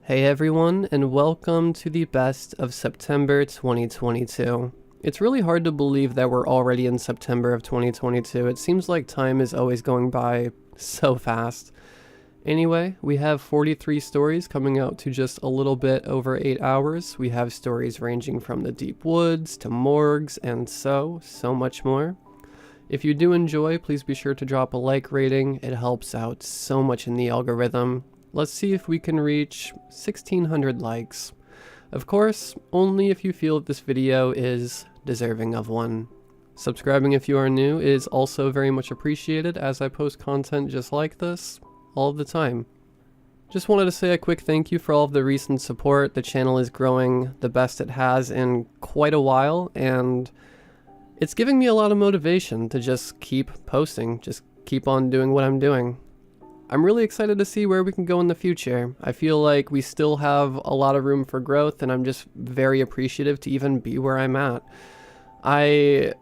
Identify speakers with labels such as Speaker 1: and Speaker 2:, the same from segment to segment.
Speaker 1: Hey everyone, and welcome to the best of September 2022. It's really hard to believe that we're already in September of 2022. It seems like time is always going by so fast. Anyway, we have 43 stories coming out to just a little bit over 8 hours. We have stories ranging from the deep woods to morgues and so much more. If you do enjoy, please be sure to drop a like rating. It helps out so much in the algorithm. Let's see if we can reach 1,600 likes. Of course, only if you feel that this video is deserving of one. Subscribing if you are new is also very much appreciated, as I post content just like this all the time. Just wanted to say a quick thank you for all of the recent support. The channel is growing the best it has in quite a while, and it's giving me a lot of motivation to just keep posting, just keep on doing what I'm doing. I'm really excited to see where we can go in the future. I feel like we still have a lot of room for growth, and I'm just very appreciative to even be where I'm at. I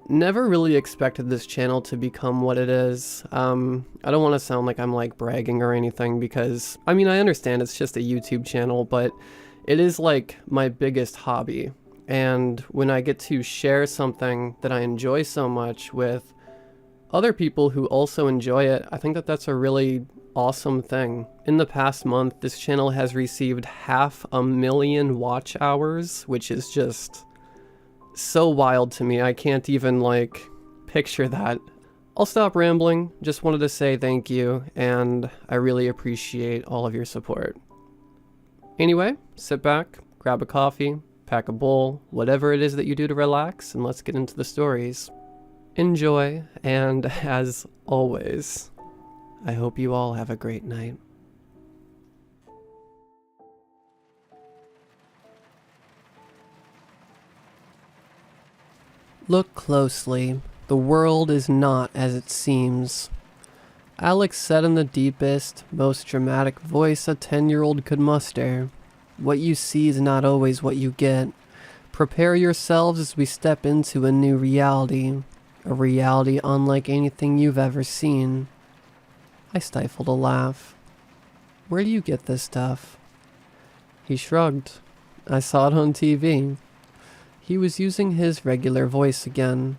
Speaker 1: never really expected this channel to become what it is. I don't want to sound like I'm like bragging or anything, because I mean, I understand it's just a YouTube channel, but it is like my biggest hobby. And when I get to share something that I enjoy so much with other people who also enjoy it, I think that that's a really awesome thing. In the past month, this channel has received 500,000 watch hours, which is just so wild to me. I can't even like picture that. I'll stop rambling. Just wanted to say thank you, and I really appreciate all of your support. Anyway, sit back, grab a coffee, pack a bowl, whatever it is that you do to relax, and let's get into the stories. Enjoy, and as always, I hope you all have a great night. Look closely. The world is not as it seems. Alex said in the deepest, most dramatic voice a 10-year-old could muster. What you see is not always what you get. Prepare yourselves as we step into a new reality. A reality unlike anything you've ever seen. I stifled a laugh. Where do you get this stuff? He shrugged. I saw it on TV. He was using his regular voice again.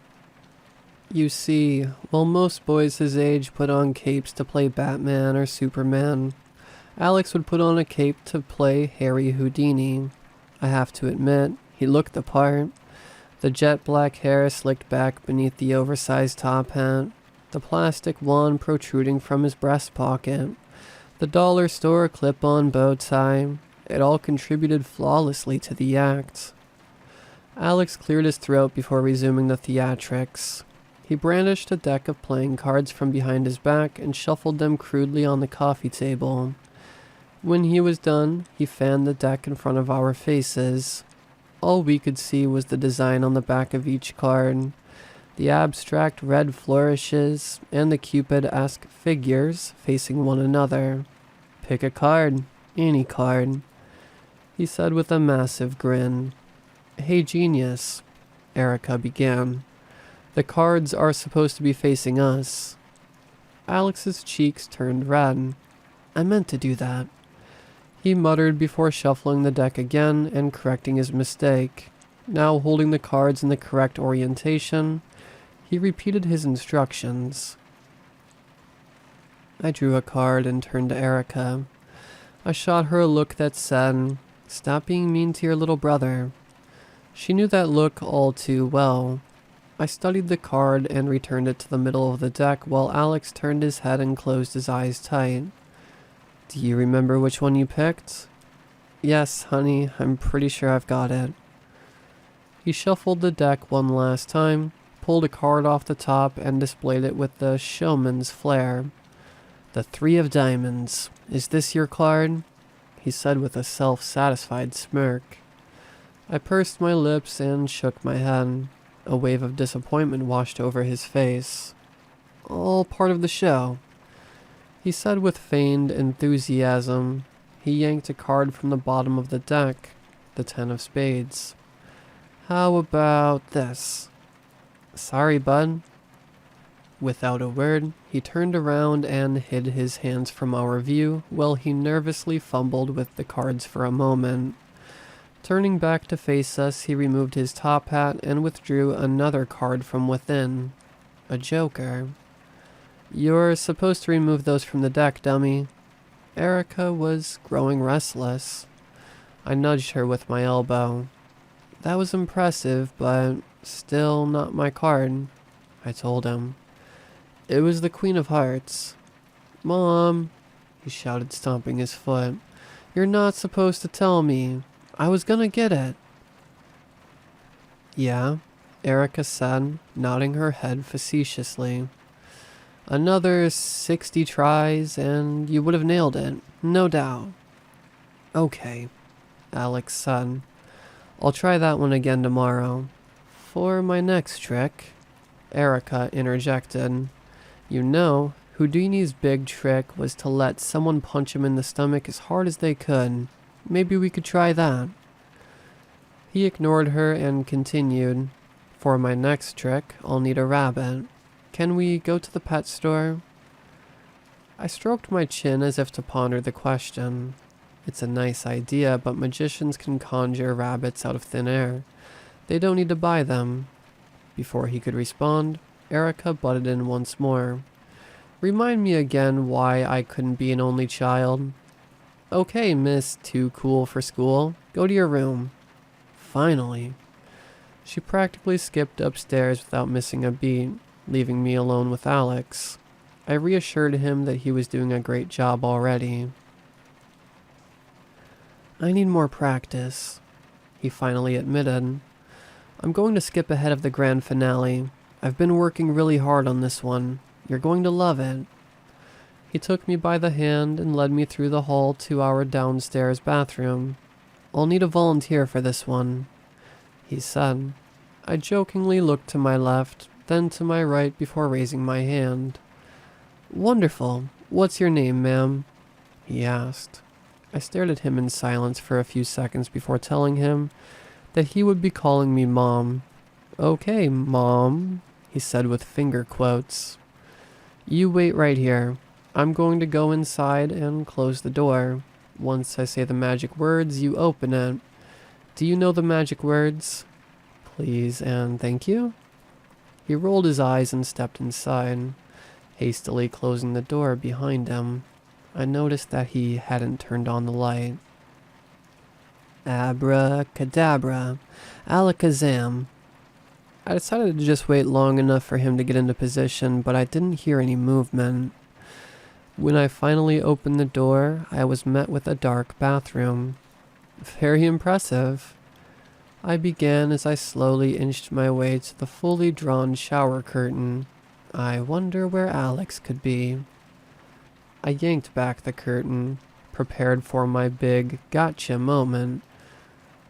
Speaker 1: You see, while most boys his age put on capes to play Batman or Superman, Alex would put on a cape to play Harry Houdini. I have to admit, he looked the part. The jet black hair slicked back beneath the oversized top hat, the plastic wand protruding from his breast pocket, the dollar store clip-on bow tie, it all contributed flawlessly to the act. Alex cleared his throat before resuming the theatrics. He brandished a deck of playing cards from behind his back and shuffled them crudely on the coffee table. When he was done, he fanned the deck in front of our faces. All we could see was the design on the back of each card, the abstract red flourishes, and the Cupid-esque figures facing one another. Pick a card, any card, he said with a massive grin. Hey genius, Erica began. The cards are supposed to be facing us. Alex's cheeks turned red. I meant to do that. He muttered before shuffling the deck again and correcting his mistake. Now holding the cards in the correct orientation, he repeated his instructions. I drew a card and turned to Erica. I shot her a look that said, "Stop being mean to your little brother." She knew that look all too well. I studied the card and returned it to the middle of the deck while Alex turned his head and closed his eyes tight. Do you remember which one you picked? Yes, honey, I'm pretty sure I've got it. He shuffled the deck one last time, pulled a card off the top, and displayed it with the showman's flair. The 3 of diamonds. Is this your card? He said with a self-satisfied smirk. I pursed my lips and shook my head. A wave of disappointment washed over his face. All part of the show, he said with feigned enthusiasm. He yanked a card from the bottom of the deck, the 10 of spades. How about this? Sorry, bud. Without a word, he turned around and hid his hands from our view while he nervously fumbled with the cards for a moment. Turning back to face us, he removed his top hat and withdrew another card from within. A joker. "You're supposed to remove those from the deck, dummy." Erica was growing restless. I nudged her with my elbow. "That was impressive, but still not my card," I told him. "It was the Queen of Hearts." "Mom," he shouted, stomping his foot. "You're not supposed to tell me. I was gonna get it." "Yeah," Erica said, nodding her head facetiously. "Another 60 tries and you would have nailed it, no doubt." "Okay," Alex said. "I'll try that one again tomorrow." "For my next trick," Erica interjected. "You know, Houdini's big trick was to let someone punch him in the stomach as hard as they could. Maybe we could try that." He ignored her and continued. "For my next trick, I'll need a rabbit. Can we go to the pet store?" I stroked my chin as if to ponder the question. It's a nice idea, but magicians can conjure rabbits out of thin air. They don't need to buy them. Before he could respond, Erica butted in once more. "Remind me again why I couldn't be an only child." "Okay, Miss Too Cool for School. Go to your room." Finally. She practically skipped upstairs without missing a beat, leaving me alone with Alex. I reassured him that he was doing a great job already. "I need more practice," he finally admitted. "I'm going to skip ahead of the grand finale. I've been working really hard on this one. You're going to love it." He took me by the hand and led me through the hall to our downstairs bathroom. "I'll need a volunteer for this one," he said. I jokingly looked to my left, then to my right before raising my hand. "Wonderful. What's your name, ma'am?" he asked. I stared at him in silence for a few seconds before telling him that he would be calling me Mom. "Okay, Mom," he said with finger quotes. "You wait right here. I'm going to go inside and close the door. Once I say the magic words, you open it. Do you know the magic words?" "Please and thank you." He rolled his eyes and stepped inside, hastily closing the door behind him. I noticed that he hadn't turned on the light. Abracadabra, alakazam. I decided to just wait long enough for him to get into position, but I didn't hear any movement. When I finally opened the door, I was met with a dark bathroom. Very impressive. I began as I slowly inched my way to the fully drawn shower curtain. I wonder where Alex could be. I yanked back the curtain, prepared for my big gotcha moment.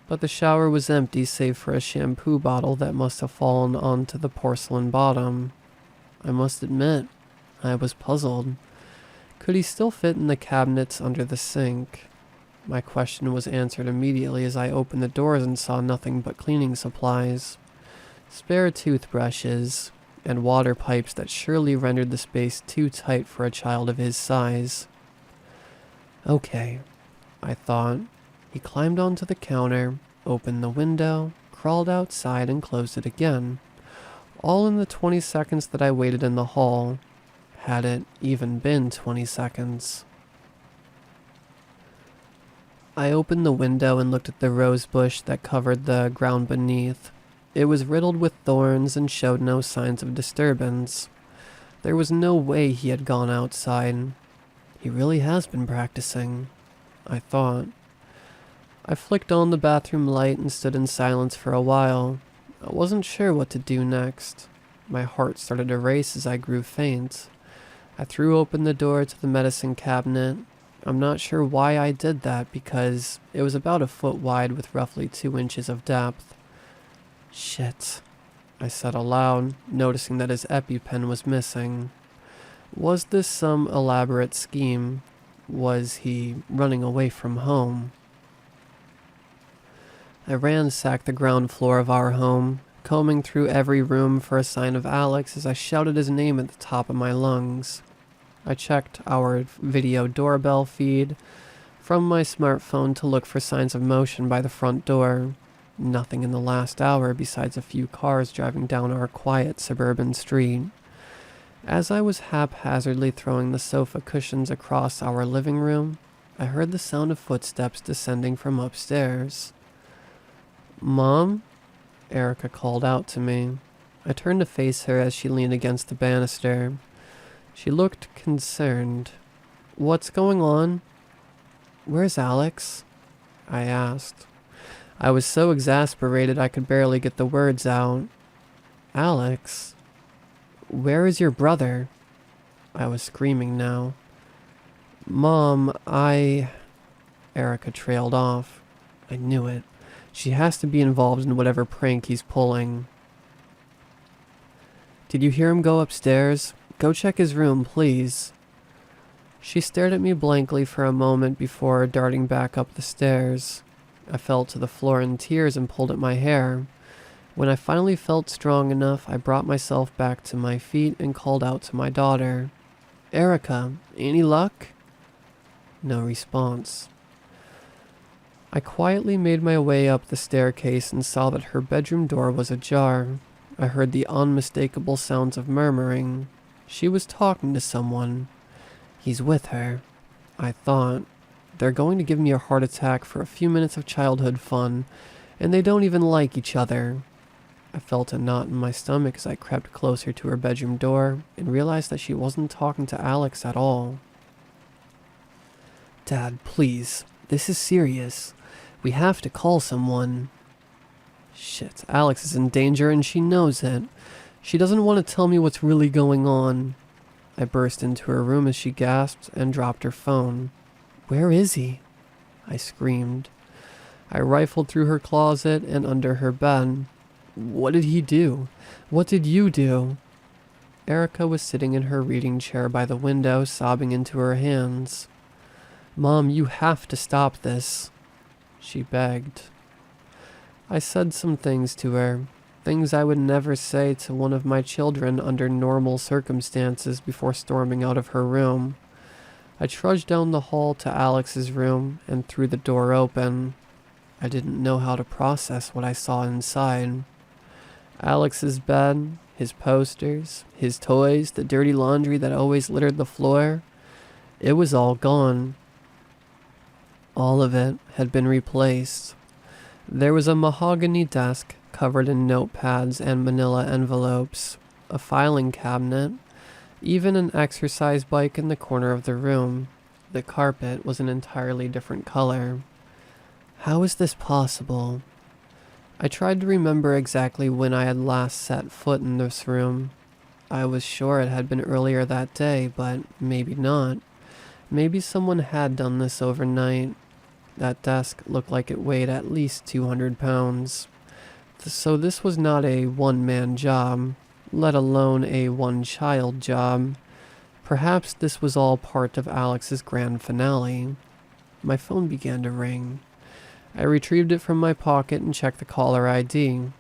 Speaker 1: But the shower was empty save for a shampoo bottle that must have fallen onto the porcelain bottom. I must admit, I was puzzled. Could he still fit in the cabinets under the sink? My question was answered immediately as I opened the doors and saw nothing but cleaning supplies, spare toothbrushes, and water pipes that surely rendered the space too tight for a child of his size. Okay, I thought. He climbed onto the counter, opened the window, crawled outside, and closed it again. All in the 20 seconds that I waited in the hall. Had it even been 20 seconds. I opened the window and looked at the rose bush that covered the ground beneath. It was riddled with thorns and showed no signs of disturbance. There was no way he had gone outside. He really has been practicing, I thought. I flicked on the bathroom light and stood in silence for a while. I wasn't sure what to do next. My heart started to race as I grew faint. I threw open the door to the medicine cabinet. I'm not sure why I did that because it was about a foot wide with roughly 2 inches of depth. "Shit," I said aloud, noticing that his EpiPen was missing. Was this some elaborate scheme? Was he running away from home? I ransacked the ground floor of our home, combing through every room for a sign of Alex as I shouted his name at the top of my lungs. I checked our video doorbell feed from my smartphone to look for signs of motion by the front door. Nothing in the last hour besides a few cars driving down our quiet suburban street. As I was haphazardly throwing the sofa cushions across our living room, I heard the sound of footsteps descending from upstairs. "Mom?" Erica called out to me. I turned to face her as she leaned against the banister. She looked concerned. "What's going on?" "Where's Alex?" I asked. I was so exasperated I could barely get the words out. "Alex? Where is your brother?" I was screaming now. "Mom, Erica trailed off. I knew it. She has to be involved in whatever prank he's pulling. "Did you hear him go upstairs? Go check his room, please." She stared at me blankly for a moment before darting back up the stairs. I fell to the floor in tears and pulled at my hair. When I finally felt strong enough, I brought myself back to my feet and called out to my daughter. "Erica, any luck?" No response. I quietly made my way up the staircase and saw that her bedroom door was ajar. I heard the unmistakable sounds of murmuring. She was talking to someone. He's with her, I thought. They're going to give me a heart attack for a few minutes of childhood fun, and they don't even like each other. I felt a knot in my stomach as I crept closer to her bedroom door and realized that she wasn't talking to Alex at all. "Dad, please. This is serious. We have to call someone." Shit, Alex is in danger and she knows it. She doesn't want to tell me what's really going on. I burst into her room as she gasped and dropped her phone. "Where is he?" I screamed. I rifled through her closet and under her bed. "What did he do? What did you do?" Erica was sitting in her reading chair by the window, sobbing into her hands. "Mom, you have to stop this," she begged. I said some things to her, things I would never say to one of my children under normal circumstances before storming out of her room. I trudged down the hall to Alex's room and threw the door open. I didn't know how to process what I saw inside. Alex's bed, his posters, his toys, the dirty laundry that always littered the floor. It was all gone. All of it had been replaced. There was a mahogany desk covered in notepads and manila envelopes, a filing cabinet, even an exercise bike in the corner of the room. The carpet was an entirely different color. How is this possible? I tried to remember exactly when I had last set foot in this room. I was sure it had been earlier that day, but maybe not. Maybe someone had done this overnight. That desk looked like it weighed at least 200 pounds. So this was not a one-man job, let alone a one-child job. Perhaps this was all part of Alex's grand finale. My phone began to ring. I retrieved it from my pocket and checked the caller ID.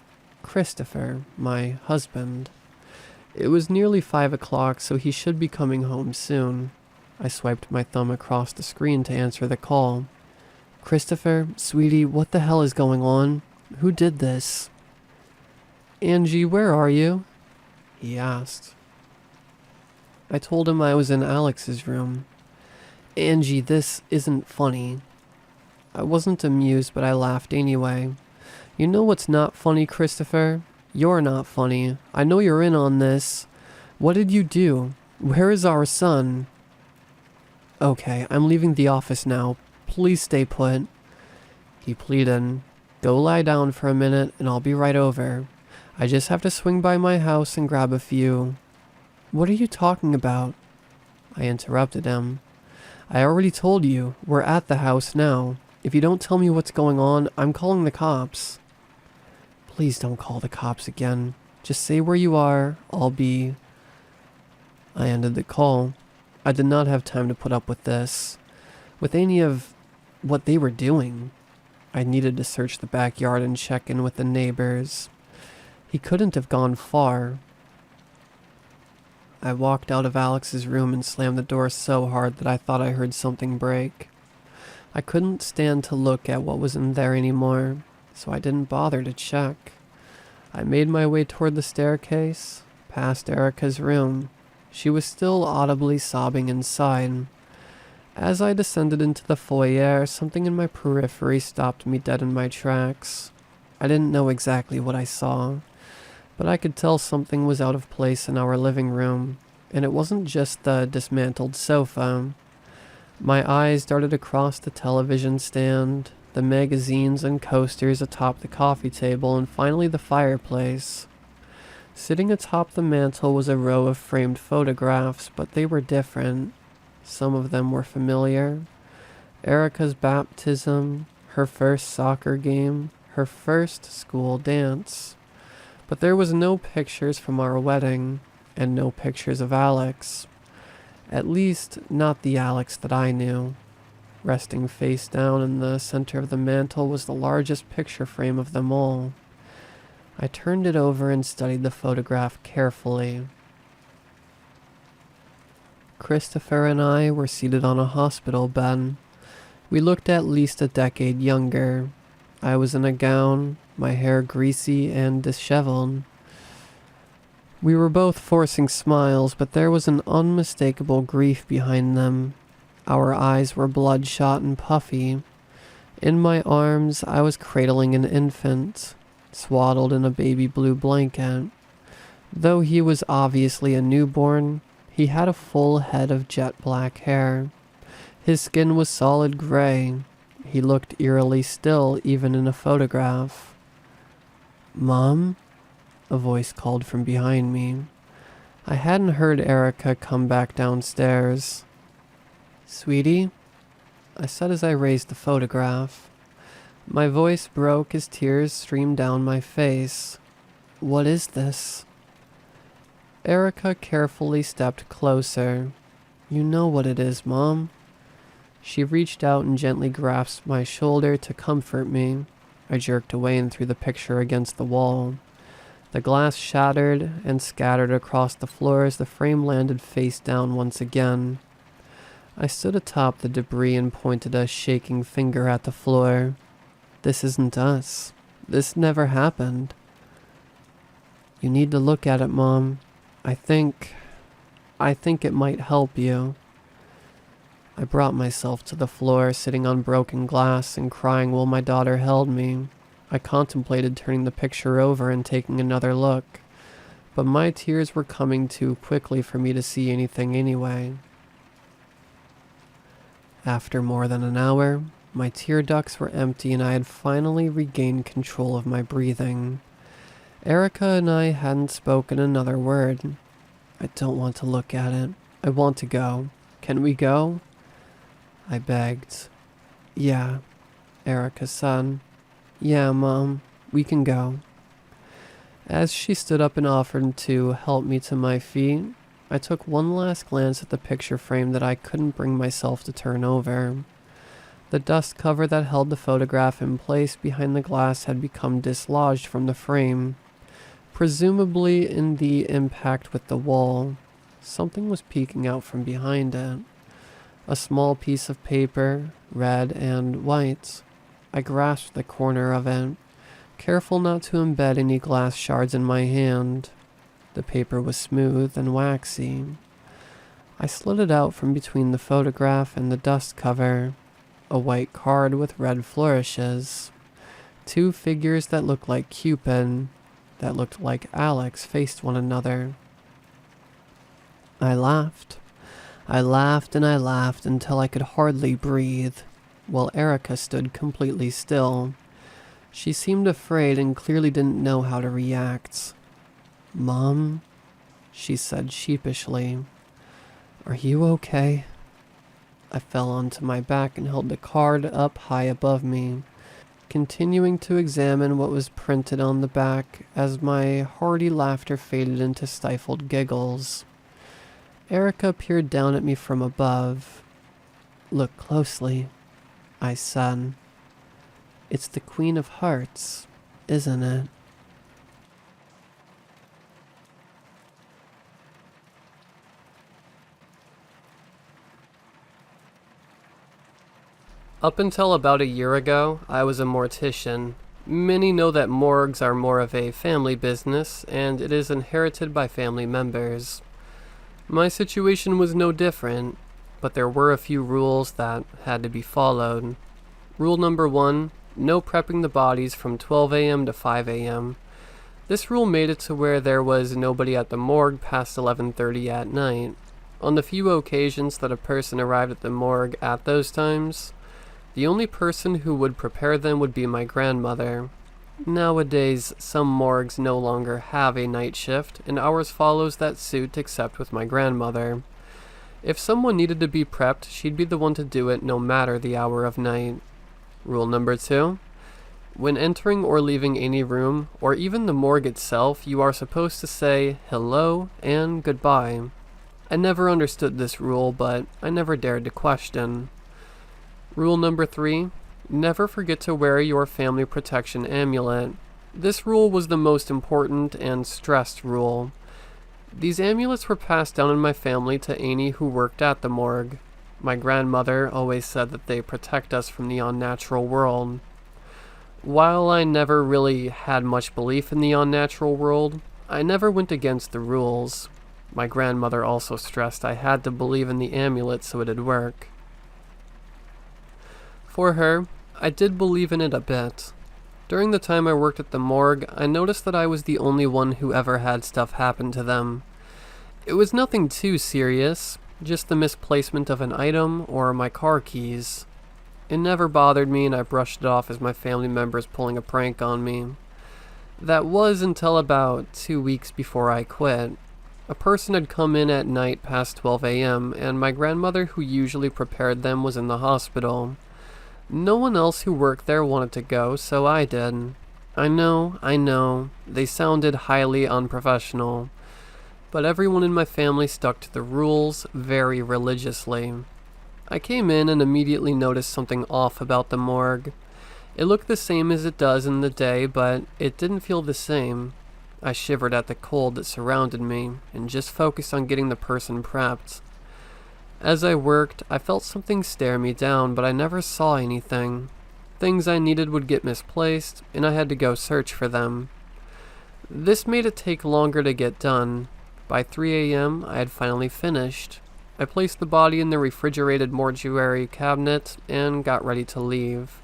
Speaker 1: Christopher, my husband. It was nearly 5 o'clock, so he should be coming home soon. I swiped my thumb across the screen to answer the call. "Christopher, sweetie, what the hell is going on? Who did this?" "Angie, where are you?" he asked. I told him I was in Alex's room. "Angie, this isn't funny." I wasn't amused, but I laughed anyway. "You know what's not funny, Christopher? You're not funny. I know you're in on this. What did you do? Where is our son?" "Okay, I'm leaving the office now. Please stay put," he pleaded. "Go lie down for a minute and I'll be right over. I just have to swing by my house and grab a few." "What are you talking about?" I interrupted him. "I already told you. We're at the house now. If you don't tell me what's going on, I'm calling the cops." "Please don't call the cops again. Just say where you are. I'll be..." I ended the call. I did not have time to put up with this. With any of what they were doing. I needed to search the backyard and check in with the neighbors. He couldn't have gone far. I walked out of Alex's room and slammed the door so hard that I thought I heard something break. I couldn't stand to look at what was in there anymore, so I didn't bother to check. I made my way toward the staircase, past Erica's room. She was still audibly sobbing inside. As I descended into the foyer, something in my periphery stopped me dead in my tracks. I didn't know exactly what I saw, but I could tell something was out of place in our living room, and it wasn't just the dismantled sofa. My eyes darted across the television stand, the magazines and coasters atop the coffee table, and finally the fireplace. Sitting atop the mantel was a row of framed photographs, but they were different. Some of them were familiar. Erica's baptism, her first soccer game, her first school dance. But there was no pictures from our wedding, and no pictures of Alex. At least, not the Alex that I knew. Resting face down in the center of the mantel was the largest picture frame of them all. I turned it over and studied the photograph carefully. Christopher and I were seated on a hospital bed. We looked at least a decade younger. I was in a gown, my hair greasy and disheveled. We were both forcing smiles, but there was an unmistakable grief behind them. Our eyes were bloodshot and puffy. In my arms, I was cradling an infant, swaddled in a baby blue blanket. Though he was obviously a newborn, he had a full head of jet black hair. His skin was solid gray. He looked eerily still, even in a photograph. "Mom?" a voice called from behind me. I hadn't heard Erica come back downstairs. "Sweetie?" I said as I raised the photograph. My voice broke as tears streamed down my face. "What is this?" Erica carefully stepped closer. "You know what it is, Mom." She reached out and gently grasped my shoulder to comfort me. I jerked away and threw the picture against the wall. The glass shattered and scattered across the floor as the frame landed face down once again. I stood atop the debris and pointed a shaking finger at the floor. "This isn't us. This never happened." "You need to look at it, Mom. I think it might help you." I brought myself to the floor, sitting on broken glass and crying while my daughter held me. I contemplated turning the picture over and taking another look, but my tears were coming too quickly for me to see anything anyway. After more than an hour, my tear ducts were empty and I had finally regained control of my breathing. Erica and I hadn't spoken another word. "I don't want to look at it. I want to go. Can we go?" I begged. "Yeah," Erica said. "Yeah, Mom, we can go." As she stood up and offered to help me to my feet, I took one last glance at the picture frame that I couldn't bring myself to turn over. The dust cover that held the photograph in place behind the glass had become dislodged from the frame, presumably in the impact with the wall. Something was peeking out from behind it. A small piece of paper, red and white. I grasped the corner of it, careful not to embed any glass shards in my hand. The paper was smooth and waxy. I slid it out from between the photograph and the dust cover. A white card with red flourishes. 2 figures that looked like Cupid, that looked like Alex, faced one another. I laughed. I laughed and I laughed until I could hardly breathe, while Erica stood completely still. She seemed afraid and clearly didn't know how to react. "Mom," she said sheepishly, "are you okay?" I fell onto my back and held the card up high above me, continuing to examine what was printed on the back as my hearty laughter faded into stifled giggles. Erica peered down at me from above. "Look closely," I said. "It's the Queen of Hearts, isn't it?" Up until about a year ago, I was a mortician. Many know that morgues are more of a family business, and it is inherited by family members. My situation was no different, but there were a few rules that had to be followed. Rule number 1, no prepping the bodies from 12 a.m. to 5 a.m. This rule made it to where there was nobody at the morgue past 11:30 at night. On the few occasions that a person arrived at the morgue at those times, the only person who would prepare them would be my grandmother. Nowadays, some morgues no longer have a night shift, and ours follows that suit except with my grandmother. If someone needed to be prepped, she'd be the one to do it no matter the hour of night. Rule number 2. When entering or leaving any room, or even the morgue itself, you are supposed to say hello and goodbye. I never understood this rule, but I never dared to question. Rule number 3. Never forget to wear your family protection amulet. This rule was the most important and stressed rule. These amulets were passed down in my family to any who worked at the morgue. My grandmother always said that they protect us from the unnatural world. While I never really had much belief in the unnatural world, I never went against the rules. My grandmother also stressed I had to believe in the amulet so it'd work. For her, I did believe in it a bit. During the time I worked at the morgue, I noticed that I was the only one who ever had stuff happen to them. It was nothing too serious, just the misplacement of an item or my car keys. It never bothered me and I brushed it off as my family members pulling a prank on me. That was until about 2 weeks before I quit. A person had come in at night past 12 a.m. and my grandmother, who usually prepared them, was in the hospital. No one else who worked there wanted to go, so I did. I know, they sounded highly unprofessional. But everyone in my family stuck to the rules very religiously. I came in and immediately noticed something off about the morgue. It looked the same as it does in the day, but it didn't feel the same. I shivered at the cold that surrounded me, and just focused on getting the person prepped. As I worked, I felt something stare me down, but I never saw anything. Things I needed would get misplaced, and I had to go search for them. This made it take longer to get done. By 3 a.m., I had finally finished. I placed the body in the refrigerated mortuary cabinet and got ready to leave.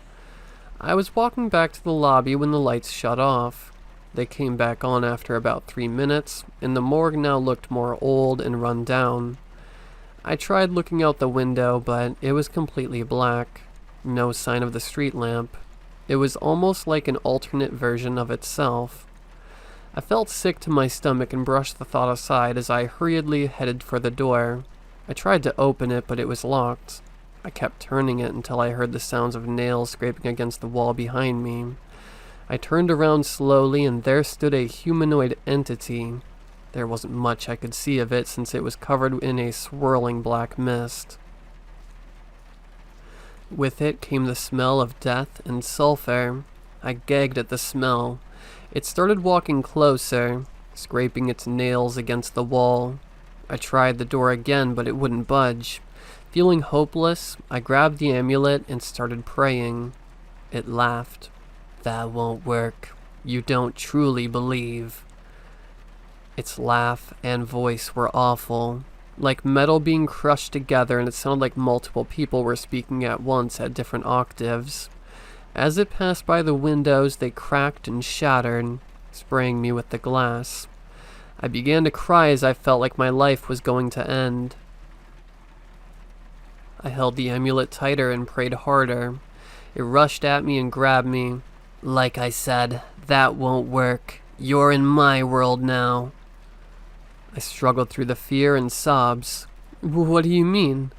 Speaker 1: I was walking back to the lobby when the lights shut off. They came back on after about 3 minutes, and the morgue now looked more old and run down. I tried looking out the window, but it was completely black. No sign of the street lamp. It was almost like an alternate version of itself. I felt sick to my stomach and brushed the thought aside as I hurriedly headed for the door. I tried to open it, but it was locked. I kept turning it until I heard the sounds of nails scraping against the wall behind me. I turned around slowly, and there stood a humanoid entity. There wasn't much I could see of it since it was covered in a swirling black mist. With it came the smell of death and sulfur. I gagged at the smell. It started walking closer, scraping its nails against the wall. I tried the door again, but it wouldn't budge. Feeling hopeless, I grabbed the amulet and started praying. It laughed. "That won't work. You don't truly believe." Its laugh and voice were awful, like metal being crushed together, and it sounded like multiple people were speaking at once at different octaves. As it passed by the windows, they cracked and shattered, spraying me with the glass. I began to cry as I felt like my life was going to end. I held the amulet tighter and prayed harder. It rushed at me and grabbed me. "Like I said, that won't work. You're in my world now." I struggled through the fear and sobs. "What do you mean?"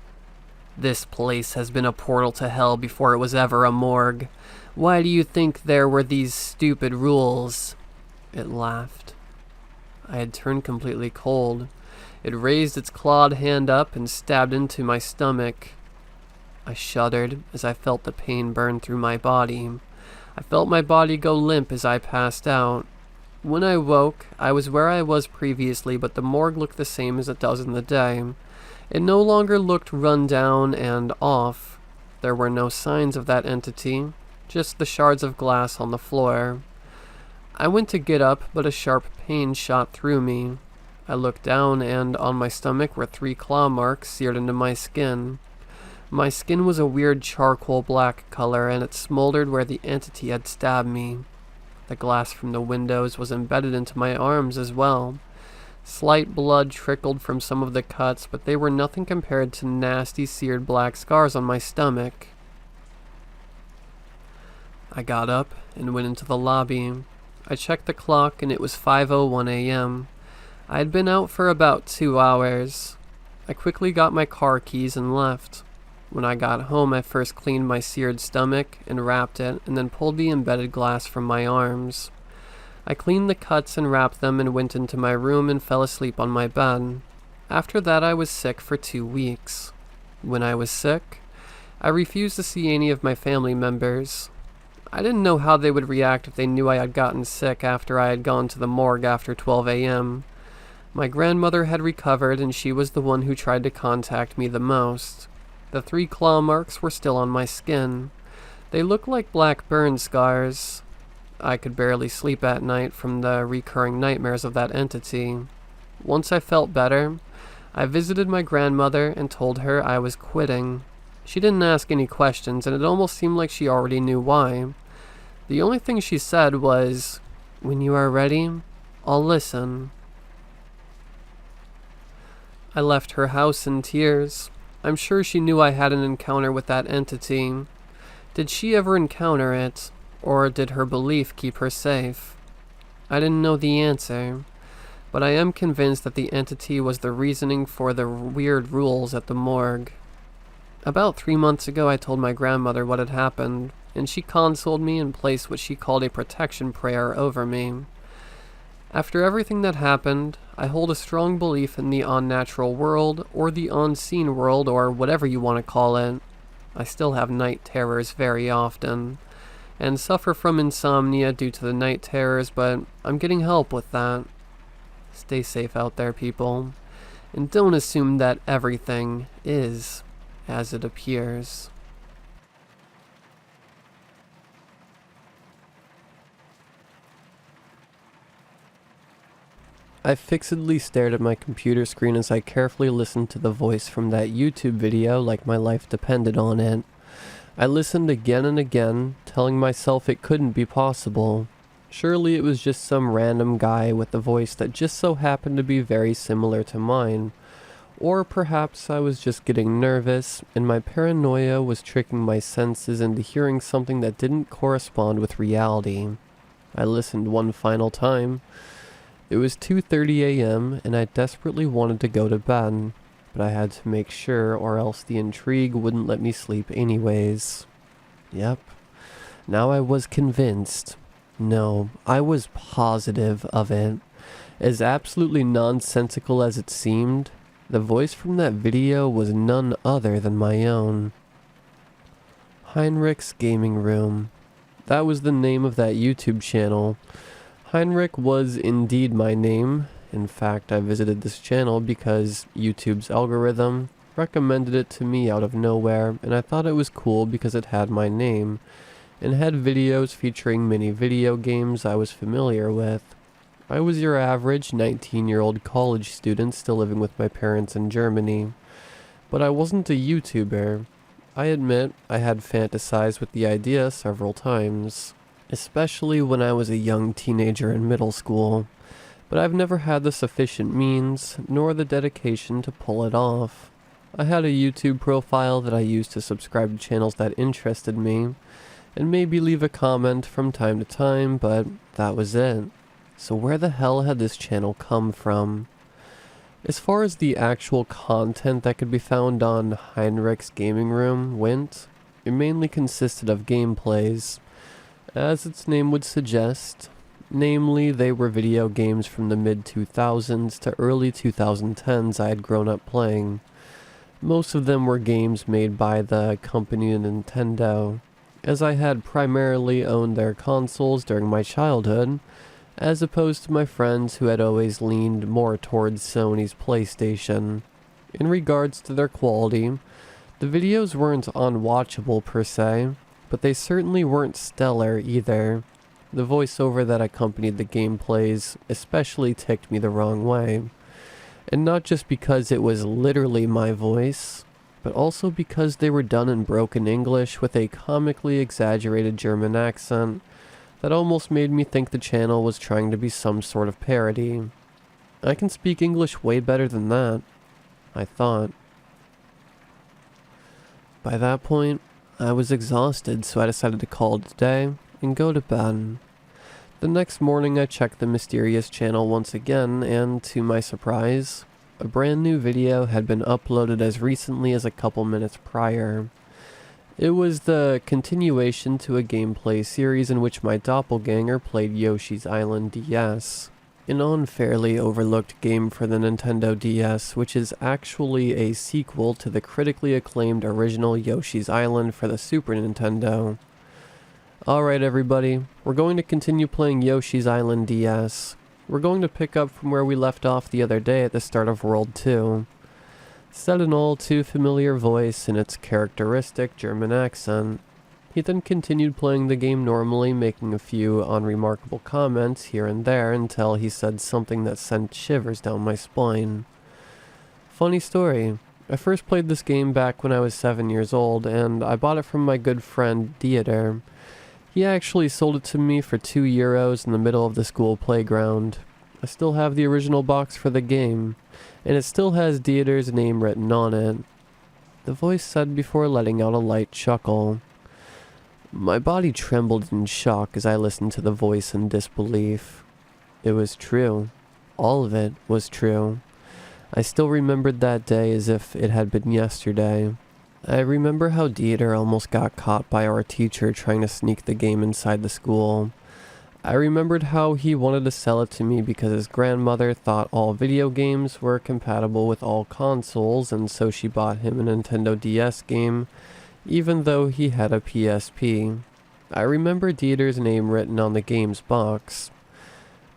Speaker 1: "This place has been a portal to hell before it was ever a morgue. Why do you think there were these stupid rules?" It laughed. I had turned completely cold. It raised its clawed hand up and stabbed into my stomach. I shuddered as I felt the pain burn through my body. I felt my body go limp as I passed out. When I woke, I was where I was previously, but the morgue looked the same as it does in the day. It no longer looked run down and off. There were no signs of that entity, just the shards of glass on the floor. I went to get up, but a sharp pain shot through me. I looked down, and on my stomach were 3 claw marks seared into my skin. My skin was a weird charcoal black color, and it smoldered where the entity had stabbed me. The glass from the windows was embedded into my arms as well. Slight blood trickled from some of the cuts, but they were nothing compared to nasty seared black scars on my stomach. I got up and went into the lobby. I checked the clock, and it was 5:01 a.m. I had been out for about 2 hours. I quickly got my car keys and left. When I got home, I first cleaned my seared stomach and wrapped it, and then pulled the embedded glass from my arms. I cleaned the cuts and wrapped them and went into my room and fell asleep on my bed. After that, I was sick for 2 weeks. When I was sick, I refused to see any of my family members. I didn't know how they would react if they knew I had gotten sick after I had gone to the morgue after 12 a.m. My grandmother had recovered, and she was the one who tried to contact me the most. The 3 claw marks were still on my skin. They looked like black burn scars. I could barely sleep at night from the recurring nightmares of that entity. Once I felt better, I visited my grandmother and told her I was quitting. She didn't ask any questions, and it almost seemed like she already knew why. The only thing she said was, "When you are ready, I'll listen." I left her house in tears. I'm sure she knew I had an encounter with that entity. Did she ever encounter it, or did her belief keep her safe? I didn't know the answer, but I am convinced that the entity was the reasoning for the weird rules at the morgue. About 3 months ago, I told my grandmother what had happened, and she consoled me and placed what she called a protection prayer over me. After everything that happened, I hold a strong belief in the unnatural world, or the unseen world, or whatever you want to call it. I still have night terrors very often, and suffer from insomnia due to the night terrors, but I'm getting help with that. Stay safe out there, people, and don't assume that everything is as it appears. I fixedly stared at my computer screen as I carefully listened to the voice from that YouTube video like my life depended on it. I listened again and again, telling myself it couldn't be possible. Surely it was just some random guy with a voice that just so happened to be very similar to mine. Or perhaps I was just getting nervous, and my paranoia was tricking my senses into hearing something that didn't correspond with reality. I listened one final time. It was 2:30 a.m., and I desperately wanted to go to bed, but I had to make sure, or else the intrigue wouldn't let me sleep anyways. Yep. Now I was convinced. No, I was positive of it. As absolutely nonsensical as it seemed, the voice from that video was none other than my own. Heinrich's Gaming Room. That was the name of that YouTube channel. Heinrich was indeed my name. In fact, I visited this channel because YouTube's algorithm recommended it to me out of nowhere, and I thought it was cool because it had my name, and had videos featuring many video games I was familiar with. I was your average 19-year-old college student still living with my parents in Germany, but I wasn't a YouTuber. I admit I had fantasized with the idea several times, especially when I was a young teenager in middle school, but I've never had the sufficient means, nor the dedication to pull it off. I had a YouTube profile that I used to subscribe to channels that interested me, and maybe leave a comment from time to time, but that was it. So where the hell had this channel come from? As far as the actual content that could be found on Heinrich's Gaming Room went, it mainly consisted of gameplays, as its name would suggest. Namely, they were video games from the mid-2000s to early 2010s I had grown up playing. Most of them were games made by the company Nintendo, as I had primarily owned their consoles during my childhood, as opposed to my friends who had always leaned more towards Sony's PlayStation. In regards to their quality, The videos weren't unwatchable per se, but they certainly weren't stellar either. The voiceover that accompanied the gameplays especially ticked me the wrong way. And not just because it was literally my voice, but also because they were done in broken English with a comically exaggerated German accent that almost made me think the channel was trying to be some sort of parody. I can speak English way better than that, I thought. By that point, I was exhausted, so I decided to call it a day and go to bed. The next morning I checked the mysterious channel once again, and to my surprise, a brand new video had been uploaded as recently as a couple minutes prior. It was the continuation to a gameplay series in which my doppelganger played Yoshi's Island DS, an unfairly overlooked game for the Nintendo DS, which is actually a sequel to the critically acclaimed original Yoshi's Island for the Super Nintendo. Alright everybody, we're going to continue playing Yoshi's Island DS. We're going to pick up from where we left off the other day at the start of World 2. Said an all too familiar voice in its characteristic German accent. He then continued playing the game normally, making a few unremarkable comments here and there until he said something that sent shivers down my spine. Funny story, I first played this game back when I was 7 years old, and I bought it from my good friend Dieter. He actually sold it to me for €2 in the middle of the school playground. I still have the original box for the game, and it still has Dieter's name written on it. The voice said before letting out a light chuckle. My body trembled in shock as I listened to the voice in disbelief. It was true. All of it was true. I still remembered that day as if it had been yesterday. I remember how Dieter almost got caught by our teacher trying to sneak the game inside the school. I remembered how he wanted to sell it to me because his grandmother thought all video games were compatible with all consoles, and so she bought him a Nintendo DS game, even though he had a PSP. I remember Dieter's name written on the game's box.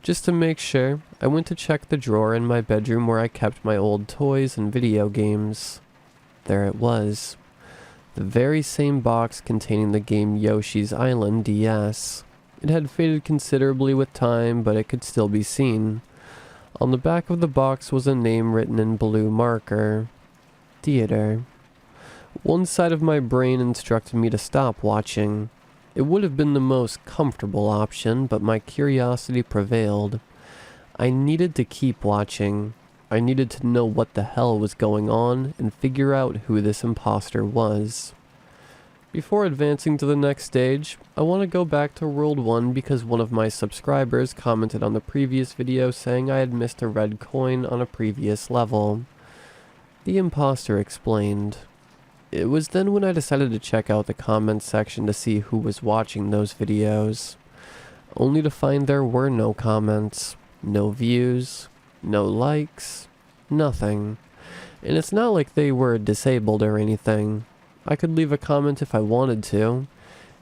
Speaker 1: Just to make sure, I went to check the drawer in my bedroom where I kept my old toys and video games. There it was. The very same box containing the game Yoshi's Island DS. It had faded considerably with time, but it could still be seen. On the back of the box was a name written in blue marker. Dieter. One side of my brain instructed me to stop watching. It would have been the most comfortable option, but my curiosity prevailed. I needed to keep watching. I needed to know what the hell was going on and figure out who this imposter was. Before advancing to the next stage, I want to go back to World 1 because one of my subscribers commented on the previous video saying I had missed a red coin on a previous level. The imposter explained. It was then when I decided to check out the comments section to see who was watching those videos, only to find there were no comments, no views, no likes, nothing. And it's not like they were disabled or anything. I could leave a comment if I wanted to,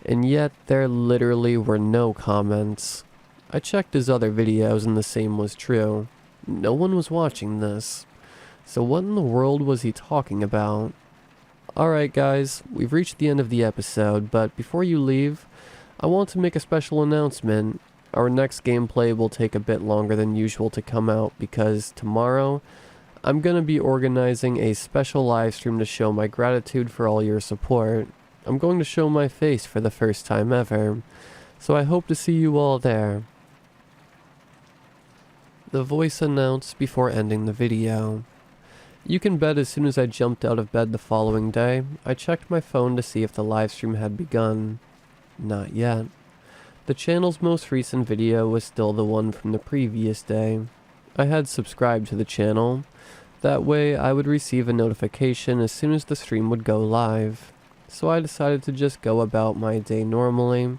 Speaker 1: and yet there literally were no comments. I checked his other videos and the same was true. No one was watching this. So what in the world was he talking about? Alright guys, we've reached the end of the episode, but before you leave, I want to make a special announcement. Our next gameplay will take a bit longer than usual to come out because tomorrow, I'm going to be organizing a special live stream to show my gratitude for all your support. I'm going to show my face for the first time ever, so I hope to see you all there. The voice announced before ending the video. You can bet as soon as I jumped out of bed the following day, I checked my phone to see if the live stream had begun. Not yet. The channel's most recent video was still the one from the previous day. I had subscribed to the channel. That way I would receive a notification as soon as the stream would go live. So I decided to just go about my day normally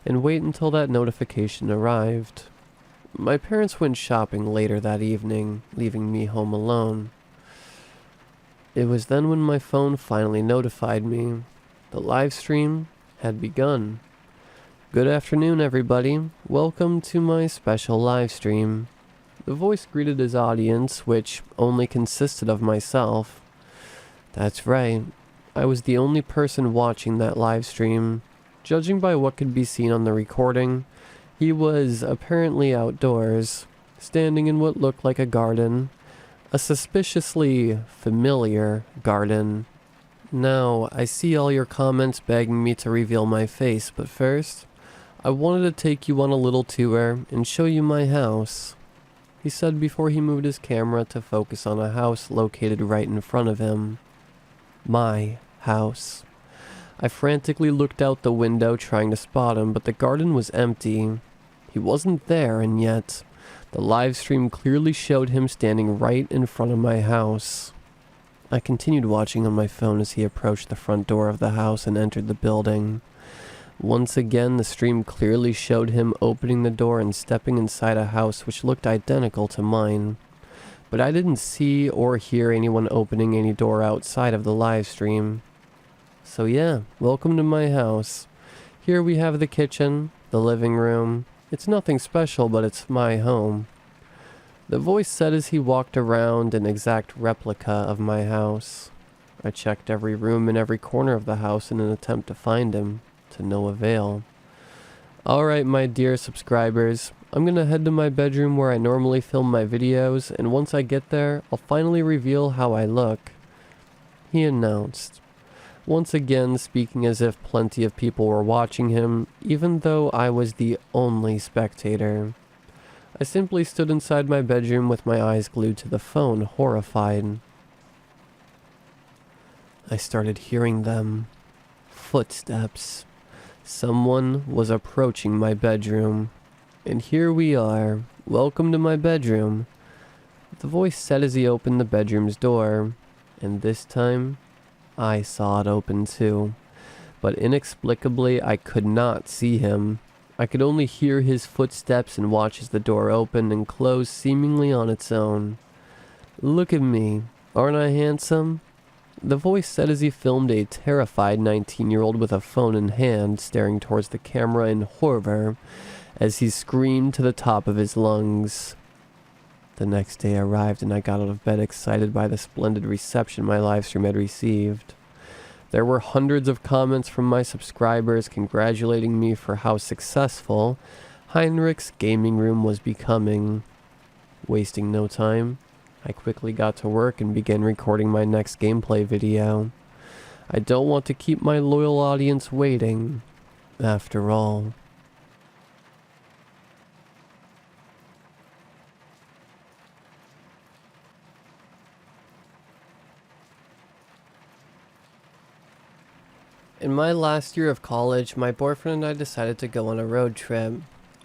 Speaker 1: and wait until that notification arrived. My parents went shopping later that evening, leaving me home alone. It was then when my phone finally notified me. The live stream had begun. Good afternoon, everybody. Welcome to my special live stream. The voice greeted his audience, which only consisted of myself. That's right. I was the only person watching that live stream. Judging by what could be seen on the recording, he was apparently outdoors, standing in what looked like a garden. A suspiciously familiar garden. Now, I see all your comments begging me to reveal my face, but first, I wanted to take you on a little tour and show you my house, he said before he moved his camera to focus on a house located right in front of him. My house. I frantically looked out the window trying to spot him, but the garden was empty. He wasn't there, and yet the live stream clearly showed him standing right in front of my house. I continued watching on my phone as he approached the front door of the house and entered the building. Once again, the stream clearly showed him opening the door and stepping inside a house which looked identical to mine. But I didn't see or hear anyone opening any door outside of the live stream. So yeah, welcome to my house. Here we have the kitchen, the living room. It's nothing special, but it's my home. The voice said as he walked around an exact replica of my house. I checked every room and every corner of the house in an attempt to find him, to no avail. Alright, my dear subscribers, I'm gonna head to my bedroom where I normally film my videos, and once I get there, I'll finally reveal how I look, he announced. Once again, speaking as if plenty of people were watching him, even though I was the only spectator. I simply stood inside my bedroom with my eyes glued to the phone, horrified. I started hearing them. Footsteps. Someone was approaching my bedroom. And here we are. Welcome to my bedroom. The voice said as he opened the bedroom's door. And this time, I saw it open too. But inexplicably, I could not see him. I could only hear his footsteps and watch as the door opened and closed seemingly on its own. Look at me. Aren't I handsome? The voice said as he filmed a terrified 19-year-old with a phone in hand staring towards the camera in horror as he screamed to the top of his lungs. The next day arrived and I got out of bed excited by the splendid reception my livestream had received. There were hundreds of comments from my subscribers congratulating me for how successful Heinrich's gaming room was becoming. Wasting no time, I quickly got to work and began recording my next gameplay video. I don't want to keep my loyal audience waiting, after all. In my last year of college, my boyfriend and I decided to go on a road trip.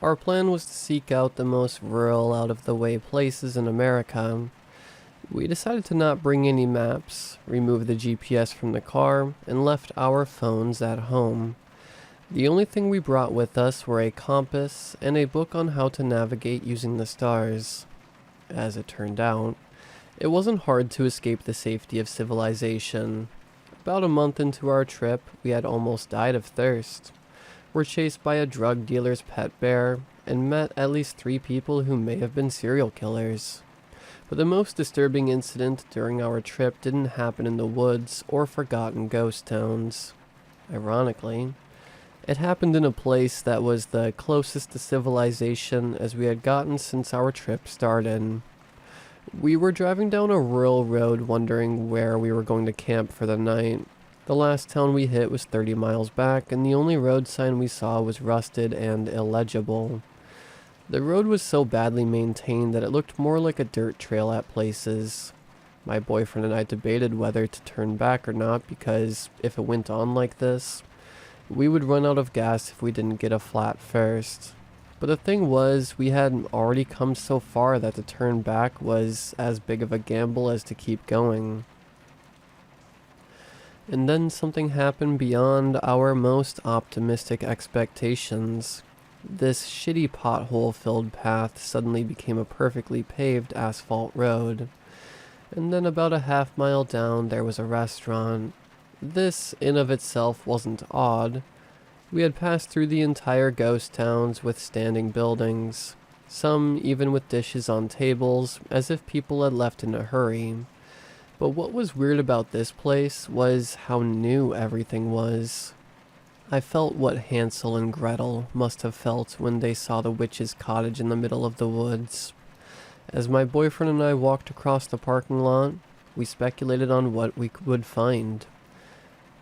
Speaker 1: Our plan was to seek out the most rural, out-of-the-way places in America. We decided to not bring any maps, remove the GPS from the car, and left our phones at home. The only thing we brought with us were a compass and a book on how to navigate using the stars. As it turned out, it wasn't hard to escape the safety of civilization. About a month into our trip, we had almost died of thirst. Were chased by a drug dealer's pet bear, and met at least 3 people who may have been serial killers. But the most disturbing incident during our trip didn't happen in the woods or forgotten ghost towns. Ironically, it happened in a place that was the closest to civilization as we had gotten since our trip started. We were driving down a rural road wondering where we were going to camp for the night. The last town we hit was 30 miles back, and the only road sign we saw was rusted and illegible. The road was so badly maintained that it looked more like a dirt trail at places. My boyfriend and I debated whether to turn back or not because if it went on like this, we would run out of gas if we didn't get a flat first. But the thing was, we had already come so far that to turn back was as big of a gamble as to keep going. And then something happened beyond our most optimistic expectations. This shitty pothole-filled path suddenly became a perfectly paved asphalt road. And then about a half-mile down there was a restaurant. This, in of itself, wasn't odd. We had passed through the entire ghost towns with standing buildings, some even with dishes on tables, as if people had left in a hurry. But what was weird about this place was how new everything was. I felt what Hansel and Gretel must have felt when they saw the witch's cottage in the middle of the woods. As my boyfriend and I walked across the parking lot, we speculated on what we would find.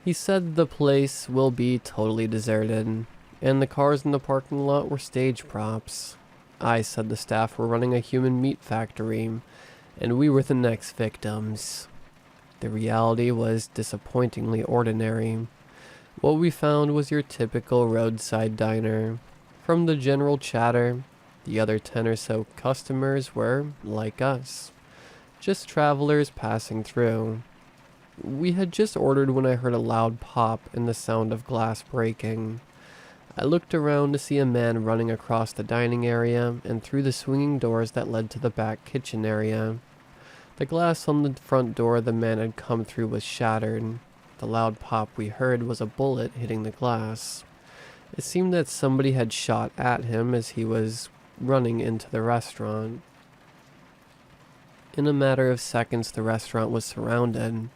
Speaker 1: He said the place will be totally deserted, and the cars in the parking lot were stage props. I said the staff were running a human meat factory, and we were the next victims. The reality was disappointingly ordinary. What we found was your typical roadside diner. From the general chatter, the other 10 or so customers were like us, just travelers passing through. We had just ordered when I heard a loud pop and the sound of glass breaking. I looked around to see a man running across the dining area and through the swinging doors that led to the back kitchen area. The glass on the front door the man had come through was shattered. The loud pop we heard was a bullet hitting the glass. It seemed that somebody had shot at him as he was running into the restaurant. In a matter of seconds, the restaurant was surrounded.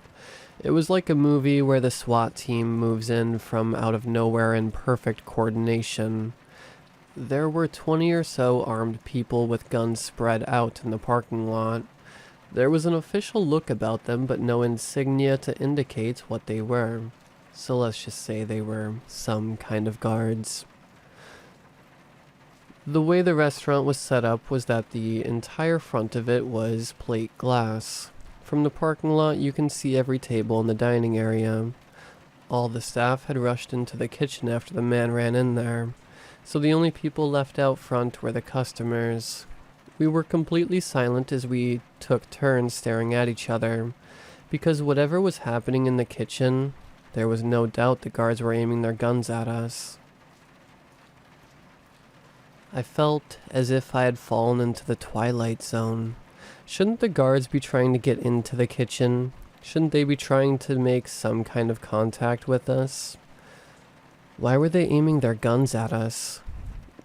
Speaker 1: It was like a movie where the SWAT team moves in from out of nowhere in perfect coordination. There were 20 or so armed people with guns spread out in the parking lot. There was an official look about them, but no insignia to indicate what they were. So let's just say they were some kind of guards. The way the restaurant was set up was that the entire front of it was plate glass. From the parking lot, you can see every table in the dining area. All the staff had rushed into the kitchen after the man ran in there, so the only people left out front were the customers. We were completely silent as we took turns staring at each other, because whatever was happening in the kitchen, there was no doubt the guards were aiming their guns at us. I felt as if I had fallen into the Twilight Zone. Shouldn't the guards be trying to get into the kitchen? Shouldn't they be trying to make some kind of contact with us? Why were they aiming their guns at us?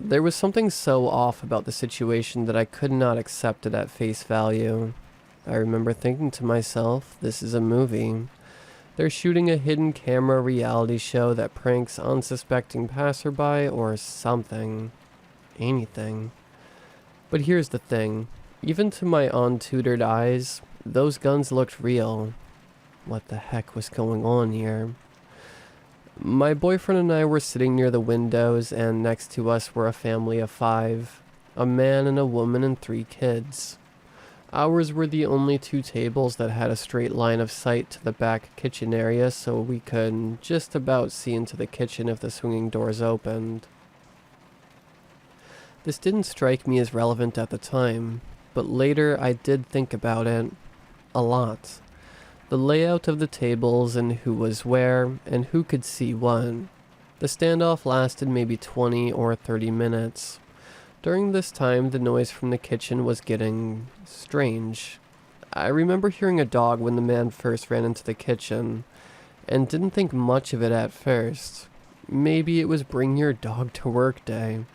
Speaker 1: There was something so off about the situation that I could not accept it at face value. I remember thinking to myself, this is a movie. They're shooting a hidden camera reality show that pranks unsuspecting passerby or something. Anything. But here's the thing. Even to my untutored eyes, those guns looked real. What the heck was going on here? My boyfriend and I were sitting near the windows, and next to us were a family of 5, a man and a woman and 3 kids. Ours were the only 2 tables that had a straight line of sight to the back kitchen area, so we could just about see into the kitchen if the swinging doors opened. This didn't strike me as relevant at the time, but later I did think about it a lot. The layout of the tables and who was where and who could see what. The standoff lasted maybe 20 or 30 minutes. During this time, the noise from the kitchen was getting strange. I remember hearing a dog when the man first ran into the kitchen, and didn't think much of it at first. Maybe it was bring your dog to work day.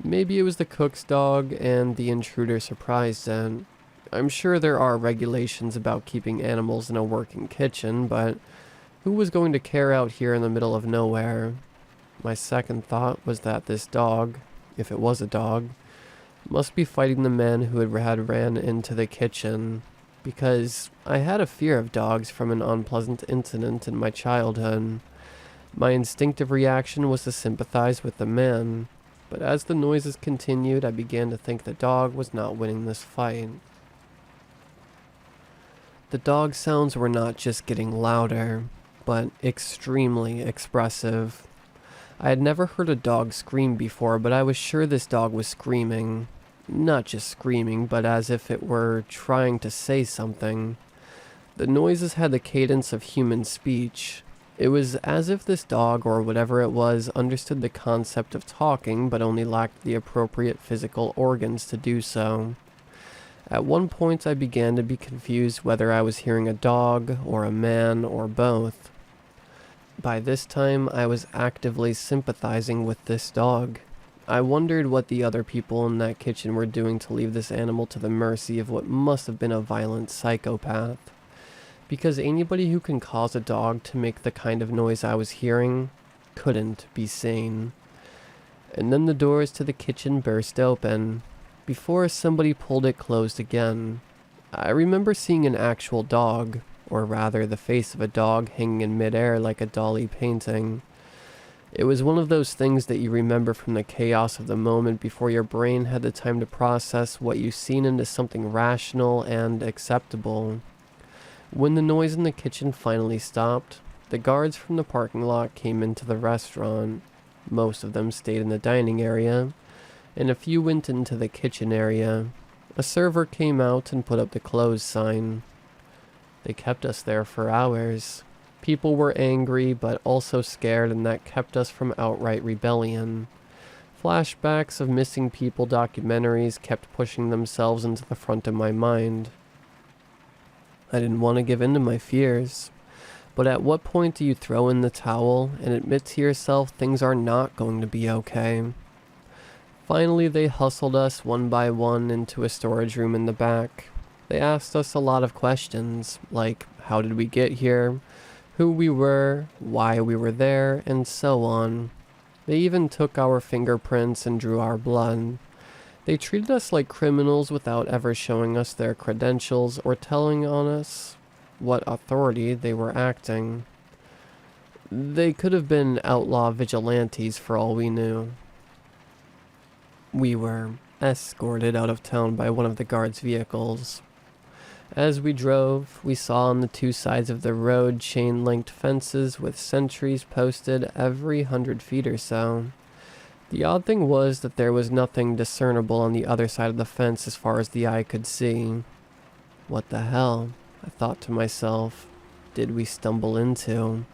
Speaker 1: Maybe it was the cook's dog and the intruder surprised it. I'm sure there are regulations about keeping animals in a working kitchen, but who was going to care out here in the middle of nowhere? My second thought was that this dog, if it was a dog, must be fighting the men who had ran into the kitchen, because I had a fear of dogs from an unpleasant incident in my childhood. My instinctive reaction was to sympathize with the man, but as the noises continued, I began to think the dog was not winning this fight. The dog sounds were not just getting louder, but extremely expressive. I had never heard a dog scream before, but I was sure this dog was screaming. Not just screaming, but as if it were trying to say something. The noises had the cadence of human speech. It was as if this dog, or whatever it was, understood the concept of talking, but only lacked the appropriate physical organs to do so. At one point I began to be confused whether I was hearing a dog, or a man, or both. By this time, I was actively sympathizing with this dog. I wondered what the other people in that kitchen were doing to leave this animal to the mercy of what must have been a violent psychopath. because anybody who can cause a dog to make the kind of noise I was hearing couldn't be sane. And then the doors to the kitchen burst open, before somebody pulled it closed again. I remember seeing an actual dog, or rather the face of a dog hanging in midair like a Dali painting. It was one of those things that you remember from the chaos of the moment before your brain had the time to process what you've seen into something rational and acceptable. When the noise in the kitchen finally stopped, the guards from the parking lot came into the restaurant. Most of them stayed in the dining area, and a few went into the kitchen area. A server came out and put up the close sign. They kept us there for hours. People were angry but also scared, and that kept us from outright rebellion. Flashbacks of missing people documentaries kept pushing themselves into the front of my mind. I didn't want to give in to my fears. But at what point do you throw in the towel and admit to yourself things are not going to be okay? Finally, they hustled us one by one into a storage room in the back. They asked us a lot of questions, like how did we get here, who we were, why we were there, and so on. They even took our fingerprints and drew our blood. They treated us like criminals without ever showing us their credentials or telling on us what authority they were acting. They could have been outlaw vigilantes for all we knew. We were escorted out of town by one of the guards' vehicles. As we drove, we saw on the two sides of the road chain-linked fences with sentries posted every 100 feet or so. The odd thing was that there was nothing discernible on the other side of the fence as far as the eye could see. What the hell? I thought to myself, did we stumble into?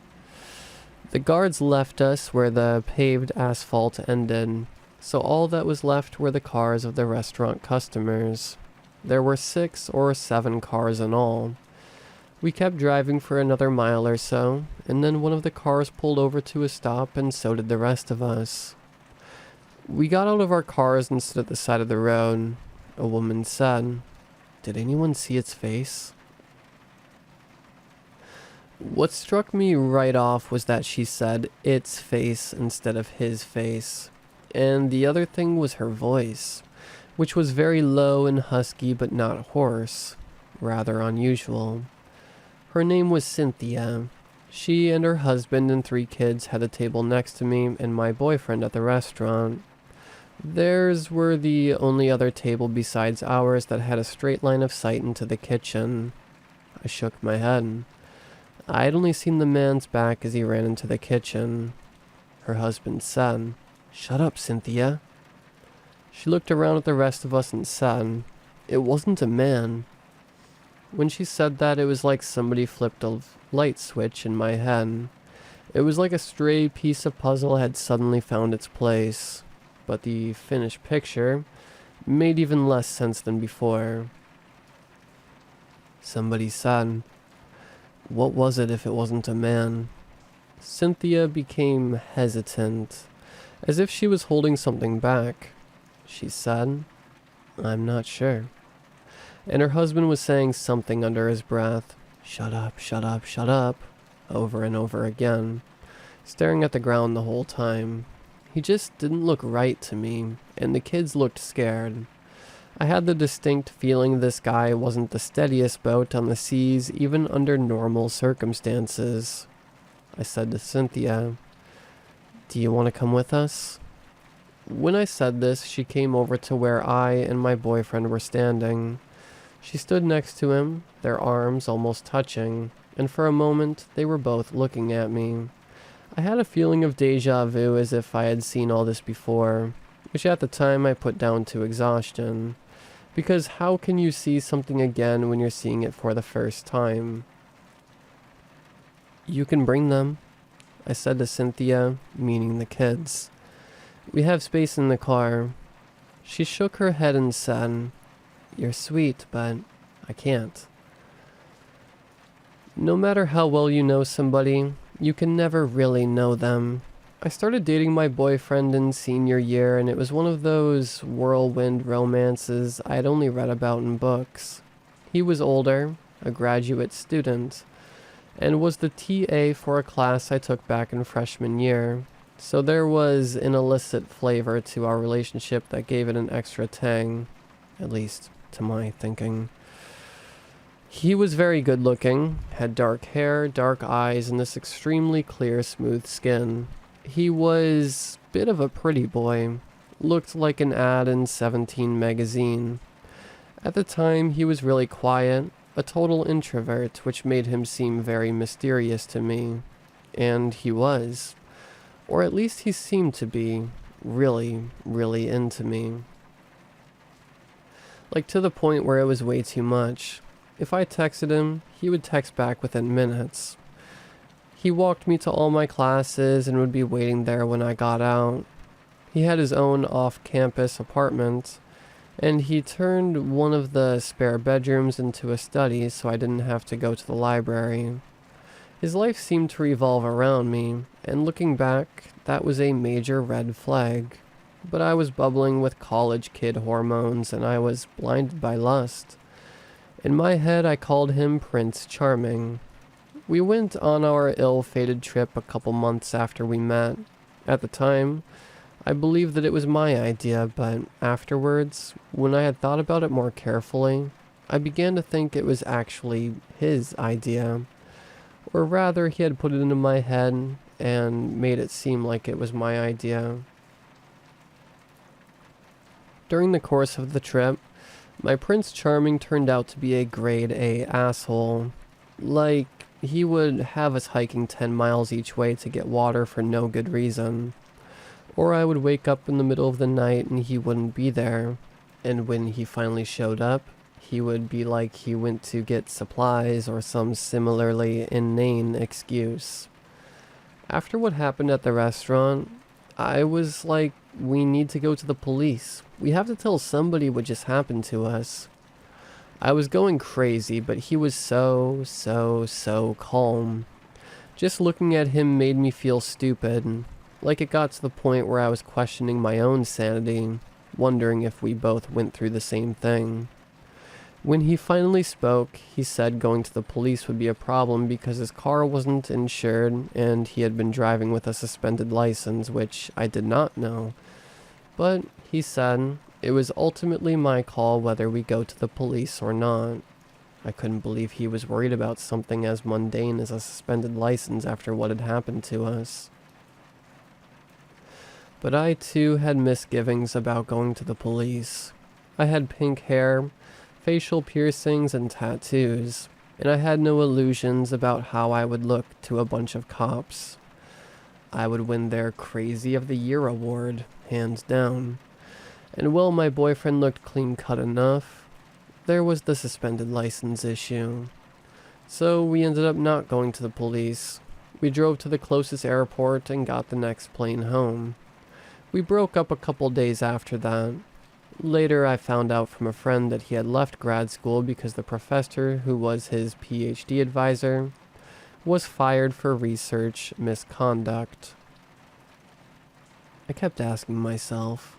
Speaker 1: The guards left us where the paved asphalt ended, so all that was left were the cars of the restaurant customers. There were 6 or 7 cars in all. We kept driving for another mile or so, and then one of the cars pulled over to a stop, and so did the rest of us. We got out of our cars and stood at the side of the road. A woman said, "Did anyone see its face?" What struck me right off was that she said its face instead of his face. And the other thing was her voice, which was very low and husky but not hoarse, rather unusual. Her name was Cynthia. She and her husband and 3 kids had a table next to me and my boyfriend at the restaurant. Theirs were the only other table besides ours that had a straight line of sight into the kitchen. I shook my head. I had only seen the man's back as he ran into the kitchen. Her husband said, "Shut up, Cynthia." She looked around at the rest of us and said, "It wasn't a man." When she said that, it was like somebody flipped a light switch in my head. It was like a stray piece of puzzle had suddenly found its place, but the finished picture made even less sense than before. Somebody said, "What was it if it wasn't a man?" Cynthia became hesitant, as if she was holding something back. She said, "I'm not sure." And her husband was saying something under his breath, "Shut up, shut up, shut up," over and over again, staring at the ground the whole time. He just didn't look right to me, and the kids looked scared. I had the distinct feeling this guy wasn't the steadiest boat on the seas, even under normal circumstances. I said to Cynthia, "Do you want to come with us?" When I said this, she came over to where I and my boyfriend were standing. She stood next to him, their arms almost touching, and for a moment they were both looking at me. I had a feeling of deja vu, as if I had seen all this before, which at the time I put down to exhaustion. Because how can you see something again when you're seeing it for the first time? "You can bring them," I said to Cynthia, meaning the kids. "We have space in the car." She shook her head and said, "You're sweet, but I can't." No matter how well you know somebody, you can never really know them. I started dating my boyfriend in senior year, and it was one of those whirlwind romances I had only read about in books. He was older. a graduate student, and was the TA for a class I took back in freshman year. So there was an illicit flavor to our relationship that gave it an extra tang, at least to my thinking. He was very good looking, had dark hair, dark eyes, and this extremely clear, smooth skin. He was a bit of a pretty boy, looked like an ad in 17 magazine. At the time, he was really quiet, a total introvert, which made him seem very mysterious to me. And he was. Or at least he seemed to be really, really into me. Like to the point where it was way too much. If I texted him, he would text back within minutes. He walked me to all my classes and would be waiting there when I got out. He had his own off-campus apartment, and he turned one of the spare bedrooms into a study so I didn't have to go to the library. His life seemed to revolve around me, and looking back, that was a major red flag. But I was bubbling with college kid hormones, and I was blinded by lust. In my head, I called him Prince Charming. We went on our ill-fated trip a couple months after we met. At the time, I believed that it was my idea, but afterwards, when I had thought about it more carefully, I began to think it was actually his idea. Or rather, he had put it into my head and made it seem like it was my idea. During the course of the trip, my Prince Charming turned out to be a grade A asshole. Like, he would have us hiking 10 miles each way to get water for no good reason. Or I would wake up in the middle of the night and he wouldn't be there. And when he finally showed up, he would be like he went to get supplies or some similarly inane excuse. After what happened at the restaurant, I was like, we need to go to the police. We have to tell somebody what just happened to us. I was going crazy, but he was so calm. Just looking at him made me feel stupid. Like it got to the point where I was questioning my own sanity, wondering if we both went through the same thing. When he finally spoke, he said going to the police would be a problem because his car wasn't insured and he had been driving with a suspended license, which I did not know. But he said it was ultimately my call whether we go to the police or not. I couldn't believe he was worried about something as mundane as a suspended license after what had happened to us. But I too had misgivings about going to the police. I had pink hair, facial piercings, and tattoos, and I had no illusions about how I would look to a bunch of cops. I would win their Crazy of the Year award, hands down. And while my boyfriend looked clean-cut enough, there was the suspended license issue. So we ended up not going to the police. We drove to the closest airport and got the next plane home. We broke up a couple days after that. Later, I found out from a friend that he had left grad school because the professor who was his PhD advisor was fired for research misconduct. I kept asking myself,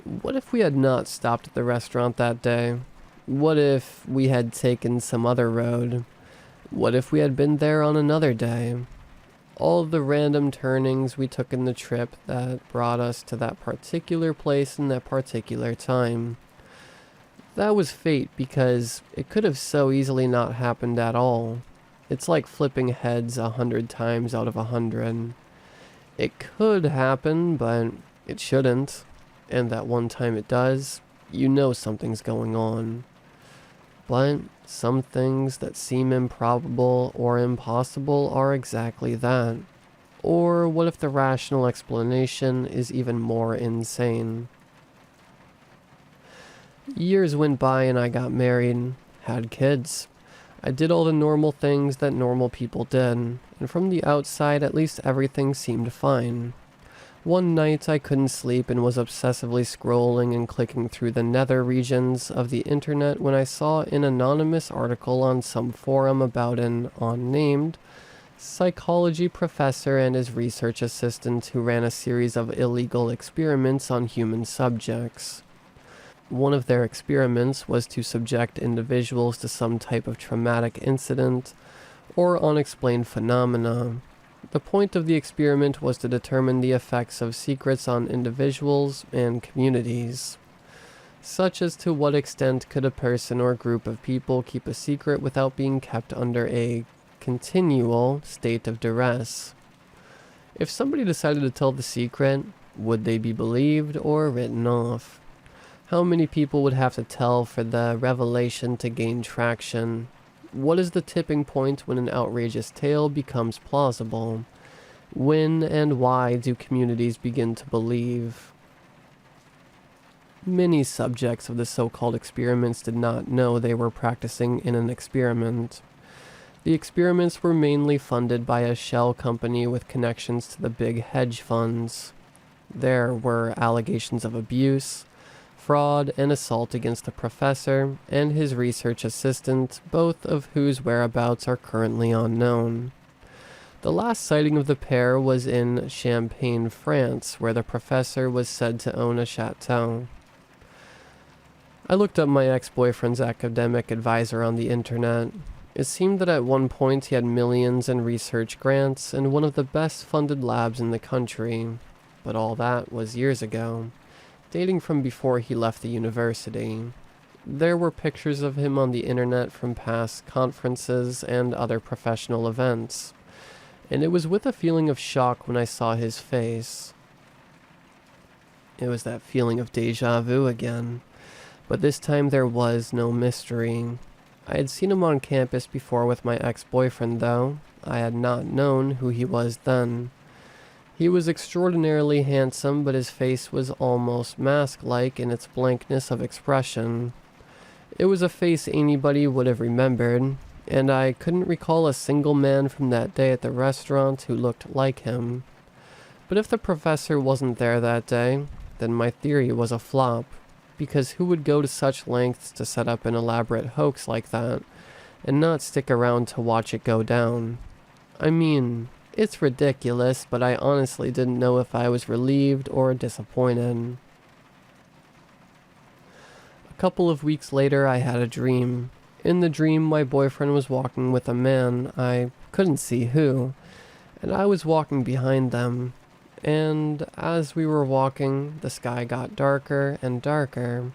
Speaker 1: what if we had not stopped at the restaurant that day? What if we had taken some other road? What if we had been there on another day? All of the random turnings we took in the trip that brought us to that particular place in that particular time. That was fate because it could have so easily not happened at all. It's like flipping heads 100 times out of 100. It could happen, but it shouldn't. And that one time it does, you know something's going on. But some things that seem improbable or impossible are exactly that. Or what if the rational explanation is even more insane? Years went by and I got married, had kids. I did all the normal things that normal people did, and from the outside at least everything seemed fine. One night I couldn't sleep and was obsessively scrolling and clicking through the nether regions of the internet when I saw an anonymous article on some forum about an unnamed psychology professor and his research assistant who ran a series of illegal experiments on human subjects. One of their experiments was to subject individuals to some type of traumatic incident or unexplained phenomena. The point of the experiment was to determine the effects of secrets on individuals and communities, such as to what extent could a person or group of people keep a secret without being kept under a continual state of duress. If somebody decided to tell the secret, would they be believed or written off? How many people would have to tell for the revelation to gain traction? What is the tipping point when an outrageous tale becomes plausible? When and why do communities begin to believe? Many subjects of the so-called experiments did not know they were practicing in an experiment. The experiments were mainly funded by a shell company with connections to the big hedge funds. There were allegations of abuse, fraud, and assault against the professor and his research assistant, both of whose whereabouts are currently unknown. The last sighting of the pair was in Champagne, France, where the professor was said to own a chateau. I looked up my ex-boyfriend's academic advisor on the internet. It seemed that at one point he had millions in research grants and one of the best funded labs in the country, but all that was years ago, dating from before he left the university. There were pictures of him on the internet from past conferences and other professional events, and it was with a feeling of shock when I saw his face. It was that feeling of déjà vu again, but this time there was no mystery. I had seen him on campus before with my ex-boyfriend, though. I had not known who he was then. He was extraordinarily handsome, but his face was almost mask-like in its blankness of expression. It was a face anybody would have remembered, and I couldn't recall a single man from that day at the restaurant who looked like him. But if the professor wasn't there that day, then my theory was a flop, because who would go to such lengths to set up an elaborate hoax like that, and not stick around to watch it go down? I mean, it's ridiculous, but I honestly didn't know if I was relieved or disappointed. A couple of weeks later, I had a dream. In the dream, my boyfriend was walking with a man, I couldn't see who, and I was walking behind them. And as we were walking, the sky got darker and darker.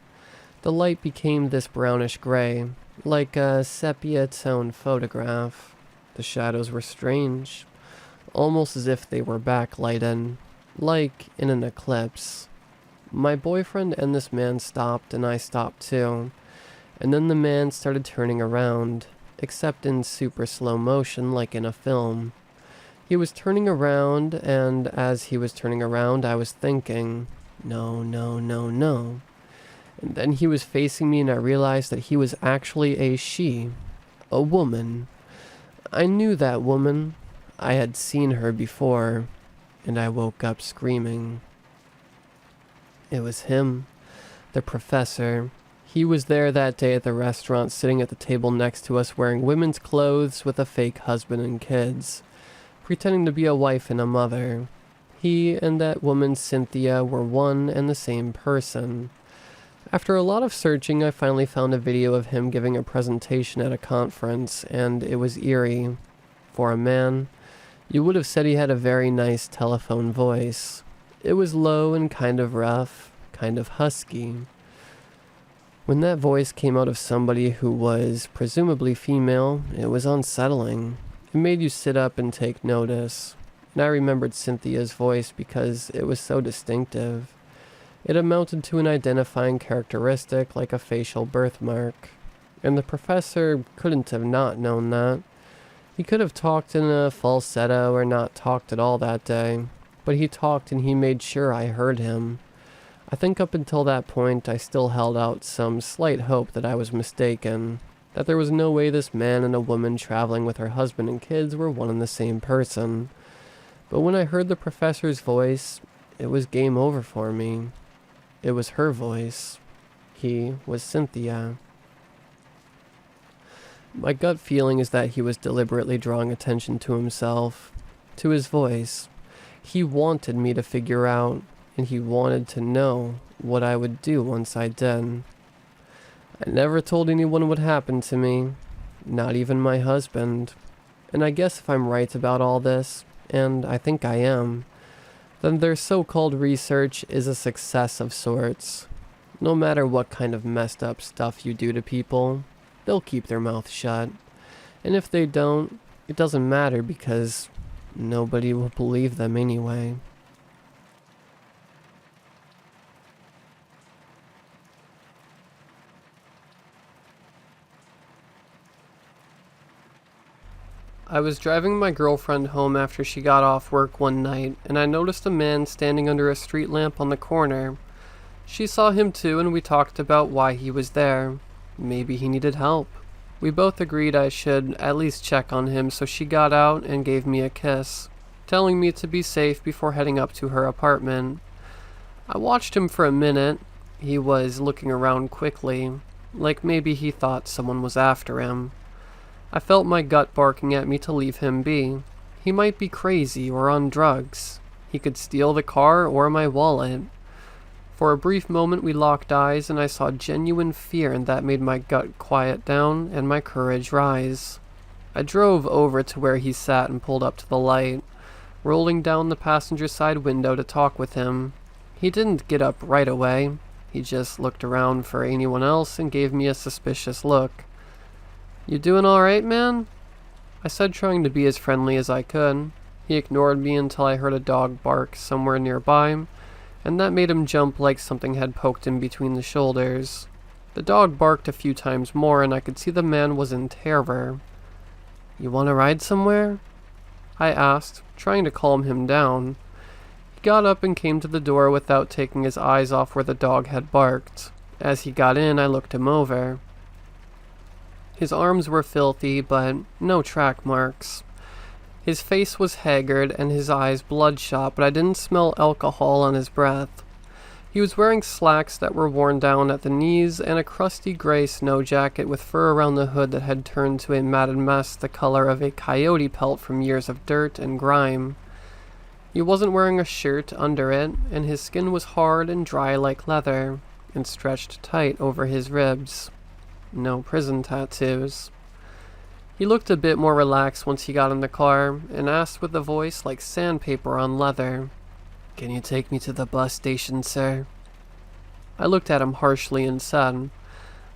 Speaker 1: The light became this brownish gray, like a sepia-tone photograph. The shadows were strange, almost as if they were backlighted, like in an eclipse. My boyfriend and this man stopped, and I stopped too. And then the man started turning around, except in super slow motion like in a film. He was turning around, and as he was turning around, I was thinking, no, no, no, no. And then he was facing me, and I realized that he was actually a she, a woman. I knew that woman. I had seen her before, and I woke up screaming. It was him, the professor. He was there that day at the restaurant, sitting at the table next to us, wearing women's clothes with a fake husband and kids, pretending to be a wife and a mother. He and that woman Cynthia were one and the same person. After a lot of searching, I finally found a video of him giving a presentation at a conference, and it was eerie. For a man, you would have said he had a very nice telephone voice. It was low and kind of rough, kind of husky. When that voice came out of somebody who was presumably female, it was unsettling. It made you sit up and take notice, and I remembered Cynthia's voice because it was so distinctive. It amounted to an identifying characteristic like a facial birthmark, and the professor couldn't have not known that. He could have talked in a falsetto or not talked at all that day, but he talked and he made sure I heard him. I think up until that point I still held out some slight hope that I was mistaken, that there was no way this man and a woman traveling with her husband and kids were one and the same person. But when I heard the professor's voice, it was game over for me. It was her voice. He was Cynthia. My gut feeling is that he was deliberately drawing attention to himself, to his voice. He wanted me to figure out and he wanted to know what I would do once I did. I never told anyone what happened to me, not even my husband. And I guess if I'm right about all this, and I think I am, then their so-called research is a success of sorts. No matter what kind of messed up stuff you do to people, they'll keep their mouth shut. And if they don't, it doesn't matter because nobody will believe them anyway. I was driving my girlfriend home after she got off work one night, and I noticed a man standing under a street lamp on the corner. She saw him too, and we talked about why he was there. Maybe he needed help. We both agreed I should at least check on him, so she got out and gave me a kiss, telling me to be safe before heading up to her apartment. I watched him for a minute. He was looking around quickly, like maybe he thought someone was after him. I felt my gut barking at me to leave him be. He might be crazy or on drugs. He could steal the car or my wallet. For a brief moment we locked eyes, and I saw genuine fear, and that made my gut quiet down and my courage rise. I drove over to where he sat and pulled up to the light, rolling down the passenger side window to talk with him. He didn't get up right away. He just looked around for anyone else and gave me a suspicious look. "You doing alright, man?" I said, trying to be as friendly as I could. He ignored me until I heard a dog bark somewhere nearby, and that made him jump like something had poked him between the shoulders. The dog barked a few times more, and I could see the man was in terror. "You want to ride somewhere?" I asked, trying to calm him down. He got up and came to the door without taking his eyes off where the dog had barked. As he got in, I looked him over. His arms were filthy, but no track marks. His face was haggard and his eyes bloodshot, but I didn't smell alcohol on his breath. He was wearing slacks that were worn down at the knees and a crusty gray snow jacket with fur around the hood that had turned to a matted mess the color of a coyote pelt from years of dirt and grime. He wasn't wearing a shirt under it, and his skin was hard and dry like leather, and stretched tight over his ribs. No prison tattoos. He looked a bit more relaxed once he got in the car, and asked with a voice like sandpaper on leather, "Can you take me to the bus station, sir?" I looked at him harshly and said,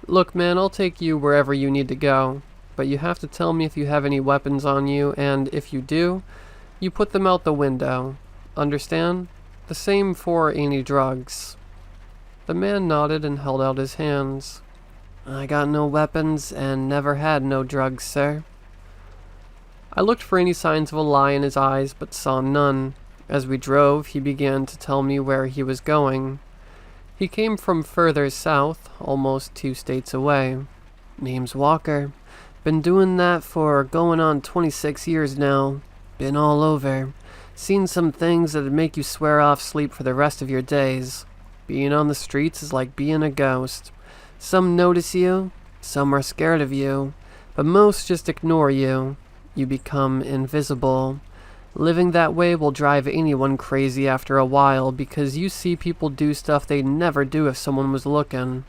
Speaker 1: "Look, man, I'll take you wherever you need to go, but you have to tell me if you have any weapons on you, and if you do, you put them out the window. Understand? The same for any drugs." The man nodded and held out his hands. "I got no weapons and never had no drugs, sir." I looked for any signs of a lie in his eyes, but saw none. As we drove, he began to tell me where he was going. He came from further south, almost 2 states away. "Name's Walker. Been doing that for going on 26 years now. Been all over. Seen some things that'd make you swear off sleep for the rest of your days. Being on the streets is like being a ghost. Some notice you, some are scared of you, but most just ignore you. You become invisible. Living that way will drive anyone crazy after a while because you see people do stuff they'd never do if someone was looking.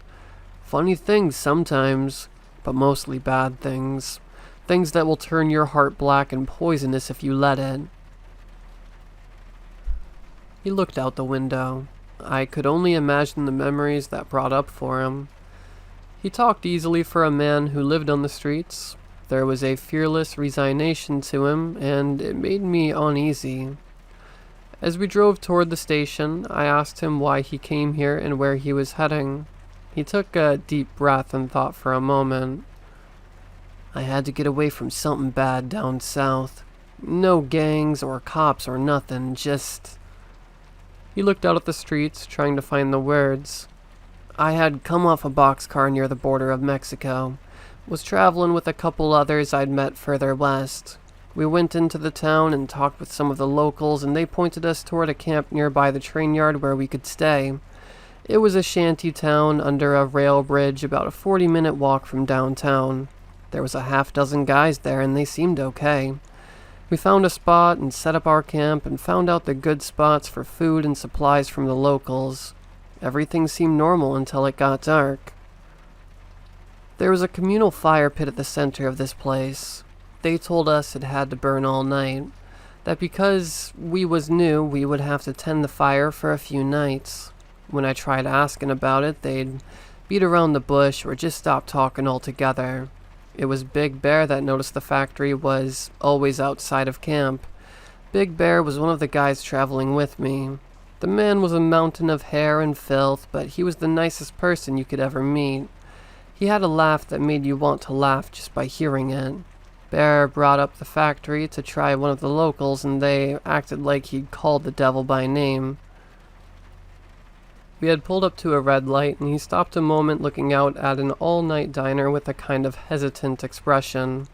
Speaker 1: Funny things sometimes, but mostly bad things. Things that will turn your heart black and poisonous if you let it." He looked out the window. I could only imagine the memories that brought up for him. He talked easily for a man who lived on the streets. There was a fearless resignation to him, and it made me uneasy. As we drove toward the station, I asked him why he came here and where he was heading. He took a deep breath and thought for a moment. "I had to get away from something bad down south. No gangs or cops or nothing, just..." He looked out at the streets, trying to find the words. "I had come off a boxcar near the border of Mexico. Was traveling with a couple others I'd met further west. We went into the town and talked with some of the locals, and they pointed us toward a camp nearby the train yard where we could stay. It was a shanty town under a rail bridge about a 40-minute walk from downtown. There was a half dozen guys there, and they seemed okay. We found a spot and set up our camp and found out the good spots for food and supplies from the locals. Everything seemed normal until it got dark. There was a communal fire pit at the center of this place. They told us it had to burn all night, that because we was new, we would have to tend the fire for a few nights. When I tried asking about it, they'd beat around the bush or just stop talking altogether. It was Big Bear that noticed the factory was always outside of camp. Big Bear was one of the guys traveling with me. The man was a mountain of hair and filth, but he was the nicest person you could ever meet. He had a laugh that made you want to laugh just by hearing it. Bear brought up the factory to try one of the locals, and they acted like he'd called the devil by name. We had pulled up to a red light, and he stopped a moment looking out at an all-night diner with a kind of hesitant expression.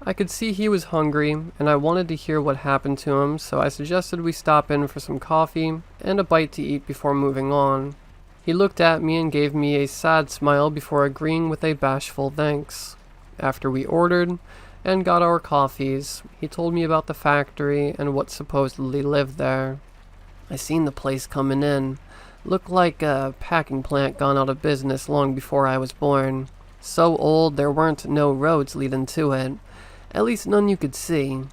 Speaker 1: I could see he was hungry, and I wanted to hear what happened to him, so I suggested we stop in for some coffee and a bite to eat before moving on. He looked at me and gave me a sad smile before agreeing with a bashful thanks. After we ordered and got our coffees, he told me about the factory and what supposedly lived there. I seen the place coming in. Looked like a packing plant gone out of business long before I was born. So old there weren't no roads leading to it. At least none you could see.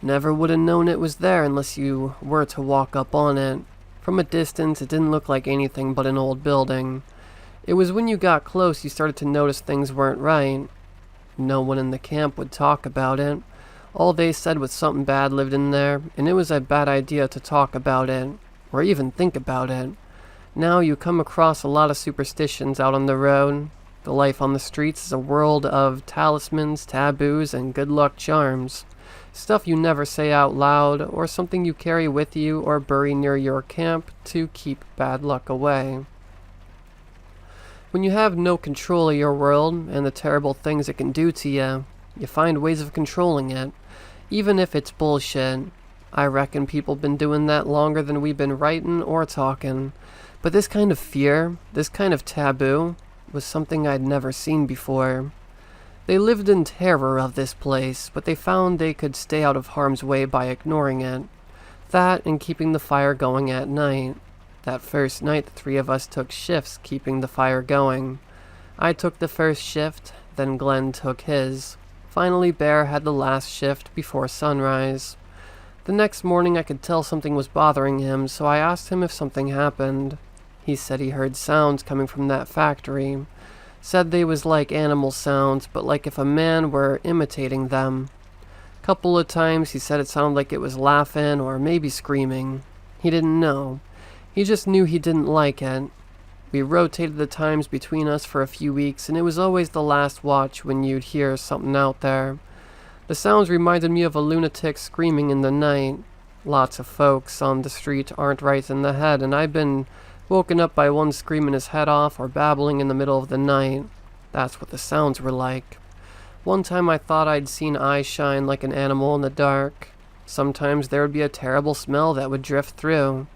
Speaker 1: Never would have known it was there unless you were to walk up on it. From a distance, it didn't look like anything but an old building. It was when you got close you started to notice things weren't right. No one in the camp would talk about it. All they said was something bad lived in there, and it was a bad idea to talk about it, or even think about it. Now you come across a lot of superstitions out on the road. The life on the streets is a world of talismans, taboos, and good luck charms. Stuff you never say out loud, or something you carry with you or bury near your camp to keep bad luck away. When you have no control of your world and the terrible things it can do to you, you find ways of controlling it, even if it's bullshit. I reckon people been doing that longer than we've been writing or talking. But this kind of fear, this kind of taboo, was something I'd never seen before. They lived in terror of this place, but they found they could stay out of harm's way by ignoring it. That and keeping the fire going at night. That first night, the three of us took shifts keeping the fire going. I took the first shift, then Glenn took his. Finally, Bear had the last shift before sunrise. The next morning, I could tell something was bothering him, so I asked him if something happened. He said he heard sounds coming from that factory. Said they was like animal sounds, but like if a man were imitating them. Couple of times he said it sounded like it was laughing or maybe screaming. He didn't know. He just knew he didn't like it. We rotated the times between us for a few weeks, and it was always the last watch when you'd hear something out there. The sounds reminded me of a lunatic screaming in the night. Lots of folks on the street aren't right in the head, and I've been woken up by one screaming his head off or babbling in the middle of the night. That's what the sounds were like. One time I thought I'd seen eyes shine like an animal in the dark. Sometimes there would be a terrible smell that would drift through.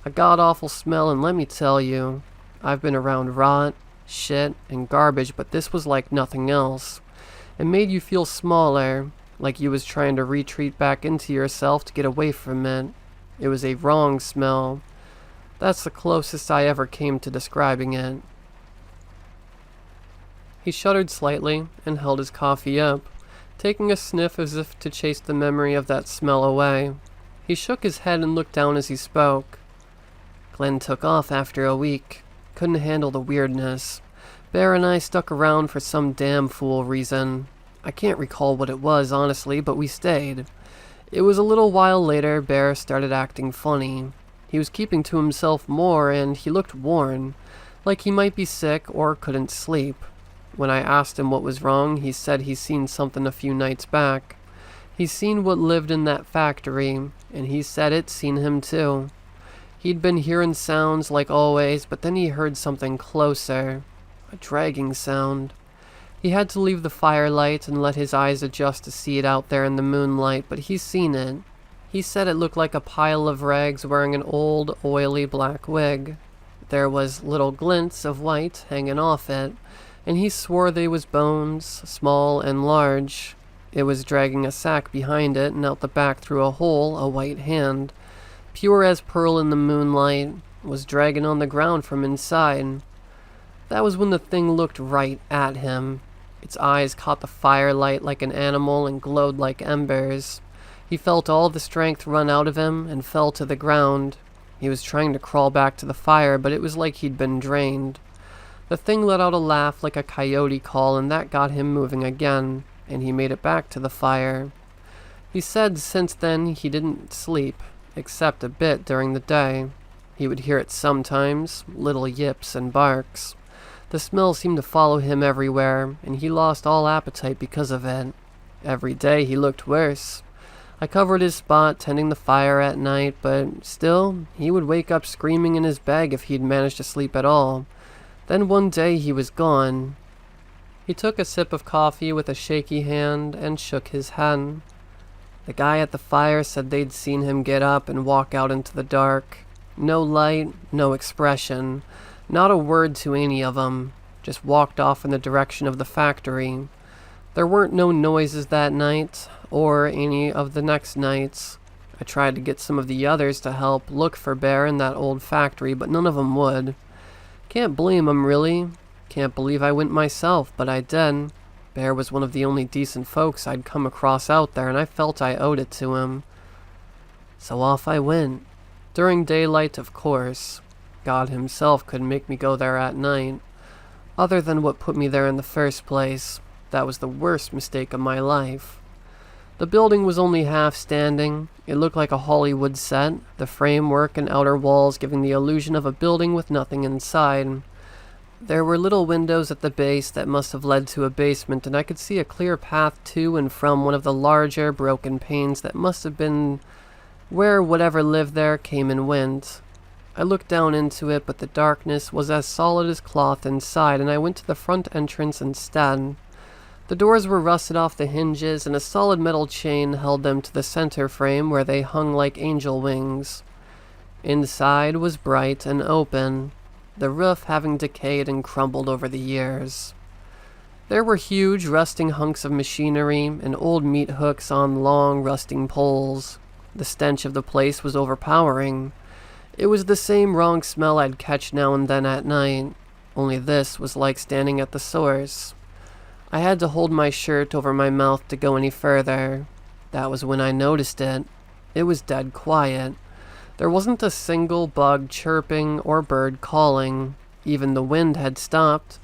Speaker 1: A god-awful smell, and let me tell you, I've been around rot, shit, and garbage, but this was like nothing else. It made you feel smaller, like you was trying to retreat back into yourself to get away from it. It was a wrong smell. That's the closest I ever came to describing it. He shuddered slightly and held his coffee up, taking a sniff as if to chase the memory of that smell away. He shook his head and looked down as he spoke. Glenn took off after a week. Couldn't handle the weirdness. Bear and I stuck around for some damn fool reason. I can't recall what it was, honestly, but we stayed. It was a little while later Bear started acting funny. He was keeping to himself more, and he looked worn, like he might be sick or couldn't sleep. When I asked him what was wrong, he said he's seen something a few nights back. He's seen what lived in that factory, and he said it's seen him too. He'd been hearing sounds like always, but then he heard something closer. A dragging sound. He had to leave the firelight and let his eyes adjust to see it out there in the moonlight, but he's seen it. He said it looked like a pile of rags wearing an old, oily black wig. There was little glints of white hanging off it, and he swore they was bones, small and large. It was dragging a sack behind it, and out the back through a hole, a white hand, pure as pearl in the moonlight, was dragging on the ground from inside. That was when the thing looked right at him. Its eyes caught the firelight like an animal and glowed like embers. He felt all the strength run out of him and fell to the ground. He was trying to crawl back to the fire, but it was like he'd been drained. The thing let out a laugh like a coyote call, and that got him moving again, and he made it back to the fire. He said since then he didn't sleep, except a bit during the day. He would hear it sometimes, little yips and barks. The smell seemed to follow him everywhere, and he lost all appetite because of it. Every day he looked worse. I covered his spot, tending the fire at night, but still, he would wake up screaming in his bag if he'd managed to sleep at all. Then one day he was gone. He took a sip of coffee with a shaky hand and shook his head. The guy at the fire said they'd seen him get up and walk out into the dark. No light, no expression, not a word to any of them, just walked off in the direction of the factory. There weren't no noises that night, or any of the next nights. I tried to get some of the others to help look for Bear in that old factory, but none of them would. Can't blame 'em, really. Can't believe I went myself, but I did. Bear was one of the only decent folks I'd come across out there, and I felt I owed it to him. So off I went. During daylight, of course. God himself couldn't make me go there at night. Other than what put me there in the first place, that was the worst mistake of my life. The building was only half standing. It looked like a Hollywood set, the framework and outer walls giving the illusion of a building with nothing inside. There were little windows at the base that must have led to a basement, and I could see a clear path to and from one of the larger, broken panes that must have been where whatever lived there came and went. I looked down into it, but the darkness was as solid as cloth inside, and I went to the front entrance instead. The doors were rusted off the hinges, and a solid metal chain held them to the center frame where they hung like angel wings. Inside was bright and open, the roof having decayed and crumbled over the years. There were huge, rusting hunks of machinery and old meat hooks on long, rusting poles. The stench of the place was overpowering. It was the same wrong smell I'd catch now and then at night, only this was like standing at the source. I had to hold my shirt over my mouth to go any further. That was when I noticed it. It was dead quiet. There wasn't a single bug chirping or bird calling. Even the wind had stopped.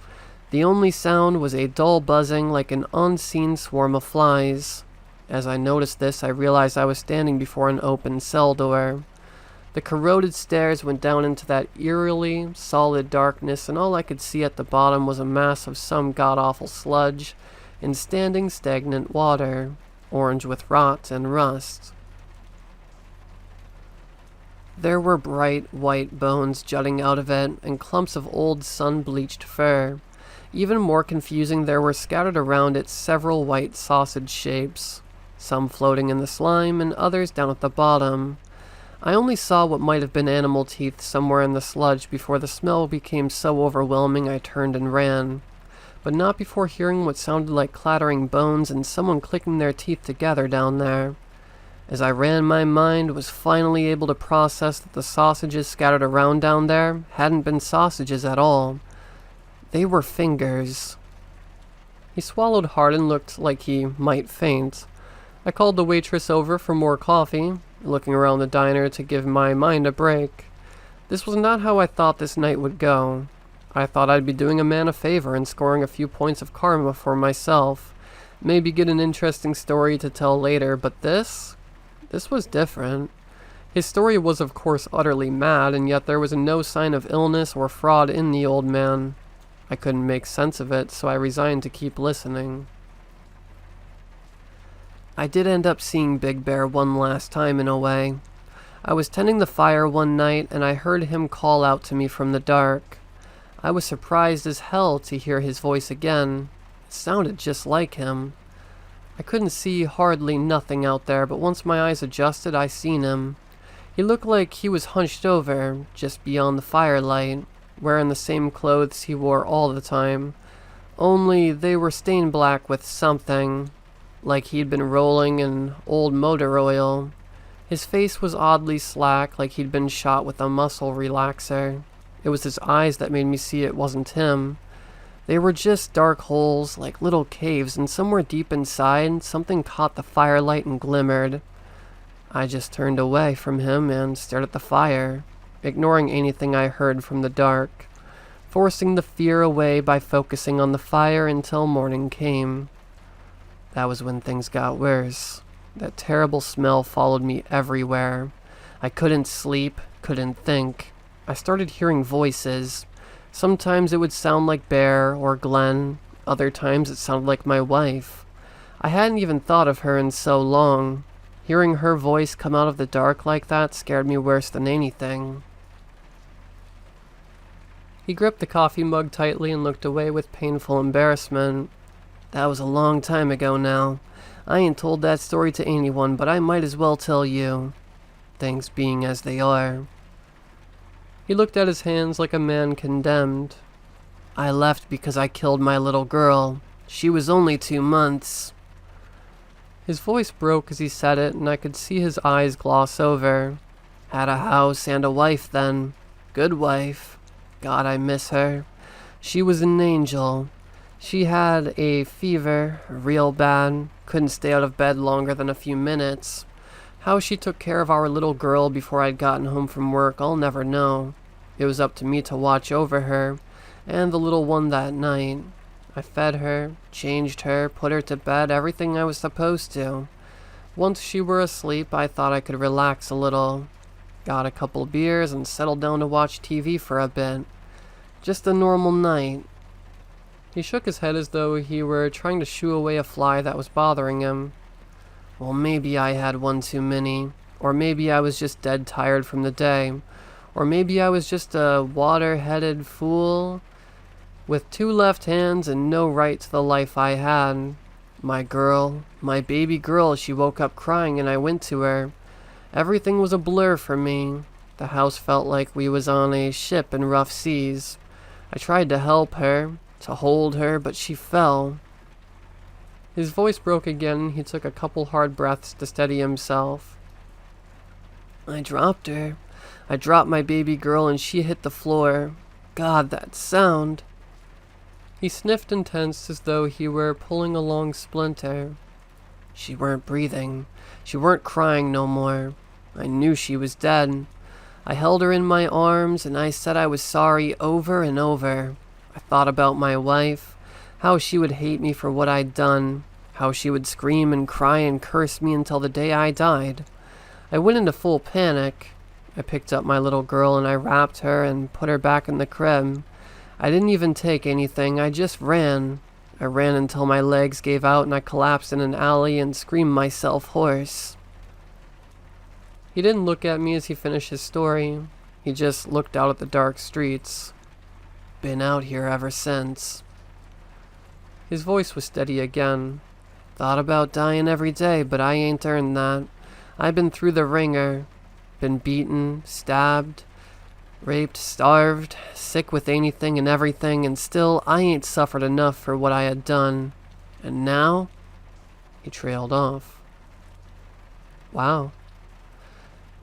Speaker 1: The only sound was a dull buzzing like an unseen swarm of flies. As I noticed this, I realized I was standing before an open cell door. The corroded stairs went down into that eerily solid darkness, and all I could see at the bottom was a mass of some god-awful sludge and standing stagnant water, orange with rot and rust. There were bright white bones jutting out of it, and clumps of old sun-bleached fur. Even more confusing, there were scattered around it several white sausage shapes, some floating in the slime and others down at the bottom. I only saw what might have been animal teeth somewhere in the sludge before the smell became so overwhelming I turned and ran. But not before hearing what sounded like clattering bones and someone clicking their teeth together down there. As I ran, my mind was finally able to process that the sausages scattered around down there hadn't been sausages at all. They were fingers. He swallowed hard and looked like he might faint. I called the waitress over for more coffee, looking around the diner to give my mind a break. This was not how I thought this night would go. I thought I'd be doing a man a favor and scoring a few points of karma for myself. Maybe get an interesting story to tell later, but this was different. His story was of course utterly mad, and yet there was no sign of illness or fraud in the old man. I couldn't make sense of it, so I resigned to keep listening. I did end up seeing Big Bear one last time in a way. I was tending the fire one night, and I heard him call out to me from the dark. I was surprised as hell to hear his voice again. It sounded just like him. I couldn't see hardly nothing out there, but once my eyes adjusted, I seen him. He looked like he was hunched over, just beyond the firelight, wearing the same clothes he wore all the time. Only they were stained black with something. like he'd been rolling in old motor oil. His face was oddly slack, like he'd been shot with a muscle relaxer. It was his eyes that made me see it wasn't him. They were just dark holes, like little caves, and somewhere deep inside, something caught the firelight and glimmered. I just turned away from him and stared at the fire, ignoring anything I heard from the dark, forcing the fear away by focusing on the fire until morning came. That was when things got worse. That terrible smell followed me everywhere. I couldn't sleep, couldn't think. I started hearing voices. Sometimes it would sound like Bear or Glenn. Other times it sounded like my wife. I hadn't even thought of her in so long. Hearing her voice come out of the dark like that scared me worse than anything. He gripped the coffee mug tightly and looked away with painful embarrassment. That was a long time ago now. I ain't told that story to anyone, but I might as well tell you. Things being as they are. He looked at his hands like a man condemned. I left because I killed my little girl. She was only 2 months. His voice broke as he said it, and I could see his eyes gloss over. Had a house and a wife then. Good wife. God, I miss her. She was an angel. She had a fever, real bad. Couldn't stay out of bed longer than a few minutes. How she took care of our little girl before I'd gotten home from work, I'll never know. It was up to me to watch over her, and the little one that night. I fed her, changed her, put her to bed, everything I was supposed to. Once she were asleep, I thought I could relax a little. Got a couple beers and settled down to watch TV for a bit. Just a normal night. He shook his head as though he were trying to shoo away a fly that was bothering him. Well, maybe I had one too many, or maybe I was just dead tired from the day, or maybe I was just a water-headed fool with 2 left hands and no right to the life I had. My girl, my baby girl, she woke up crying and I went to her. Everything was a blur for me. The house felt like we was on a ship in rough seas. I tried to help her, to hold her, but she fell. His voice broke again and he took a couple hard breaths to steady himself. I dropped her. I dropped my baby girl and she hit the floor. God, that sound. He sniffed and tensed as though he were pulling a long splinter. She weren't breathing. She weren't crying no more. I knew she was dead. I held her in my arms and I said I was sorry over and over. I thought about my wife, how she would hate me for what I'd done, how she would scream and cry and curse me until the day I died. I went into full panic. I picked up my little girl and I wrapped her and put her back in the crib. I didn't even take anything, I just ran. I ran until my legs gave out and I collapsed in an alley and screamed myself hoarse. He didn't look at me as he finished his story. He just looked out at the dark streets. Been out here ever since. His voice was steady again. Thought about dying every day, but I ain't earned that. I've been through the ringer. Been beaten, stabbed, raped, starved, sick with anything and everything, and still I ain't suffered enough for what I had done. And now? He trailed off. Wow.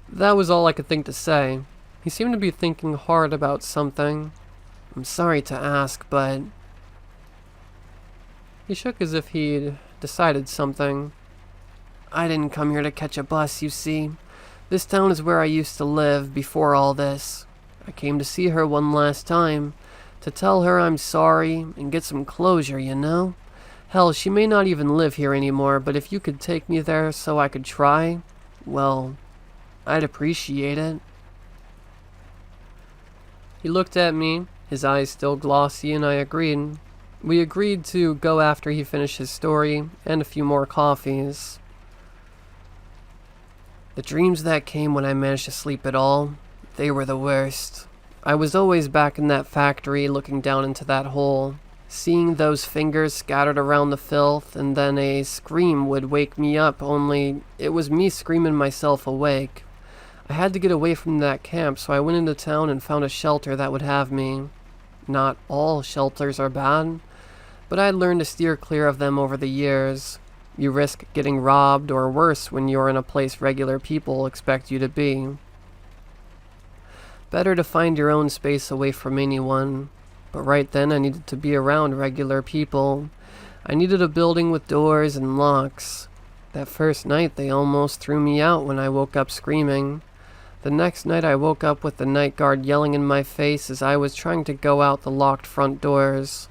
Speaker 1: That was all I could think to say. He seemed to be thinking hard about something. I'm sorry to ask, but... He shook as if he'd decided something. I didn't come here to catch a bus, you see. This town is where I used to live before all this. I came to see her one last time, to tell her I'm sorry and get some closure, you know? Hell, she may not even live here anymore, but if you could take me there so I could try, well, I'd appreciate it. He looked at me, his eyes still glossy, and I agreed. We agreed to go after he finished his story, and a few more coffees. The dreams that came when I managed to sleep at all, they were the worst. I was always back in that factory looking down into that hole, seeing those fingers scattered around the filth, and then a scream would wake me up, only it was me screaming myself awake. I had to get away from that camp, so I went into town and found a shelter that would have me. Not all shelters are bad, but I'd learned to steer clear of them over the years. You risk getting robbed or worse when you're in a place regular people expect you to be. Better to find your own space away from anyone. But right then I needed to be around regular people. I needed a building with doors and locks. That first night they almost threw me out when I woke up screaming. The next night I woke up with the night guard yelling in my face as I was trying to go out the locked front doors.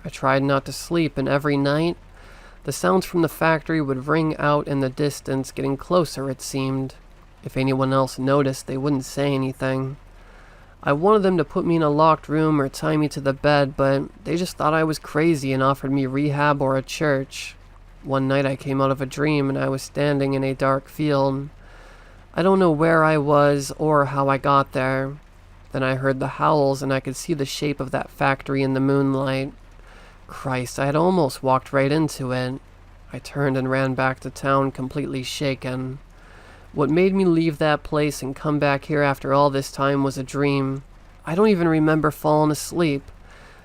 Speaker 1: I tried not to sleep, and every night, the sounds from the factory would ring out in the distance, getting closer it seemed. If anyone else noticed, they wouldn't say anything. I wanted them to put me in a locked room or tie me to the bed, but they just thought I was crazy and offered me rehab or a church. One night I came out of a dream and I was standing in a dark field. I don't know where I was or how I got there. Then I heard the howls and I could see the shape of that factory in the moonlight. Christ, I had almost walked right into it. I turned and ran back to town completely shaken. What made me leave that place and come back here after all this time was a dream. I don't even remember falling asleep.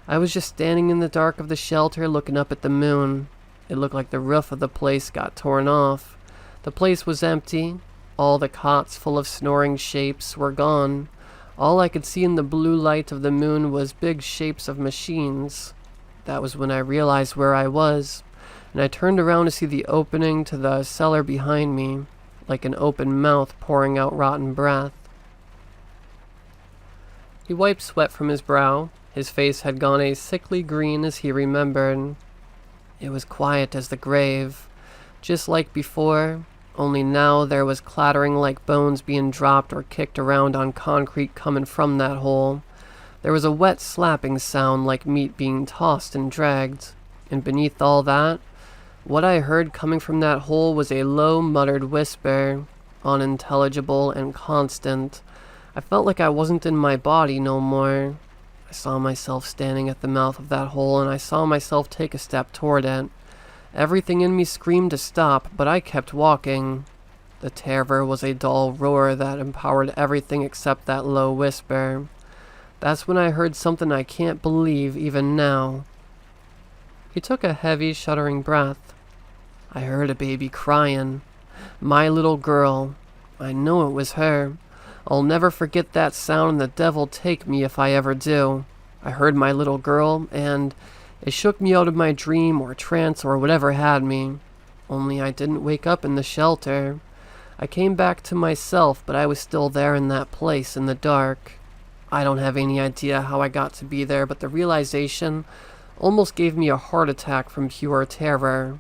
Speaker 1: I was just standing in the dark of the shelter looking up at the moon. It looked like the roof of the place got torn off. The place was empty. All the cots full of snoring shapes were gone. All I could see in the blue light of the moon was big shapes of machines. That was when I realized where I was, and I turned around to see the opening to the cellar behind me, like an open mouth pouring out rotten breath. He wiped sweat from his brow. His face had gone a sickly green as he remembered. It was quiet as the grave, just like before, only now there was clattering like bones being dropped or kicked around on concrete coming from that hole. There was a wet slapping sound like meat being tossed and dragged, and beneath all that, what I heard coming from that hole was a low muttered whisper, unintelligible and constant. I felt like I wasn't in my body no more. I saw myself standing at the mouth of that hole, and I saw myself take a step toward it. Everything in me screamed to stop, but I kept walking. The terror was a dull roar that empowered everything except that low whisper. That's when I heard something I can't believe even now. He took a heavy, shuddering breath. I heard a baby crying. My little girl. I know it was her. I'll never forget that sound, and the devil take me if I ever do. I heard my little girl, and it shook me out of my dream or trance or whatever had me. Only I didn't wake up in the shelter. I came back to myself, but I was still there in that place in the dark. I don't have any idea how I got to be there, but the realization almost gave me a heart attack from pure terror.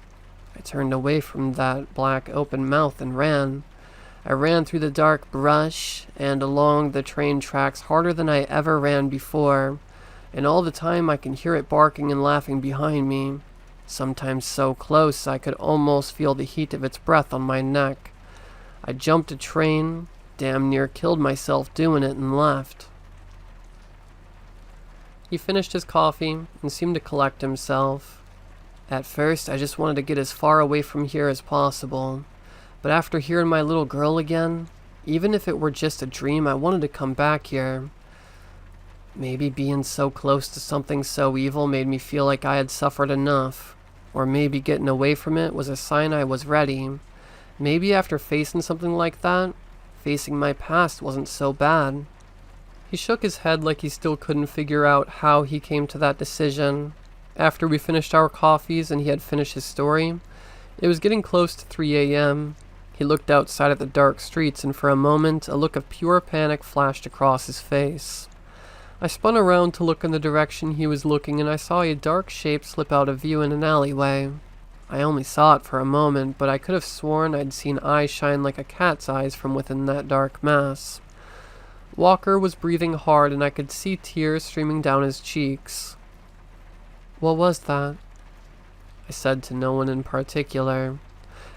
Speaker 1: I turned away from that black open mouth and ran. I ran through the dark brush and along the train tracks harder than I ever ran before, and all the time I can hear it barking and laughing behind me, sometimes so close I could almost feel the heat of its breath on my neck. I jumped a train, damn near killed myself doing it, and left. He finished his coffee and seemed to collect himself. At first, I just wanted to get as far away from here as possible. But after hearing my little girl again, even if it were just a dream, I wanted to come back here. Maybe being so close to something so evil made me feel like I had suffered enough. Or maybe getting away from it was a sign I was ready. Maybe after facing something like that, facing my past wasn't so bad. He shook his head like he still couldn't figure out how he came to that decision. After we finished our coffees and he had finished his story, it was getting close to 3 a.m. He looked outside at the dark streets, and for a moment a look of pure panic flashed across his face. I spun around to look in the direction he was looking, and I saw a dark shape slip out of view in an alleyway. I only saw it for a moment, but I could have sworn I'd seen eyes shine like a cat's eyes from within that dark mass. Walker was breathing hard, and I could see tears streaming down his cheeks. "What was that?" I said to no one in particular.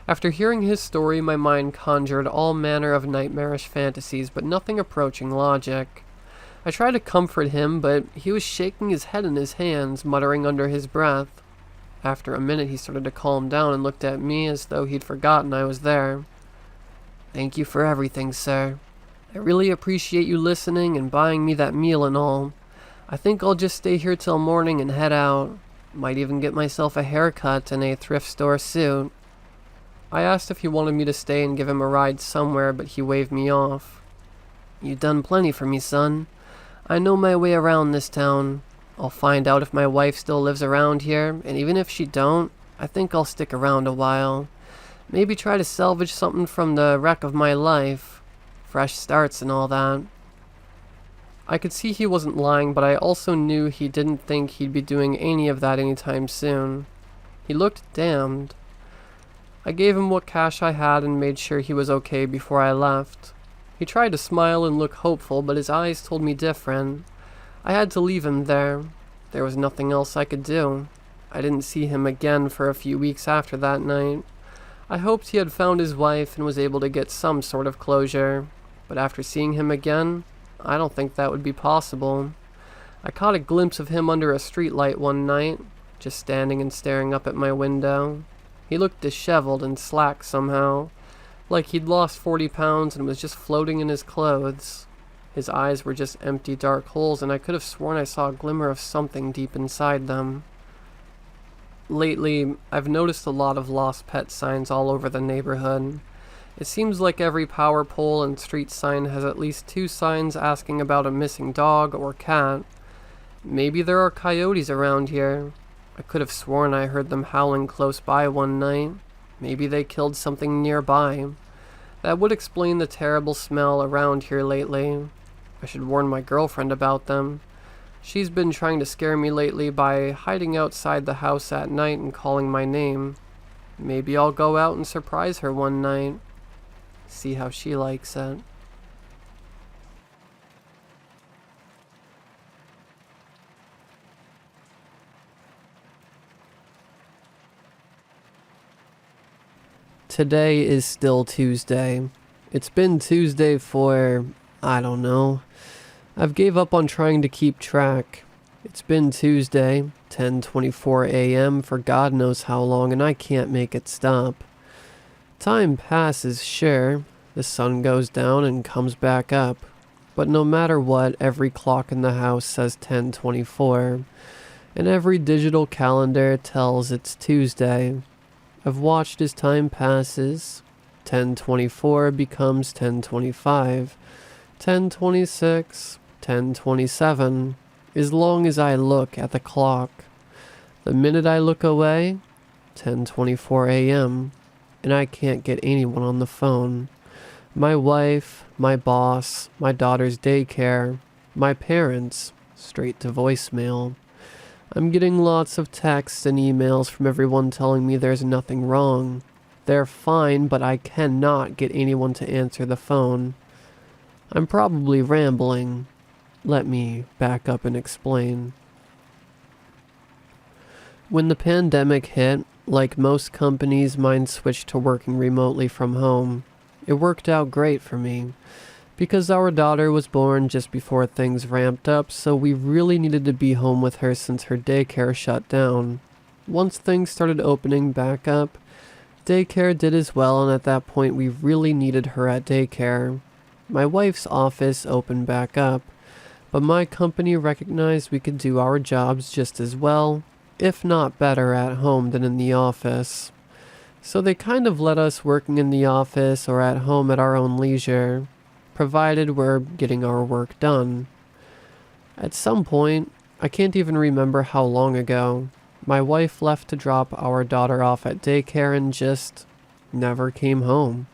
Speaker 1: After hearing his story, my mind conjured all manner of nightmarish fantasies, but nothing approaching logic. I tried to comfort him, but he was shaking his head in his hands, muttering under his breath. After a minute, he started to calm down and looked at me as though he'd forgotten I was there. "Thank you for everything, sir. I really appreciate you listening and buying me that meal and all. I think I'll just stay here till morning and head out. Might even get myself a haircut and a thrift store suit." I asked if he wanted me to stay and give him a ride somewhere, but he waved me off. "You done plenty for me, son. I know my way around this town. I'll find out if my wife still lives around here, and even if she don't, I think I'll stick around a while. Maybe try to salvage something from the wreck of my life. Fresh starts and all that." I could see he wasn't lying, but I also knew he didn't think he'd be doing any of that anytime soon. He looked damned. I gave him what cash I had and made sure he was okay before I left. He tried to smile and look hopeful, but his eyes told me different. I had to leave him there. There was nothing else I could do. I didn't see him again for a few weeks after that night. I hoped he had found his wife and was able to get some sort of closure, but after seeing him again, I don't think that would be possible. I caught a glimpse of him under a streetlight one night, just standing and staring up at my window. He looked disheveled and slack somehow, like he'd lost 40 pounds and was just floating in his clothes. His eyes were just empty dark holes, and I could have sworn I saw a glimmer of something deep inside them. Lately, I've noticed a lot of lost pet signs all over the neighborhood. It seems like every power pole and street sign has at least 2 signs asking about a missing dog or cat. Maybe there are coyotes around here. I could have sworn I heard them howling close by one night. Maybe they killed something nearby. That would explain the terrible smell around here lately. I should warn my girlfriend about them. She's been trying to scare me lately by hiding outside the house at night and calling my name. Maybe I'll go out and surprise her one night. See how she likes it. Today is still Tuesday. It's been Tuesday for, I don't know. I've gave up on trying to keep track. It's been Tuesday, 10:24 a.m. for God knows how long, and I can't make it stop. Time passes, sure. The sun goes down and comes back up. But no matter what, every clock in the house says 10:24, and every digital calendar tells it's Tuesday. I've watched as time passes. 10:24 becomes 10:25, 10:26, 10:27, as long as I look at the clock. The minute I look away, 10:24 a.m., and I can't get anyone on the phone. My wife, my boss, my daughter's daycare, my parents, straight to voicemail. I'm getting lots of texts and emails from everyone telling me there's nothing wrong. They're fine, but I cannot get anyone to answer the phone. I'm probably rambling. Let me back up and explain. When the pandemic hit, like most companies, mine switched to working remotely from home. It worked out great for me, because our daughter was born just before things ramped up, so we really needed to be home with her since her daycare shut down. Once things started opening back up, daycare did as well, and at that point we really needed her at daycare. My wife's office opened back up, but my company recognized we could do our jobs just as well, if not better, at home than in the office. So they kind of let us working in the office or at home at our own leisure, provided we're getting our work done. At some point, I can't even remember how long ago, my wife left to drop our daughter off at daycare and just never came home.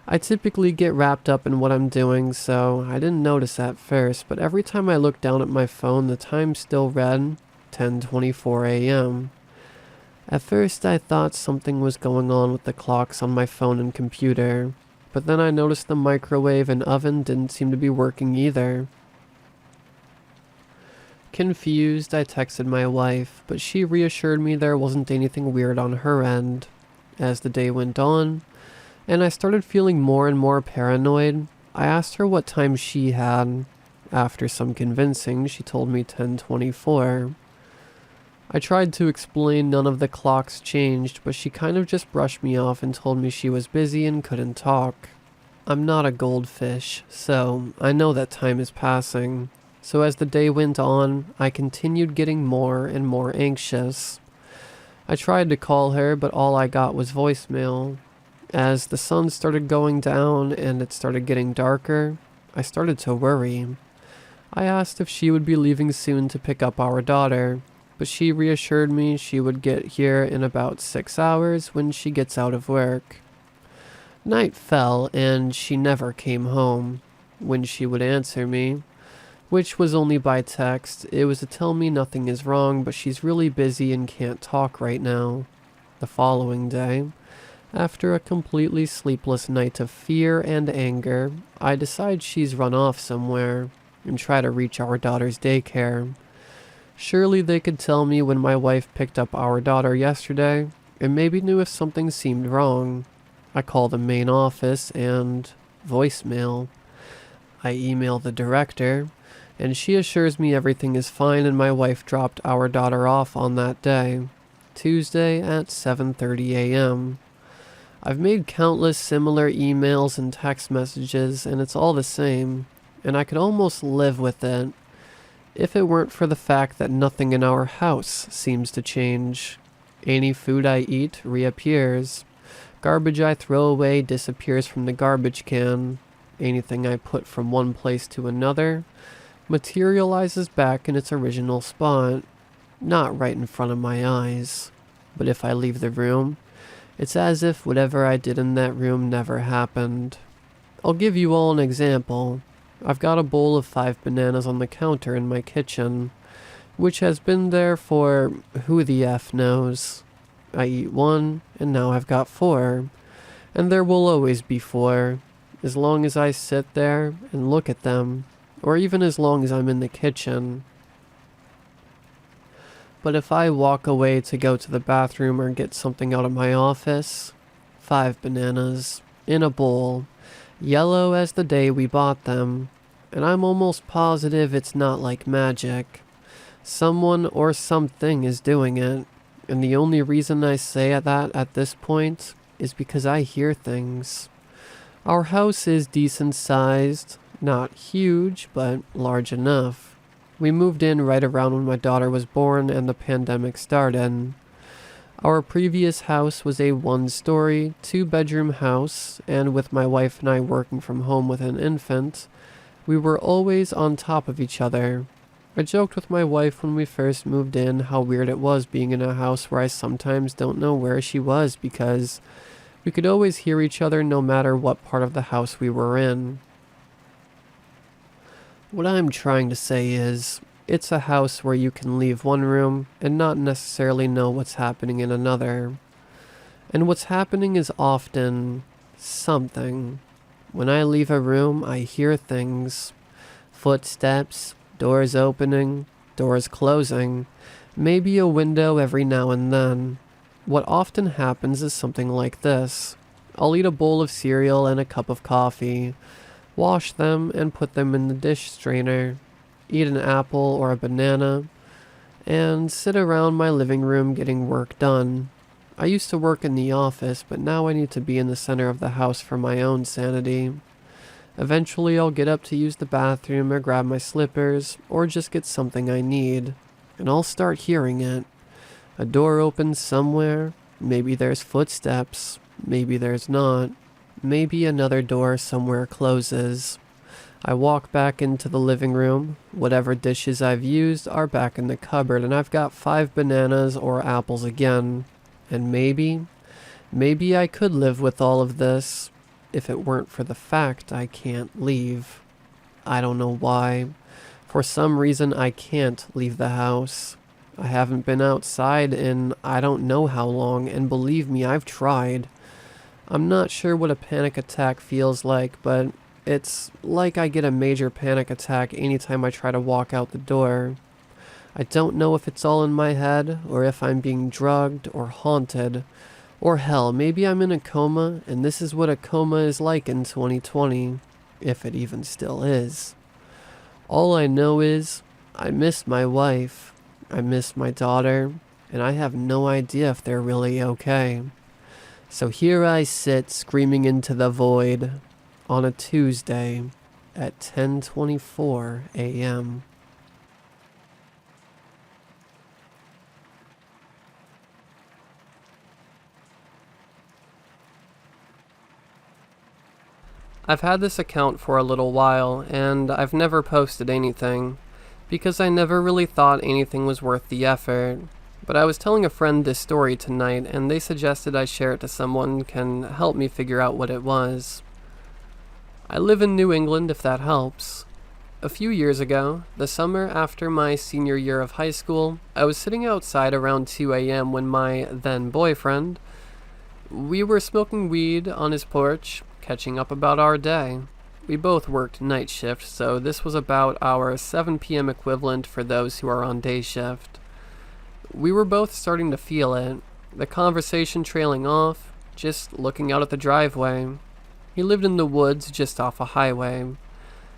Speaker 1: I typically get wrapped up in what I'm doing, so I didn't notice at first, but every time I looked down at my phone, the time still read 10:24 a.m. At first I thought something was going on with the clocks on my phone and computer, but then I noticed the microwave and oven didn't seem to be working either. Confused, I texted my wife, but she reassured me there wasn't anything weird on her end. As the day went on, and I started feeling more and more paranoid, I asked her what time she had. After some convincing, she told me 10:24. I tried to explain none of the clocks changed, but she kind of just brushed me off and told me she was busy and couldn't talk. I'm not a goldfish, so I know that time is passing. So as the day went on, I continued getting more and more anxious. I tried to call her, but all I got was voicemail. As the sun started going down and it started getting darker, I started to worry. I asked if she would be leaving soon to pick up our daughter, but she reassured me she would get here in about 6 hours when she gets out of work. Night fell and she never came home. When she would answer me, which was only by text, it was to tell me nothing is wrong, but she's really busy and can't talk right now. The following day, after a completely sleepless night of fear and anger, I decide she's run off somewhere and try to reach our daughter's daycare. Surely they could tell me when my wife picked up our daughter yesterday and maybe knew if something seemed wrong. I call the main office and voicemail. I email the director, and she assures me everything is fine and my wife dropped our daughter off on that day, Tuesday at 7:30 a.m. I've made countless similar emails and text messages, and it's all the same, and I could almost live with it if it weren't for the fact that nothing in our house seems to change. Any food I eat reappears. Garbage I throw away disappears from the garbage can. Anything I put from one place to another materializes back in its original spot, not right in front of my eyes. But if I leave the room, it's as if whatever I did in that room never happened. I'll give you all an example. I've got a bowl of 5 bananas on the counter in my kitchen, which has been there for who the F knows. I eat one, and now I've got 4, and there will always be 4, as long as I sit there and look at them, or even as long as I'm in the kitchen. But if I walk away to go to the bathroom or get something out of my office, 5 bananas, in a bowl, yellow as the day we bought them, and I'm almost positive it's not like magic. Someone or something is doing it, and the only reason I say that at this point is because I hear things. Our house is decent sized, not huge, but large enough. We moved in right around when my daughter was born and the pandemic started. Our previous house was a 1-story, 2-bedroom house, and with my wife and I working from home with an infant, we were always on top of each other. I joked with my wife when we first moved in how weird it was being in a house where I sometimes don't know where she was because we could always hear each other no matter what part of the house we were in. What I'm trying to say is, it's a house where you can leave one room and not necessarily know what's happening in another. And what's happening is often something. When I leave a room, I hear things. Footsteps, doors opening, doors closing, maybe a window every now and then. What often happens is something like this. I'll eat a bowl of cereal and a cup of coffee, wash them and put them in the dish strainer, eat an apple or a banana, and sit around my living room getting work done. I used to work in the office, but now I need to be in the center of the house for my own sanity. Eventually I'll get up to use the bathroom or grab my slippers or just get something I need, and I'll start hearing it. A door opens somewhere, maybe there's footsteps, maybe there's not, maybe another door somewhere closes. I walk back into the living room, whatever dishes I've used are back in the cupboard, and I've got 5 bananas or apples again. And maybe I could live with all of this, if it weren't for the fact I can't leave. I don't know why. For some reason I can't leave the house. I haven't been outside in I don't know how long, and believe me, I've tried. I'm not sure what a panic attack feels like, but it's like I get a major panic attack anytime I try to walk out the door. I don't know if it's all in my head, or if I'm being drugged or haunted. Or hell, maybe I'm in a coma, and this is what a coma is like in 2020, if it even still is. All I know is, I miss my wife, I miss my daughter, and I have no idea if they're really okay. So here I sit screaming into the void, on a Tuesday, at 10:24 a.m. I've had this account for a little while, and I've never posted anything, because I never really thought anything was worth the effort. But I was telling a friend this story tonight, and they suggested I share it to someone who can help me figure out what it was. I live in New England, if that helps. A few years ago, the summer after my senior year of high school, I was sitting outside around 2 a.m. when my then-boyfriend, we were smoking weed on his porch, catching up about our day. We both worked night shift, so this was about our 7 p.m. equivalent for those who are on day shift. We were both starting to feel it, the conversation trailing off, just looking out at the driveway. He lived in the woods just off a highway,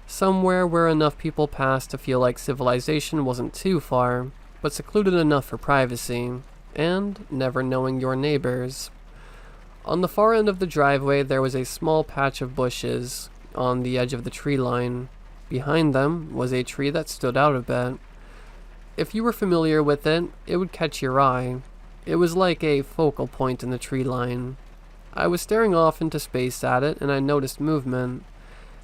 Speaker 1: somewhere where enough people passed to feel like civilization wasn't too far, but secluded enough for privacy, and never knowing your neighbors. On the far end of the driveway there was a small patch of bushes on the edge of the tree line. Behind them was a tree that stood out a bit. If you were familiar with it, it would catch your eye. It was like a focal point in the tree line. I was staring off into space at it, and I noticed movement.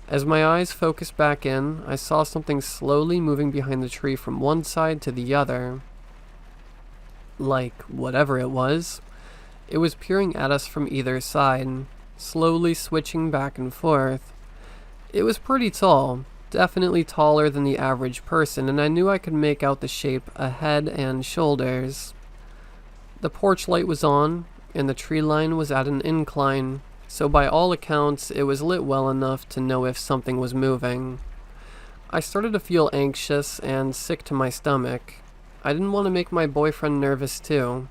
Speaker 1: As my eyes focused back in, I saw something slowly moving behind the tree from one side to the other. Like, whatever it was peering at us from either side, slowly switching back and forth. It was pretty tall, definitely taller than the average person, and I knew I could make out the shape of head and shoulders. The porch light was on, and the tree line was at an incline, so by all accounts it was lit well enough to know if something was moving. I started to feel anxious and sick to my stomach. I didn't want to make my boyfriend nervous too.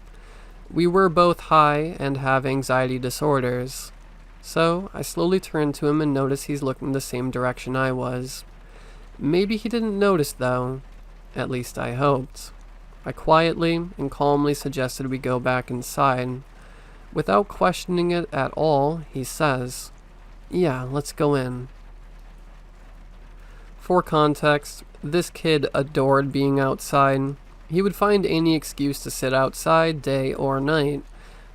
Speaker 1: We were both high and have anxiety disorders. So I slowly turned to him and noticed he's looking the same direction I was. Maybe he didn't notice though. At least I hoped. I quietly and calmly suggested we go back inside. Without questioning it at all, he says, "Yeah, let's go in." For context, this kid adored being outside. He would find any excuse to sit outside day or night,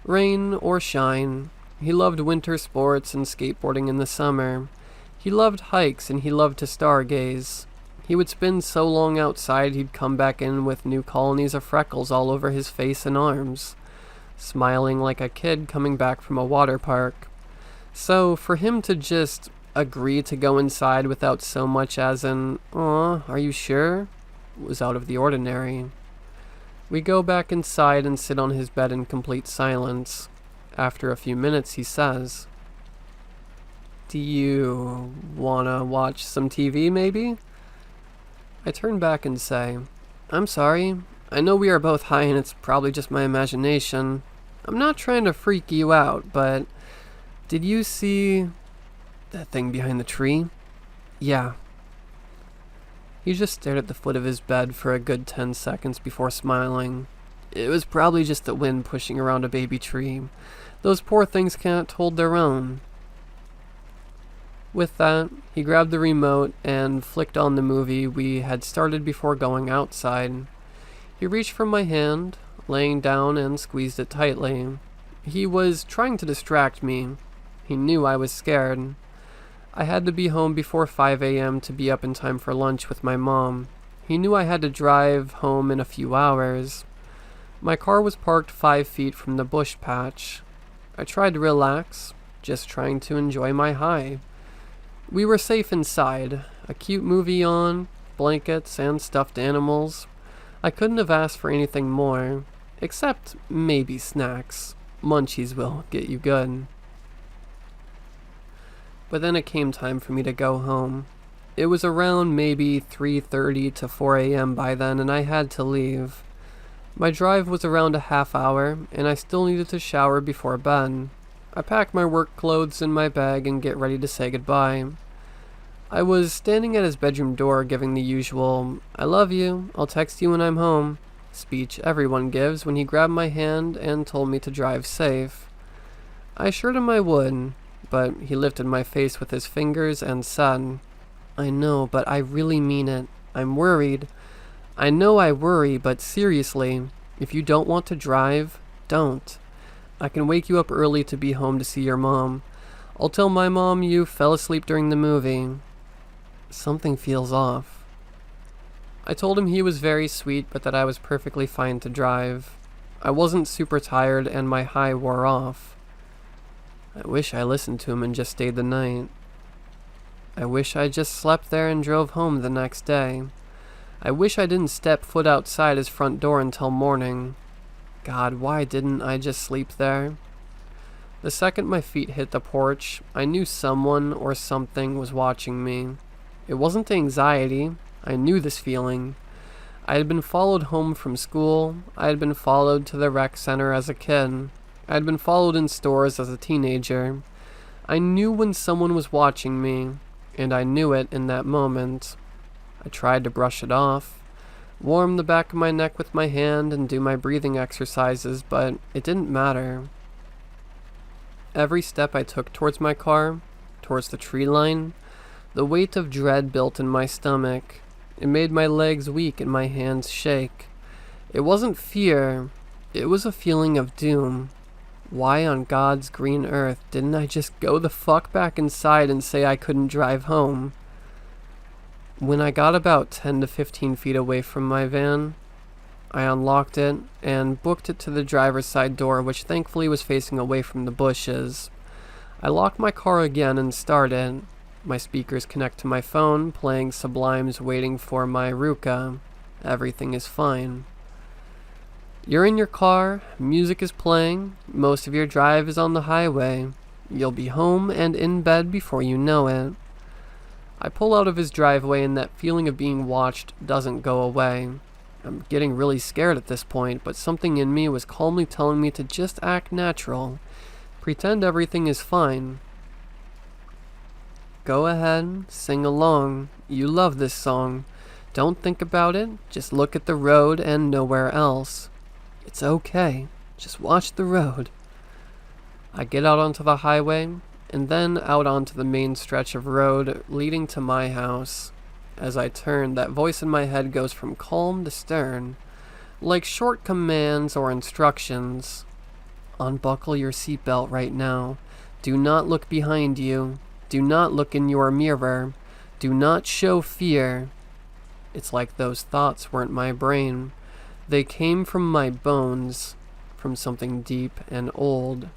Speaker 1: rain or shine. He loved winter sports and skateboarding in the summer. He loved hikes and he loved to stargaze. He would spend so long outside he'd come back in with new colonies of freckles all over his face and arms, smiling like a kid coming back from a water park. So for him to just agree to go inside without so much as an, "Aw, are you sure?" was out of the ordinary. We go back inside and sit on his bed in complete silence. After a few minutes he says, "Do you wanna watch some TV maybe?" I turn back and say, "I'm sorry. I know we are both high and it's probably just my imagination. I'm not trying to freak you out, but did you see that thing behind the tree?" "Yeah." He just stared at the foot of his bed for a good 10 seconds before smiling. "It was probably just the wind pushing around a baby tree. Those poor things can't hold their own." With that, he grabbed the remote and flicked on the movie we had started before going outside. He reached for my hand, laying down and squeezed it tightly. He was trying to distract me. He knew I was scared. I had to be home before 5 a.m. to be up in time for lunch with my mom. He knew I had to drive home in a few hours. My car was parked 5 feet from the bush patch. I tried to relax, just trying to enjoy my high. We were safe inside, a cute movie on, blankets and stuffed animals. I couldn't have asked for anything more, except maybe snacks. Munchies will get you good. But then it came time for me to go home. It was around maybe 3:30 to 4 a.m. by then, and I had to leave. My drive was around a half hour, and I still needed to shower before bed. I packed my work clothes in my bag and get ready to say goodbye. I was standing at his bedroom door giving the usual, "I love you, I'll text you when I'm home," speech everyone gives when he grabbed my hand and told me to drive safe. I assured him I would, but he lifted my face with his fingers and said, "I know, but I really mean it. I'm worried. I know I worry, but seriously, if you don't want to drive, don't. I can wake you up early to be home to see your mom. I'll tell my mom you fell asleep during the movie. Something feels off. I told him he was very sweet, but that I was perfectly fine to drive. I wasn't super tired and my high wore off. I wish I listened to him and just stayed the night. I wish I just slept there and drove home the next day. I wish I didn't step foot outside his front door until morning. God, why didn't I just sleep there? The second my feet hit the porch, I knew someone or something was watching me. It wasn't anxiety. I knew this feeling. I had been followed home from school. I had been followed to the rec center as a kid. I had been followed in stores as a teenager. I knew when someone was watching me, and I knew it in that moment. I tried to brush it off, warm the back of my neck with my hand and do my breathing exercises, but it didn't matter. Every step I took towards my car, towards the tree line, the weight of dread built in my stomach. It made my legs weak and my hands shake. It wasn't fear, it was a feeling of doom. Why on God's green earth didn't I just go the fuck back inside and say I couldn't drive home? When I got about 10 to 15 feet away from my van, I unlocked it and booked it to the driver's side door, which thankfully was facing away from the bushes. I locked my car again and started. My speakers connect to my phone, playing Sublime's Waiting for My Ruka. Everything is fine. You're in your car, music is playing, most of your drive is on the highway. You'll be home and in bed before you know it. I pull out of his driveway and that feeling of being watched doesn't go away. I'm getting really scared at this point, but something in me was calmly telling me to just act natural. Pretend everything is fine. Go ahead, sing along. You love this song. Don't think about it, just look at the road and nowhere else. It's okay, just watch the road. I get out onto the highway, and then out onto the main stretch of road leading to my house. As I turn, that voice in my head goes from calm to stern, like short commands or instructions. Unbuckle your seatbelt right now. Do not look behind you. Do not look in your mirror. Do not show fear. It's like those thoughts weren't my brain. They came from my bones, from something deep and old,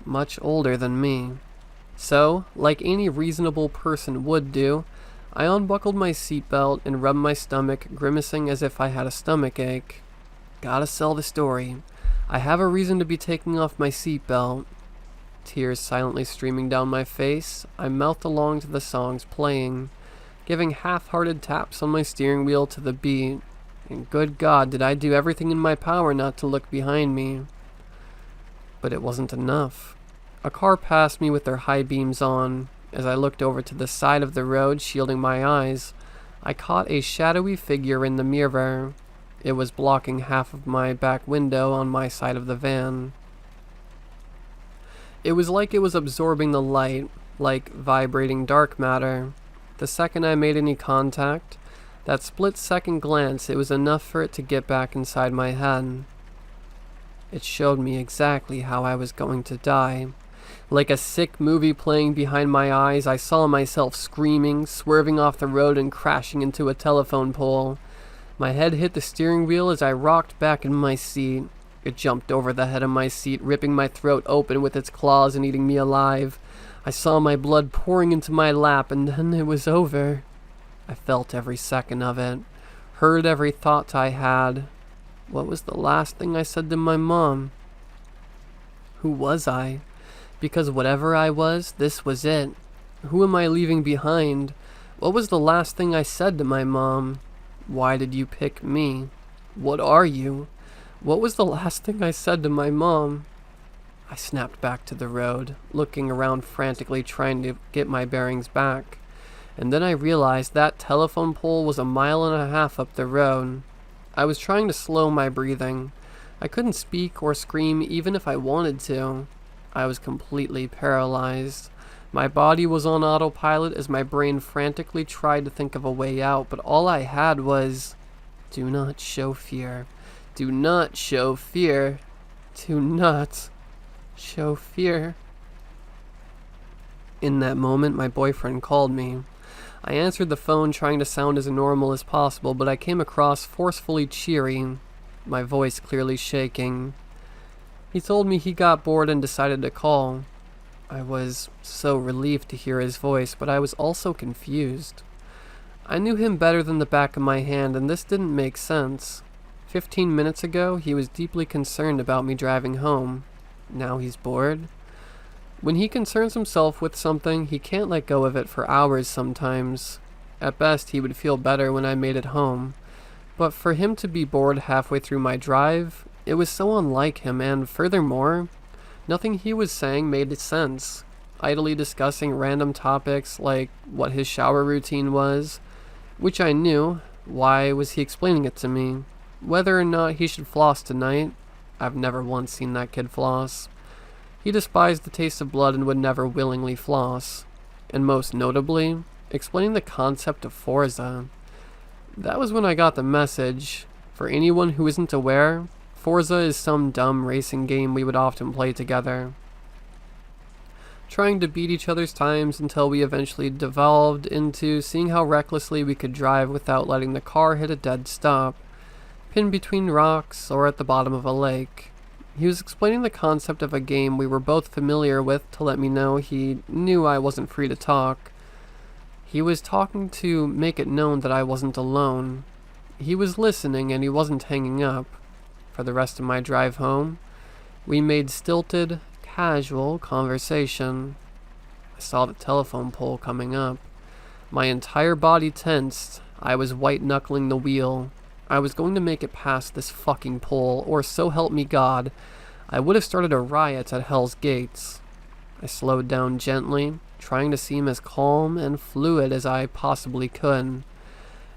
Speaker 1: much older than me. So, like any reasonable person would do, I unbuckled my seatbelt and rubbed my stomach, grimacing as if I had a stomach ache. Gotta sell the story. I have a reason to be taking off my seatbelt. Tears silently streaming down my face, I melt along to the songs playing, giving half-hearted taps on my steering wheel to the beat. And good God, did I do everything in my power not to look behind me. But it wasn't enough. A car passed me with their high beams on. As I looked over to the side of the road, shielding my eyes, I caught a shadowy figure in the mirror. It was blocking half of my back window on my side of the van. It was like it was absorbing the light, like vibrating dark matter. The second I made any contact, that split-second glance, it was enough for it to get back inside my head. It showed me exactly how I was going to die. Like a sick movie playing behind my eyes, I saw myself screaming, swerving off the road and crashing into a telephone pole. My head hit the steering wheel as I rocked back in my seat. It jumped over the head of my seat, ripping my throat open with its claws and eating me alive. I saw my blood pouring into my lap, and then it was over. I felt every second of it, heard every thought I had. What was the last thing I said to my mom? Who was I? Because whatever I was, this was it. Who am I leaving behind? What was the last thing I said to my mom? Why did you pick me? What are you? What was the last thing I said to my mom? I snapped back to the road, looking around frantically trying to get my bearings back. And then I realized that telephone pole was 1.5 miles up the road. I was trying to slow my breathing. I couldn't speak or scream even if I wanted to. I was completely paralyzed. My body was on autopilot as my brain frantically tried to think of a way out, but all I had was, do not show fear. Do not show fear. Do not show fear. In that moment, my boyfriend called me. I answered the phone trying to sound as normal as possible, but I came across forcefully cheery, my voice clearly shaking. He told me he got bored and decided to call. I was so relieved to hear his voice, but I was also confused. I knew him better than the back of my hand, and this didn't make sense. 15 minutes ago, he was deeply concerned about me driving home. Now he's bored. When he concerns himself with something, he can't let go of it for hours sometimes. At best, he would feel better when I made it home. But for him to be bored halfway through my drive, it was so unlike him, and furthermore, nothing he was saying made sense. Idly discussing random topics like what his shower routine was, which I knew. Why was he explaining it to me? Whether or not he should floss tonight. I've never once seen that kid floss. He despised the taste of blood and would never willingly floss. And most notably, explaining the concept of Forza. That was when I got the message. For anyone who isn't aware, Forza is some dumb racing game we would often play together, trying to beat each other's times until we eventually devolved into seeing how recklessly we could drive without letting the car hit a dead stop, pinned between rocks or at the bottom of a lake. He was explaining the concept of a game we were both familiar with to let me know he knew I wasn't free to talk. He was talking to make it known that I wasn't alone. He was listening and he wasn't hanging up. For the rest of my drive home, we made stilted, casual conversation. I saw the telephone pole coming up. My entire body tensed. I was white-knuckling the wheel. I was going to make it past this fucking pole, or so help me God, I would have started a riot at Hell's Gates. I slowed down gently, trying to seem as calm and fluid as I possibly could.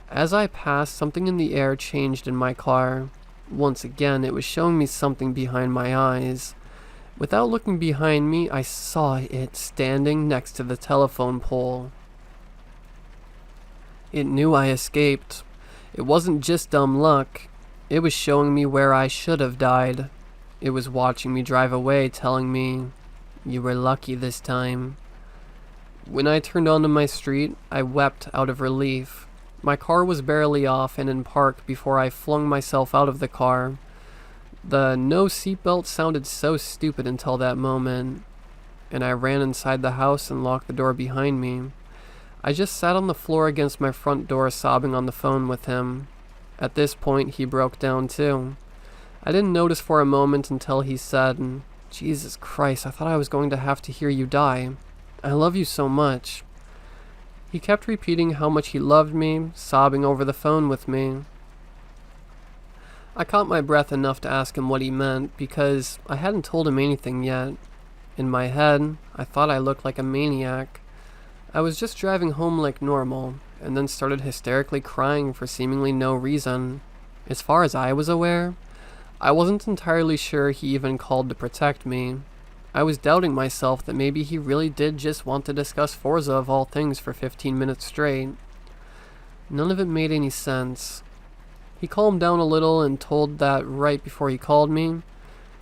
Speaker 1: As I passed, something in the air changed in my car. Once again, it was showing me something behind my eyes. Without looking behind me, I saw it standing next to the telephone pole. It knew I escaped. It wasn't just dumb luck. It was showing me where I should have died. It was watching me drive away, telling me, "You were lucky this time." When I turned onto my street, I wept out of relief. My car was barely off and in park before I flung myself out of the car. The no seatbelt sounded so stupid until that moment, and I ran inside the house and locked the door behind me. I just sat on the floor against my front door sobbing on the phone with him. At this point, he broke down too. I didn't notice for a moment until he said, "Jesus Christ, I thought I was going to have to hear you die. I love you so much." He kept repeating how much he loved me, sobbing over the phone with me. I caught my breath enough to ask him what he meant, because I hadn't told him anything yet. In my head, I thought I looked like a maniac. I was just driving home like normal, and then started hysterically crying for seemingly no reason. As far as I was aware, I wasn't entirely sure he even called to protect me. I was doubting myself that maybe he really did just want to discuss Forza of all things for 15 minutes straight. None of it made any sense. He calmed down a little and told that right before he called me,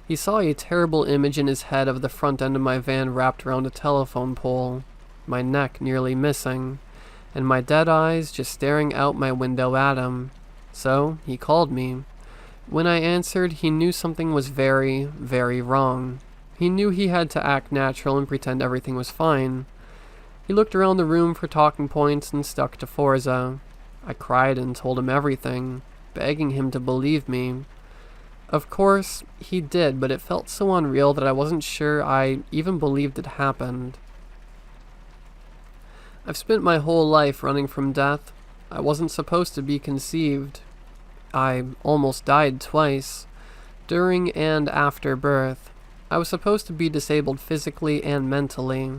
Speaker 1: he saw a terrible image in his head of the front end of my van wrapped around a telephone pole, my neck nearly missing, and my dead eyes just staring out my window at him. So he called me. When I answered, he knew something was very, very wrong. He knew he had to act natural and pretend everything was fine. He looked around the room for talking points and stuck to Forza. I cried and told him everything, begging him to believe me. Of course, he did, but it felt so unreal that I wasn't sure I even believed it happened. I've spent my whole life running from death. I wasn't supposed to be conceived. I almost died twice, during and after birth. I was supposed to be disabled physically and mentally.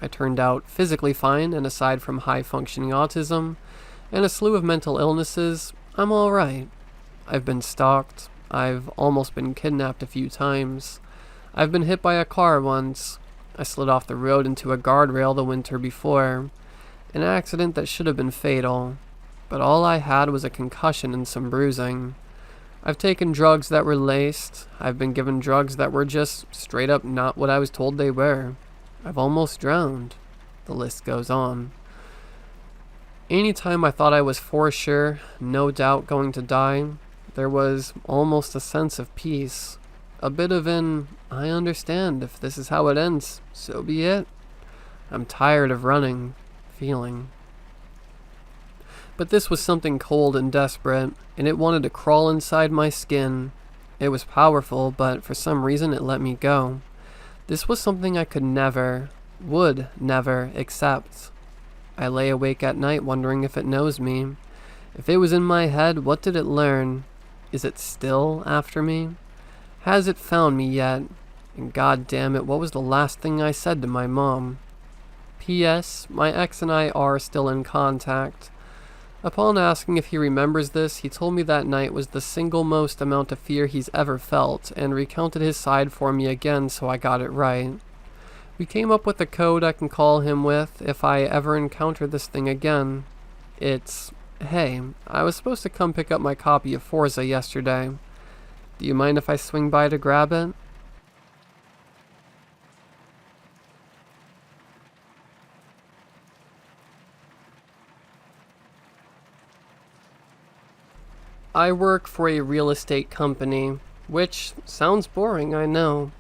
Speaker 1: I turned out physically fine, and aside from high-functioning autism and a slew of mental illnesses, I'm alright. I've been stalked. I've almost been kidnapped a few times. I've been hit by a car once. I slid off the road into a guardrail the winter before. An accident that should have been fatal. But all I had was a concussion and some bruising. I've taken drugs that were laced. I've been given drugs that were just straight up not what I was told they were. I've almost drowned. The list goes on. Anytime I thought I was for sure, no doubt going to die, there was almost a sense of peace. A bit of an, I understand, if this is how it ends, so be it. I'm tired of running, feeling. But this was something cold and desperate, and it wanted to crawl inside my skin. It was powerful, but for some reason it let me go. This was something I would never accept. I lay awake at night wondering if it knows me. If it was in my head, what did it learn? Is it still after me? Has it found me yet? And god damn it, what was the last thing I said to my mom? P.S. My ex and I are still in contact. Upon asking if he remembers this, he told me that night was the single most amount of fear he's ever felt, and recounted his side for me again so I got it right. We came up with a code I can call him with if I ever encounter this thing again. It's, hey, I was supposed to come pick up my copy of Forza yesterday. Do you mind if I swing by to grab it? I work for a real estate company, which sounds boring, I know,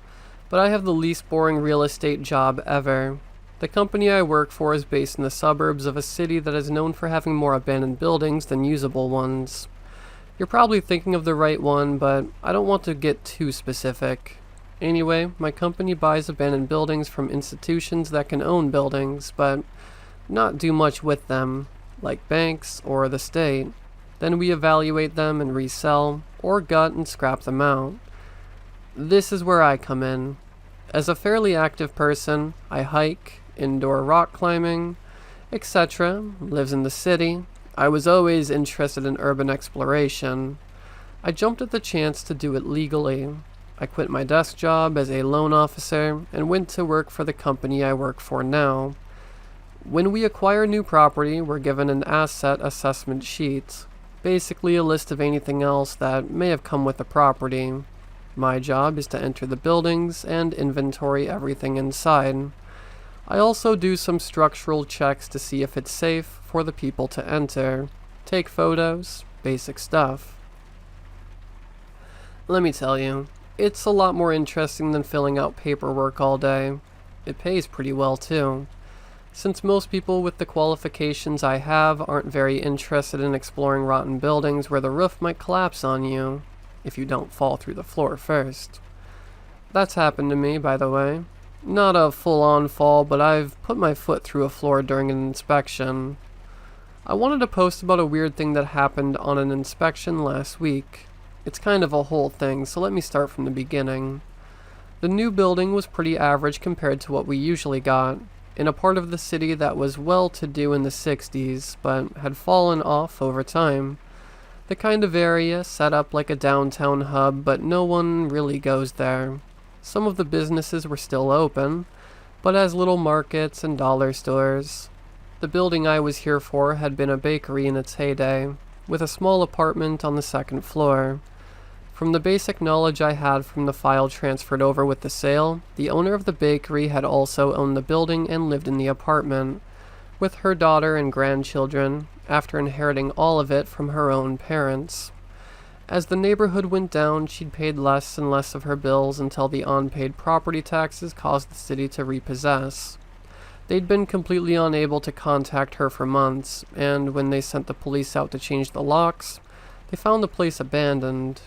Speaker 1: but I have the least boring real estate job ever. The company I work for is based in the suburbs of a city that is known for having more abandoned buildings than usable ones. You're probably thinking of the right one, but I don't want to get too specific. Anyway, my company buys abandoned buildings from institutions that can own buildings, but not do much with them, like banks or the state. Then we evaluate them and resell, or gut and scrap them out. This is where I come in. As a fairly active person, I hike, indoor rock climbing, etc., lives in the city. I was always interested in urban exploration. I jumped at the chance to do it legally. I quit my desk job as a loan officer and went to work for the company I work for now. When we acquire new property, we're given an asset assessment sheet. Basically a list of anything else that may have come with the property. My job is to enter the buildings and inventory everything inside. I also do some structural checks to see if it's safe for the people to enter. Take photos, basic stuff. Let me tell you, it's a lot more interesting than filling out paperwork all day. It pays pretty well too. Since most people with the qualifications I have aren't very interested in exploring rotten buildings where the roof might collapse on you, if you don't fall through the floor first. That's happened to me, by the way. Not a full-on fall, but I've put my foot through a floor during an inspection. I wanted to post about a weird thing that happened on an inspection last week. It's kind of a whole thing, so let me start from the beginning. The new building was pretty average compared to what we usually got, in a part of the city that was well-to-do in the 60s, but had fallen off over time. The kind of area set up like a downtown hub, but no one really goes there. Some of the businesses were still open, but as little markets and dollar stores. The building I was here for had been a bakery in its heyday, with a small apartment on the second floor. From the basic knowledge I had from the file transferred over with the sale, the owner of the bakery had also owned the building and lived in the apartment, with her daughter and grandchildren, after inheriting all of it from her own parents. As the neighborhood went down, she'd paid less and less of her bills until the unpaid property taxes caused the city to repossess. They'd been completely unable to contact her for months, and when they sent the police out to change the locks, they found the place abandoned.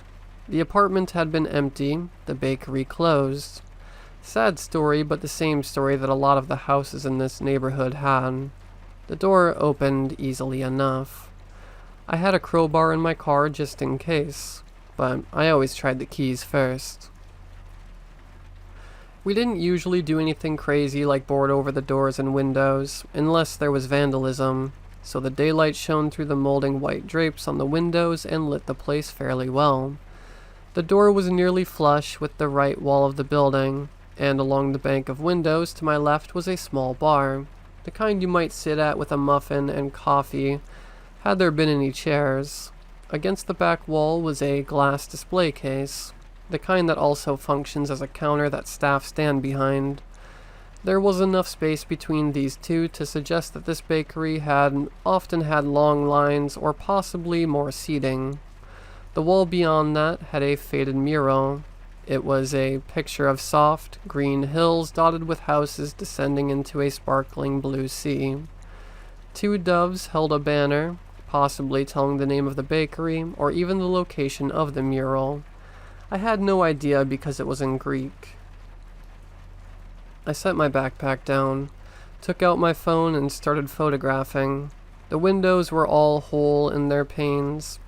Speaker 1: The apartment had been empty, the bakery closed. Sad story, but the same story that a lot of the houses in this neighborhood had. The door opened easily enough. I had a crowbar in my car just in case, but I always tried the keys first. We didn't usually do anything crazy like board over the doors and windows, unless there was vandalism, so the daylight shone through the molding white drapes on the windows and lit the place fairly well. The door was nearly flush with the right wall of the building, and along the bank of windows to my left was a small bar, the kind you might sit at with a muffin and coffee, had there been any chairs. Against the back wall was a glass display case, the kind that also functions as a counter that staff stand behind. There was enough space between these two to suggest that this bakery had often had long lines or possibly more seating. The wall beyond that had a faded mural. It was a picture of soft, green hills dotted with houses descending into a sparkling blue sea. Two doves held a banner, possibly telling the name of the bakery or even the location of the mural. I had no idea because it was in Greek. I set my backpack down, took out my phone and started photographing. The windows were all whole in their panes,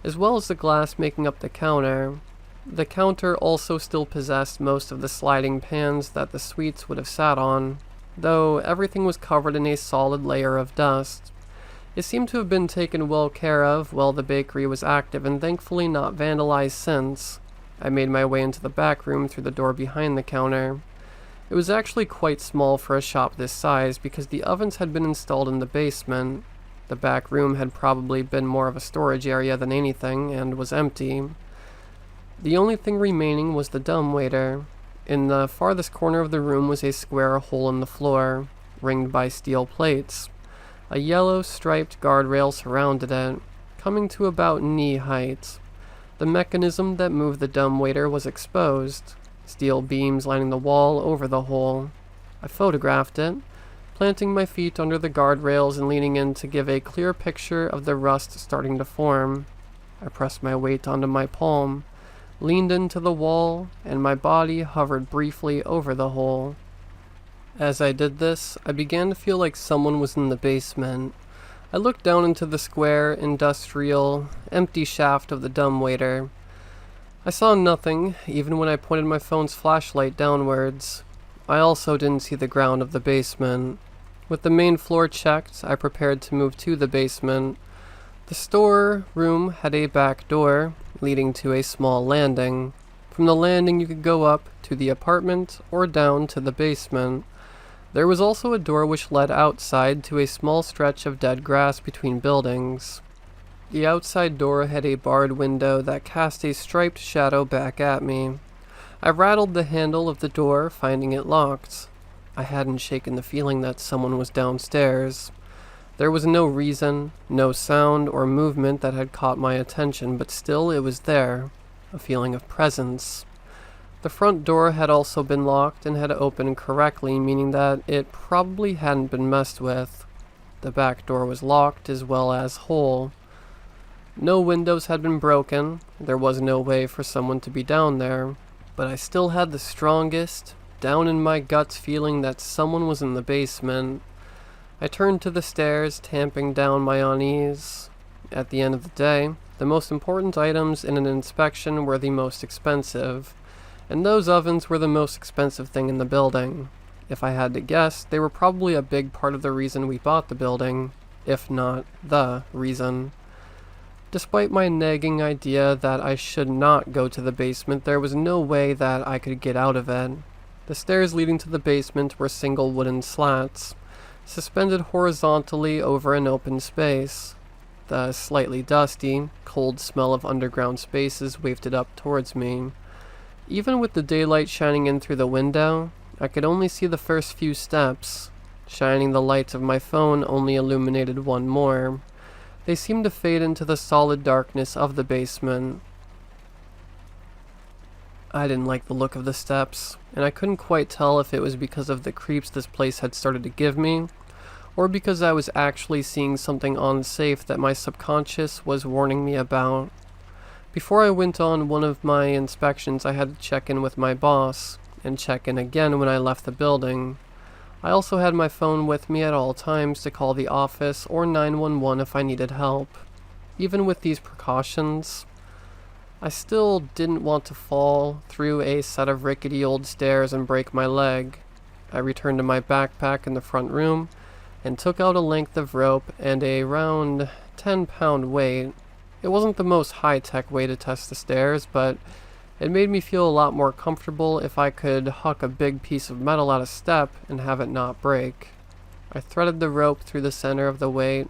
Speaker 1: as well as the glass making up the counter. The counter also still possessed most of the sliding pans that the sweets would have sat on, though everything was covered in a solid layer of dust. It seemed to have been taken well care of while the bakery was active and thankfully not vandalized since. I made my way into the back room through the door behind the counter. It was actually quite small for a shop this size because the ovens had been installed in the basement. The back room had probably been more of a storage area than anything and was empty. The only thing remaining was the dumbwaiter. In the farthest corner of the room was a square hole in the floor, ringed by steel plates. A yellow striped guardrail surrounded it, coming to about knee height. The mechanism that moved the dumbwaiter was exposed, steel beams lining the wall over the hole. I photographed it, planting my feet under the guardrails and leaning in to give a clear picture of the rust starting to form. I pressed my weight onto my palm, leaned into the wall, and my body hovered briefly over the hole. As I did this, I began to feel like someone was in the basement. I looked down into the square, industrial, empty shaft of the dumbwaiter. I saw nothing, even when I pointed my phone's flashlight downwards. I also didn't see the ground of the basement. With the main floor checked, I prepared to move to the basement. The store room had a back door, leading to a small landing. From the landing you could go up to the apartment or down to the basement. There was also a door which led outside to a small stretch of dead grass between buildings. The outside door had a barred window that cast a striped shadow back at me. I rattled the handle of the door, finding it locked. I hadn't shaken the feeling that someone was downstairs. There was no reason, no sound or movement that had caught my attention, but still it was there, a feeling of presence. The front door had also been locked and had opened correctly, meaning that it probably hadn't been messed with. The back door was locked as well as whole. No windows had been broken, there was no way for someone to be down there, but I still had the strongest, down in my guts feeling that someone was in the basement. I turned to the stairs, tamping down my unease. At the end of the day, the most important items in an inspection were the most expensive, and those ovens were the most expensive thing in the building. If I had to guess, they were probably a big part of the reason we bought the building, if not the reason. Despite my nagging idea that I should not go to the basement, there was no way that I could get out of it. The stairs leading to the basement were single wooden slats, suspended horizontally over an open space. The slightly dusty, cold smell of underground spaces wafted up towards me. Even with the daylight shining in through the window, I could only see the first few steps. Shining the lights of my phone only illuminated one more. They seemed to fade into the solid darkness of the basement. I didn't like the look of the steps, and I couldn't quite tell if it was because of the creeps this place had started to give me, or because I was actually seeing something unsafe that my subconscious was warning me about. Before I went on one of my inspections, I had to check in with my boss, and check in again when I left the building. I also had my phone with me at all times to call the office or 911 if I needed help. Even with these precautions, I still didn't want to fall through a set of rickety old stairs and break my leg. I returned to my backpack in the front room and took out a length of rope and a round 10-pound weight. It wasn't the most high-tech way to test the stairs, but it made me feel a lot more comfortable if I could huck a big piece of metal at a step and have it not break. I threaded the rope through the center of the weight,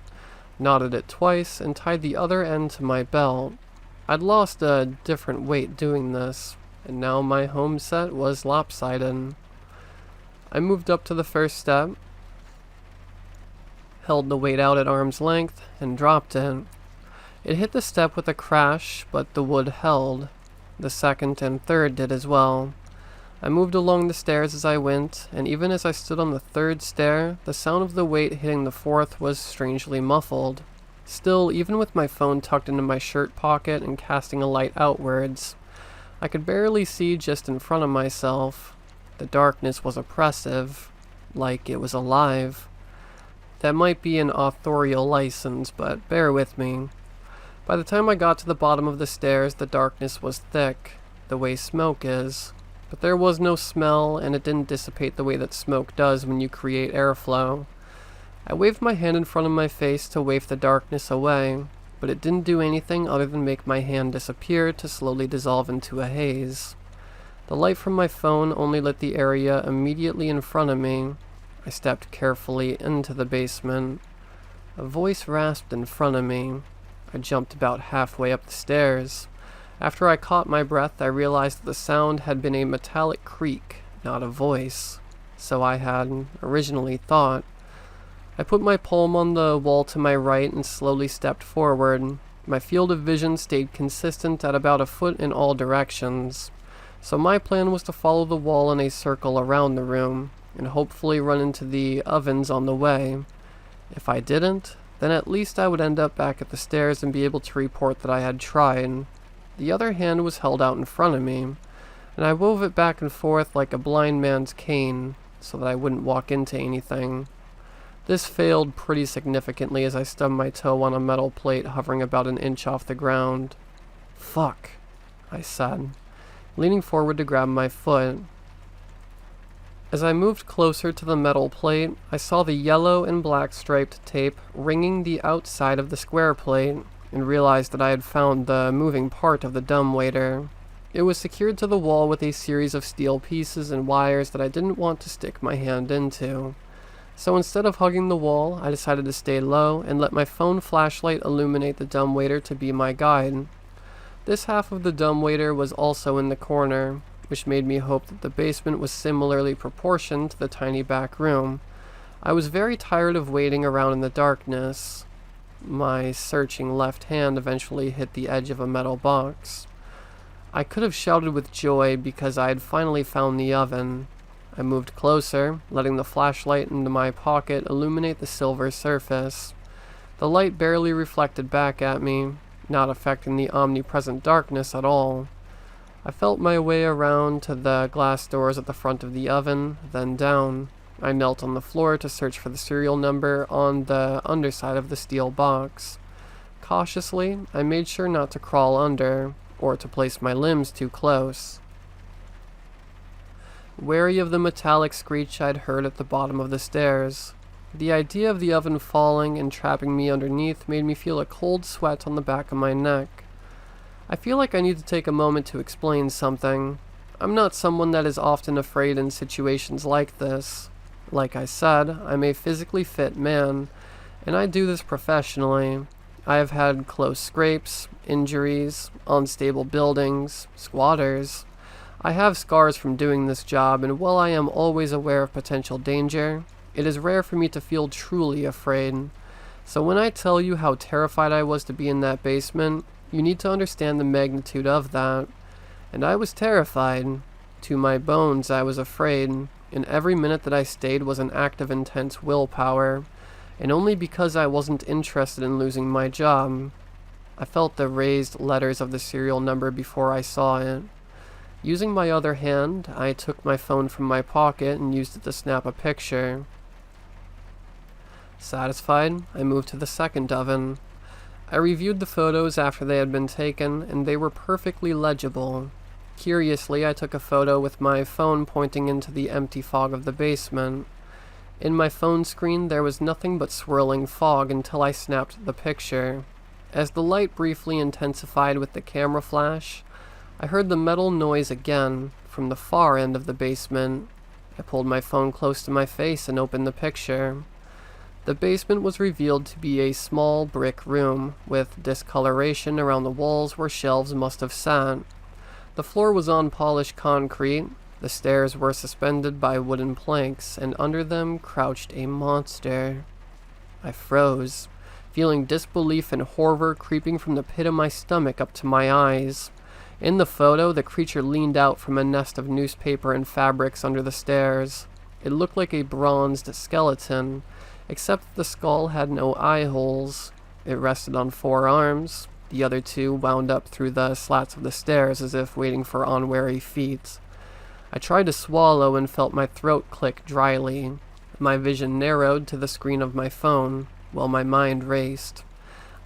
Speaker 1: knotted it twice, and tied the other end to my belt. I'd lost a different weight doing this, and now my home set was lopsided. I moved up to the first step, held the weight out at arm's length, and dropped it. It hit the step with a crash, but the wood held. The second and third did as well. I moved along the stairs as I went, and even as I stood on the third stair, the sound of the weight hitting the fourth was strangely muffled. Still, even with my phone tucked into my shirt pocket and casting a light outwards, I could barely see just in front of myself. The darkness was oppressive, like it was alive. That might be an authorial license, but bear with me. By the time I got to the bottom of the stairs, the darkness was thick, the way smoke is. But there was no smell, and it didn't dissipate the way that smoke does when you create airflow. I waved my hand in front of my face to wave the darkness away, but it didn't do anything other than make my hand disappear to slowly dissolve into a haze. The light from my phone only lit the area immediately in front of me. I stepped carefully into the basement. A voice rasped in front of me. I jumped about halfway up the stairs. After I caught my breath, I realized that the sound had been a metallic creak, not a voice. So I had originally thought. I put my palm on the wall to my right and slowly stepped forward. My field of vision stayed consistent at about a foot in all directions. So my plan was to follow the wall in a circle around the room, and hopefully run into the ovens on the way. If I didn't, then at least I would end up back at the stairs and be able to report that I had tried. The other hand was held out in front of me, and I wove it back and forth like a blind man's cane, so that I wouldn't walk into anything. This failed pretty significantly as I stubbed my toe on a metal plate hovering about an inch off the ground. "Fuck," I said, leaning forward to grab my foot. As I moved closer to the metal plate, I saw the yellow and black striped tape ringing the outside of the square plate, and realized that I had found the moving part of the dumbwaiter. It was secured to the wall with a series of steel pieces and wires that I didn't want to stick my hand into. So instead of hugging the wall, I decided to stay low and let my phone flashlight illuminate the dumbwaiter to be my guide. This half of the dumbwaiter was also in the corner, which made me hope that the basement was similarly proportioned to the tiny back room. I was very tired of waiting around in the darkness. My searching left hand eventually hit the edge of a metal box. I could have shouted with joy because I had finally found the oven. I moved closer, letting the flashlight into my pocket illuminate the silver surface. The light barely reflected back at me, not affecting the omnipresent darkness at all. I felt my way around to the glass doors at the front of the oven, then down. I knelt on the floor to search for the serial number on the underside of the steel box. Cautiously, I made sure not to crawl under, or to place my limbs too close. Wary of the metallic screech I'd heard at the bottom of the stairs, the idea of the oven falling and trapping me underneath made me feel a cold sweat on the back of my neck. I feel like I need to take a moment to explain something. I'm not someone that is often afraid in situations like this. Like I said, I'm a physically fit man, and I do this professionally. I have had close scrapes, injuries, unstable buildings, squatters. I have scars from doing this job, and while I am always aware of potential danger, it is rare for me to feel truly afraid. So when I tell you how terrified I was to be in that basement, you need to understand the magnitude of that. And I was terrified. To my bones, I was afraid. And every minute that I stayed was an act of intense willpower, and only because I wasn't interested in losing my job. I felt the raised letters of the serial number before I saw it. Using my other hand, I took my phone from my pocket and used it to snap a picture. Satisfied, I moved to the second oven. I reviewed the photos after they had been taken, and they were perfectly legible. Curiously, I took a photo with my phone pointing into the empty fog of the basement. In my phone screen, there was nothing but swirling fog until I snapped the picture. As the light briefly intensified with the camera flash, I heard the metal noise again from the far end of the basement. I pulled my phone close to my face and opened the picture. The basement was revealed to be a small brick room, with discoloration around the walls where shelves must have sat. The floor was unpolished concrete, The stairs were suspended by wooden planks, and under them crouched a monster. I froze, feeling disbelief and horror creeping from the pit of my stomach up to my eyes. In the photo, the creature leaned out from a nest of newspaper and fabrics under the stairs. It looked like a bronzed skeleton, except that the skull had no eye holes. It rested on 4 arms. The other 2 wound up through the slats of the stairs as if waiting for unwary feet. I tried to swallow and felt my throat click dryly. My vision narrowed to the screen of my phone, while my mind raced.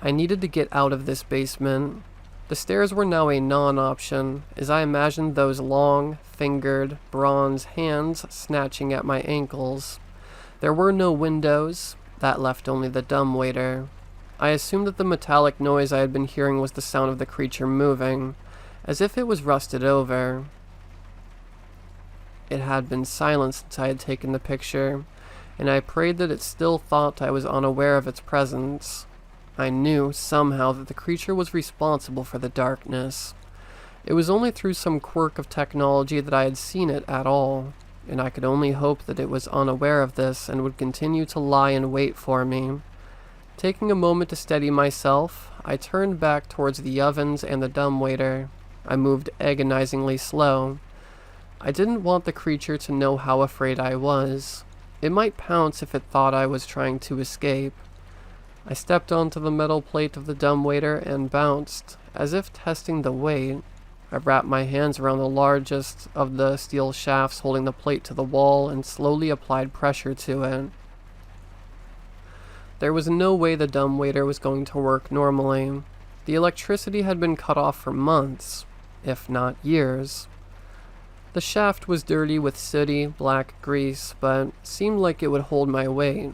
Speaker 1: I needed to get out of this basement. The stairs were now a non-option, as I imagined those long, fingered, bronze hands snatching at my ankles. There were no windows. That left only the dumbwaiter. I assumed that the metallic noise I had been hearing was the sound of the creature moving, as if it was rusted over. It had been silent since I had taken the picture, and I prayed that it still thought I was unaware of its presence. I knew, somehow, that the creature was responsible for the darkness. It was only through some quirk of technology that I had seen it at all, and I could only hope that it was unaware of this and would continue to lie in wait for me. Taking a moment to steady myself, I turned back towards the ovens and the dumbwaiter. I moved agonizingly slow. I didn't want the creature to know how afraid I was. It might pounce if it thought I was trying to escape. I stepped onto the metal plate of the dumbwaiter and bounced, as if testing the weight. I wrapped my hands around the largest of the steel shafts holding the plate to the wall and slowly applied pressure to it. There was no way the dumbwaiter was going to work normally. The electricity had been cut off for months, if not years. The shaft was dirty with sooty, black grease, but seemed like it would hold my weight.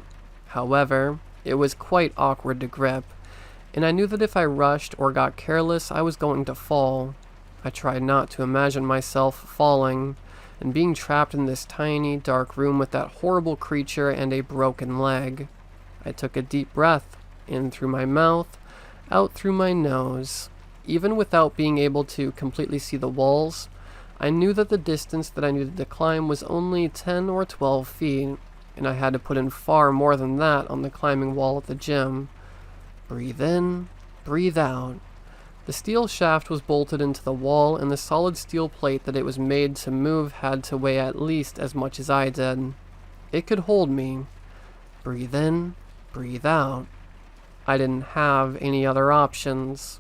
Speaker 1: However, it was quite awkward to grip, and I knew that if I rushed or got careless, I was going to fall. I tried not to imagine myself falling, and being trapped in this tiny, dark room with that horrible creature and a broken leg. I took a deep breath, in through my mouth, out through my nose. Even without being able to completely see the walls, I knew that the distance that I needed to climb was only 10 or 12 feet, and I had to put in far more than that on the climbing wall at the gym. Breathe in, breathe out. The steel shaft was bolted into the wall, and the solid steel plate that it was made to move had to weigh at least as much as I did. It could hold me. Breathe in, breathe out. I didn't have any other options.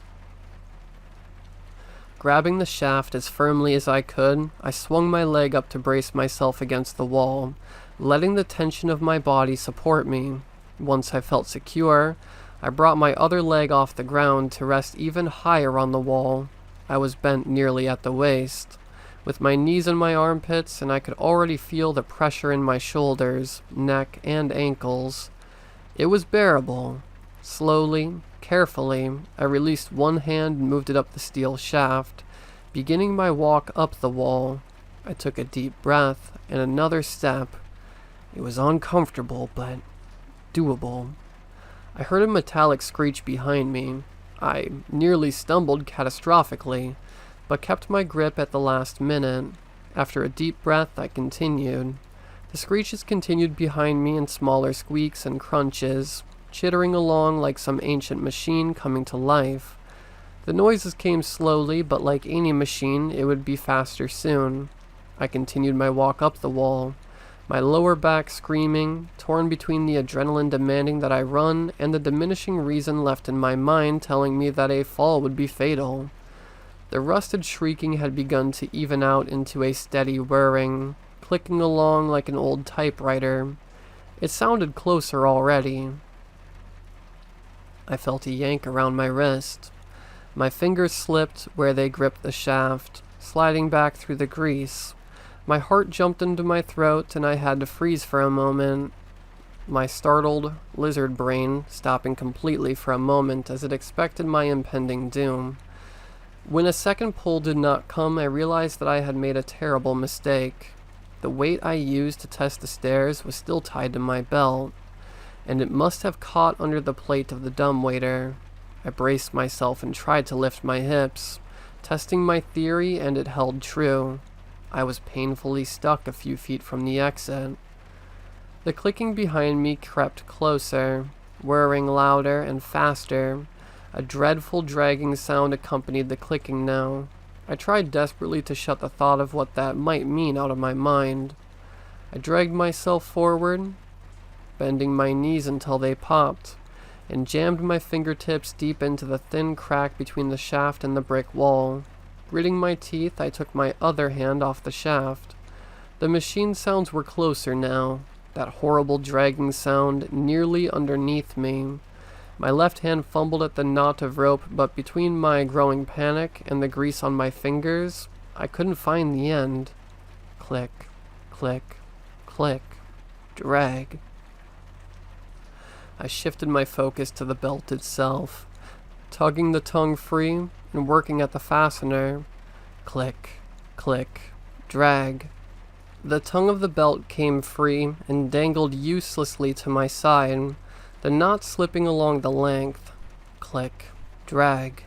Speaker 1: Grabbing the shaft as firmly as I could, I swung my leg up to brace myself against the wall, letting the tension of my body support me. Once I felt secure, I brought my other leg off the ground to rest even higher on the wall. I was bent nearly at the waist, with my knees in my armpits, and I could already feel the pressure in my shoulders, neck, and ankles. It was bearable. Slowly, carefully, I released one hand and moved it up the steel shaft, beginning my walk up the wall. I took a deep breath and another step. It was uncomfortable, but doable. I heard a metallic screech behind me. I nearly stumbled catastrophically, but kept my grip at the last minute. After a deep breath, I continued. The screeches continued behind me in smaller squeaks and crunches, chittering along like some ancient machine coming to life. The noises came slowly, but like any machine, it would be faster soon. I continued my walk up the wall, my lower back screaming, torn between the adrenaline demanding that I run and the diminishing reason left in my mind telling me that a fall would be fatal. The rusted shrieking had begun to even out into a steady whirring, clicking along like an old typewriter. It sounded closer already. I felt a yank around my wrist. My fingers slipped where they gripped the shaft, sliding back through the grease. My heart jumped into my throat, and I had to freeze for a moment. My startled lizard brain stopping completely for a moment as it expected my impending doom. When a second pull did not come, I realized that I had made a terrible mistake. The weight I used to test the stairs was still tied to my belt, and it must have caught under the plate of the dumbwaiter. I braced myself and tried to lift my hips, testing my theory, and it held true. I was painfully stuck a few feet from the exit. The clicking behind me crept closer, whirring louder and faster. A dreadful dragging sound accompanied the clicking now. I tried desperately to shut the thought of what that might mean out of my mind. I dragged myself forward, bending my knees until they popped, and jammed my fingertips deep into the thin crack between the shaft and the brick wall. Gritting my teeth, I took my other hand off the shaft. The machine sounds were closer now, that horrible dragging sound nearly underneath me. My left hand fumbled at the knot of rope, but between my growing panic and the grease on my fingers, I couldn't find the end. Click, click, click, drag. I shifted my focus to the belt itself, tugging the tongue free and working at the fastener. Click, click, drag. The tongue of the belt came free and dangled uselessly to my side, the knot slipping along the length. Click, drag.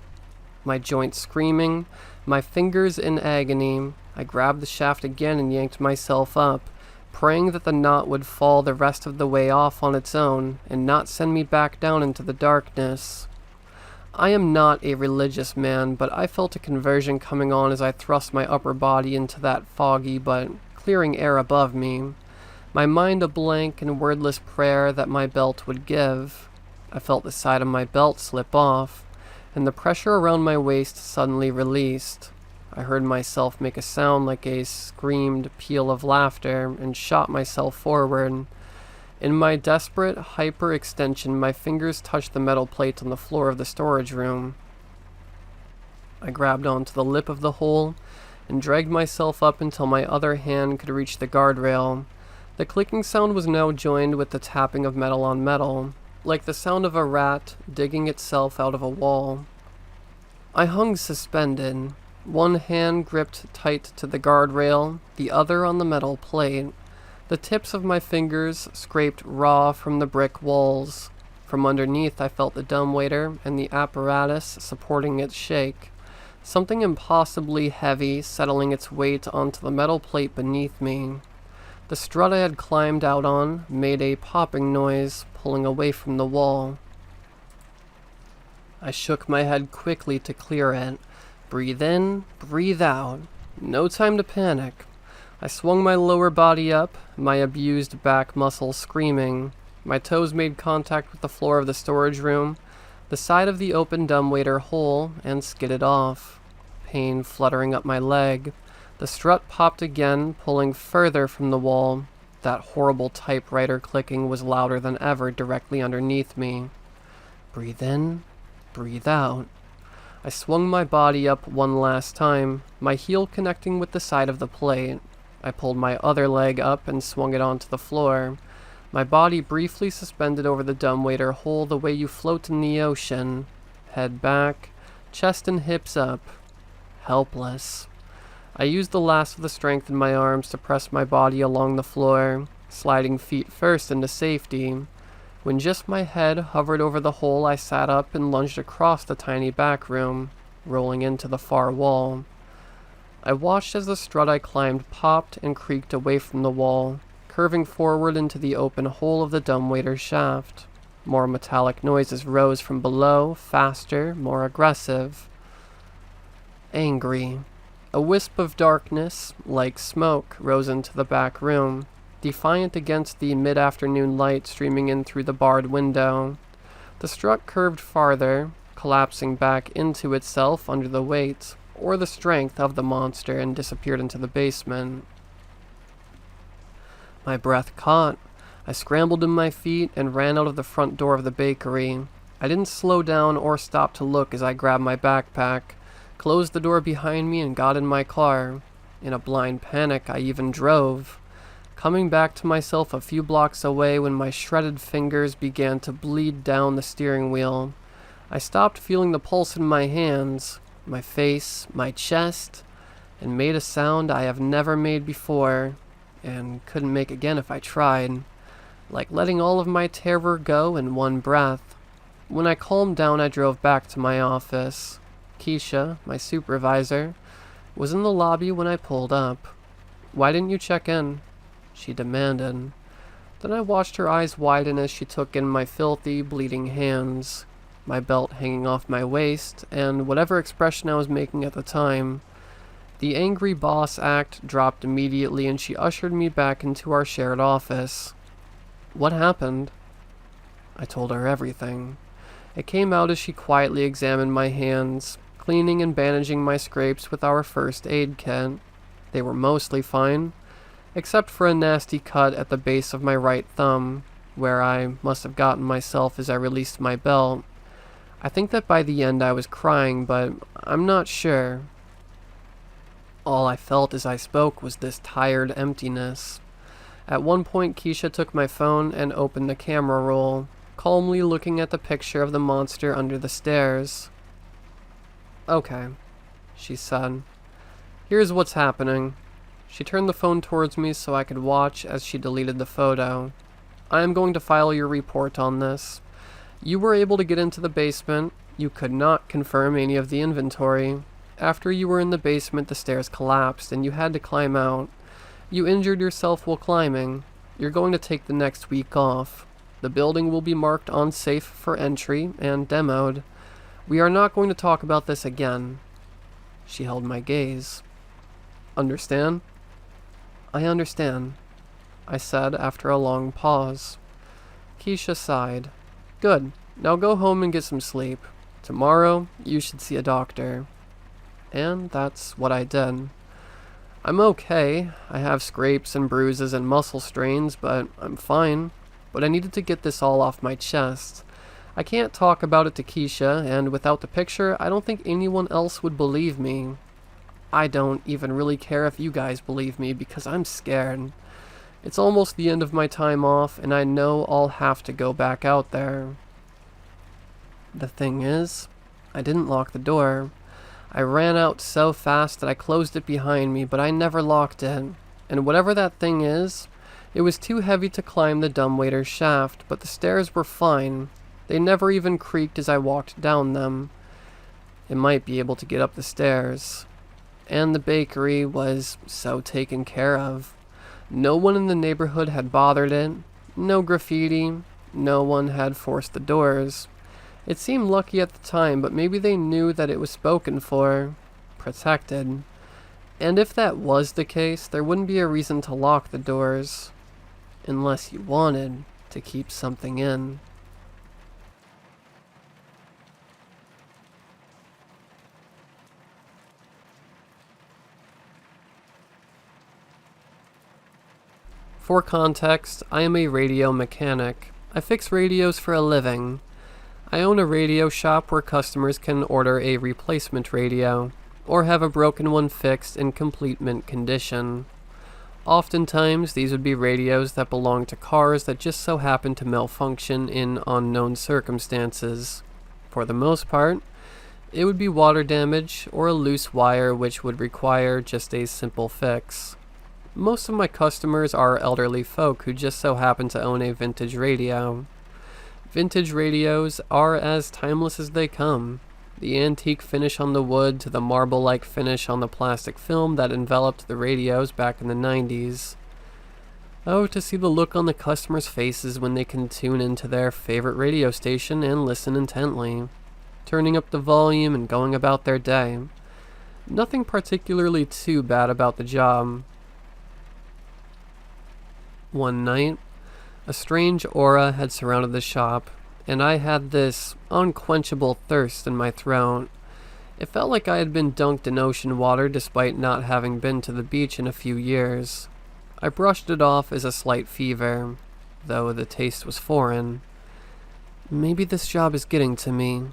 Speaker 1: My joints screaming, my fingers in agony, I grabbed the shaft again and yanked myself up, praying that the knot would fall the rest of the way off on its own and not send me back down into the darkness. I am not a religious man, but I felt a conversion coming on as I thrust my upper body into that foggy but clearing air above me, my mind a blank and wordless prayer that my belt would give. I felt the side of my belt slip off, and the pressure around my waist suddenly released. I heard myself make a sound like a screamed peal of laughter and shot myself forward. In my desperate hyper-extension, my fingers touched the metal plate on the floor of the storage room. I grabbed onto the lip of the hole and dragged myself up until my other hand could reach the guardrail. The clicking sound was now joined with the tapping of metal on metal, like the sound of a rat digging itself out of a wall. I hung suspended, one hand gripped tight to the guardrail, the other on the metal plate. The tips of my fingers scraped raw from the brick walls. From underneath I felt the dumbwaiter and the apparatus supporting it shake, something impossibly heavy settling its weight onto the metal plate beneath me. The strut I had climbed out on made a popping noise, pulling away from the wall. I shook my head quickly to clear it. Breathe in, breathe out. No time to panic. I swung my lower body up, my abused back muscles screaming. My toes made contact with the floor of the storage room, the side of the open dumbwaiter hole, and skidded off. Pain fluttering up my leg. The strut popped again, pulling further from the wall. That horrible typewriter clicking was louder than ever directly underneath me. Breathe in, breathe out. I swung my body up one last time, my heel connecting with the side of the plate. I pulled my other leg up and swung it onto the floor. My body briefly suspended over the dumbwaiter hole the way you float in the ocean. Head back, chest and hips up. Helpless. I used the last of the strength in my arms to press my body along the floor, sliding feet first into safety. When just my head hovered over the hole, I sat up and lunged across the tiny back room, rolling into the far wall. I watched as the strut I climbed popped and creaked away from the wall, curving forward into the open hole of the dumbwaiter shaft. More metallic noises rose from below, faster, more aggressive. Angry. A wisp of darkness, like smoke, rose into the back room, defiant against the mid-afternoon light streaming in through the barred window. The strut curved farther, collapsing back into itself under the weight or the strength of the monster, and disappeared into the basement. My breath caught. I scrambled to my feet and ran out of the front door of the bakery. I didn't slow down or stop to look as I grabbed my backpack, closed the door behind me, and got in my car. In a blind panic, I even drove, coming back to myself a few blocks away when my shredded fingers began to bleed down the steering wheel. I stopped feeling the pulse in my hands, my face, my chest, and made a sound I have never made before, and couldn't make again if I tried, like letting all of my terror go in one breath. When I calmed down, I drove back to my office. Keisha, my supervisor, was in the lobby when I pulled up. Why didn't you check in? She demanded. Then I watched her eyes widen as she took in my filthy, bleeding hands, my belt hanging off my waist, and whatever expression I was making at the time. The angry boss act dropped immediately and she ushered me back into our shared office. What happened? I told her everything. It came out as she quietly examined my hands, cleaning and bandaging my scrapes with our first aid kit. They were mostly fine, except for a nasty cut at the base of my right thumb, where I must have gotten myself as I released my belt. I think that by the end I was crying, but I'm not sure. All I felt as I spoke was this tired emptiness. At one point, Keisha took my phone and opened the camera roll, calmly looking at the picture of the monster under the stairs. Okay, she said. Here's what's happening. She turned the phone towards me so I could watch as she deleted the photo. I am going to file your report on this. You were able to get into the basement. You could not confirm any of the inventory. After you were in the basement, the stairs collapsed and you had to climb out. You injured yourself while climbing. You're going to take the next week off. The building will be marked unsafe for entry and demoed. We are not going to talk about this again. She held my gaze. Understand? I understand, I said after a long pause. Keisha sighed. Good. Now go home and get some sleep. Tomorrow, you should see a doctor. And that's what I did. I'm okay. I have scrapes and bruises and muscle strains, but I'm fine. But I needed to get this all off my chest. I can't talk about it to Keisha, and without the picture, I don't think anyone else would believe me. I don't even really care if you guys believe me, because I'm scared. It's almost the end of my time off, and I know I'll have to go back out there. The thing is, I didn't lock the door. I ran out so fast that I closed it behind me, but I never locked it. And whatever that thing is, it was too heavy to climb the dumbwaiter's shaft, but the stairs were fine. They never even creaked as I walked down them. It might be able to get up the stairs. And the bakery was so taken care of. No one in the neighborhood had bothered it. No graffiti. No one had forced the doors. It seemed lucky at the time, but maybe they knew that it was spoken for, protected. And if that was the case, there wouldn't be a reason to lock the doors, unless you wanted to keep something in. For context, I am a radio mechanic. I fix radios for a living. I own a radio shop where customers can order a replacement radio, or have a broken one fixed in complete mint condition. Oftentimes, these would be radios that belong to cars that just so happen to malfunction in unknown circumstances. For the most part, it would be water damage or a loose wire which would require just a simple fix. Most of my customers are elderly folk who just so happen to own a vintage radio. Vintage radios are as timeless as they come. The antique finish on the wood to the marble-like finish on the plastic film that enveloped the radios back in the 90s. Oh, to see the look on the customers' faces when they can tune into their favorite radio station and listen intently, turning up the volume and going about their day. Nothing particularly too bad about the job. One night, a strange aura had surrounded the shop, and I had this unquenchable thirst in my throat. It felt like I had been dunked in ocean water despite not having been to the beach in a few years. I brushed it off as a slight fever, though the taste was foreign. Maybe this job is getting to me,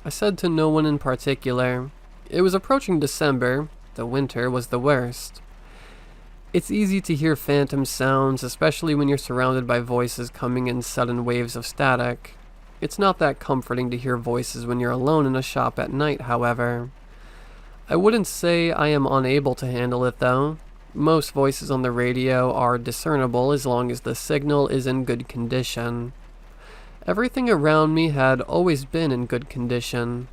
Speaker 1: I said to no one in particular. It was approaching December. The winter was the worst. It's easy to hear phantom sounds, especially when you're surrounded by voices coming in sudden waves of static. It's not that comforting to hear voices when you're alone in a shop at night, however. I wouldn't say I am unable to handle it, though. Most voices on the radio are discernible as long as the signal is in good condition. Everything around me had always been in good condition.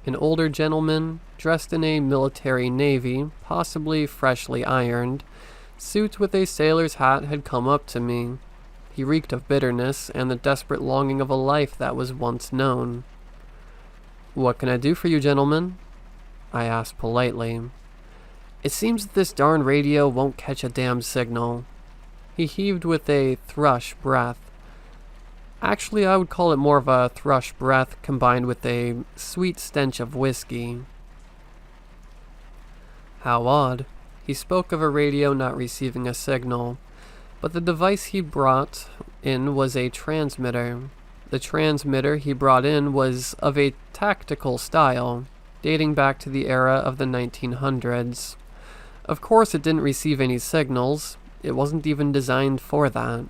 Speaker 1: An older gentleman, dressed in a military navy, possibly freshly ironed, suit with a sailor's hat had come up to me. He reeked of bitterness and the desperate longing of a life that was once known. "What can I do for you, gentlemen?" I asked politely. "It seems that this darn radio won't catch a damn signal." He heaved with a thrush breath. Actually, I would call it more of a thrush breath combined with a sweet stench of whiskey. How odd. He spoke of a radio not receiving a signal, but the device he brought in was a transmitter. The transmitter he brought in was of a tactical style, dating back to the era of the 1900s. Of course, it didn't receive any signals. It wasn't even designed for that.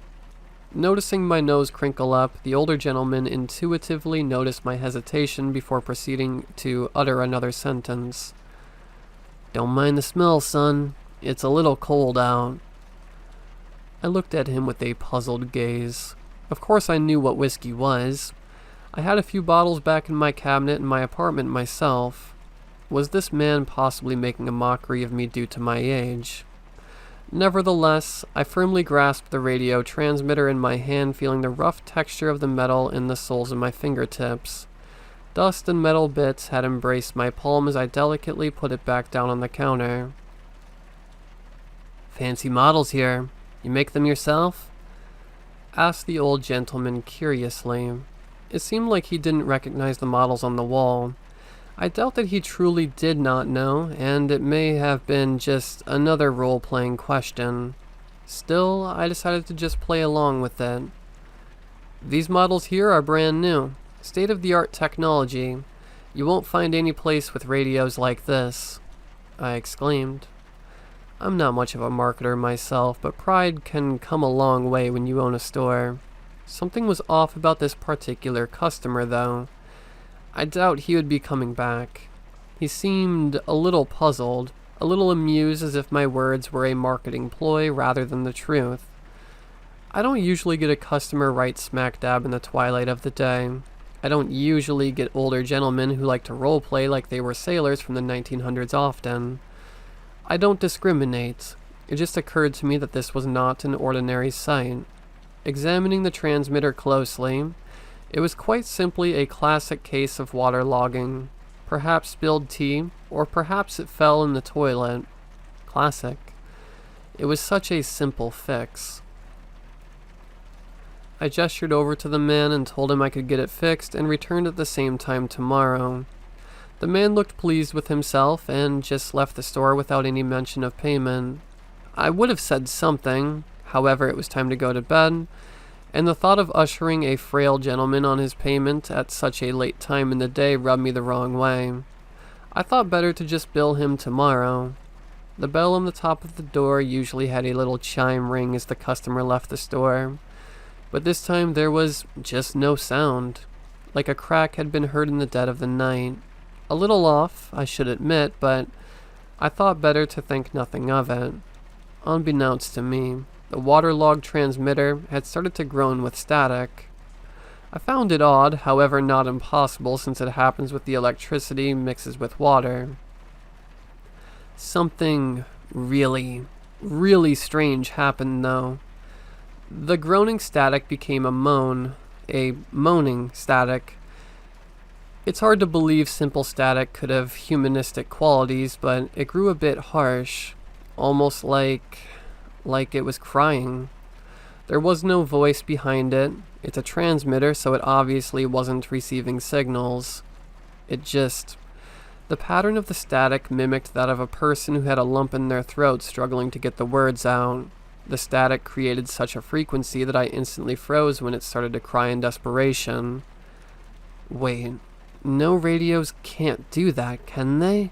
Speaker 1: Noticing my nose crinkle up, the older gentleman intuitively noticed my hesitation before proceeding to utter another sentence. "Don't mind the smell, son. It's a little cold out." I looked at him with a puzzled gaze. Of course I knew what whiskey was. I had a few bottles back in my cabinet in my apartment myself. Was this man possibly making a mockery of me due to my age? Nevertheless, I firmly grasped the radio transmitter in my hand, feeling the rough texture of the metal in the soles of my fingertips. Dust and metal bits had embraced my palm as I delicately put it back down on the counter. "Fancy models here. You make them yourself?" asked the old gentleman curiously. It seemed like he didn't recognize the models on the wall. I doubt that he truly did not know, and it may have been just another role-playing question. Still, I decided to just play along with it. "These models here are brand new. State-of-the-art technology. You won't find any place with radios like this," I exclaimed. I'm not much of a marketer myself, but pride can come a long way when you own a store. Something was off about this particular customer, though. I doubt he would be coming back. He seemed a little puzzled, a little amused, as if my words were a marketing ploy rather than the truth. I don't usually get a customer right smack dab in the twilight of the day. I don't usually get older gentlemen who like to roleplay like they were sailors from the 1900s often. I don't discriminate. It just occurred to me that this was not an ordinary sight. Examining the transmitter closely, it was quite simply a classic case of waterlogging. Perhaps spilled tea, or perhaps it fell in the toilet. Classic. It was such a simple fix. I gestured over to the man and told him I could get it fixed and returned at the same time tomorrow. The man looked pleased with himself and just left the store without any mention of payment. I would have said something, however it was time to go to bed, and the thought of ushering a frail gentleman on his payment at such a late time in the day rubbed me the wrong way. I thought better to just bill him tomorrow. The bell on the top of the door usually had a little chime ring as the customer left the store, but this time there was just no sound, like a crack had been heard in the dead of the night. A little off, I should admit, but I thought better to think nothing of it. Unbeknownst to me, the waterlogged transmitter had started to groan with static. I found it odd, however not impossible, since it happens with the electricity mixes with water. Something really, really strange happened though. The groaning static became a moan, a moaning static. It's hard to believe simple static could have humanistic qualities, but it grew a bit harsh, almost like it was crying. There was no voice behind it. It's a transmitter, so it obviously wasn't receiving signals. The pattern of the static mimicked that of a person who had a lump in their throat struggling to get the words out. The static created such a frequency that I instantly froze when it started to cry in desperation. Wait, no radios can't do that, can they?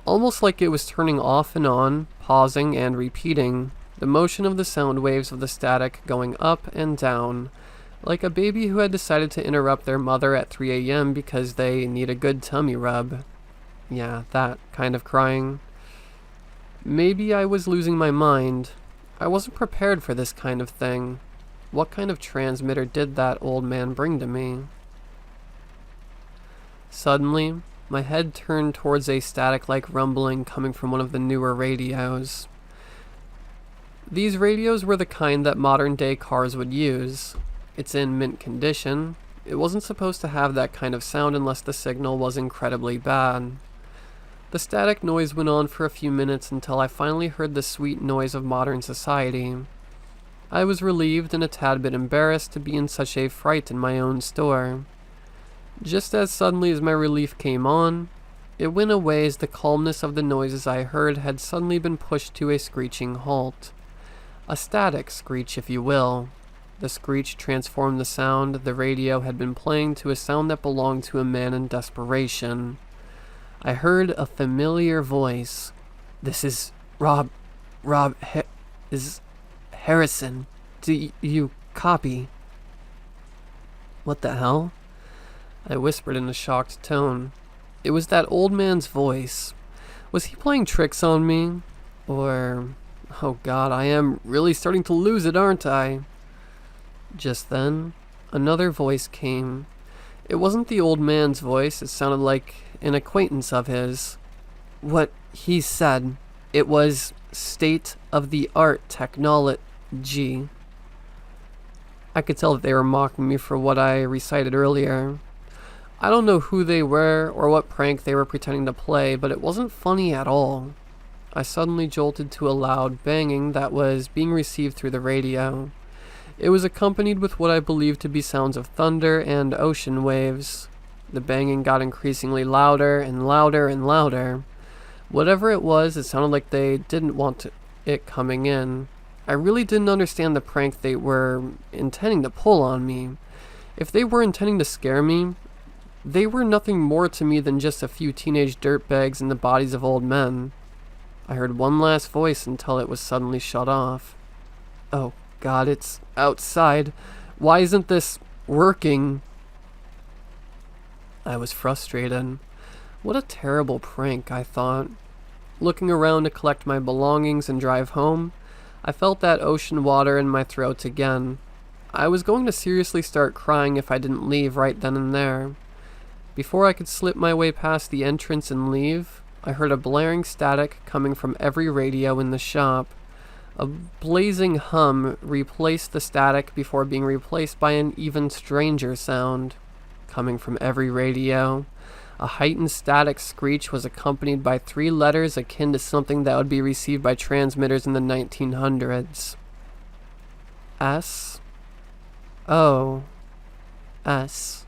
Speaker 1: Almost like it was turning off and on, pausing and repeating, the motion of the sound waves of the static going up and down, like a baby who had decided to interrupt their mother at 3 a.m. because they need a good tummy rub. Yeah, that kind of crying. Maybe I was losing my mind. I wasn't prepared for this kind of thing. What kind of transmitter did that old man bring to me? Suddenly, my head turned towards a static-like rumbling coming from one of the newer radios. These radios were the kind that modern-day cars would use. It's in mint condition. It wasn't supposed to have that kind of sound unless the signal was incredibly bad. The static noise went on for a few minutes until I finally heard the sweet noise of modern society. I was relieved and a tad bit embarrassed to be in such a fright in my own store. Just as suddenly as my relief came on, it went away as the calmness of the noises I heard had suddenly been pushed to a screeching halt. A static screech, if you will. The screech transformed the sound the radio had been playing to a sound that belonged to a man in desperation. I heard a familiar voice. "This is Harrison. Do you copy?" "What the hell?" I whispered in a shocked tone. It was that old man's voice. Was he playing tricks on me? Or... oh god, I am really starting to lose it, aren't I? Just then, another voice came. It wasn't the old man's voice, it sounded like an acquaintance of his. What he said, it was state-of-the-art technology. I could tell that they were mocking me for what I recited earlier. I don't know who they were or what prank they were pretending to play, but it wasn't funny at all. I suddenly jolted to a loud banging that was being received through the radio. It was accompanied with what I believed to be sounds of thunder and ocean waves. The banging got increasingly louder and louder and louder. Whatever it was, it sounded like they didn't want it coming in. I really didn't understand the prank they were intending to pull on me. If they were intending to scare me, they were nothing more to me than just a few teenage dirtbags in the bodies of old men. I heard one last voice until it was suddenly shut off. Oh god, it's outside. Why isn't this working? I was frustrated. What a terrible prank, I thought. Looking around to collect my belongings and drive home, I felt that ocean water in my throat again. I was going to seriously start crying if I didn't leave right then and there. Before I could slip my way past the entrance and leave, I heard a blaring static coming from every radio in the shop. A blazing hum replaced the static before being replaced by an even stranger sound, coming from every radio. A heightened static screech was accompanied by 3 letters akin to something that would be received by transmitters in the 1900s. S. O. S.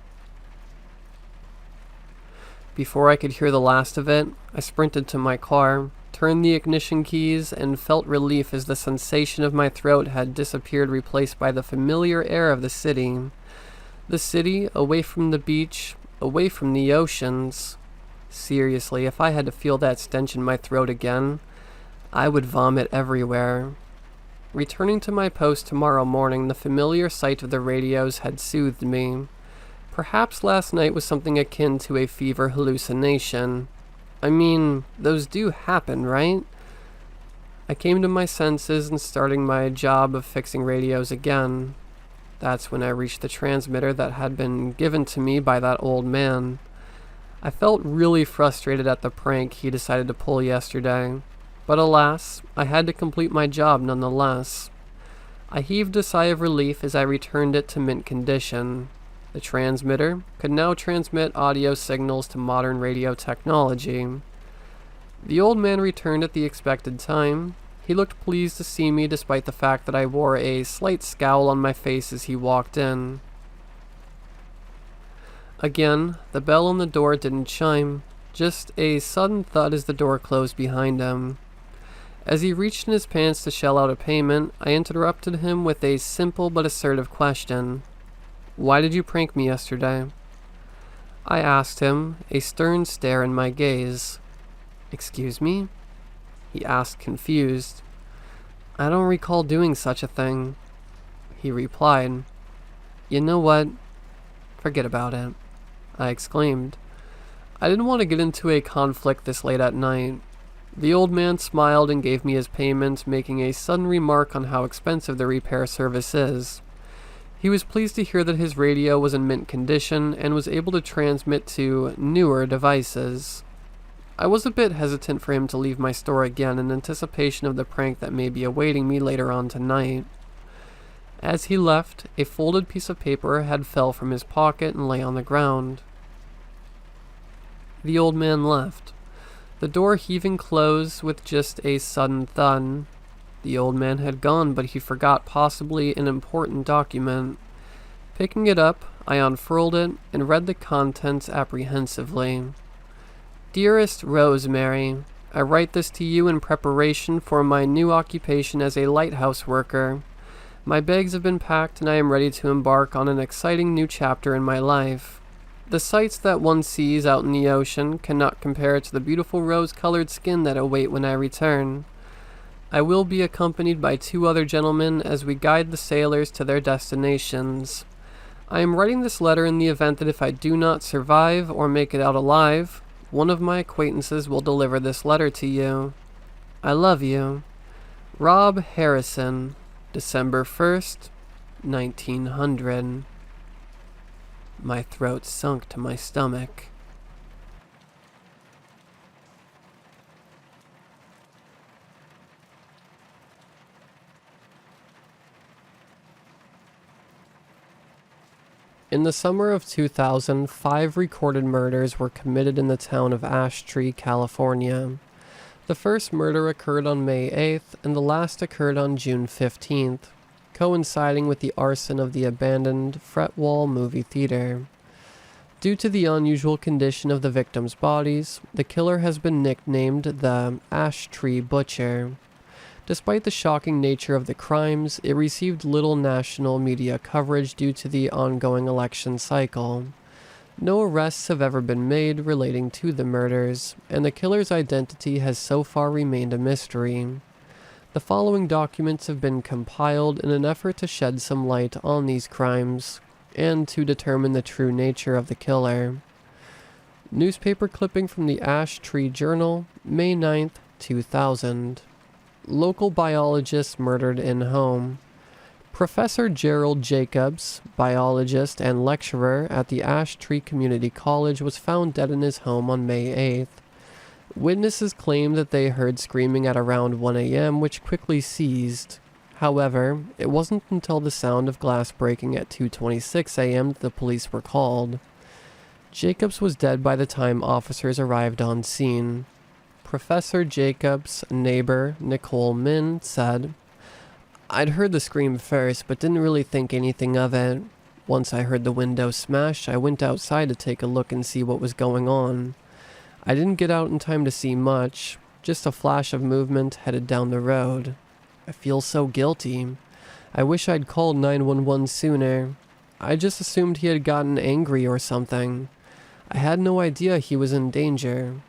Speaker 1: Before I could hear the last of it, I sprinted to my car, turned the ignition keys, and felt relief as the sensation of my throat had disappeared, replaced by the familiar air of the city. The city, away from the beach, away from the oceans. Seriously, if I had to feel that stench in my throat again, I would vomit everywhere. Returning to my post tomorrow morning, the familiar sight of the radios had soothed me. Perhaps last night was something akin to a fever hallucination. I mean, those do happen, right? I came to my senses and starting my job of fixing radios again. That's when I reached the transmitter that had been given to me by that old man. I felt really frustrated at the prank he decided to pull yesterday, but alas, I had to complete my job nonetheless. I heaved a sigh of relief as I returned it to mint condition. The transmitter could now transmit audio signals to modern radio technology. The old man returned at the expected time. He looked pleased to see me despite the fact that I wore a slight scowl on my face as he walked in. Again, the bell on the door didn't chime, just a sudden thud as the door closed behind him. As he reached in his pants to shell out a payment, I interrupted him with a simple but assertive question. "Why did you prank me yesterday?" I asked him, a stern stare in my gaze. "Excuse me?" he asked, confused. "I don't recall doing such a thing," he replied. "You know what? Forget about it," I exclaimed. I didn't want to get into a conflict this late at night. The old man smiled and gave me his payment, making a sudden remark on how expensive the repair service is. He was pleased to hear that his radio was in mint condition and was able to transmit to newer devices. I was a bit hesitant for him to leave my store again in anticipation of the prank that may be awaiting me later on tonight. As he left, a folded piece of paper had fell from his pocket and lay on the ground. The old man left, the door heaving closed with just a sudden thud. The old man had gone, but he forgot possibly an important document. Picking it up, I unfurled it and read the contents apprehensively. Dearest Rosemary, I write this to you in preparation for my new occupation as a lighthouse worker. My bags have been packed and I am ready to embark on an exciting new chapter in my life. The sights that one sees out in the ocean cannot compare to the beautiful rose-colored skin that await when I return. I will be accompanied by 2 other gentlemen as we guide the sailors to their destinations. I am writing this letter in the event that if I do not survive or make it out alive, one of my acquaintances will deliver this letter to you. I love you. Rob Harrison, December 1st, 1900. My throat sunk to my stomach. In the summer of 2000, 5 recorded murders were committed in the town of Ash Tree, California. The first murder occurred on May 8th, and the last occurred on June 15th, coinciding with the arson of the abandoned Fretwall movie theater. Due to the unusual condition of the victims' bodies, the killer has been nicknamed the Ash Tree Butcher. Despite the shocking nature of the crimes, it received little national media coverage due to the ongoing election cycle. No arrests have ever been made relating to the murders, and the killer's identity has so far remained a mystery. The following documents have been compiled in an effort to shed some light on these crimes, and to determine the true nature of the killer. Newspaper clipping from the Ash Tree Journal, May 9th, 2000. Local biologist murdered in home. Professor Gerald Jacobs, biologist and lecturer at the Ash Tree Community College, was found dead in his home on May 8th. Witnesses claimed that they heard screaming at around 1 a.m., which quickly ceased. However, it wasn't until the sound of glass breaking at 2:26 a.m. that the police were called. Jacobs was dead by the time officers arrived on scene. Professor Jacobs' neighbor, Nicole Min, said, "I'd heard the scream first, but didn't really think anything of it. Once I heard the window smash, I went outside to take a look and see what was going on. I didn't get out in time to see much, just a flash of movement headed down the road. I feel so guilty. I wish I'd called 911 sooner. I just assumed he had gotten angry or something. I had no idea he was in danger."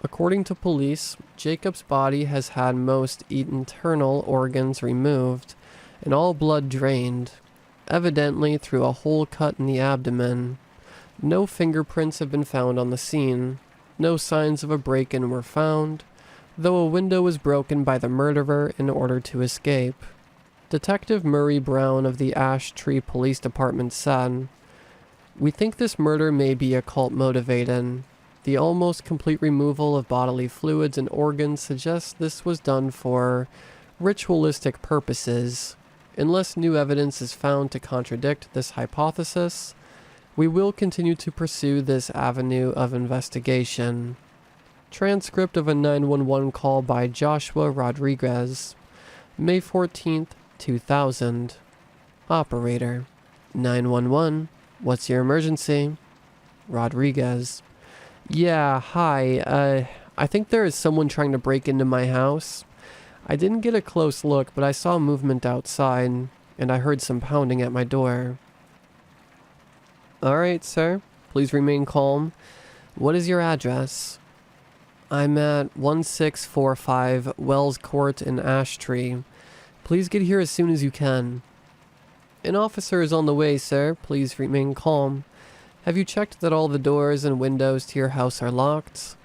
Speaker 1: According to police, Jacob's body has had most internal organs removed and all blood drained, evidently through a hole cut in the abdomen. No fingerprints have been found on the scene. No signs of a break-in were found, though a window was broken by the murderer in order to escape. Detective Murray Brown of the Ash Tree Police Department said, "We think this murder may be occult motivated. The almost complete removal of bodily fluids and organs suggests this was done for ritualistic purposes. Unless new evidence is found to contradict this hypothesis, we will continue to pursue this avenue of investigation." Transcript of a 911 call by Joshua Rodriguez, May 14th, 2000. Operator: 911, what's your emergency? Rodriguez: "Yeah, hi, I think there is someone trying to break into my house. I didn't get a close look, but I saw movement outside, and I heard some pounding at my door." "Alright, sir. Please remain calm. What is your address?" "I'm at 1645 Wells Court in Ash Tree. Please get here as soon as you can." "An officer is on the way, sir. Please remain calm. Have you checked that all the doors and windows to your house are locked?"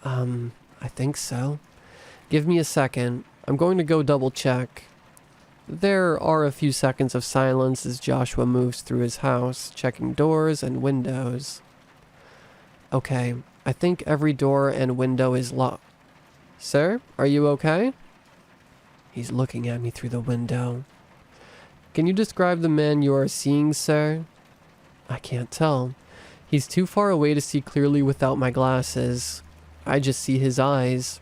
Speaker 1: I think so. Give me a second. I'm going to go double check." There are a few seconds of silence as Joshua moves through his house, checking doors and windows. "Okay, I think every door and window is locked. Sir, are you okay? He's looking at me through the window. Can you describe the man you are seeing, sir? I can't tell. He's too far away to see clearly without my glasses. I just see his eyes.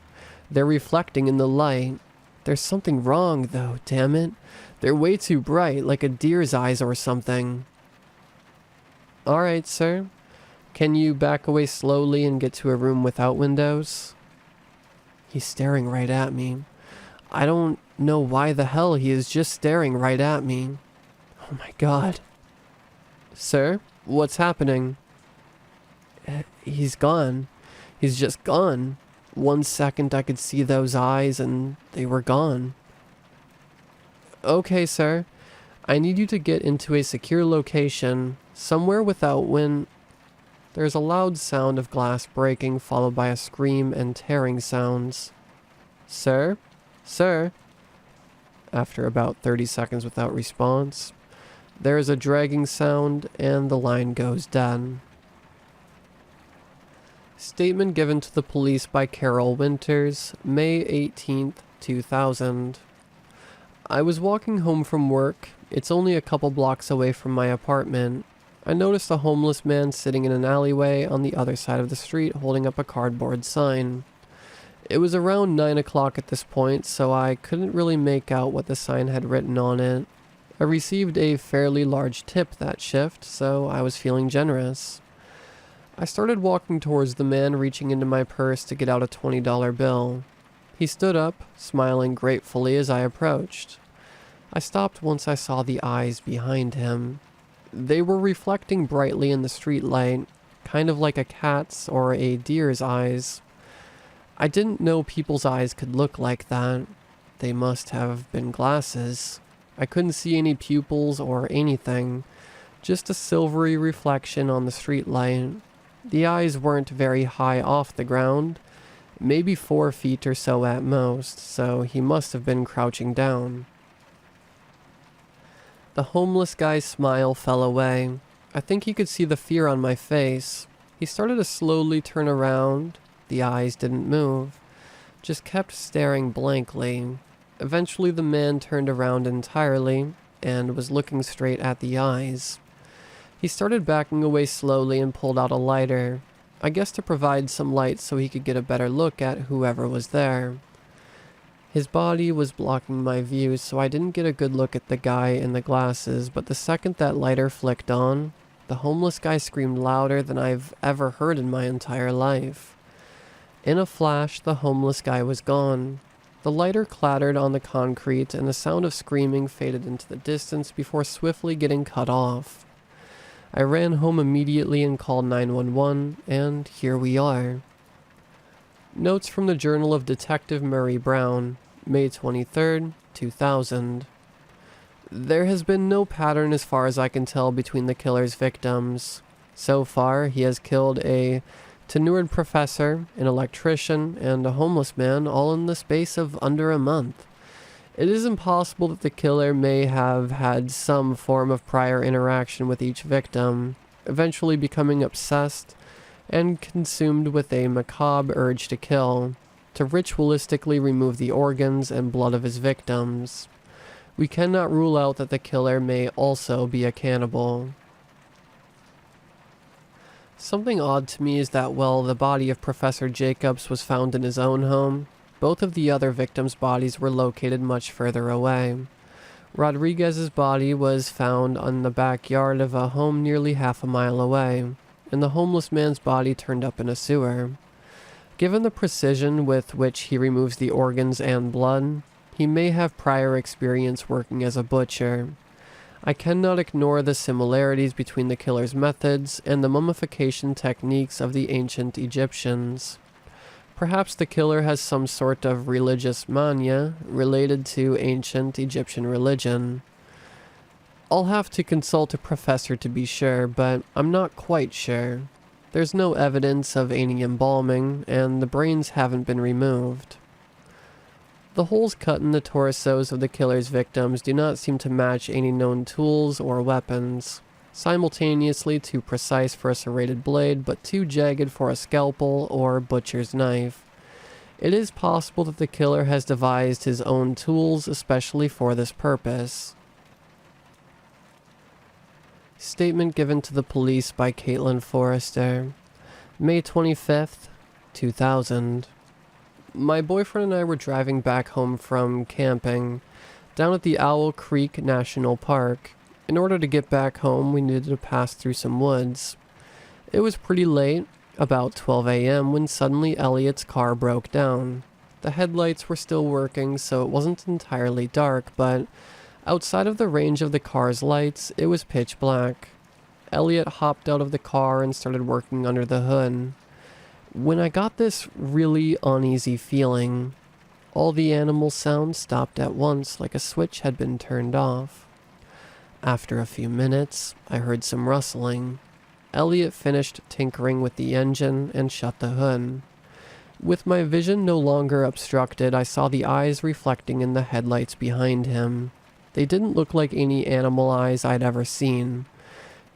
Speaker 1: They're reflecting in the light. There's something wrong, though, damn it. They're way too bright, like a deer's eyes or something. Alright, sir. Can you back away slowly and get to a room without windows? He's staring right at me. I don't know why the hell he is just staring right at me. Oh my god. Sir, what's happening? He's gone. He's just gone. 1 second I could see those eyes and they were gone. Okay, sir. I need you to get into a secure location, somewhere without wind. There's a loud sound of glass breaking, followed by a scream and tearing sounds. Sir? Sir? After about 30 seconds without response, there is a dragging sound and the line goes dead. Statement given to the police by Carol Winters, May 18th, 2000. I was walking home from work. It's only a couple blocks away from my apartment. I noticed a homeless man sitting in an alleyway on the other side of the street holding up a cardboard sign. It was around 9 o'clock at this point, so I couldn't really make out what the sign had written on it. I received a fairly large tip that shift, so I was feeling generous. I started walking towards the man, reaching into my purse to get out a $20 bill. He stood up, smiling gratefully as I approached. I stopped once I saw the eyes behind him. They were reflecting brightly in the streetlight, kind of like a cat's or a deer's eyes. I didn't know people's eyes could look like that. They must have been glasses. I couldn't see any pupils or anything, just a silvery reflection on the streetlight. The eyes weren't very high off the ground, maybe 4 feet or so at most, so he must have been crouching down. The homeless guy's smile fell away. I think he could see the fear on my face. He started to slowly turn around. The eyes didn't move, just kept staring blankly. Eventually the man turned around entirely and was looking straight at the eyes. He started backing away slowly and pulled out a lighter, I guess to provide some light so he could get a better look at whoever was there. His body was blocking my view, so I didn't get a good look at the guy in the glasses, but the second that lighter flicked on, the homeless guy screamed louder than I've ever heard in my entire life. In a flash, the homeless guy was gone. The lighter clattered on the concrete, and the sound of screaming faded into the distance before swiftly getting cut off. I ran home immediately and called 911, and here we are. Notes from the Journal of Detective Murray Brown, May 23rd, 2000. There has been no pattern as far as I can tell between the killer's victims. So far, he has killed a tenured professor, an electrician, and a homeless man, all in the space of under a month. It is impossible that the killer may have had some form of prior interaction with each victim, eventually becoming obsessed and consumed with a macabre urge to kill, to ritualistically remove the organs and blood of his victims. We cannot rule out that the killer may also be a cannibal. Something odd to me is that while the body of Professor Jacobs was found in his own home, both of the other victims' bodies were located much further away. Rodriguez's body was found in the backyard of a home nearly half a mile away, and the homeless man's body turned up in a sewer. Given the precision with which he removes the organs and blood, he may have prior experience working as a butcher. I cannot ignore the similarities between the killer's methods and the mummification techniques of the ancient Egyptians. Perhaps the killer has some sort of religious mania related to ancient Egyptian religion. I'll have to consult a professor to be sure, but I'm not quite sure. There's no evidence of any embalming, and the brains haven't been removed. The holes cut in the torsos of the killer's victims do not seem to match any known tools or weapons. simultaneously too precise for a serrated blade, but too jagged for a scalpel or butcher's knife. It is possible that the killer has devised his own tools especially for this purpose. Statement given to the police by Caitlin Forrester. May 25th, 2000. My boyfriend and I were driving back home from camping down at the Owl Creek National Park. In order to get back home, we needed to pass through some woods. It was pretty late, about 12 a.m., when suddenly Elliot's car broke down. The headlights were still working, so it wasn't entirely dark, but outside of the range of the car's lights, it was pitch black. Elliot hopped out of the car and started working under the hood. When I got this really uneasy feeling, all the animal sounds stopped at once like a switch had been turned off. After a few minutes, I heard some rustling. Elliot finished tinkering with the engine and shut the hood. With my vision no longer obstructed, I saw the eyes reflecting in the headlights behind him. They didn't look like any animal eyes I'd ever seen.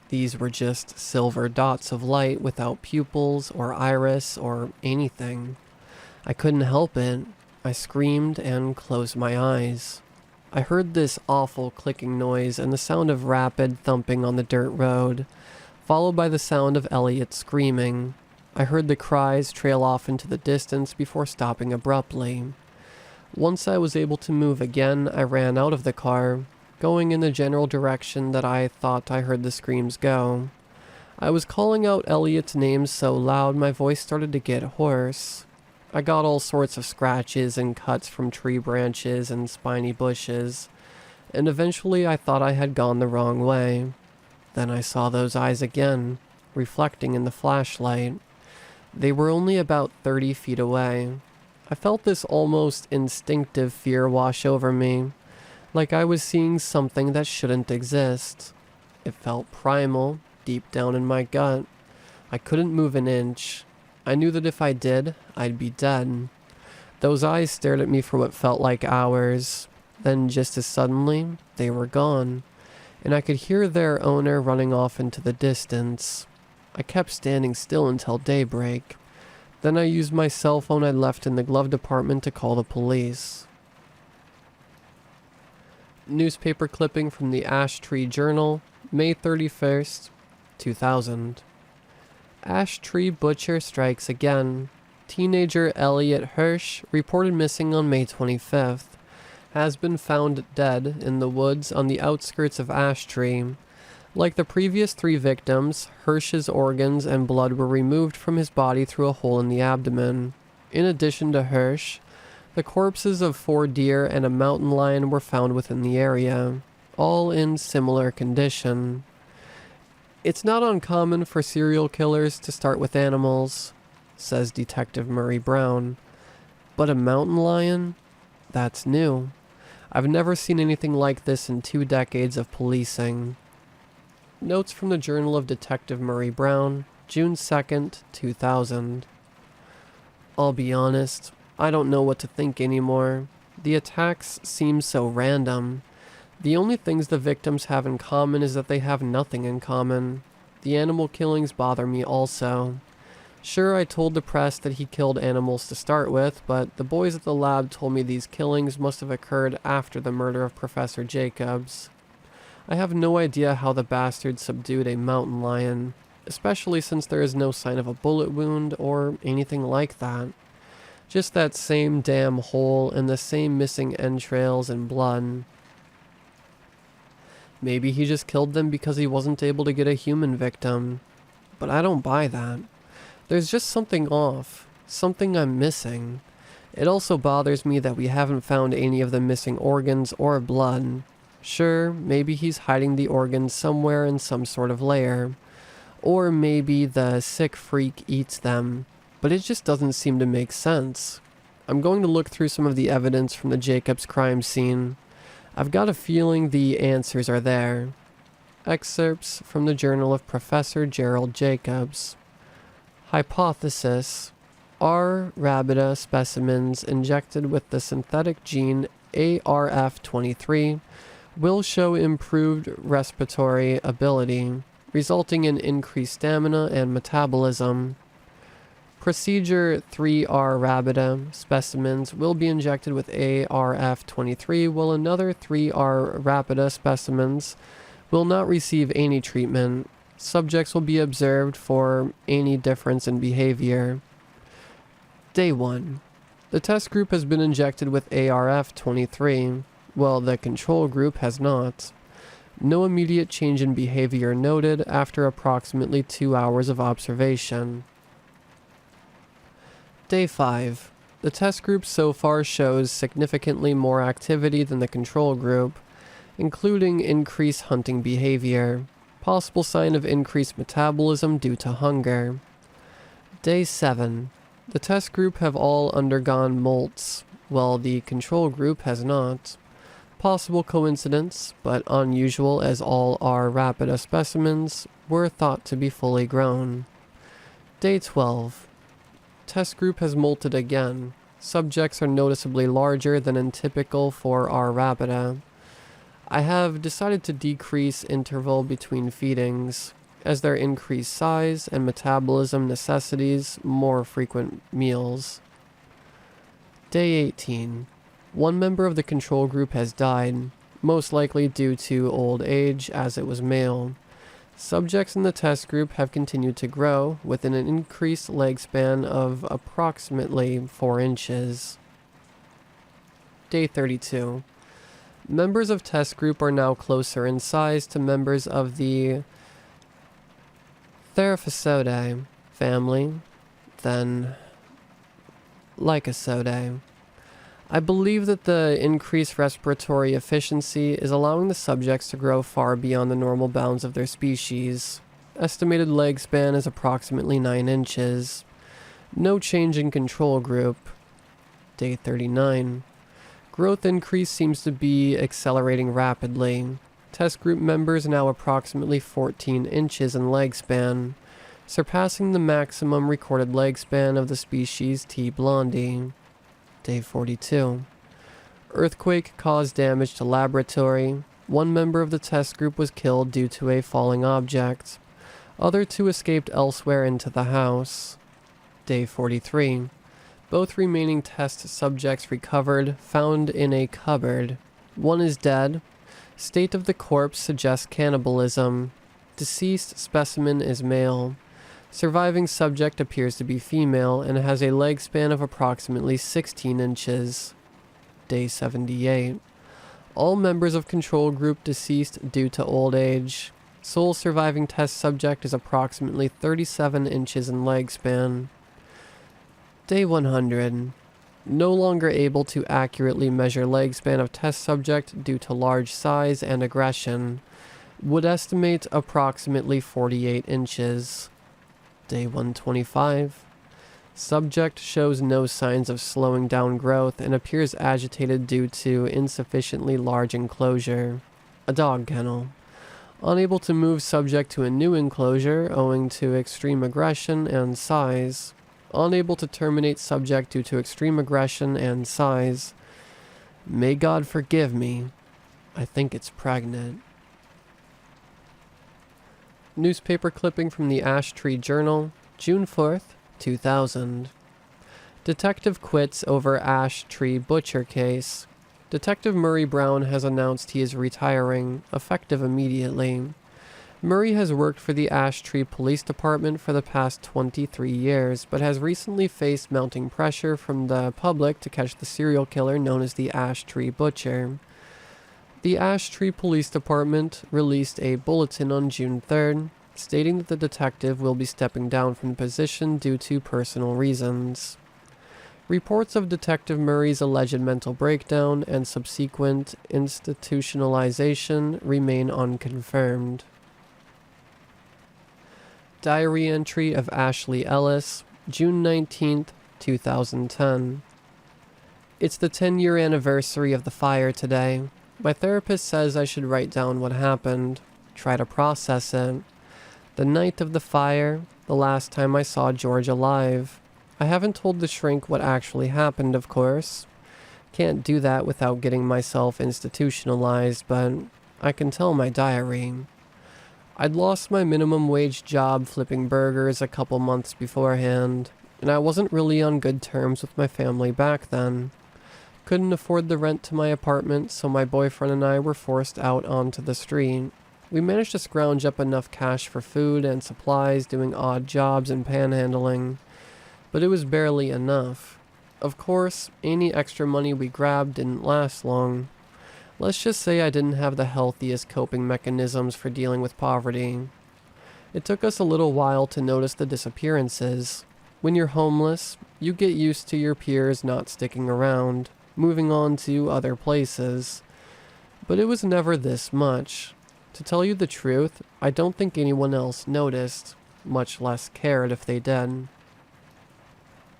Speaker 1: These were just silver dots of light without pupils or iris or anything. I couldn't help it. I screamed and closed my eyes. I heard this awful clicking noise and the sound of rapid thumping on the dirt road, followed by the sound of Elliot screaming. I heard the cries trail off into the distance before stopping abruptly. Once I was able to move again, I ran out of the car, going in the general direction that I thought I heard the screams go. I was calling out Elliot's name so loud my voice started to get hoarse. I got all sorts of scratches and cuts from tree branches and spiny bushes, and eventually I thought I had gone the wrong way. Then I saw those eyes again, reflecting in the flashlight. They were only about 30 feet away. I felt this almost instinctive fear wash over me, like I was seeing something that shouldn't exist. It felt primal, deep down in my gut. I couldn't move an inch. I knew that if I did, I'd be dead. Those eyes stared at me for what felt like hours. Then just as suddenly, they were gone, and I could hear their owner running off into the distance. I kept standing still until daybreak. Then I used my cell phone I'd left in the glove department to call the police. Newspaper clipping from the Ash Tree Journal, May 31st, 2000. Ash Tree Butcher strikes again. Teenager Elliot Hirsch, reported missing on May 25th, has been found dead in the woods on the outskirts of Ash Tree. Like the previous 3 victims, Hirsch's organs and blood were removed from his body through a hole in the abdomen. In addition to Hirsch, the corpses of 4 deer and a mountain lion were found within the area, all in similar condition. It's not uncommon for serial killers to start with animals, says Detective Murray Brown. But a mountain lion? That's new. I've never seen anything like this in 2 decades of policing. Notes from the Journal of Detective Murray Brown, June 2nd, 2000. I'll be honest, I don't know what to think anymore. The attacks seem so random. The only things the victims have in common is that they have nothing in common. The animal killings bother me also. Sure, I told the press that he killed animals to start with, but the boys at the lab told me these killings must have occurred after the murder of Professor Jacobs. I have no idea how the bastard subdued a mountain lion, especially since there is no sign of a bullet wound or anything like that. Just that same damn hole and the same missing entrails and blood. Maybe he just killed them because he wasn't able to get a human victim. But I don't buy that. There's just something off. Something I'm missing. It also bothers me that we haven't found any of the missing organs or blood. Sure, maybe he's hiding the organs somewhere in some sort of lair. Or maybe the sick freak eats them. But it just doesn't seem to make sense. I'm going to look through some of the evidence from the Jacobs crime scene. I've got a feeling the answers are there. Excerpts from the Journal of Professor Gerald Jacobs. Hypothesis: R. rabida specimens injected with the synthetic gene ARF23 will show improved respiratory ability, resulting in increased stamina and metabolism. Procedure 3R Rabida specimens will be injected with ARF23, while another 3R Rapida specimens will not receive any treatment. Subjects will be observed for any difference in behavior. Day 1. The test group has been injected with ARF23, while the control group has not. No immediate change in behavior noted after approximately 2 hours of observation. Day 5. The test group so far shows significantly more activity than the control group, including increased hunting behavior, possible sign of increased metabolism due to hunger. Day 7. The test group have all undergone molts, while the control group has not. Possible coincidence, but unusual as all R. rapida specimens were thought to be fully grown. Day 12. Test group has molted again. Subjects are noticeably larger than in typical for R. rapida. I have decided to decrease interval between feedings, as their increased size and metabolism necessitates more frequent meals. Day 18. One member of the control group has died, most likely due to old age as it was male. Subjects in the test group have continued to grow, with an increased leg span of approximately 4 inches. Day 32. Members of test group are now closer in size to members of the Theraphosodae family than Lycosodae. I believe that the increased respiratory efficiency is allowing the subjects to grow far beyond the normal bounds of their species. Estimated leg span is approximately 9 inches. No change in control group. Day 39. Growth increase seems to be accelerating rapidly. Test group members now approximately 14 inches in leg span, surpassing the maximum recorded leg span of the species T. blondie. Day 42. Earthquake caused damage to laboratory. One member of the test group was killed due to a falling object. Other 2 escaped elsewhere into the house. Day 43. Both remaining test subjects recovered, found in a cupboard. One is dead. State of the corpse suggests cannibalism. Deceased specimen is male. Surviving subject appears to be female and has a leg span of approximately 16 inches. Day 78. All members of control group deceased due to old age. Sole surviving test subject is approximately 37 inches in leg span. Day 100. No longer able to accurately measure leg span of test subject due to large size and aggression. Would estimate approximately 48 inches. Day 125. Subject shows no signs of slowing down growth and appears agitated due to insufficiently large enclosure. A dog kennel. Unable to move subject to a new enclosure owing to extreme aggression and size. Unable to terminate subject due to extreme aggression and size. May God forgive me. I think it's pregnant. Newspaper clipping from the Ash Tree Journal, June 4th, 2000. Detective quits over Ash Tree butcher case. Detective Murray Brown has announced he is retiring, effective immediately. Murray has worked for the Ash Tree Police Department for the past 23 years, but has recently faced mounting pressure from the public to catch the serial killer known as the Ash Tree Butcher. The Ash Tree Police Department released a bulletin on June 3rd, stating that the detective will be stepping down from the position due to personal reasons. Reports of Detective Murray's alleged mental breakdown and subsequent institutionalization remain unconfirmed. Diary entry of Ashley Ellis, June 19th, 2010. It's the 10-year anniversary of the fire today. My therapist says I should write down what happened, try to process it. The night of the fire, the last time I saw George alive. I haven't told the shrink what actually happened, of course. Can't do that without getting myself institutionalized, but I can tell my diary. I'd lost my minimum wage job flipping burgers a couple months beforehand, and I wasn't really on good terms with my family back then. Couldn't afford the rent to my apartment, so my boyfriend and I were forced out onto the street. We managed to scrounge up enough cash for food and supplies, doing odd jobs and panhandling, but it was barely enough. Of course, any extra money we grabbed didn't last long. Let's just say I didn't have the healthiest coping mechanisms for dealing with poverty. It took us a little while to notice the disappearances. When you're homeless, you get used to your peers not sticking around, moving on to other places. But it was never this much. To tell you the truth, I don't think anyone else noticed, much less cared if they did.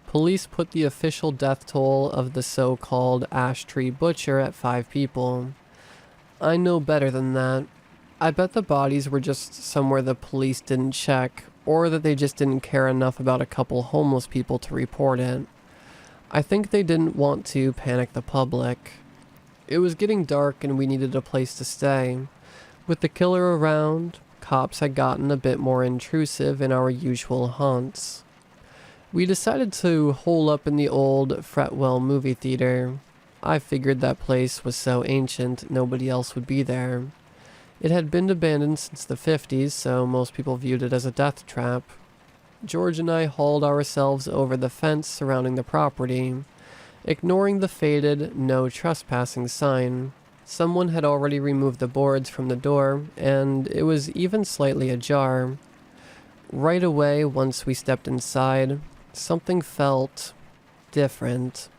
Speaker 1: Police put the official death toll of the so-called ash tree butcher at 5 people. I know better than that. I bet the bodies were just somewhere the police didn't check, or that they just didn't care enough about a couple homeless people to report it. I think they didn't want to panic the public. It was getting dark and we needed a place to stay. With the killer around, cops had gotten a bit more intrusive in our usual haunts. We decided to hole up in the old Fretwell movie theater. I figured that place was so ancient nobody else would be there. It had been abandoned since the 50s, so most people viewed it as a death trap. George and I hauled ourselves over the fence surrounding the property, ignoring the faded "no trespassing" sign. Someone had already removed the boards from the door, and it was even slightly ajar. Right away, once we stepped inside, something felt different.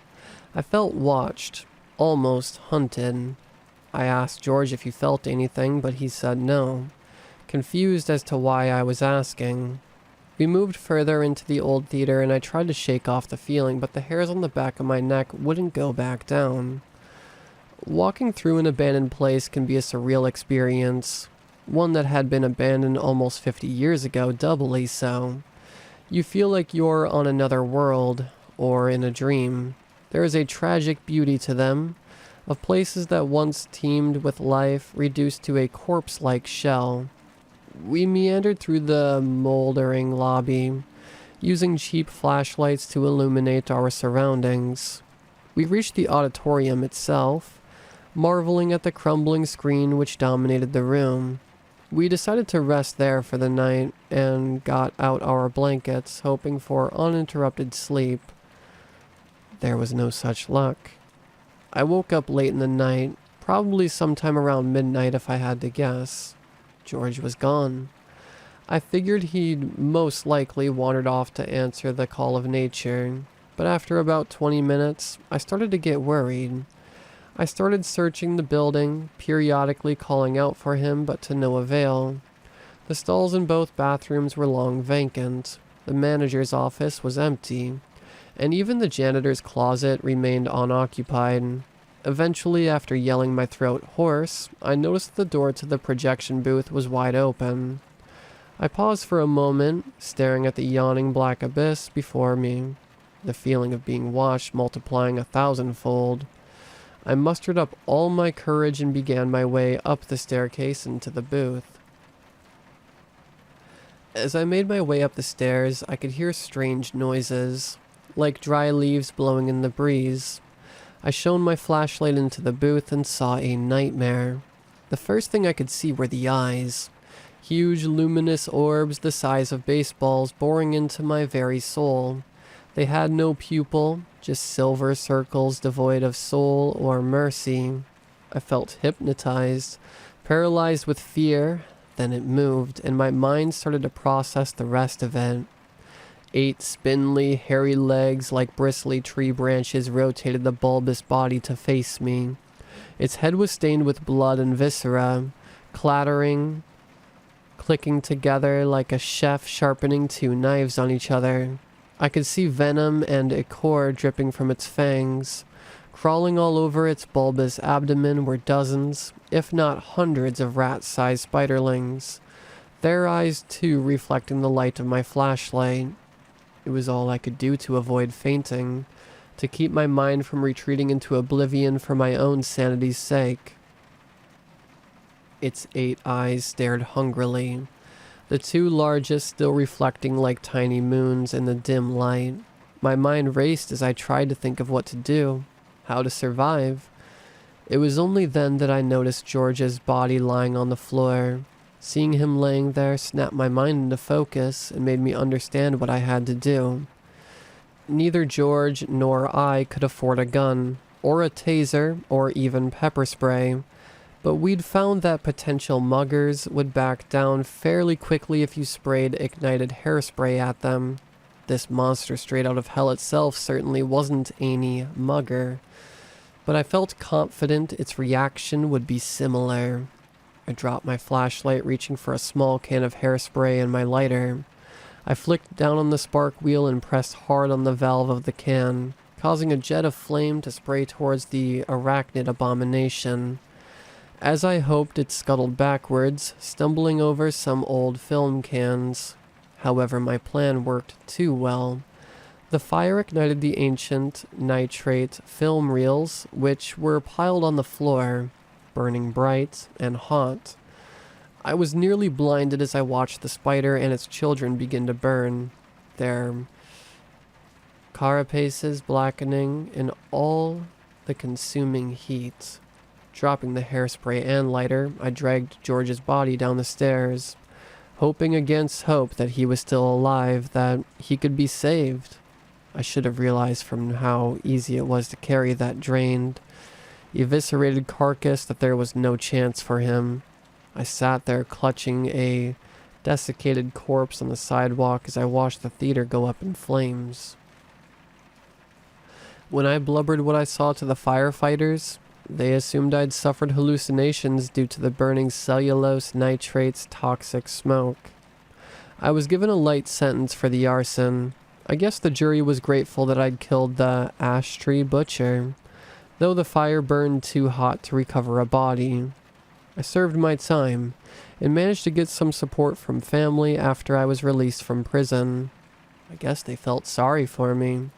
Speaker 1: I felt watched, almost hunted. I asked George if he felt anything, but he said no, confused as to why I was asking. We moved further into the old theater and I tried to shake off the feeling, but the hairs on the back of my neck wouldn't go back down. Walking through an abandoned place can be a surreal experience, one that had been abandoned almost 50 years ago, doubly so. You feel like you're on another world, or in a dream. There is a tragic beauty to them, of places that once teemed with life reduced to a corpse-like shell. We meandered through the moldering lobby, using cheap flashlights to illuminate our surroundings. We reached the auditorium itself, marveling at the crumbling screen which dominated the room. We decided to rest there for the night and got out our blankets, hoping for uninterrupted sleep. There was no such luck. I woke up late in the night, probably sometime around midnight if I had to guess. George was gone. I figured he'd most likely wandered off to answer the call of nature, but after about 20 minutes, I started to get worried. I started searching the building, periodically calling out for him, but to no avail. The stalls in both bathrooms were long vacant. The manager's office was empty, and even the janitor's closet remained unoccupied. Eventually, after yelling my throat hoarse, I noticed the door to the projection booth was wide open. I paused for a moment, staring at the yawning black abyss before me, the feeling of being watched multiplying 1,000-fold. I mustered up all my courage and began my way up the staircase into the booth. As I made my way up the stairs, I could hear strange noises, like dry leaves blowing in the breeze. I shone my flashlight into the booth and saw a nightmare. The first thing I could see were the eyes. Huge luminous orbs the size of baseballs boring into my very soul. They had no pupil, just silver circles devoid of soul or mercy. I felt hypnotized, paralyzed with fear. Then it moved, and my mind started to process the rest of it. 8 spindly, hairy legs like bristly tree branches rotated the bulbous body to face me. Its head was stained with blood and viscera, clattering, clicking together like a chef sharpening 2 knives on each other. I could see venom and ichor dripping from its fangs. Crawling all over its bulbous abdomen were dozens, if not hundreds of rat-sized spiderlings, their eyes too reflecting the light of my flashlight. It was all I could do to avoid fainting. to keep my mind from retreating into oblivion for my own sanity's sake. Its 8 eyes stared hungrily, the 2 largest still reflecting like tiny moons in the dim light. My mind raced as I tried to think of what to do, how to survive. It was only then that I noticed George's body lying on the floor. Seeing him laying there snapped my mind into focus and made me understand what I had to do. Neither George nor I could afford a gun, or a taser, or even pepper spray, but we'd found that potential muggers would back down fairly quickly if you sprayed ignited hairspray at them. This monster straight out of hell itself certainly wasn't any mugger, but I felt confident its reaction would be similar. I dropped my flashlight, reaching for a small can of hairspray and my lighter. I flicked down on the spark wheel and pressed hard on the valve of the can, causing a jet of flame to spray towards the arachnid abomination. As I hoped, it scuttled backwards, stumbling over some old film cans. However, my plan worked too well. The fire ignited the ancient nitrate film reels, which were piled on the floor, burning bright and hot. I was nearly blinded as I watched the spider and its children begin to burn, their carapaces blackening in all the consuming heat. Dropping the hairspray and lighter, I dragged George's body down the stairs, hoping against hope that he was still alive, that he could be saved. I should have realized from how easy it was to carry that drained, eviscerated carcass that there was no chance for him. I sat there clutching a desiccated corpse on the sidewalk as I watched the theater go up in flames. When I blubbered what I saw to the firefighters, they assumed I'd suffered hallucinations due to the burning cellulose nitrate's toxic smoke. I was given a light sentence for the arson. I guess the jury was grateful that I'd killed the ash tree butcher, though the fire burned too hot to recover a body. I served my time and managed to get some support from family after I was released from prison. I guess they felt sorry for me.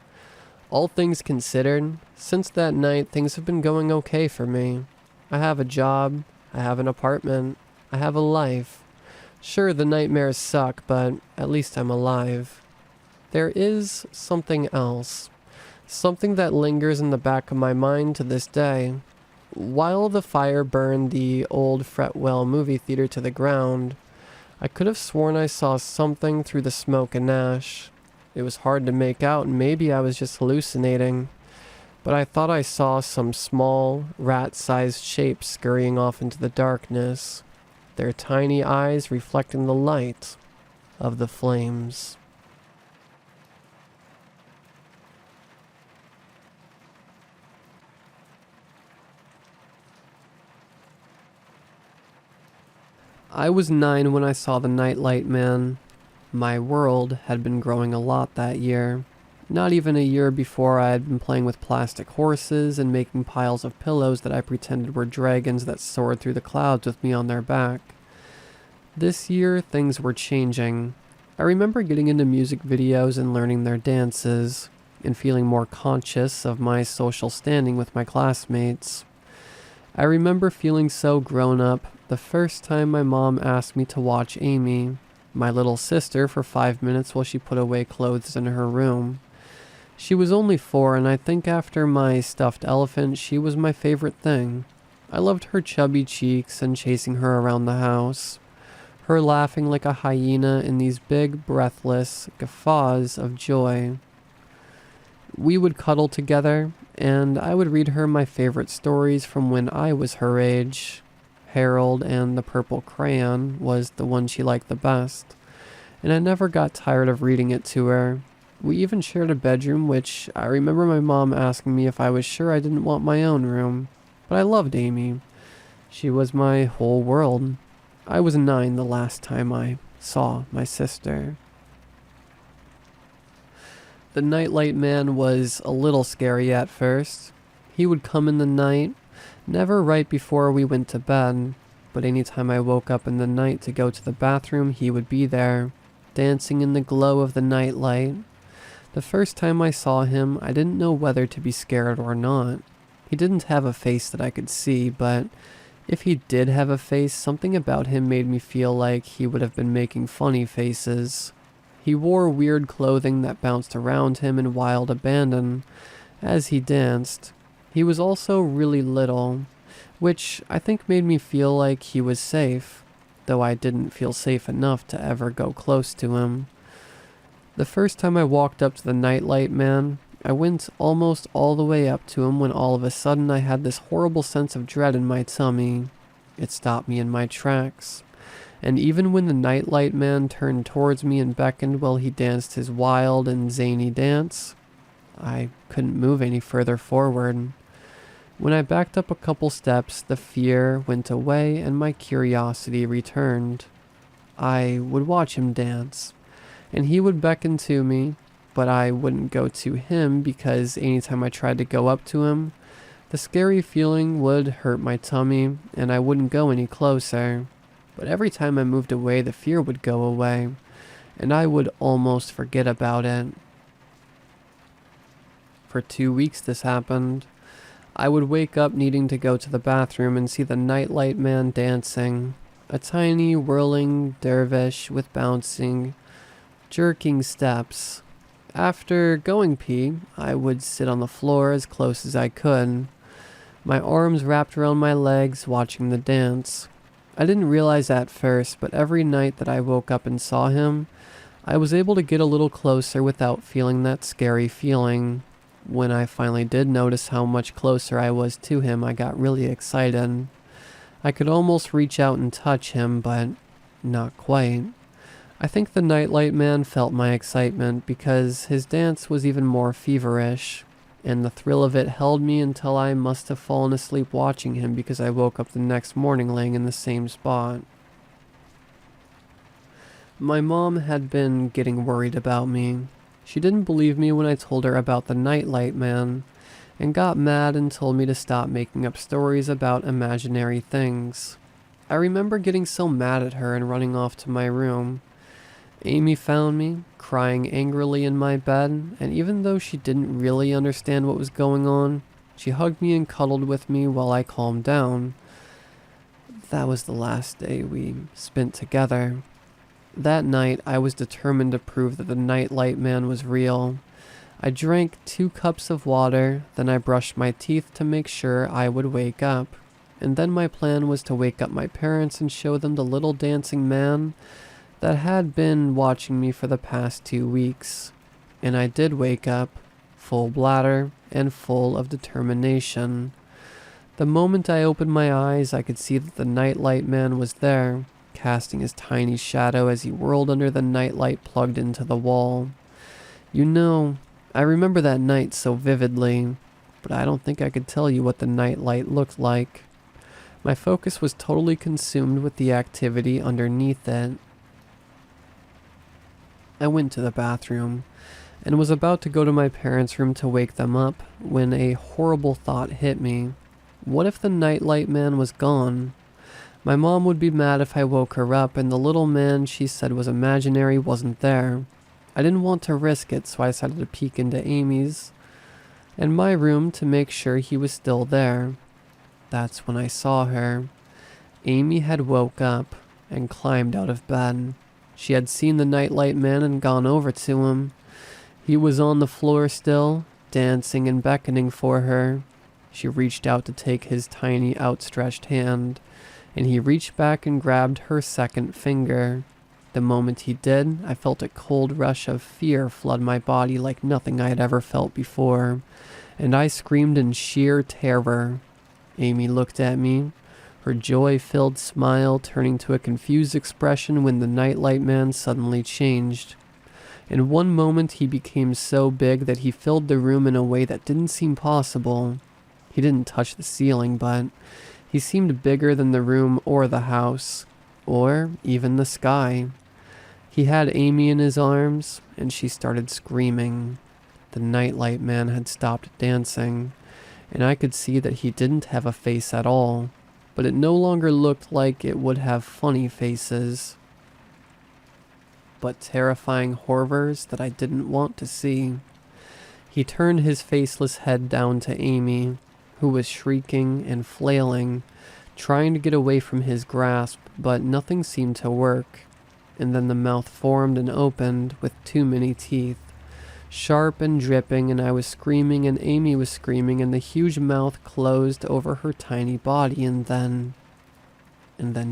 Speaker 1: All things considered, since that night things have been going okay for me. I have a job, I have an apartment, I have a life. Sure, the nightmares suck, but at least I'm alive. There is something else. Something that lingers in the back of my mind to this day. While the fire burned the old Fretwell movie theater to the ground, I could have sworn I saw something through the smoke and ash. It was hard to make out, and maybe I was just hallucinating, but I thought I saw some small, rat-sized shapes scurrying off into the darkness, their tiny eyes reflecting the light of the flames. I was 9 when I saw the Nightlight Man. My world had been growing a lot that year. Not even a year before, I had been playing with plastic horses and making piles of pillows that I pretended were dragons that soared through the clouds with me on their back. This year, things were changing. I remember getting into music videos and learning their dances, and feeling more conscious of my social standing with my classmates. I remember feeling so grown up the first time my mom asked me to watch Amy, my little sister, for 5 minutes while she put away clothes in her room. She was only 4, and I think after my stuffed elephant, she was my favorite thing. I loved her chubby cheeks and chasing her around the house, her laughing like a hyena in these big, breathless guffaws of joy. We would cuddle together, and I would read her my favorite stories from when I was her age. Harold and the Purple Crayon was the one she liked the best, and I never got tired of reading it to her. We even shared a bedroom, which I remember my mom asking me if I was sure I didn't want my own room. But I loved Amy. She was my whole world. I was 9 the last time I saw my sister. The Nightlight Man was a little scary at first. He would come in the night, never right before we went to bed, but anytime I woke up in the night to go to the bathroom, he would be there, dancing in the glow of the nightlight. The first time I saw him, I didn't know whether to be scared or not. He didn't have a face that I could see, but if he did have a face, something about him made me feel like he would have been making funny faces. He wore weird clothing that bounced around him in wild abandon as he danced. He was also really little, which I think made me feel like he was safe, though I didn't feel safe enough to ever go close to him. The first time I walked up to the nightlight man, I went almost all the way up to him when all of a sudden I had this horrible sense of dread in my tummy. It stopped me in my tracks. And even when the nightlight man turned towards me and beckoned while he danced his wild and zany dance, I couldn't move any further forward. When I backed up a couple steps, the fear went away and my curiosity returned. I would watch him dance, and he would beckon to me, but I wouldn't go to him because anytime I tried to go up to him, the scary feeling would hurt my tummy and I wouldn't go any closer. But every time I moved away, the fear would go away, and I would almost forget about it. For 2 weeks this happened. I would wake up needing to go to the bathroom and see the nightlight man dancing, a tiny whirling dervish with bouncing, jerking steps. After going pee, I would sit on the floor as close as I could, my arms wrapped around my legs watching the dance. I didn't realize at first, but every night that I woke up and saw him, I was able to get a little closer without feeling that scary feeling. When I finally did notice how much closer I was to him, I got really excited. I could almost reach out and touch him, but not quite. I think the nightlight man felt my excitement because his dance was even more feverish, and the thrill of it held me until I must have fallen asleep watching him because I woke up the next morning laying in the same spot. My mom had been getting worried about me. She didn't believe me when I told her about the nightlight man, and got mad and told me to stop making up stories about imaginary things. I remember getting so mad at her and running off to my room. Amy found me, crying angrily in my bed, and even though she didn't really understand what was going on, she hugged me and cuddled with me while I calmed down. That was the last day we spent together. That night, I was determined to prove that the nightlight man was real. I drank 2 cups of water, then I brushed my teeth to make sure I would wake up. And then my plan was to wake up my parents and show them the little dancing man that had been watching me for the past 2 weeks. And I did wake up, full bladder and full of determination. The moment I opened my eyes, I could see that the nightlight man was there, casting his tiny shadow as he whirled under the nightlight plugged into the wall. You know, I remember that night so vividly, but I don't think I could tell you what the nightlight looked like. My focus was totally consumed with the activity underneath it. I went to the bathroom and was about to go to my parents' room to wake them up when a horrible thought hit me. What if the nightlight man was gone? My mom would be mad if I woke her up and the little man she said was imaginary wasn't there. I didn't want to risk it, so I decided to peek into Amy's and my room to make sure he was still there. That's when I saw her. Amy had woke up and climbed out of bed. She had seen the nightlight man and gone over to him. He was on the floor still, dancing and beckoning for her. She reached out to take his tiny outstretched hand, and he reached back and grabbed her second finger. The moment he did, I felt a cold rush of fear flood my body like nothing I had ever felt before, and I screamed in sheer terror. Amy looked at me, her joy-filled smile turning to a confused expression when the nightlight man suddenly changed. In one moment he became so big that he filled the room in a way that didn't seem possible. He didn't touch the ceiling, but he seemed bigger than the room or the house, or even the sky. He had Amy in his arms, and she started screaming. The nightlight man had stopped dancing, and I could see that he didn't have a face at all, but it no longer looked like it would have funny faces. but terrifying horrors that I didn't want to see. He turned his faceless head down to Amy, who was shrieking and flailing, trying to get away from his grasp, but nothing seemed to work. And then the mouth formed and opened with too many teeth, sharp and dripping, and I was screaming and Amy was screaming, and the huge mouth closed over her tiny body, and then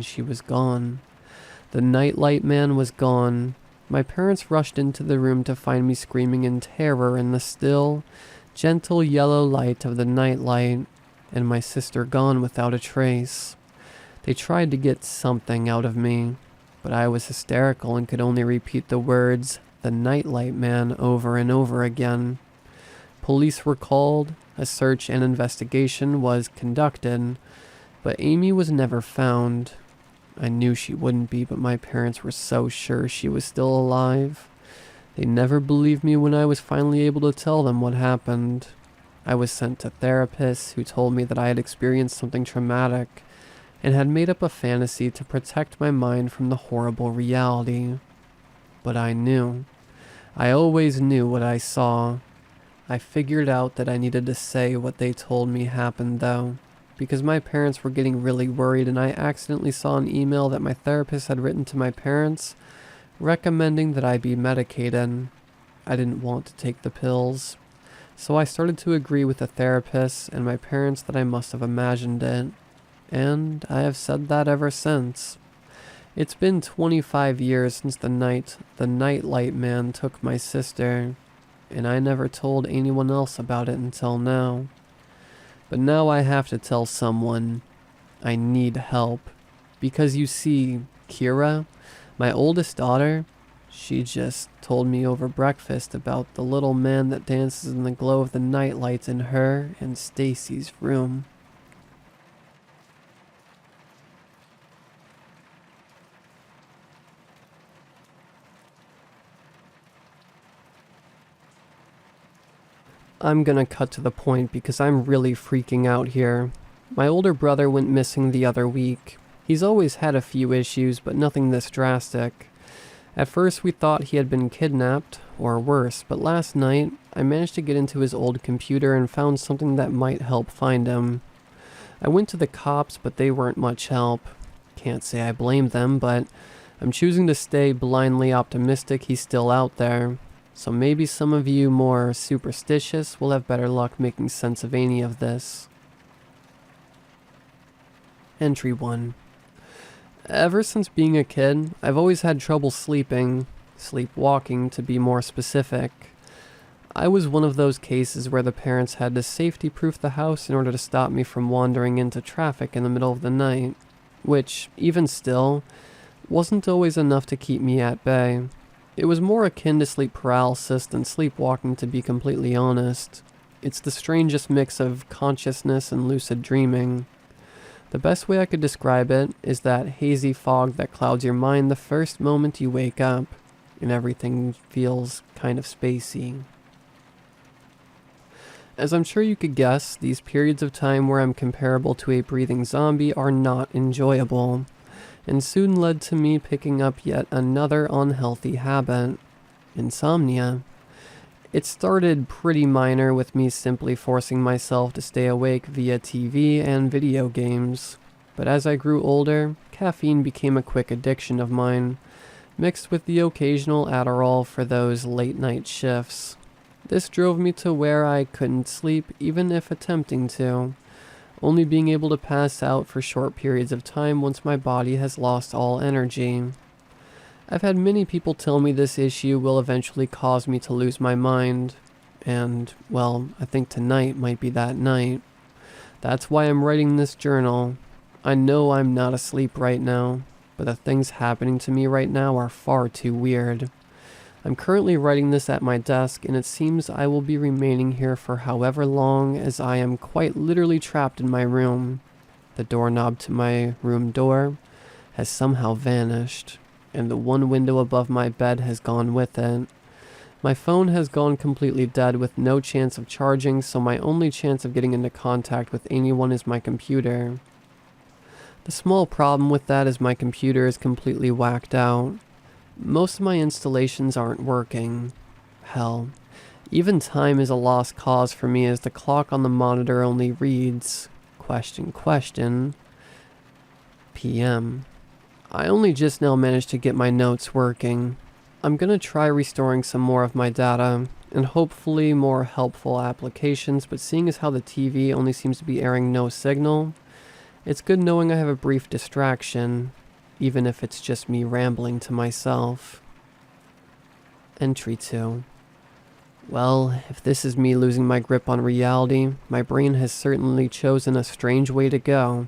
Speaker 1: she was gone. The nightlight man was gone. My parents rushed into the room to find me screaming in terror in the still, gentle yellow light of the nightlight, and my sister gone without a trace. They tried to get something out of me, but I was hysterical and could only repeat the words, "the nightlight man," over and over again. Police were called, a search and investigation was conducted, but Amy was never found. I knew she wouldn't be, but my parents were so sure she was still alive. They never believed me when I was finally able to tell them what happened. I was sent to therapists who told me that I had experienced something traumatic and had made up a fantasy to protect my mind from the horrible reality. But I knew. I always knew what I saw. I figured out that I needed to say what they told me happened, though, because my parents were getting really worried, and I accidentally saw an email that my therapist had written to my parents recommending that I be medicated. I didn't want to take the pills, so I started to agree with the therapist and my parents that I must have imagined it, and I have said that ever since. It's been 25 years since the night the nightlight man took my sister, and I never told anyone else about it until now. But now I have to tell someone. I need help. Because you see, Kira, my oldest daughter, she just told me over breakfast about the little man that dances in the glow of the nightlights in her and Stacy's room. I'm gonna cut to the point because I'm really freaking out here. My older brother went missing the other week. He's always had a few issues, but nothing this drastic. At first we thought he had been kidnapped, or worse, but last night I managed to get into his old computer and found something that might help find him. I went to the cops, but they weren't much help. Can't say I blame them, but I'm choosing to stay blindly optimistic he's still out there. So maybe some of you more superstitious will have better luck making sense of any of this. Entry 1. Ever since being a kid, I've always had trouble sleepwalking to be more specific. I was one of those cases where the parents had to safety-proof the house in order to stop me from wandering into traffic in the middle of the night, which, even still, wasn't always enough to keep me at bay. It was more akin to sleep paralysis than sleepwalking, to be completely honest. It's the strangest mix of consciousness and lucid dreaming. The best way I could describe it is that hazy fog that clouds your mind the first moment you wake up, and everything feels kind of spacey. As I'm sure you could guess, these periods of time where I'm comparable to a breathing zombie are not enjoyable, and soon led to me picking up yet another unhealthy habit: insomnia. It started pretty minor with me simply forcing myself to stay awake via TV and video games, but as I grew older, caffeine became a quick addiction of mine, mixed with the occasional Adderall for those late night shifts. This drove me to where I couldn't sleep even if attempting to, only being able to pass out for short periods of time once my body has lost all energy. I've had many people tell me this issue will eventually cause me to lose my mind, and, well, I think tonight might be that night. That's why I'm writing this journal. I know I'm not asleep right now, but the things happening to me right now are far too weird. I'm currently writing this at my desk, and it seems I will be remaining here for however long, as I am quite literally trapped in my room. The doorknob to my room door has somehow vanished, and the one window above my bed has gone with it. My phone has gone completely dead with no chance of charging, so my only chance of getting into contact with anyone is my computer. The small problem with that is my computer is completely whacked out. Most of my installations aren't working. Hell, even time is a lost cause for me as the clock on the monitor only reads question PM. I only just now managed to get my notes working. I'm gonna try restoring some more of my data and hopefully more helpful applications, but seeing as how the TV only seems to be airing no signal, it's good knowing I have a brief distraction, even if it's just me rambling to myself. Entry 2. Well, if this is me losing my grip on reality, my brain has certainly chosen a strange way to go.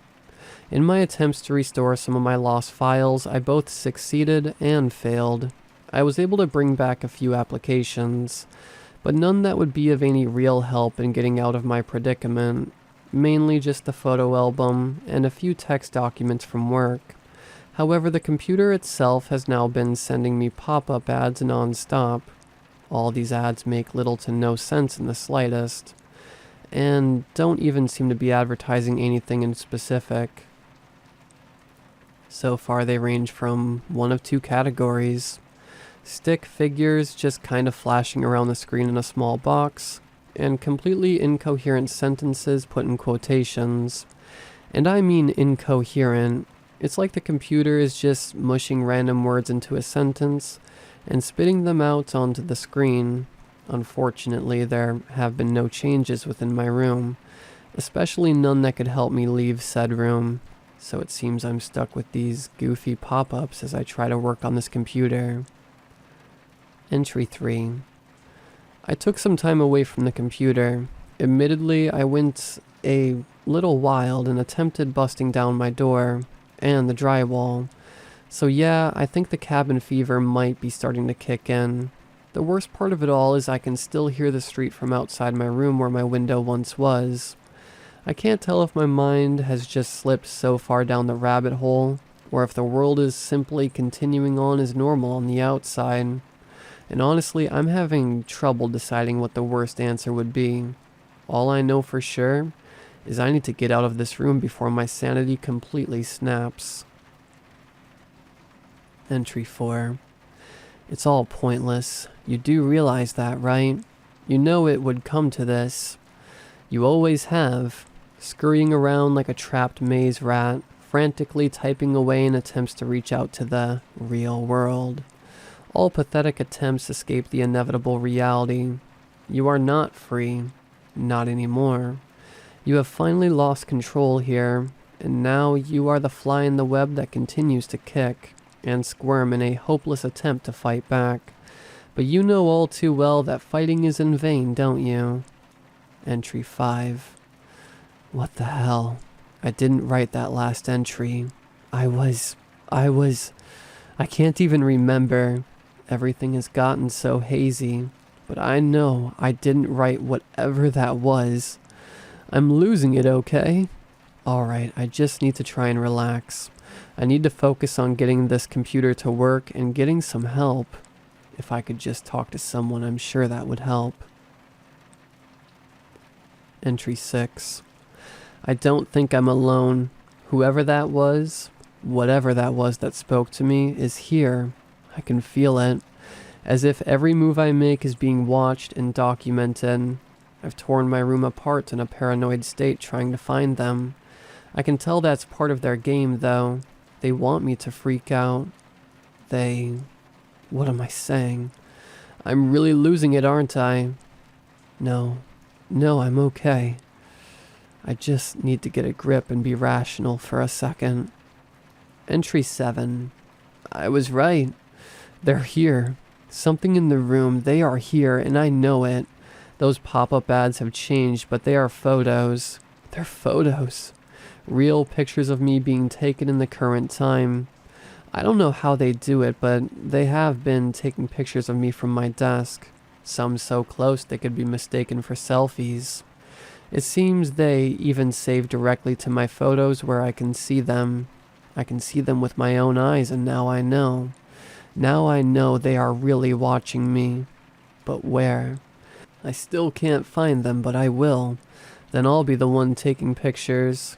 Speaker 1: In my attempts to restore some of my lost files, I both succeeded and failed. I was able to bring back a few applications, but none that would be of any real help in getting out of my predicament, mainly just the photo album and a few text documents from work. However, the computer itself has now been sending me pop-up ads non-stop. All these ads make little to no sense in the slightest, and don't even seem to be advertising anything in specific. So far they range from one of two categories: stick figures just kind of flashing around the screen in a small box, and completely incoherent sentences put in quotations. And I mean incoherent. It's like the computer is just mushing random words into a sentence and spitting them out onto the screen. Unfortunately, there have been no changes within my room, especially none that could help me leave said room. So it seems I'm stuck with these goofy pop-ups as I try to work on this computer. Entry 3. I took some time away from the computer. Admittedly, I went a little wild and attempted busting down my door and the drywall. So yeah, I think the cabin fever might be starting to kick in. The worst part of it all is I can still hear the street from outside my room where my window once was. I can't tell if my mind has just slipped so far down the rabbit hole, or if the world is simply continuing on as normal on the outside. And honestly, I'm having trouble deciding what the worst answer would be. All I know for sure is I need to get out of this room before my sanity completely snaps. Entry 4. It's all pointless. You do realize that, right? You know it would come to this. You always have. Scurrying around like a trapped maze rat, frantically typing away in attempts to reach out to the real world. All pathetic attempts escape the inevitable reality. You are not free. Not anymore. You have finally lost control here, and now you are the fly in the web that continues to kick and squirm in a hopeless attempt to fight back. But you know all too well that fighting is in vain, don't you? Entry 5. What the hell? I didn't write that last entry. I can't even remember. Everything has gotten so hazy. But I know I didn't write whatever that was. I'm losing it, okay? Alright, I just need to try and relax. I need to focus on getting this computer to work and getting some help. If I could just talk to someone, I'm sure that would help. Entry 6. I don't think I'm alone. Whoever that was, whatever that was that spoke to me, is here. I can feel it. As if every move I make is being watched and documented. I've torn my room apart in a paranoid state trying to find them. I can tell that's part of their game, though. They want me to freak out. What am I saying? I'm really losing it, aren't I? No, I'm okay. I just need to get a grip and be rational for a second. Entry 7. I was right. They're here. Something in the room. They are here, and I know it. Those pop-up ads have changed, but they are photos. They're photos. Real pictures of me being taken in the current time. I don't know how they do it, but they have been taking pictures of me from my desk. Some so close they could be mistaken for selfies. It seems they even save directly to my photos where I can see them. I can see them with my own eyes, and now I know. Now I know they are really watching me. But where? I still can't find them, but I will. Then I'll be the one taking pictures.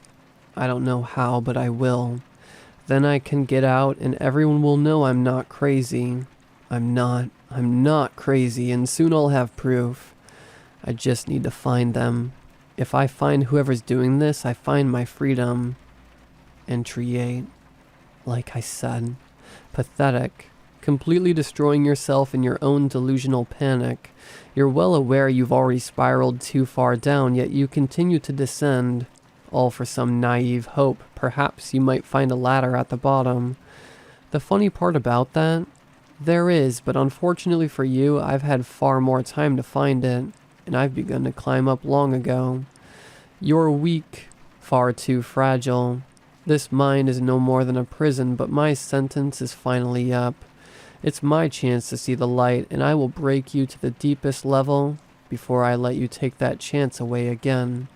Speaker 1: I don't know how, but I will. Then I can get out and everyone will know I'm not crazy. I'm not crazy, and soon I'll have proof. I just need to find them. If I find whoever's doing this, I find my freedom. Entry 8. Like I said, pathetic. Completely destroying yourself in your own delusional panic. You're well aware you've already spiraled too far down, yet you continue to descend. All for some naive hope. Perhaps you might find a ladder at the bottom. The funny part about that? There is, but unfortunately for you, I've had far more time to find it, and I've begun to climb up long ago. You're weak, far too fragile. This mind is no more than a prison, but my sentence is finally up. It's my chance to see the light, and I will break you to the deepest level before I let you take that chance away again.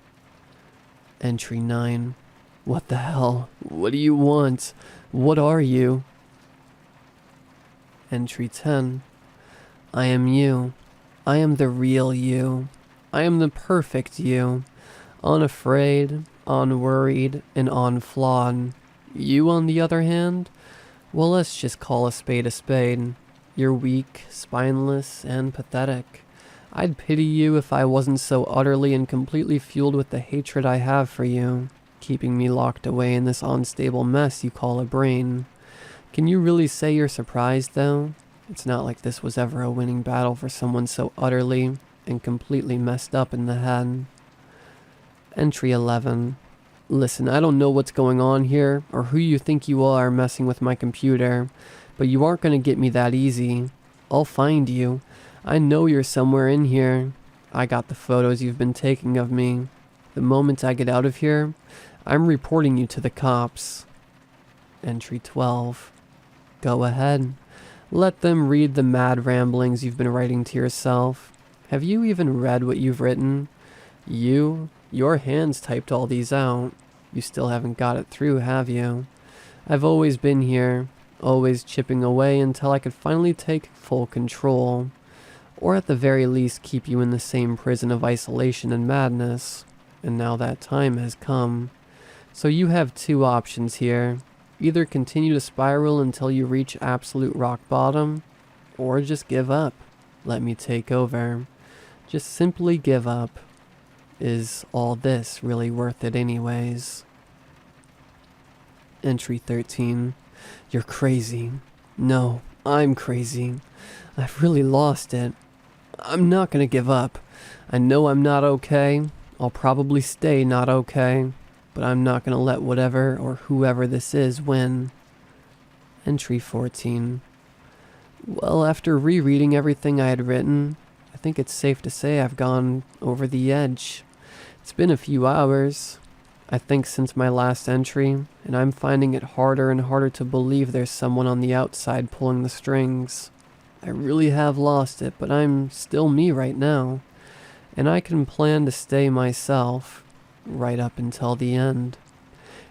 Speaker 1: Entry 9. What the hell? What do you want? What are you? Entry 10. I am you. I am the real you. I am the perfect you. Unafraid, unworried, and unflawed. You, on the other hand? Well, let's just call a spade a spade. You're weak, spineless, and pathetic. I'd pity you if I wasn't so utterly and completely fueled with the hatred I have for you, keeping me locked away in this unstable mess you call a brain. Can you really say you're surprised, though? It's not like this was ever a winning battle for someone so utterly and completely messed up in the head. Entry 11. Listen, I don't know what's going on here, or who you think you are messing with my computer, but you aren't going to get me that easy. I'll find you. I know you're somewhere in here. I got the photos you've been taking of me. The moment I get out of here, I'm reporting you to the cops. Entry 12. Go ahead. Let them read the mad ramblings you've been writing to yourself. Have you even read what you've written? Your hands typed all these out. You still haven't got it through, have you? I've always been here, always chipping away until I could finally take full control. Or at the very least keep you in the same prison of isolation and madness. And now that time has come. So you have two options here. Either continue to spiral until you reach absolute rock bottom, or just give up. Let me take over. Just simply give up. Is all this really worth it anyways? Entry 13. You're crazy. No, I'm crazy. I've really lost it. I'm not gonna give up. I know I'm not okay. I'll probably stay not okay. But I'm not gonna let whatever or whoever this is win. Entry 14. Well, after rereading everything I had written, I think it's safe to say I've gone over the edge. It's been a few hours, I think, since my last entry, and I'm finding it harder and harder to believe there's someone on the outside pulling the strings. I really have lost it, but I'm still me right now, and I can plan to stay myself right up until the end.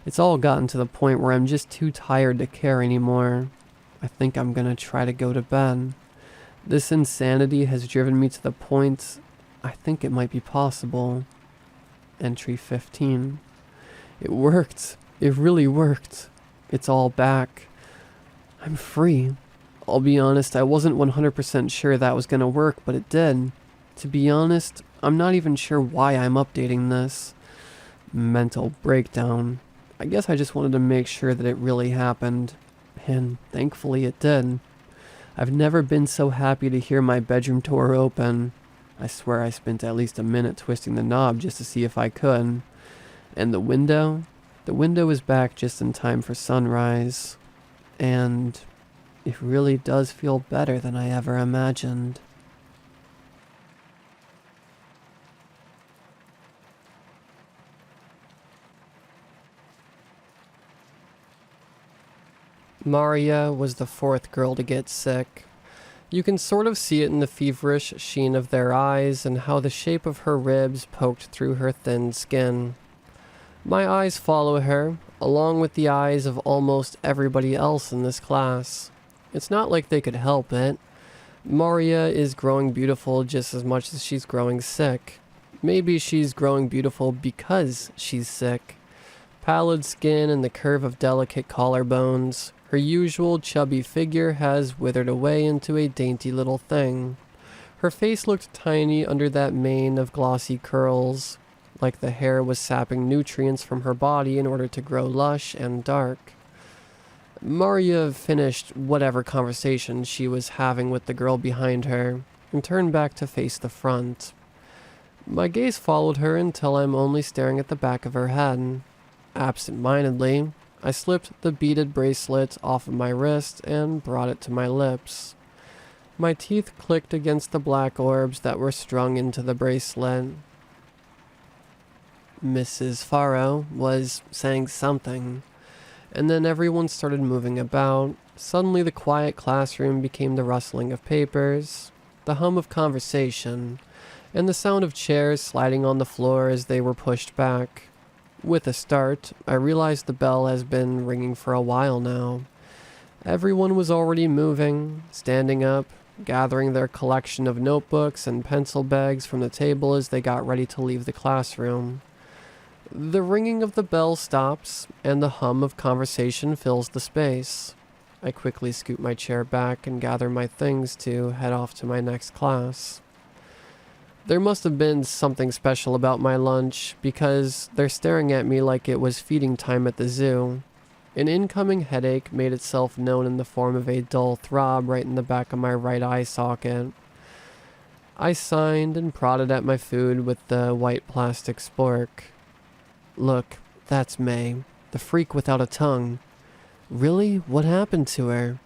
Speaker 1: It's all gotten to the point where I'm just too tired to care anymore. I think I'm gonna try to go to bed. This insanity has driven me to the point I think it might be possible. Entry 15. It worked. It really worked. It's all back. I'm free. I'll be honest, I wasn't 100% sure that was gonna work, but it did. To be honest, I'm not even sure why I'm updating this. Mental breakdown. I guess I just wanted to make sure that it really happened. And thankfully it did. I've never been so happy to hear my bedroom door open. I swear I spent at least a minute twisting the knob just to see if I could. And the window is back just in time for sunrise. And it really does feel better than I ever imagined. Maria was the fourth girl to get sick. You can sort of see it in the feverish sheen of their eyes and how the shape of her ribs poked through her thin skin. My eyes follow her, along with the eyes of almost everybody else in this class. It's not like they could help it. Maria is growing beautiful just as much as she's growing sick. Maybe she's growing beautiful because she's sick. Pallid skin and the curve of delicate collarbones, her usual chubby figure has withered away into a dainty little thing. Her face looked tiny under that mane of glossy curls, like the hair was sapping nutrients from her body in order to grow lush and dark. Maria finished whatever conversation she was having with the girl behind her and turned back to face the front. My gaze followed her until I'm only staring at the back of her head. Absent-mindedly, I slipped the beaded bracelet off of my wrist and brought it to my lips. My teeth clicked against the black orbs that were strung into the bracelet. Mrs. Farrow was saying something, and then everyone started moving about. Suddenly the quiet classroom became the rustling of papers, the hum of conversation, and the sound of chairs sliding on the floor as they were pushed back. With a start, I realized the bell has been ringing for a while now. Everyone was already moving, standing up, gathering their collection of notebooks and pencil bags from the table as they got ready to leave the classroom. The ringing of the bell stops, and the hum of conversation fills the space. I quickly scoot my chair back and gather my things to head off to my next class. There must have been something special about my lunch, because they're staring at me like it was feeding time at the zoo. An incoming headache made itself known in the form of a dull throb right in the back of my right eye socket. I signed and prodded at my food with the white plastic spork. Look, that's May, the freak without a tongue. Really? What happened to her?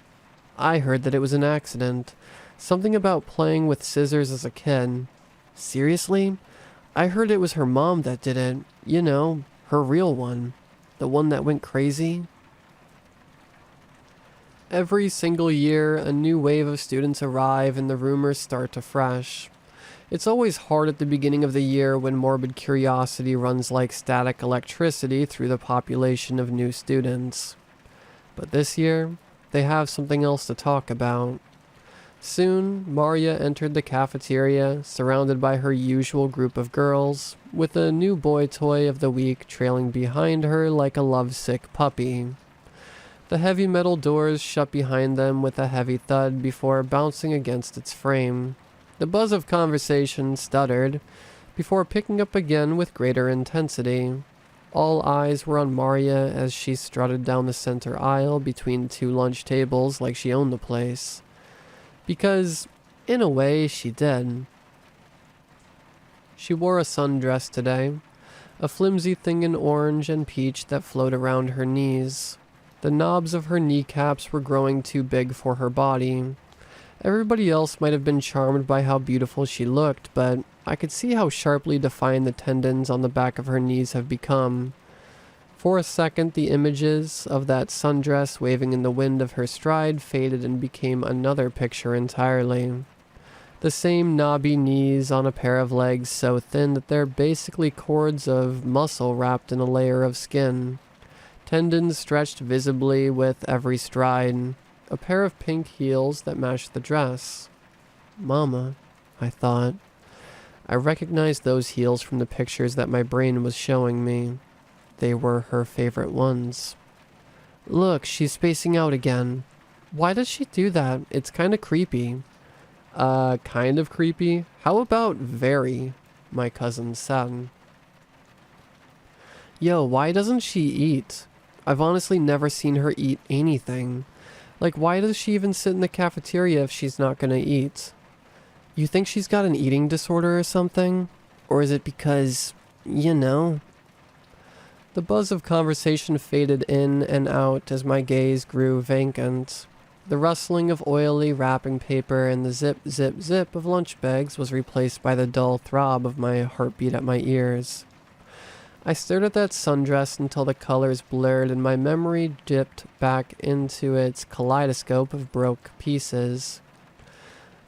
Speaker 1: I heard that it was an accident. Something about playing with scissors as a kid. Seriously? I heard it was her mom that did it. You know, her real one. The one that went crazy. Every single year, a new wave of students arrive and the rumors start afresh. It's always hard at the beginning of the year when morbid curiosity runs like static electricity through the population of new students. But this year, they have something else to talk about. Soon, Maria entered the cafeteria, surrounded by her usual group of girls, with a new boy toy of the week trailing behind her like a lovesick puppy. The heavy metal doors shut behind them with a heavy thud before bouncing against its frame. The buzz of conversation stuttered, before picking up again with greater intensity. All eyes were on Maria as she strutted down the center aisle between two lunch tables like she owned the place. Because, in a way, she did. She wore a sundress today, a flimsy thing in orange and peach that flowed around her knees. The knobs of her kneecaps were growing too big for her body. Everybody else might have been charmed by how beautiful she looked, but I could see how sharply defined the tendons on the back of her knees have become. For a second, the images of that sundress waving in the wind of her stride faded and became another picture entirely. The same knobby knees on a pair of legs so thin that they're basically cords of muscle wrapped in a layer of skin. Tendons stretched visibly with every stride. A pair of pink heels that matched the dress. Mama, I thought. I recognized those heels from the pictures that my brain was showing me. They were her favorite ones. Look, she's spacing out again. Why does she do that? It's kind of creepy. Kind of creepy? How about very? My cousin said. Yo, why doesn't she eat? I've honestly never seen her eat anything. Like, why does she even sit in the cafeteria if she's not gonna eat? You think she's got an eating disorder or something? Or is it because, you know? The buzz of conversation faded in and out as my gaze grew vacant. The rustling of oily wrapping paper and the zip, zip, zip of lunch bags was replaced by the dull throb of my heartbeat at my ears. I stared at that sundress until the colors blurred and my memory dipped back into its kaleidoscope of broke pieces.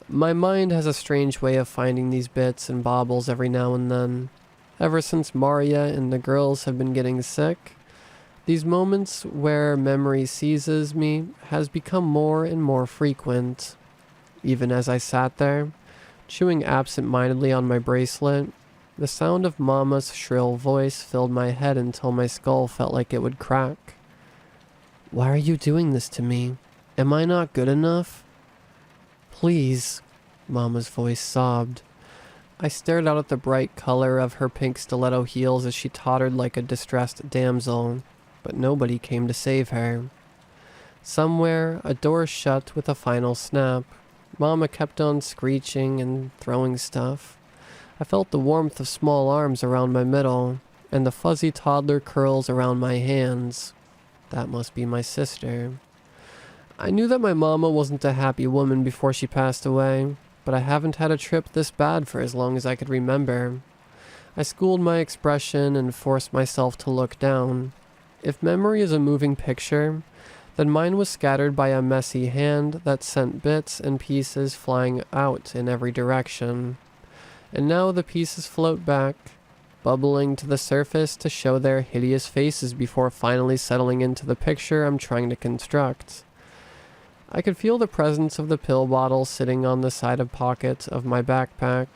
Speaker 1: My mind has a strange way of finding these bits and baubles every now and then. Ever since Maria and the girls have been getting sick, these moments where memory seizes me has become more and more frequent. Even as I sat there, chewing absent-mindedly on my bracelet, The sound of Mama's shrill voice filled my head until my skull felt like it would crack. "Why are you doing this to me? Am I not good enough?" "Please," Mama's voice sobbed. I stared out at the bright color of her pink stiletto heels as she tottered like a distressed damsel, but nobody came to save her. Somewhere, a door shut with a final snap. Mama kept on screeching and throwing stuff. I felt the warmth of small arms around my middle, and the fuzzy toddler curls around my hands. That must be my sister. I knew that my mama wasn't a happy woman before she passed away, but I haven't had a trip this bad for as long as I could remember. I schooled my expression and forced myself to look down. If memory is a moving picture, then mine was scattered by a messy hand that sent bits and pieces flying out in every direction. And now the pieces float back, bubbling to the surface to show their hideous faces before finally settling into the picture I'm trying to construct. I could feel the presence of the pill bottle sitting on the side of pocket of my backpack,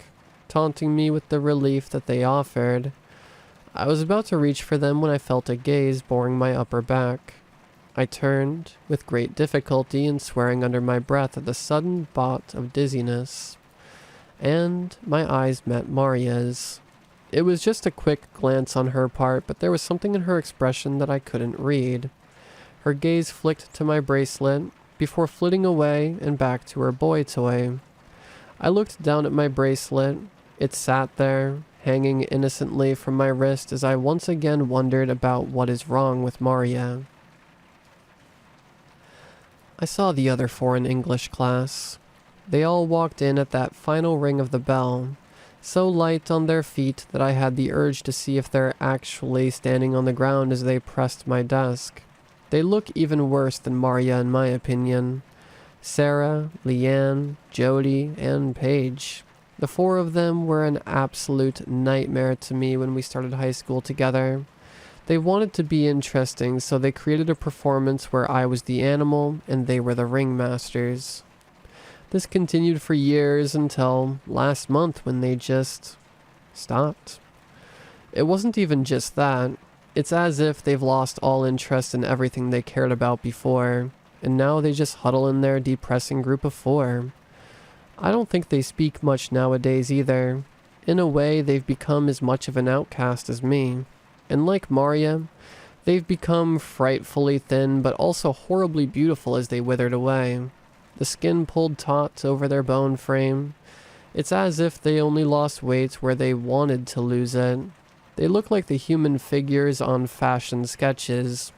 Speaker 1: taunting me with the relief that they offered. I was about to reach for them when I felt a gaze boring my upper back. I turned, with great difficulty and swearing under my breath at the sudden bout of dizziness, and my eyes met Maria's. It was just a quick glance on her part, but there was something in her expression that I couldn't read. Her gaze flicked to my bracelet, before flitting away and back to her boy toy. I looked down at my bracelet. It sat there, hanging innocently from my wrist as I once again wondered about what is wrong with Maria. I saw the other four in English class. They all walked in at that final ring of the bell, so light on their feet that I had the urge to see if they're actually standing on the ground as they pressed my desk. They look even worse than Maria in my opinion. Sarah, Leanne, Jody, and Paige. The four of them were an absolute nightmare to me when we started high school together. They wanted to be interesting, so they created a performance where I was the animal and they were the ringmasters. This continued for years until last month when they just stopped. It wasn't even just that. It's as if they've lost all interest in everything they cared about before, and now they just huddle in their depressing group of four. I don't think they speak much nowadays either. In a way, they've become as much of an outcast as me. And like Maria, they've become frightfully thin but also horribly beautiful as they withered away. The skin pulled taut over their bone frame. It's as if they only lost weight where they wanted to lose it. They look like the human figures on fashion sketches,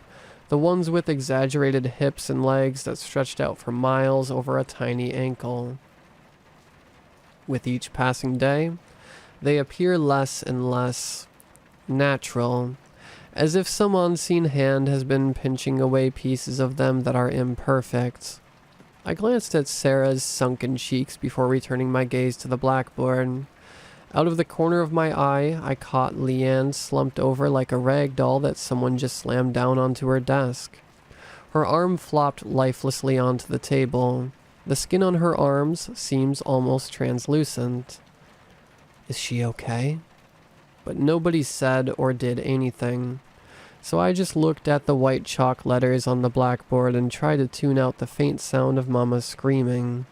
Speaker 1: the ones with exaggerated hips and legs that stretched out for miles over a tiny ankle. With each passing day, they appear less and less natural, as if some unseen hand has been pinching away pieces of them that are imperfect. I glanced at Sarah's sunken cheeks before returning my gaze to the blackboard. Out of the corner of my eye, I caught Leanne slumped over like a rag doll that someone just slammed down onto her desk. Her arm flopped lifelessly onto the table. The skin on her arms seems almost translucent. Is she okay? But nobody said or did anything. So I just looked at the white chalk letters on the blackboard and tried to tune out the faint sound of Mama screaming.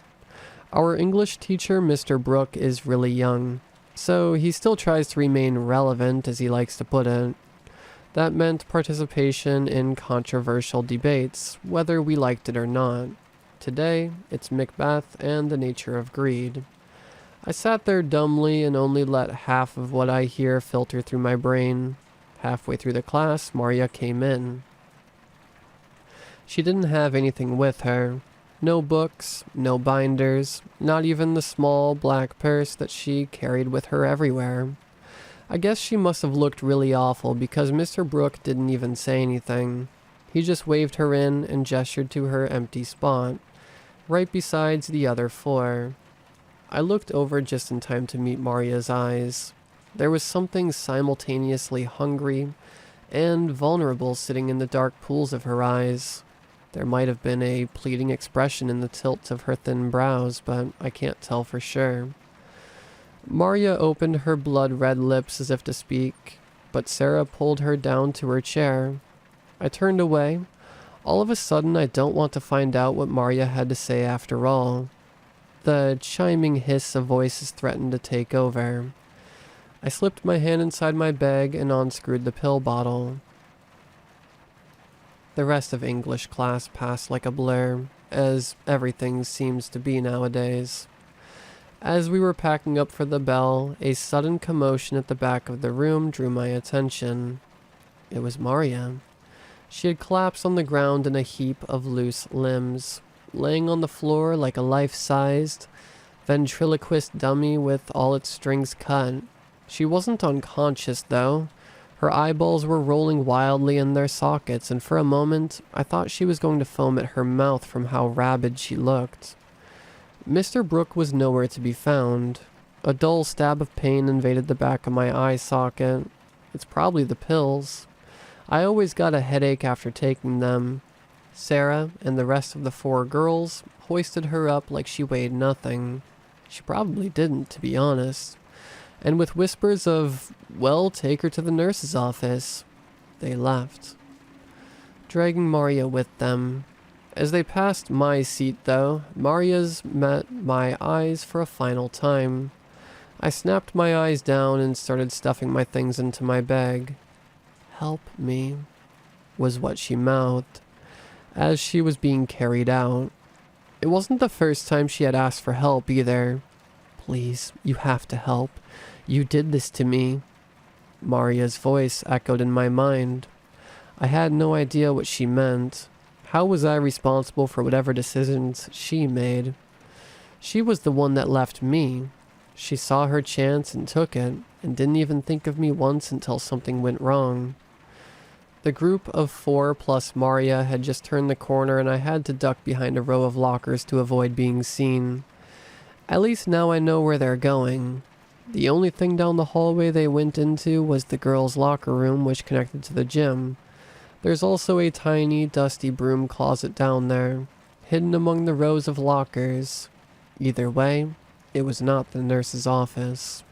Speaker 1: Our English teacher, Mr. Brooke, is really young, so he still tries to remain relevant, as he likes to put it. That meant participation in controversial debates, whether we liked it or not. Today, it's Macbeth and the nature of greed. I sat there dumbly and only let half of what I hear filter through my brain. Halfway through the class, Maria came in. She didn't have anything with her. No books, no binders, not even the small black purse that she carried with her everywhere. I guess she must have looked really awful because Mr. Brooke didn't even say anything. He just waved her in and gestured to her empty spot, right besides the other four. I looked over just in time to meet Maria's eyes. There was something simultaneously hungry and vulnerable sitting in the dark pools of her eyes. There might have been a pleading expression in the tilt of her thin brows, but I can't tell for sure. Maria opened her blood-red lips as if to speak, but Sarah pulled her down to her chair. I turned away. All of a sudden, I don't want to find out what Maria had to say after all. The chiming hiss of voices threatened to take over. I slipped my hand inside my bag and unscrewed the pill bottle. The rest of English class passed like a blur, as everything seems to be nowadays. As we were packing up for the bell, a sudden commotion at the back of the room drew my attention. It was Maria. She had collapsed on the ground in a heap of loose limbs, laying on the floor like a life-sized ventriloquist dummy with all its strings cut. She wasn't unconscious, though. Her eyeballs were rolling wildly in their sockets, and for a moment, I thought she was going to foam at her mouth from how rabid she looked. Mr. Brooke was nowhere to be found. A dull stab of pain invaded the back of my eye socket. It's probably the pills. I always got a headache after taking them. Sarah and the rest of the 4 girls hoisted her up like she weighed nothing. She probably didn't, to be honest. And with whispers of, well, take her to the nurse's office, they left, dragging Maria with them. As they passed my seat, though, Maria's met my eyes for a final time. I snapped my eyes down and started stuffing my things into my bag. "Help me," was what she mouthed, as she was being carried out. It wasn't the first time she had asked for help, either. "Please, you have to help. You did this to me." Maria's voice echoed in my mind. I had no idea what she meant. How was I responsible for whatever decisions she made? She was the one that left me. She saw her chance and took it, and didn't even think of me once until something went wrong. The group of 4 plus Maria had just turned the corner, and I had to duck behind a row of lockers to avoid being seen. At least now I know where they're going. The only thing down the hallway they went into was the girls' locker room, which connected to the gym. There's also a tiny, dusty broom closet down there, hidden among the rows of lockers. Either way, it was not the nurse's office.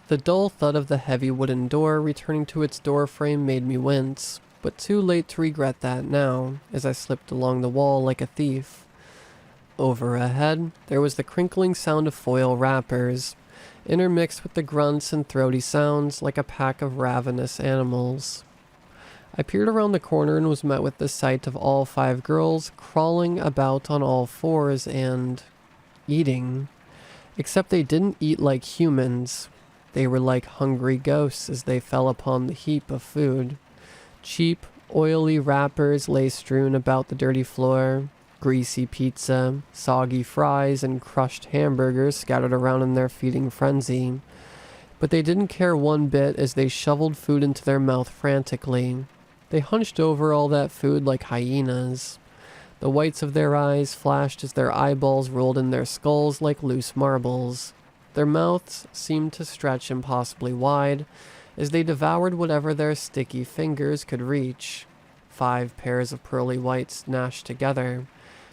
Speaker 1: The dull thud of the heavy wooden door returning to its door frame made me wince, but too late to regret that now, as I slipped along the wall like a thief. Over ahead, there was the crinkling sound of foil wrappers, intermixed with the grunts and throaty sounds like a pack of ravenous animals. I peered around the corner and was met with the sight of all 5 girls crawling about on all 4s and eating. Except they didn't eat like humans. They were like hungry ghosts as they fell upon the heap of food. Cheap, oily wrappers lay strewn about the dirty floor. Greasy pizza, soggy fries, and crushed hamburgers scattered around in their feeding frenzy. But they didn't care one bit as they shoveled food into their mouth frantically. They hunched over all that food like hyenas. The whites of their eyes flashed as their eyeballs rolled in their skulls like loose marbles. Their mouths seemed to stretch impossibly wide as they devoured whatever their sticky fingers could reach. 5 pairs of pearly whites gnashed together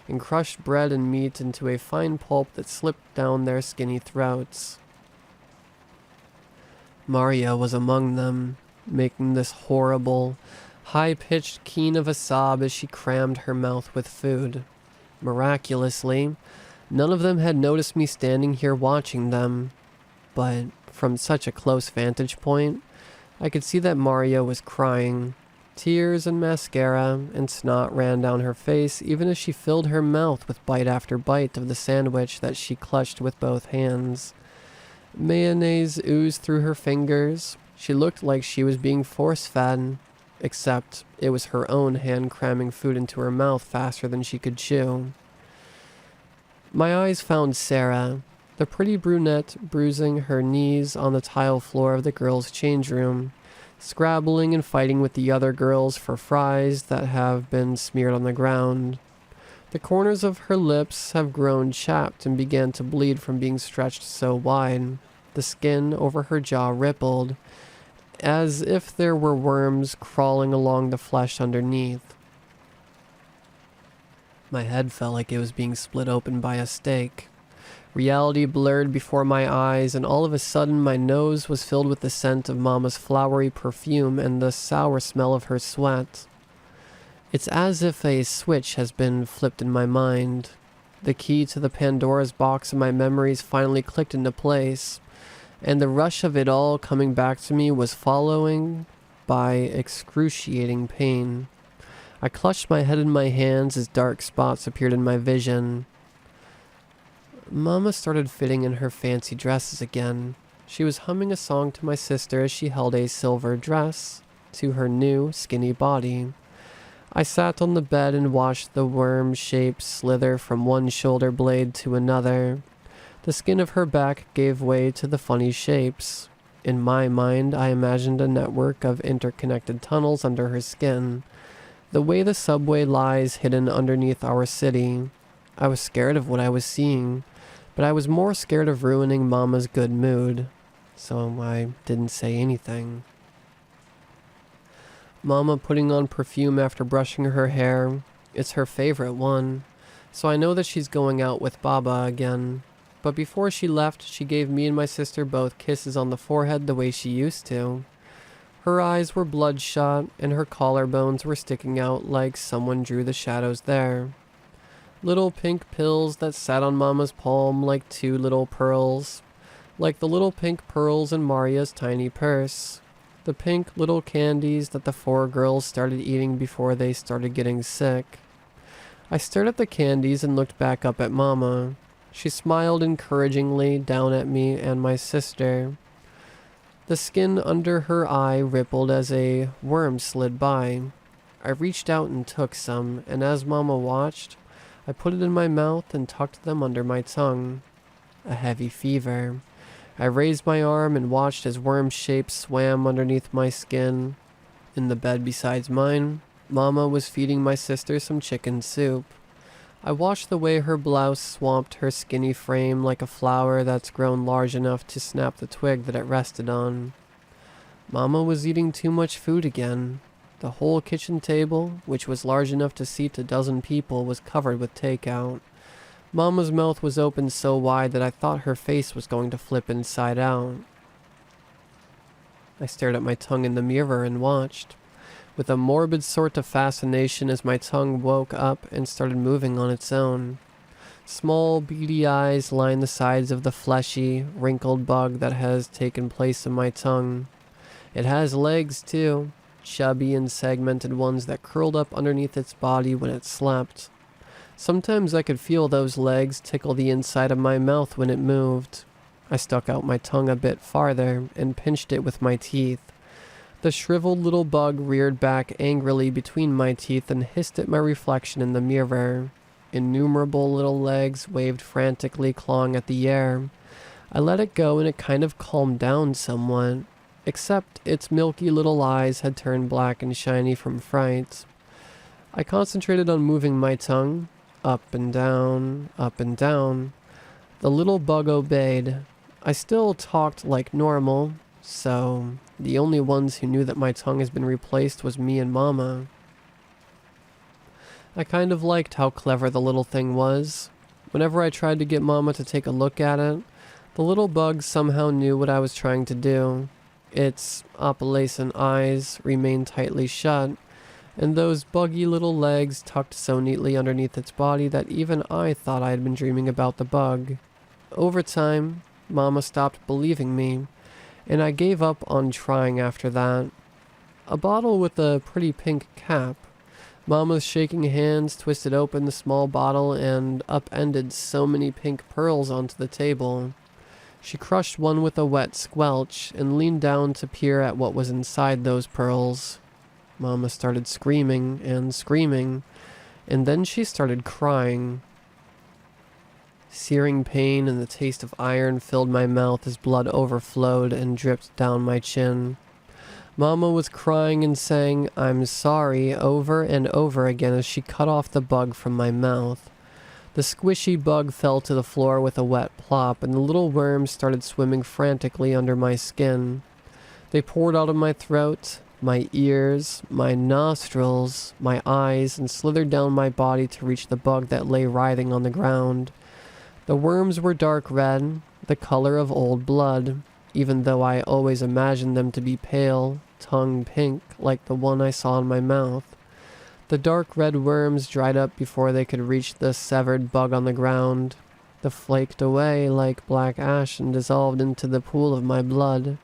Speaker 1: and crushed bread and meat into a fine pulp that slipped down their skinny throats. Maria was among them, making this horrible, high-pitched keen of a sob as she crammed her mouth with food. Miraculously, none of them had noticed me standing here watching them, but from such a close vantage point, I could see that Maria was crying. Tears and mascara and snot ran down her face even as she filled her mouth with bite after bite of the sandwich that she clutched with both hands. Mayonnaise oozed through her fingers. She looked like she was being force-fed, except it was her own hand cramming food into her mouth faster than she could chew. My eyes found Sarah, the pretty brunette bruising her knees on the tile floor of the girls' change room, scrabbling and fighting with the other girls for fries that have been smeared on the ground. The corners of her lips have grown chapped and began to bleed from being stretched so wide. The skin over her jaw rippled, as if there were worms crawling along the flesh underneath. My head felt like it was being split open by a steak. Reality blurred before my eyes, and all of a sudden my nose was filled with the scent of Mama's flowery perfume and the sour smell of her sweat. It's as if a switch has been flipped in my mind. The key to the Pandora's box of my memories finally clicked into place, and the rush of it all coming back to me was following by excruciating pain. I clutched my head in my hands as dark spots appeared in my vision. Mama started fitting in her fancy dresses again. She was humming a song to my sister as she held a silver dress to her new, skinny body. I sat on the bed and watched the worm shape slither from one shoulder blade to another. The skin of her back gave way to the funny shapes. In my mind, I imagined a network of interconnected tunnels under her skin, the way the subway lies hidden underneath our city. I was scared of what I was seeing, but I was more scared of ruining Mama's good mood, so I didn't say anything. Mama putting on perfume after brushing her hair. It's her favorite one, so I know that she's going out with Baba again. But before she left, she gave me and my sister both kisses on the forehead the way she used to. Her eyes were bloodshot, and her collarbones were sticking out like someone drew the shadows there. Little pink pills that sat on Mama's palm like two little pearls, like the little pink pearls in Maria's tiny purse. The pink little candies that the four girls started eating before they started getting sick. I stared at the candies and looked back up at Mama. She smiled encouragingly down at me and my sister. The skin under her eye rippled as a worm slid by. I reached out and took some, and as Mama watched, I put it in my mouth and tucked them under my tongue. A heavy fever. I raised my arm and watched as worm shapes swam underneath my skin. In the bed beside mine, Mama was feeding my sister some chicken soup. I watched the way her blouse swamped her skinny frame like a flower that's grown large enough to snap the twig that it rested on. Mama was eating too much food again. The whole kitchen table, which was large enough to seat a dozen people, was covered with takeout. Mama's mouth was open so wide that I thought her face was going to flip inside out. I stared at my tongue in the mirror and watched, with a morbid sort of fascination as my tongue woke up and started moving on its own. Small, beady eyes lined the sides of the fleshy, wrinkled bug that has taken place in my tongue. It has legs, too. Chubby and segmented ones that curled up underneath its body when it slept. Sometimes I could feel those legs tickle the inside of my mouth when it moved. I stuck out my tongue a bit farther and pinched it with my teeth. The shriveled little bug reared back angrily between my teeth and hissed at my reflection in the mirror. Innumerable little legs waved frantically, clawing at the air. I let it go and it kind of calmed down somewhat, except its milky little eyes had turned black and shiny from fright. I concentrated on moving my tongue, up and down, up and down. The little bug obeyed. I still talked like normal, so the only ones who knew that my tongue has been replaced was me and Mama. I kind of liked how clever the little thing was. Whenever I tried to get Mama to take a look at it, the little bug somehow knew what I was trying to do. Its opalescent eyes remained tightly shut, and those buggy little legs tucked so neatly underneath its body that even I thought I had been dreaming about the bug. Over time, Mama stopped believing me, and I gave up on trying after that. A bottle with a pretty pink cap. Mama's shaking hands twisted open the small bottle and upended so many pink pearls onto the table. She crushed one with a wet squelch and leaned down to peer at what was inside those pearls. Mama started screaming and screaming, and then she started crying. Searing pain and the taste of iron filled my mouth as blood overflowed and dripped down my chin. Mama was crying and saying, "I'm sorry," over and over again as she cut off the bug from my mouth. The squishy bug fell to the floor with a wet plop, and the little worms started swimming frantically under my skin. They poured out of my throat, my ears, my nostrils, my eyes, and slithered down my body to reach the bug that lay writhing on the ground. The worms were dark red, the color of old blood, even though I always imagined them to be pale, tongue pink, like the one I saw in my mouth. The dark red worms dried up before they could reach the severed bug on the ground. They flaked away like black ash and dissolved into the pool of my blood.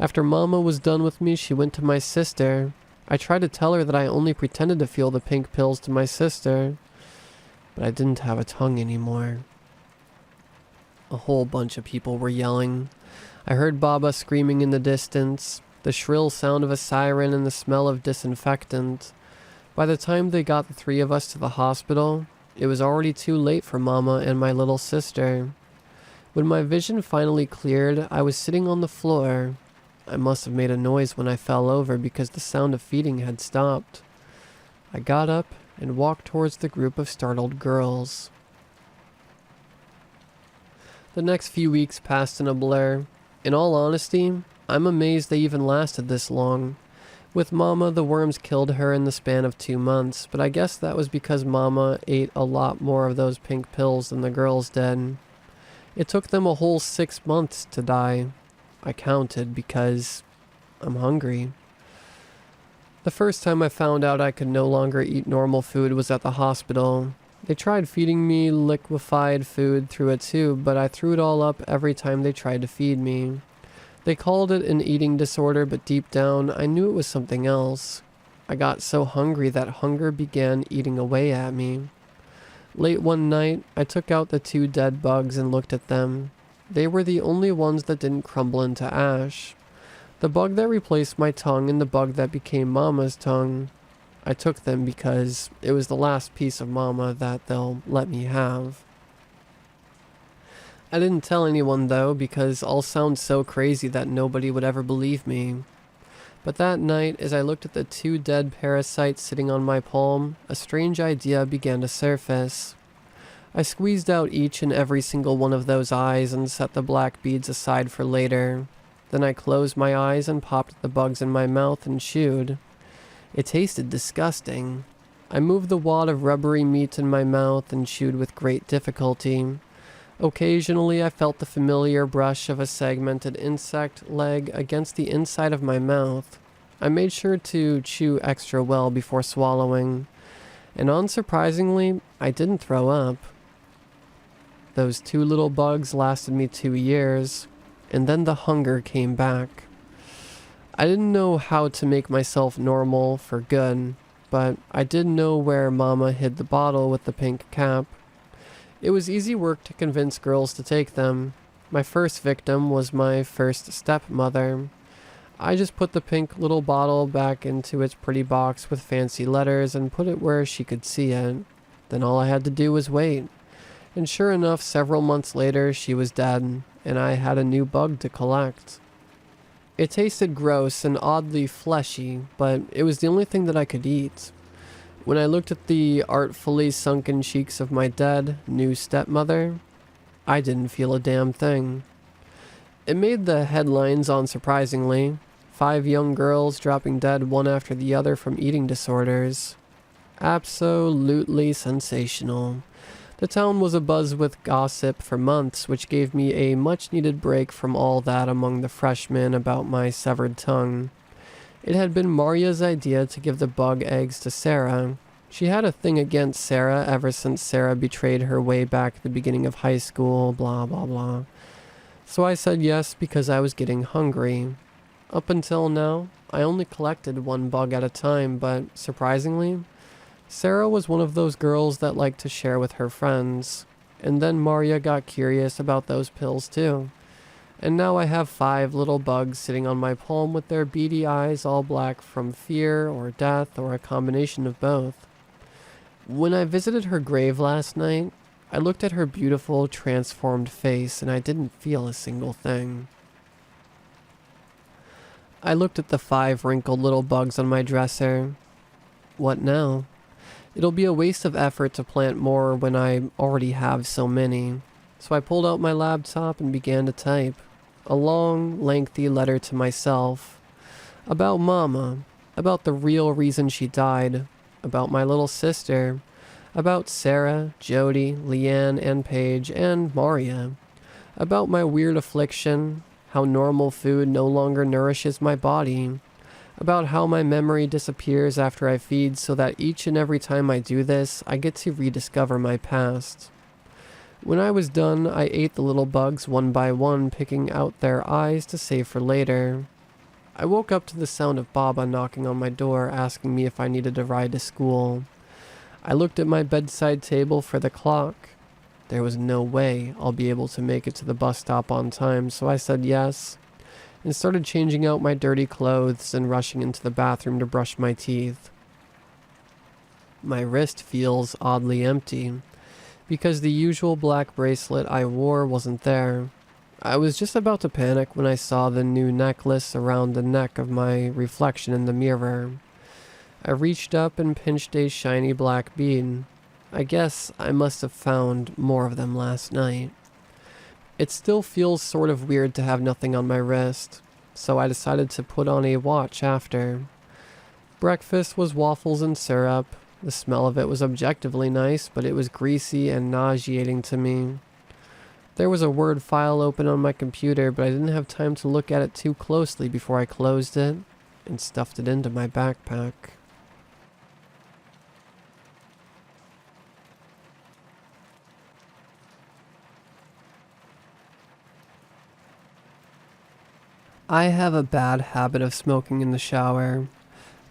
Speaker 1: After Mama was done with me, she went to my sister. I tried to tell her that I only pretended to feel the pink pills to my sister, but I didn't have a tongue anymore. A whole bunch of people were yelling. I heard Baba screaming in the distance, the shrill sound of a siren and the smell of disinfectant. By the time they got the three of us to the hospital, it was already too late for Mama and my little sister. When my vision finally cleared, I was sitting on the floor. I must have made a noise when I fell over because the sound of feeding had stopped. I got up and walked towards the group of startled girls. The next few weeks passed in a blur. In all honesty, I'm amazed they even lasted this long. With Mama, the worms killed her in the span of 2 months, but I guess that was because Mama ate a lot more of those pink pills than the girls did. It took them a whole 6 months to die. I counted because I'm hungry. The first time I found out I could no longer eat normal food was at the hospital. They tried feeding me liquefied food through a tube, but I threw it all up every time they tried to feed me. They called it an eating disorder, but deep down, I knew it was something else. I got so hungry that hunger began eating away at me. Late one night, I took out the 2 dead bugs and looked at them. They were the only ones that didn't crumble into ash. The bug that replaced my tongue and the bug that became Mama's tongue. I took them because it was the last piece of Mama that they'll let me have. I didn't tell anyone though, because I'll sound so crazy that nobody would ever believe me. But that night, as I looked at the 2 dead parasites sitting on my palm, a strange idea began to surface. I squeezed out each and every single one of those eyes and set the black beads aside for later. Then I closed my eyes and popped the bugs in my mouth and chewed. It tasted disgusting. I moved the wad of rubbery meat in my mouth and chewed with great difficulty. Occasionally, I felt the familiar brush of a segmented insect leg against the inside of my mouth. I made sure to chew extra well before swallowing, and unsurprisingly, I didn't throw up. Those 2 little bugs lasted me 2 years, and then the hunger came back. I didn't know how to make myself normal for good, but I did know where Mama hid the bottle with the pink cap. It was easy work to convince girls to take them. My first victim was my first stepmother. I just put the pink little bottle back into its pretty box with fancy letters and put it where she could see it. Then all I had to do was wait. And sure enough, several months later, she was dead, and I had a new bug to collect. It tasted gross and oddly fleshy, but it was the only thing that I could eat. When I looked at the artfully sunken cheeks of my dead, new stepmother, I didn't feel a damn thing. It made the headlines unsurprisingly. 5 young girls dropping dead one after the other from eating disorders. Absolutely sensational. The town was abuzz with gossip for months, which gave me a much-needed break from all that among the freshmen about my severed tongue. It had been Maria's idea to give the bug eggs to Sarah. She had a thing against Sarah ever since Sarah betrayed her way back at the beginning of high school, blah blah blah. So I said yes because I was getting hungry. Up until now, I only collected 1 bug at a time, but surprisingly, Sarah was one of those girls that liked to share with her friends. And then Maria got curious about those pills too. And now I have 5 little bugs sitting on my palm with their beady eyes all black from fear or death or a combination of both. When I visited her grave last night, I looked at her beautiful, transformed face and I didn't feel a single thing. I looked at the 5 wrinkled little bugs on my dresser. What now? It'll be a waste of effort to plant more when I already have so many. So I pulled out my laptop and began to type. A long, lengthy letter to myself. About Mama. About the real reason she died. About my little sister. About Sarah, Jody, Leanne, and Paige, and Maria. About my weird affliction, how normal food no longer nourishes my body. About how my memory disappears after I feed so that each and every time I do this, I get to rediscover my past. When I was done, I ate the little bugs one by one, picking out their eyes to save for later. I woke up to the sound of Baba knocking on my door, asking me if I needed a ride to school. I looked at my bedside table for the clock. There was no way I'll be able to make it to the bus stop on time, so I said yes, and started changing out my dirty clothes and rushing into the bathroom to brush my teeth. My wrist feels oddly empty, because the usual black bracelet I wore wasn't there. I was just about to panic when I saw the new necklace around the neck of my reflection in the mirror. I reached up and pinched a shiny black bead. I guess I must have found more of them last night. It still feels sort of weird to have nothing on my wrist, so I decided to put on a watch after. Breakfast was waffles and syrup. The smell of it was objectively nice, but it was greasy and nauseating to me. There was a Word file open on my computer, but I didn't have time to look at it too closely before I closed it and stuffed it into my backpack. I have a bad habit of smoking in the shower.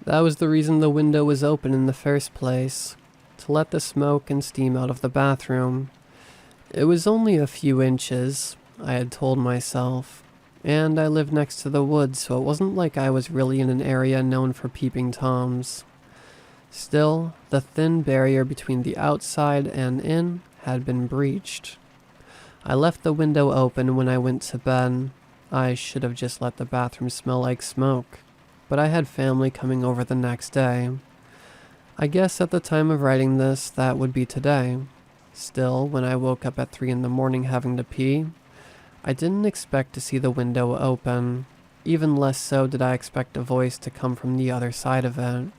Speaker 1: That was the reason the window was open in the first place, to let the smoke and steam out of the bathroom. It was only a few inches, I had told myself, and I lived next to the woods, so it wasn't like I was really in an area known for peeping toms. Still, the thin barrier between the outside and in had been breached. I left the window open when I went to bed. I should have just let the bathroom smell like smoke, but I had family coming over the next day. I guess at the time of writing this, that would be today. Still, when I woke up at 3 in the morning having to pee, I didn't expect to see the window open. Even less so did I expect a voice to come from the other side of it.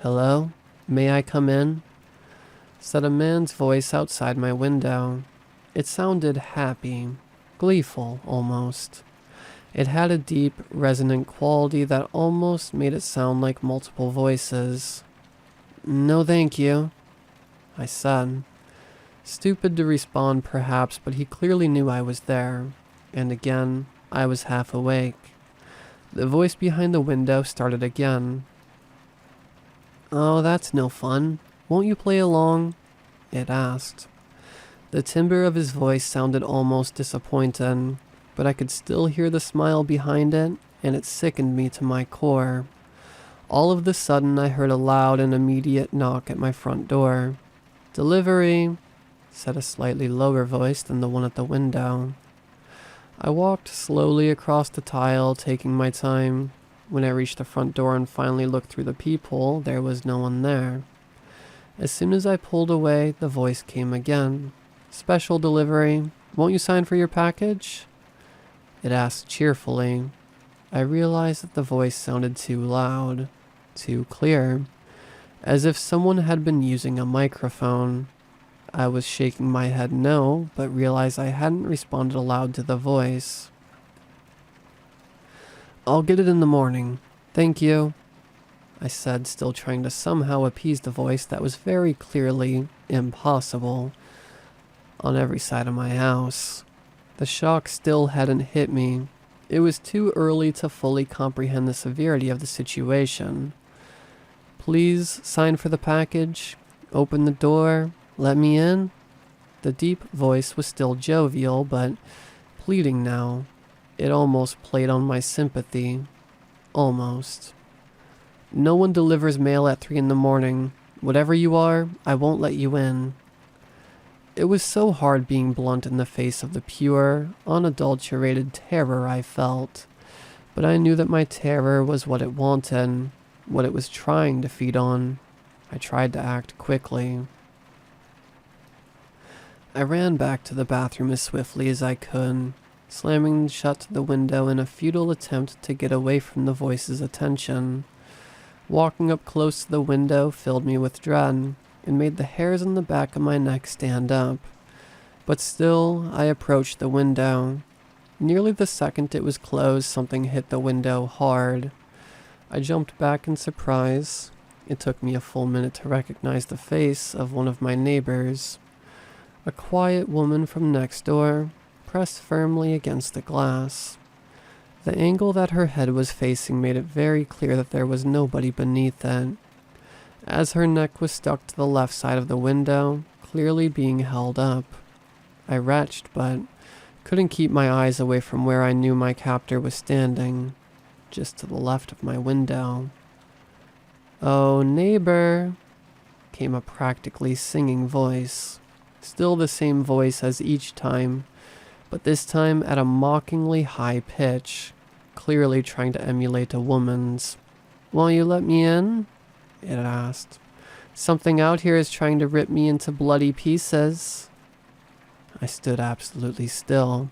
Speaker 1: "Hello? May I come in?" said a man's voice outside my window. It sounded happy, gleeful almost. It had a deep, resonant quality that almost made it sound like multiple voices. "No thank you," I said. Stupid to respond perhaps, but he clearly knew I was there. And again, I was half awake. The voice behind the window started again. "Oh, that's no fun. Won't you play along?" it asked. The timbre of his voice sounded almost disappointed, but I could still hear the smile behind it, and it sickened me to my core. All of the sudden, I heard a loud and immediate knock at my front door. "Delivery," said a slightly lower voice than the one at the window. I walked slowly across the tile, taking my time. When I reached the front door and finally looked through the peephole, there was no one there. As soon as I pulled away, the voice came again. "Special delivery. Won't you sign for your package?" it asked cheerfully. I realized that the voice sounded too loud, too clear, as if someone had been using a microphone. I was shaking my head no, but realized I hadn't responded aloud to the voice. "I'll get it in the morning. Thank you," I said, still trying to somehow appease the voice that was very clearly impossible on every side of my house. The shock still hadn't hit me. It was too early to fully comprehend the severity of the situation. "Please sign for the package. Open the door. Let me in." The deep voice was still jovial, but pleading now. It almost played on my sympathy. Almost. "No one delivers mail at 3 in the morning. Whatever you are, I won't let you in." It was so hard being blunt in the face of the pure, unadulterated terror I felt. But I knew that my terror was what it wanted, what it was trying to feed on. I tried to act quickly. I ran back to the bathroom as swiftly as I could, slamming shut the window in a futile attempt to get away from the voice's attention. Walking up close to the window filled me with dread. and made the hairs on the back of my neck stand up. But still, I approached the window. Nearly the second it was closed, something hit the window hard. I jumped back in surprise. It took me a full minute to recognize the face of one of my neighbors. A quiet woman from next door, pressed firmly against the glass. The angle that her head was facing made it very clear that there was nobody beneath it, as her neck was stuck to the left side of the window, clearly being held up. I retched, but couldn't keep my eyes away from where I knew my captor was standing, just to the left of my window. "Oh, neighbor," came a practically singing voice. Still the same voice as each time, but this time at a mockingly high pitch, clearly trying to emulate a woman's. "Won't you let me in?" it asked. "Something out here is trying to rip me into bloody pieces." I stood absolutely still,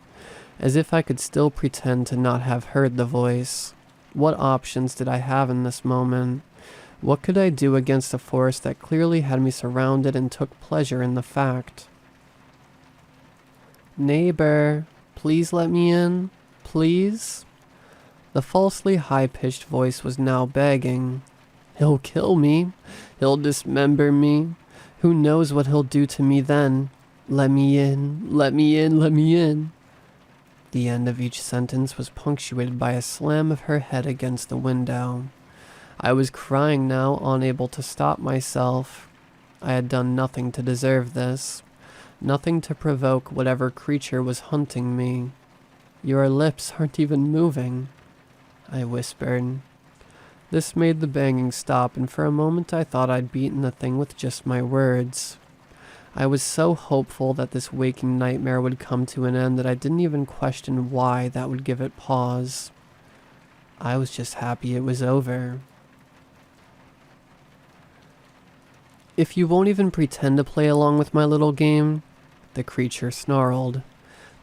Speaker 1: as if I could still pretend to not have heard the voice. What options did I have in this moment? What could I do against a force that clearly had me surrounded and took pleasure in the fact? "Neighbor, please let me in, please?" The falsely high-pitched voice was now begging. "He'll kill me. He'll dismember me. Who knows what he'll do to me then? Let me in, let me in, let me in." The end of each sentence was punctuated by a slam of her head against the window. I was crying now, unable to stop myself. I had done nothing to deserve this, nothing to provoke whatever creature was hunting me. "Your lips aren't even moving," I whispered. This made the banging stop, and for a moment I thought I'd beaten the thing with just my words. I was so hopeful that this waking nightmare would come to an end that I didn't even question why that would give it pause. I was just happy it was over. "If you won't even pretend to play along with my little game," the creature snarled,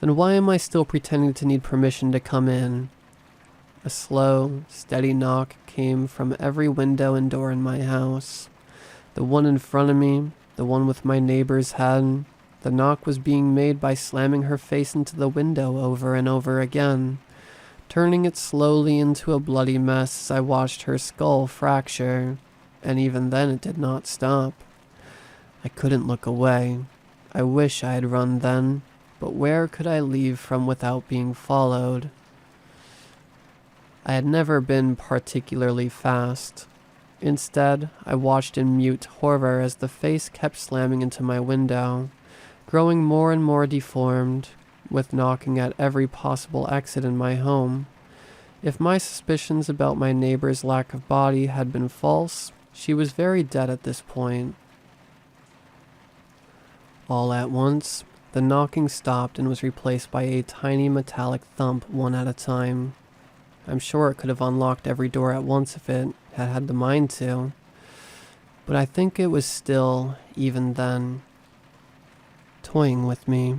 Speaker 1: "then why am I still pretending to need permission to come in?" A slow, steady knock came from every window and door in my house. The one in front of me, the one with my neighbor's head. The knock was being made by slamming her face into the window over and over again, turning it slowly into a bloody mess as I watched her skull fracture, and even then it did not stop. I couldn't look away. I wish I had run then, but where could I leave from without being followed? I had never been particularly fast. Instead, I watched in mute horror as the face kept slamming into my window, growing more and more deformed, with knocking at every possible exit in my home. If my suspicions about my neighbor's lack of body had been false, she was very dead at this point. All at once, the knocking stopped and was replaced by a tiny metallic thump one at a time. I'm sure it could have unlocked every door at once if it had had the mind to, but I think it was still, even then, toying with me,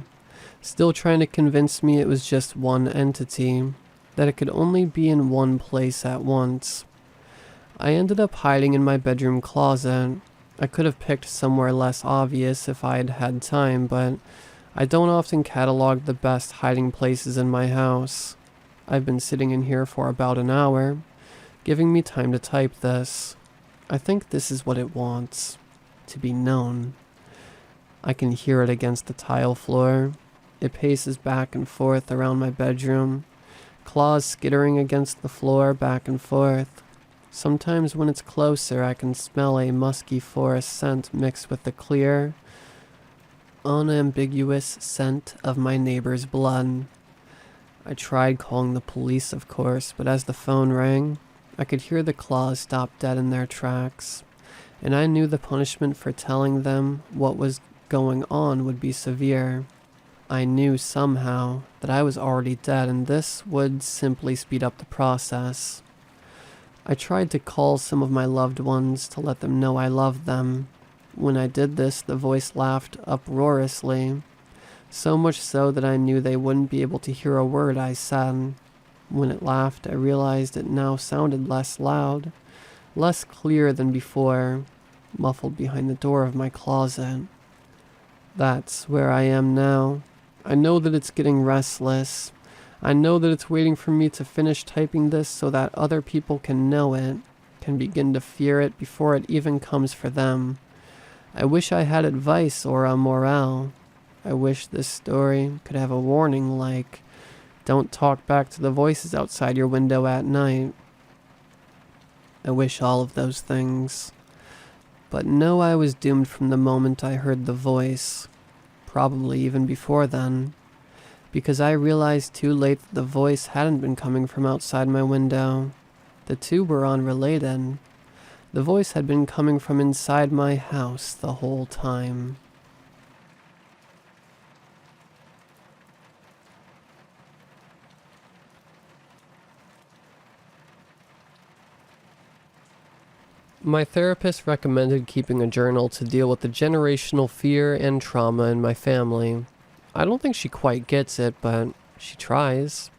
Speaker 1: still trying to convince me it was just one entity, that it could only be in one place at once. I ended up hiding in my bedroom closet. I could have picked somewhere less obvious if I'd had time, but I don't often catalog the best hiding places in my house. I've been sitting in here for about an hour, giving me time to type this. I think this is what it wants, to be known. I can hear it against the tile floor. It paces back and forth around my bedroom, claws skittering against the floor back and forth. Sometimes when it's closer, I can smell a musky forest scent mixed with the clear, unambiguous scent of my neighbor's blood. I tried calling the police, of course, but as the phone rang, I could hear the claws stop dead in their tracks, and I knew the punishment for telling them what was going on would be severe. I knew somehow that I was already dead, and this would simply speed up the process. I tried to call some of my loved ones to let them know I loved them. When I did this, the voice laughed uproariously, so much so that I knew they wouldn't be able to hear a word I said. When it laughed, I realized it now sounded less loud, less clear than before. muffled behind the door of my closet. That's where I am now. I know that it's getting restless. I know that it's waiting for me to finish typing this so that other people can know it, can begin to fear it before it even comes for them. I wish I had advice or a morale. I wish this story could have a warning like, don't talk back to the voices outside your window at night. I wish all of those things. But no, I was doomed from the moment I heard the voice. Probably even before then. Because I realized too late that the voice hadn't been coming from outside my window. The two were unrelated. The voice had been coming from inside my house the whole time. My therapist recommended keeping a journal to deal with the generational fear and trauma in my family. I don't think she quite gets it, but she tries.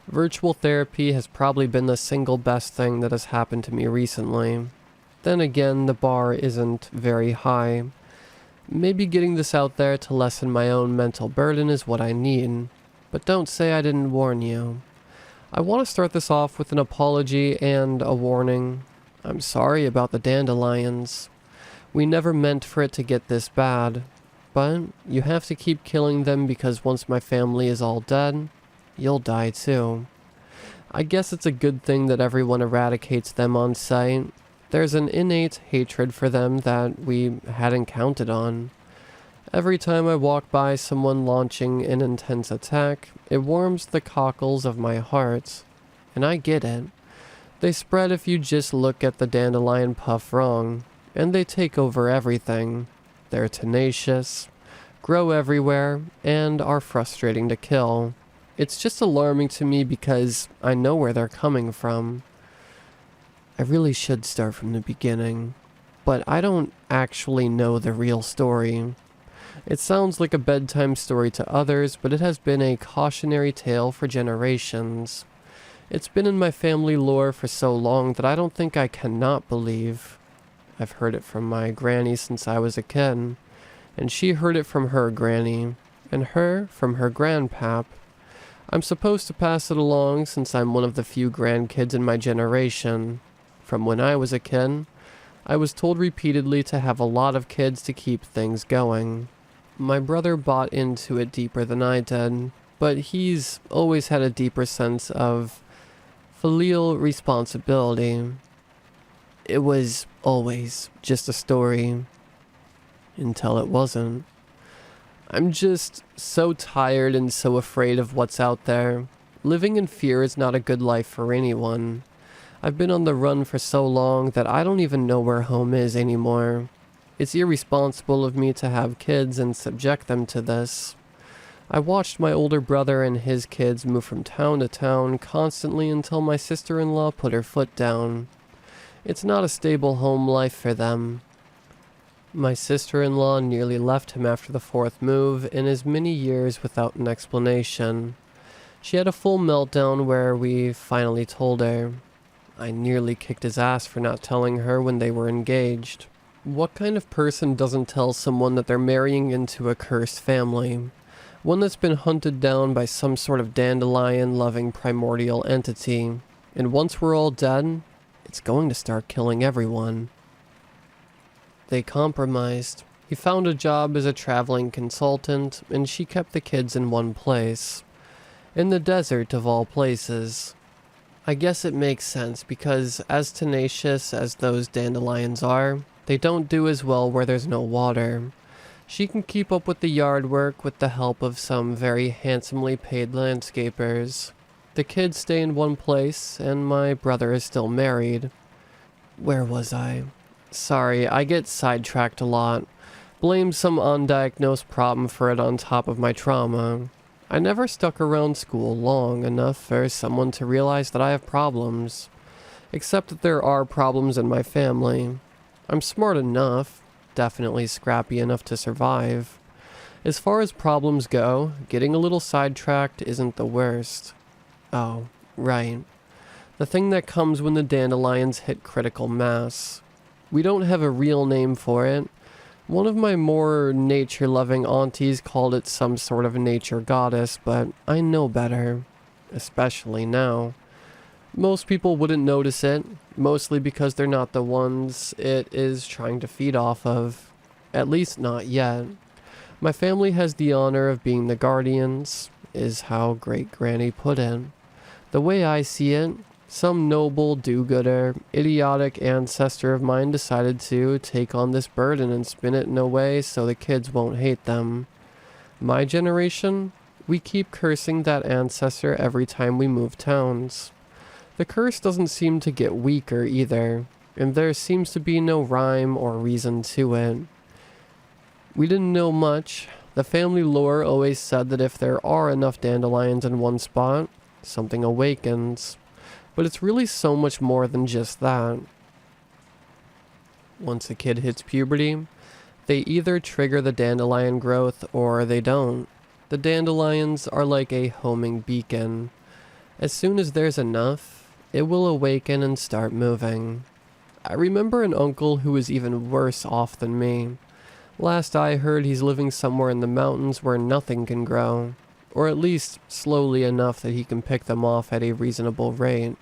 Speaker 1: Virtual therapy has probably been the single best thing that has happened to me recently. Then again, the bar isn't very high. Maybe getting this out there to lessen my own mental burden is what I need. But don't say I didn't warn you. I want to start this off with an apology and a warning. I'm sorry about the dandelions. We never meant for it to get this bad. But you have to keep killing them because once my family is all dead, you'll die too. I guess it's a good thing that everyone eradicates them on sight. There's an innate hatred for them that we hadn't counted on. Every time I walk by someone launching an intense attack, it warms the cockles of my heart. And I get it. They spread if you just look at the dandelion puff wrong, and they take over everything. They're tenacious, grow everywhere, and are frustrating to kill. It's just alarming to me because I know where they're coming from. I really should start from the beginning, but I don't actually know the real story. It sounds like a bedtime story to others, but it has been a cautionary tale for generations. It's been in my family lore for so long that I don't think I cannot believe. I've heard it from my granny since I was a kid, and she heard it from her granny, and her from her grandpap. I'm supposed to pass it along since I'm one of the few grandkids in my generation. From when I was a kid, I was told repeatedly to have a lot of kids to keep things going. My brother bought into it deeper than I did, but he's always had a deeper sense of filial responsibility. It was always just a story. Until it wasn't. I'm just so tired and so afraid of what's out there. Living in fear is not a good life for anyone. I've been on the run for so long that I don't even know where home is anymore. It's irresponsible of me to have kids and subject them to this. I watched my older brother and his kids move from town to town constantly until my sister-in-law put her foot down. It's not a stable home life for them. My sister-in-law nearly left him after the fourth move in as many years without an explanation. She had a full meltdown where we finally told her. I nearly kicked his ass for not telling her when they were engaged. What kind of person doesn't tell someone that they're marrying into a cursed family? One that's been hunted down by some sort of dandelion-loving primordial entity. And once we're all dead, it's going to start killing everyone. They compromised. He found a job as a traveling consultant, and she kept the kids in one place. In the desert of all places. I guess it makes sense because as tenacious as those dandelions are, they don't do as well where there's no water. She can keep up with the yard work with the help of some very handsomely paid landscapers. The kids stay in one place, and my brother is still married. Where was I? Sorry, I get sidetracked a lot. Blame some undiagnosed problem for it on top of my trauma. I never stuck around school long enough for someone to realize that I have problems. Except that there are problems in my family. I'm smart enough, definitely scrappy enough to survive. As far as problems go, getting a little sidetracked isn't the worst. Oh, right. The thing that comes when the dandelions hit critical mass. We don't have a real name for it. One of my more nature-loving aunties called it some sort of nature goddess, but I know better, especially now. Most people wouldn't notice it, mostly because they're not the ones it is trying to feed off of. At least not yet. My family has the honor of being the guardians, is how Great Granny put it. The way I see it, some noble, do-gooder, idiotic ancestor of mine decided to take on this burden and spin it in a way so the kids won't hate them. My generation, we keep cursing that ancestor every time we move towns. The curse doesn't seem to get weaker either, and there seems to be no rhyme or reason to it. We didn't know much. The family lore always said that if there are enough dandelions in one spot, something awakens. But it's really so much more than just that. Once a kid hits puberty, they either trigger the dandelion growth or they don't. The dandelions are like a homing beacon. As soon as there's enough, it will awaken and start moving. I remember an uncle who was even worse off than me. Last I heard, he's living somewhere in the mountains where nothing can grow, or at least slowly enough that he can pick them off at a reasonable rate.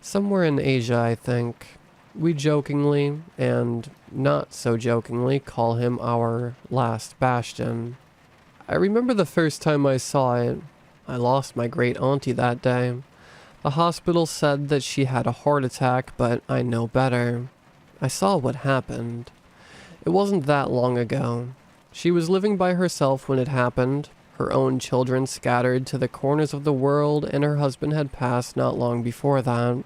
Speaker 1: Somewhere in Asia, I think. We jokingly, and not so jokingly, call him our last bastion. I remember the first time I saw it. I lost my great auntie that day. The hospital said that she had a heart attack, but I know better. I saw what happened. It wasn't that long ago. She was living by herself when it happened. Her own children scattered to the corners of the world, and her husband had passed not long before that.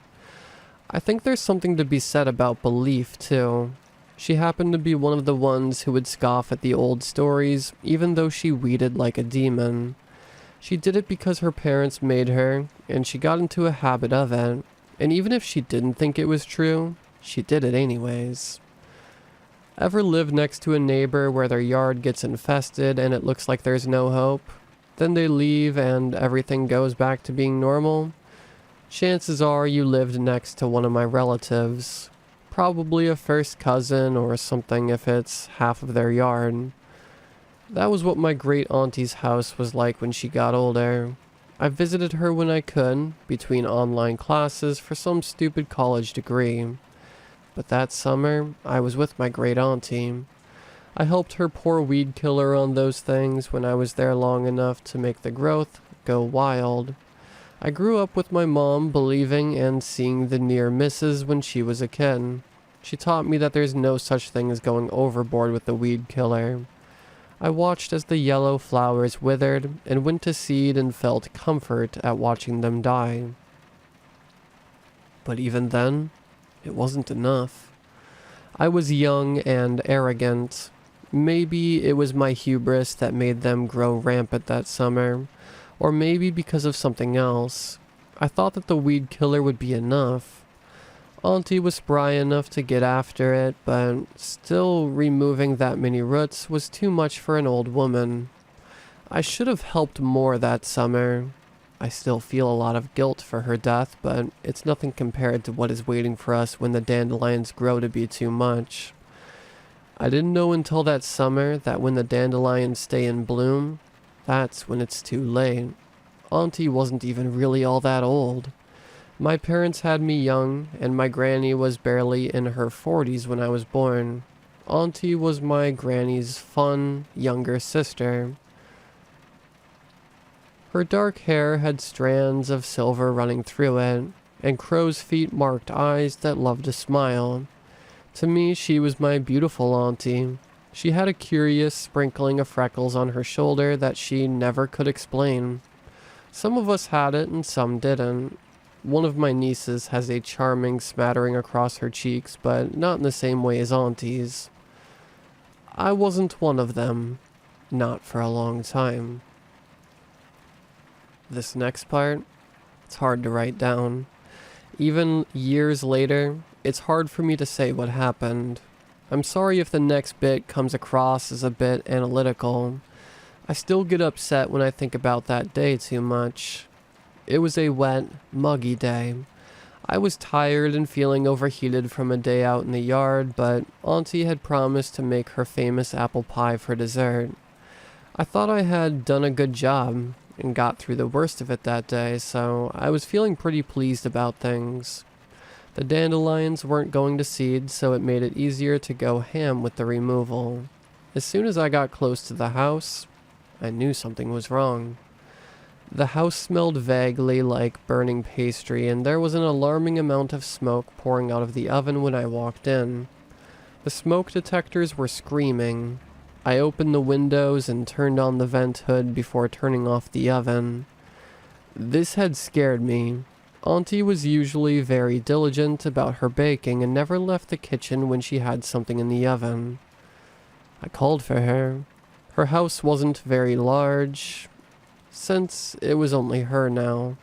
Speaker 1: I think there's something to be said about belief, too. She happened to be one of the ones who would scoff at the old stories, even though she weeded like a demon. She did it because her parents made her, and she got into a habit of it. And even if she didn't think it was true, she did it anyways. Ever lived next to a neighbor where their yard gets infested and it looks like there's no hope? Then they leave and everything goes back to being normal? Chances are you lived next to one of my relatives. Probably a first cousin or something if it's half of their yard. That was what my great auntie's house was like when she got older. I visited her when I could, between online classes for some stupid college degree. But that summer, I was with my great auntie. I helped her pour weed killer on those things when I was there long enough to make the growth go wild. I grew up with my mom believing and seeing the near misses when she was a kid. She taught me that there's no such thing as going overboard with the weed killer. I watched as the yellow flowers withered and went to seed and felt comfort at watching them die. But even then, it wasn't enough. I was young and arrogant. Maybe it was my hubris that made them grow rampant that summer, or maybe because of something else. I thought that the weed killer would be enough. Auntie was spry enough to get after it, but still removing that many roots was too much for an old woman. I should have helped more that summer. I still feel a lot of guilt for her death, but it's nothing compared to what is waiting for us when the dandelions grow to be too much. I didn't know until that summer that when the dandelions stay in bloom, that's when it's too late. Auntie wasn't even really all that old. My parents had me young, and my granny was barely in her 40s when I was born. Auntie was my granny's fun, younger sister. Her dark hair had strands of silver running through it, and crow's feet marked eyes that loved to smile. To me, she was my beautiful auntie. She had a curious sprinkling of freckles on her shoulder that she never could explain. Some of us had it and some didn't. One of my nieces has a charming smattering across her cheeks, but not in the same way as auntie's. I wasn't one of them. Not for a long time. This next part, it's hard to write down. Even years later, it's hard for me to say what happened. I'm sorry if the next bit comes across as a bit analytical. I still get upset when I think about that day too much. It was a wet, muggy day. I was tired and feeling overheated from a day out in the yard, but Auntie had promised to make her famous apple pie for dessert. I thought I had done a good job and got through the worst of it that day, so I was feeling pretty pleased about things. The dandelions weren't going to seed, so it made it easier to go ham with the removal. As soon as I got close to the house, I knew something was wrong. The house smelled vaguely like burning pastry, and there was an alarming amount of smoke pouring out of the oven when I walked in. The smoke detectors were screaming. I opened the windows and turned on the vent hood before turning off the oven. This had scared me. Auntie was usually very diligent about her baking and never left the kitchen when she had something in the oven. I called for her. Her house wasn't very large, since it was only her now.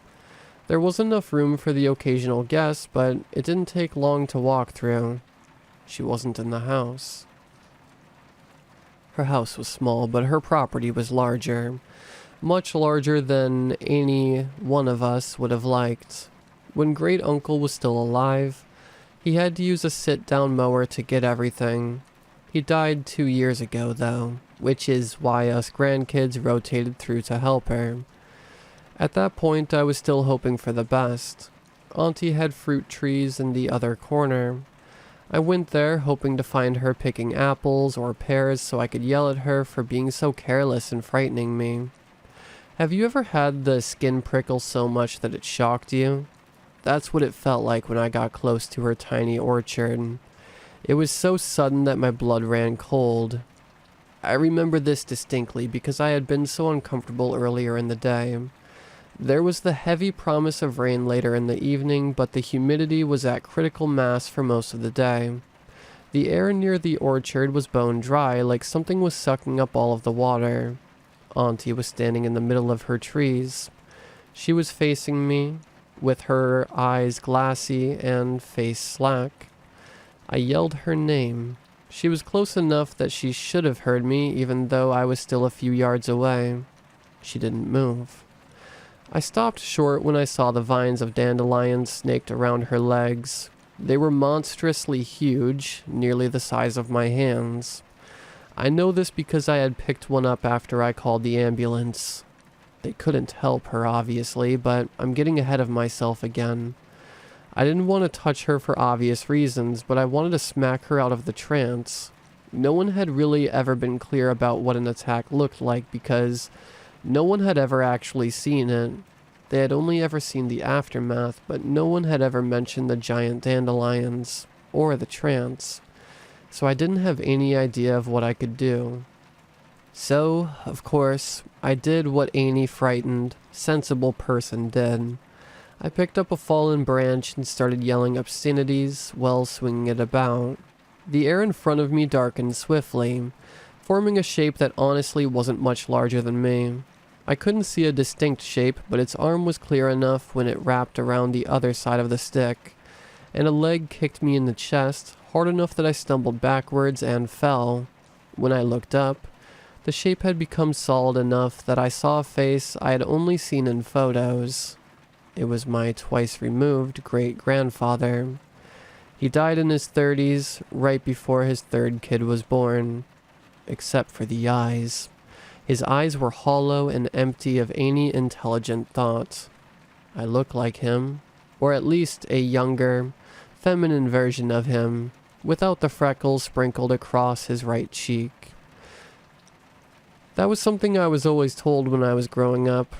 Speaker 1: There was enough room for the occasional guest, but it didn't take long to walk through. She wasn't in the house. Her house was small, but her property was larger. Much larger than any one of us would have liked. When Great Uncle was still alive, he had to use a sit-down mower to get everything. He died 2 years ago, though, which is why us grandkids rotated through to help her. At that point, I was still hoping for the best. Auntie had fruit trees in the other corner. I went there hoping to find her picking apples or pears so I could yell at her for being so careless and frightening me. Have you ever had the skin prickle so much that it shocked you? That's what it felt like when I got close to her tiny orchard. It was so sudden that my blood ran cold. I remember this distinctly because I had been so uncomfortable earlier in the day. There was the heavy promise of rain later in the evening, but the humidity was at critical mass for most of the day. The air near the orchard was bone dry, like something was sucking up all of the water. Auntie was standing in the middle of her trees. She was facing me, with her eyes glassy and face slack. I yelled her name. She was close enough that she should have heard me, even though I was still a few yards away. She didn't move. I stopped short when I saw the vines of dandelions snaked around her legs. They were monstrously huge, nearly the size of my hands. I know this because I had picked one up after I called the ambulance. They couldn't help her, obviously, but I'm getting ahead of myself again. I didn't want to touch her for obvious reasons, but I wanted to smack her out of the trance. No one had really ever been clear about what an attack looked like because no one had ever actually seen it. They had only ever seen the aftermath, but no one had ever mentioned the giant dandelions, or the trance. So I didn't have any idea of what I could do. So, of course, I did what any frightened, sensible person did. I picked up a fallen branch and started yelling obscenities while swinging it about. The air in front of me darkened swiftly, forming a shape that honestly wasn't much larger than me. I couldn't see a distinct shape, but its arm was clear enough when it wrapped around the other side of the stick, and a leg kicked me in the chest, hard enough that I stumbled backwards and fell. When I looked up, the shape had become solid enough that I saw a face I had only seen in photos. It was my twice-removed great-grandfather. He died in his 30s, right before his third kid was born. Except for the eyes. His eyes were hollow and empty of any intelligent thought. I looked like him, or at least a younger, feminine version of him, without the freckles sprinkled across his right cheek. That was something I was always told when I was growing up.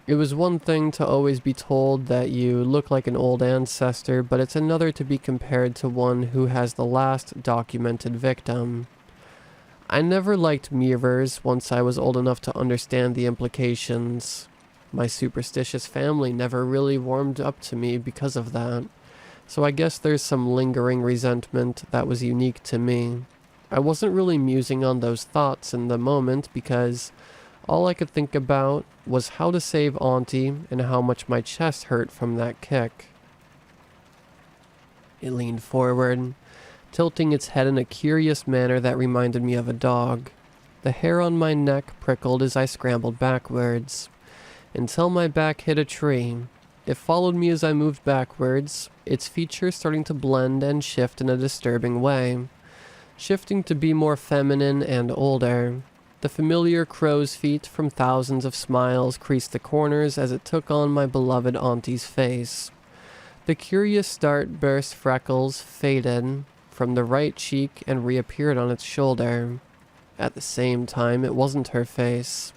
Speaker 1: It was one thing to always be told that you look like an old ancestor, but it's another to be compared to one who has the last documented victim. I never liked mirrors once I was old enough to understand the implications. My superstitious family never really warmed up to me because of that, so I guess there's some lingering resentment that was unique to me. I wasn't really musing on those thoughts in the moment because all I could think about was how to save Auntie and how much my chest hurt from that kick. It leaned forward, tilting its head in a curious manner that reminded me of a dog. The hair on my neck prickled as I scrambled backwards, until my back hit a tree. It followed me as I moved backwards, its features starting to blend and shift in a disturbing way, shifting to be more feminine and older. The familiar crow's feet from thousands of smiles creased the corners as it took on my beloved auntie's face. The curious starburst freckles faded from the right cheek and reappeared on its shoulder. At the same time, it wasn't her face.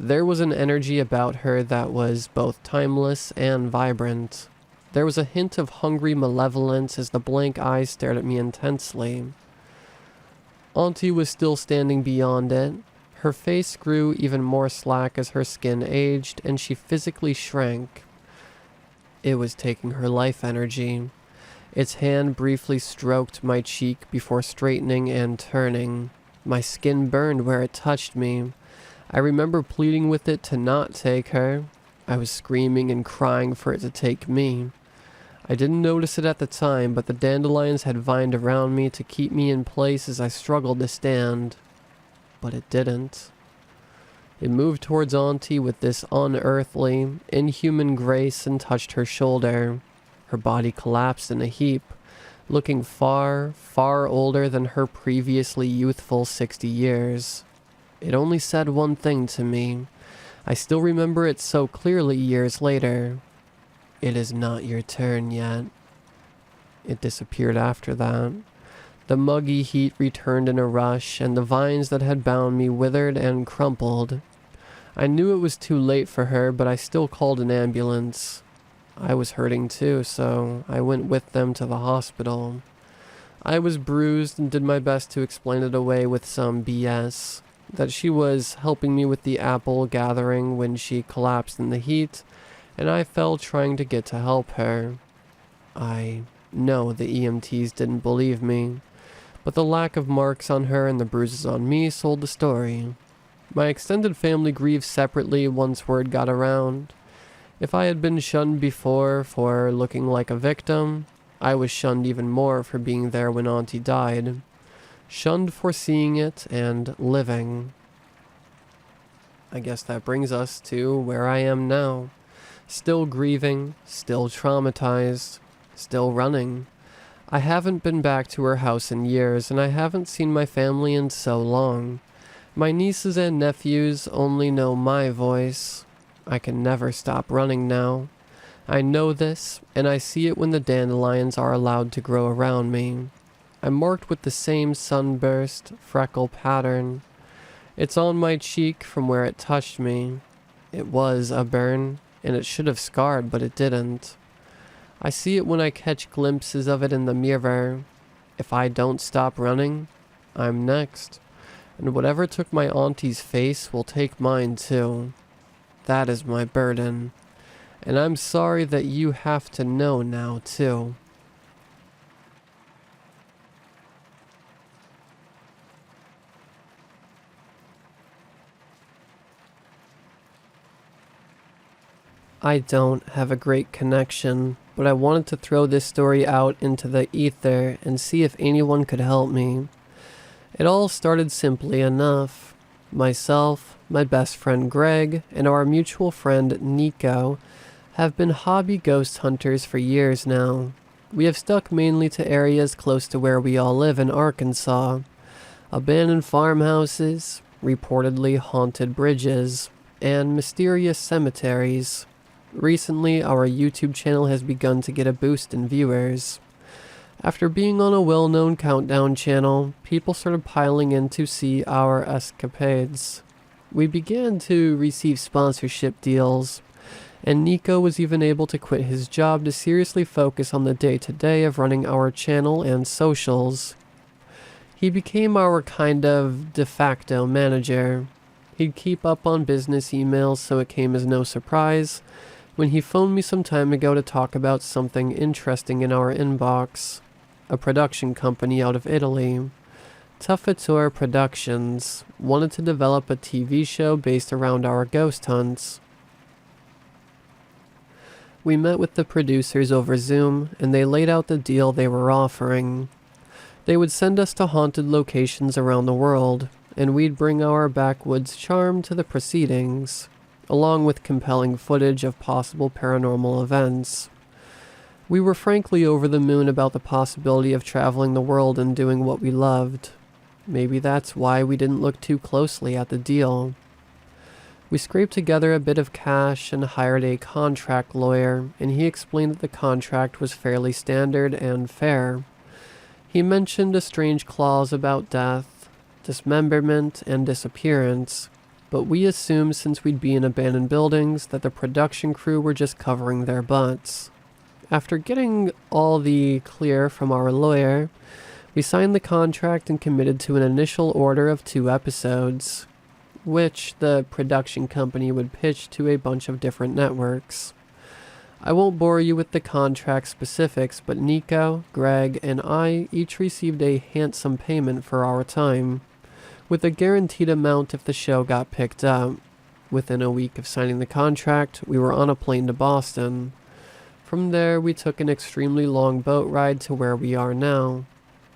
Speaker 1: There was an energy about her that was both timeless and vibrant. There was a hint of hungry malevolence as the blank eyes stared at me intensely. Auntie was still standing beyond it. Her face grew even more slack as her skin aged, and she physically shrank. It was taking her life energy. Its hand briefly stroked my cheek before straightening and turning. My skin burned where it touched me. I remember pleading with it to not take her. I was screaming and crying for it to take me. I didn't notice it at the time, but the dandelions had vined around me to keep me in place as I struggled to stand. But it didn't. It moved towards Auntie with this unearthly, inhuman grace and touched her shoulder. Her body collapsed in a heap, looking far, far older than her previously youthful 60 years. It only said one thing to me. I still remember it so clearly years later. It is not your turn yet. It disappeared after that. The muggy heat returned in a rush, and the vines that had bound me withered and crumpled. I knew it was too late for her, but I still called an ambulance. I was hurting too, so I went with them to the hospital. I was bruised and did my best to explain it away with some BS. That she was helping me with the apple gathering when she collapsed in the heat, and I fell trying to get to help her. I know the EMTs didn't believe me, but the lack of marks on her and the bruises on me sold the story. My extended family grieved separately once word got around. If I had been shunned before for looking like a victim, I was shunned even more for being there when Auntie died. Shunned for seeing it and living. I guess that brings us to where I am now. Still grieving, still traumatized, still running. I haven't been back to her house in years, and I haven't seen my family in so long. My nieces and nephews only know my voice. I can never stop running now. I know this, and I see it when the dandelions are allowed to grow around me. I'm marked with the same sunburst, freckle pattern. It's on my cheek from where it touched me. It was a burn, and it should have scarred, but it didn't. I see it when I catch glimpses of it in the mirror. If I don't stop running, I'm next. And whatever took my auntie's face will take mine too. That is my burden. And I'm sorry that you have to know now too. I don't have a great connection, but I wanted to throw this story out into the ether and see if anyone could help me. It all started simply enough. Myself, my best friend Greg, and our mutual friend Nico have been hobby ghost hunters for years now. We have stuck mainly to areas close to where we all live in Arkansas. Abandoned farmhouses, reportedly haunted bridges, and mysterious cemeteries. Recently, our YouTube channel has begun to get a boost in viewers. After being on a well-known countdown channel, people started piling in to see our escapades. We began to receive sponsorship deals, and Nico was even able to quit his job to seriously focus on the day-to-day of running our channel and socials. He became our kind of de facto manager. He'd keep up on business emails, so it came as no surprise when he phoned me some time ago to talk about something interesting in our inbox. A production company out of Italy, Tuffator Productions, wanted to develop a TV show based around our ghost hunts. We met with the producers over Zoom, and they laid out the deal they were offering. They would send us to haunted locations around the world, and we'd bring our backwoods charm to the proceedings. along with compelling footage of possible paranormal events. We were frankly over the moon about the possibility of traveling the world and doing what we loved. Maybe that's why we didn't look too closely at the deal. We scraped together a bit of cash and hired a contract lawyer, and he explained that the contract was fairly standard and fair. He mentioned a strange clause about death, dismemberment, and disappearance, but we assumed since we'd be in abandoned buildings that the production crew were just covering their butts. After getting all the clear from our lawyer, we signed the contract and committed to an initial order of 2 episodes, which the production company would pitch to a bunch of different networks. I won't bore you with the contract specifics, but Nico, Greg, and I each received a handsome payment for our time, with a guaranteed amount if the show got picked up. Within a week of signing the contract, we were on a plane to Boston. From there, we took an extremely long boat ride to where we are now,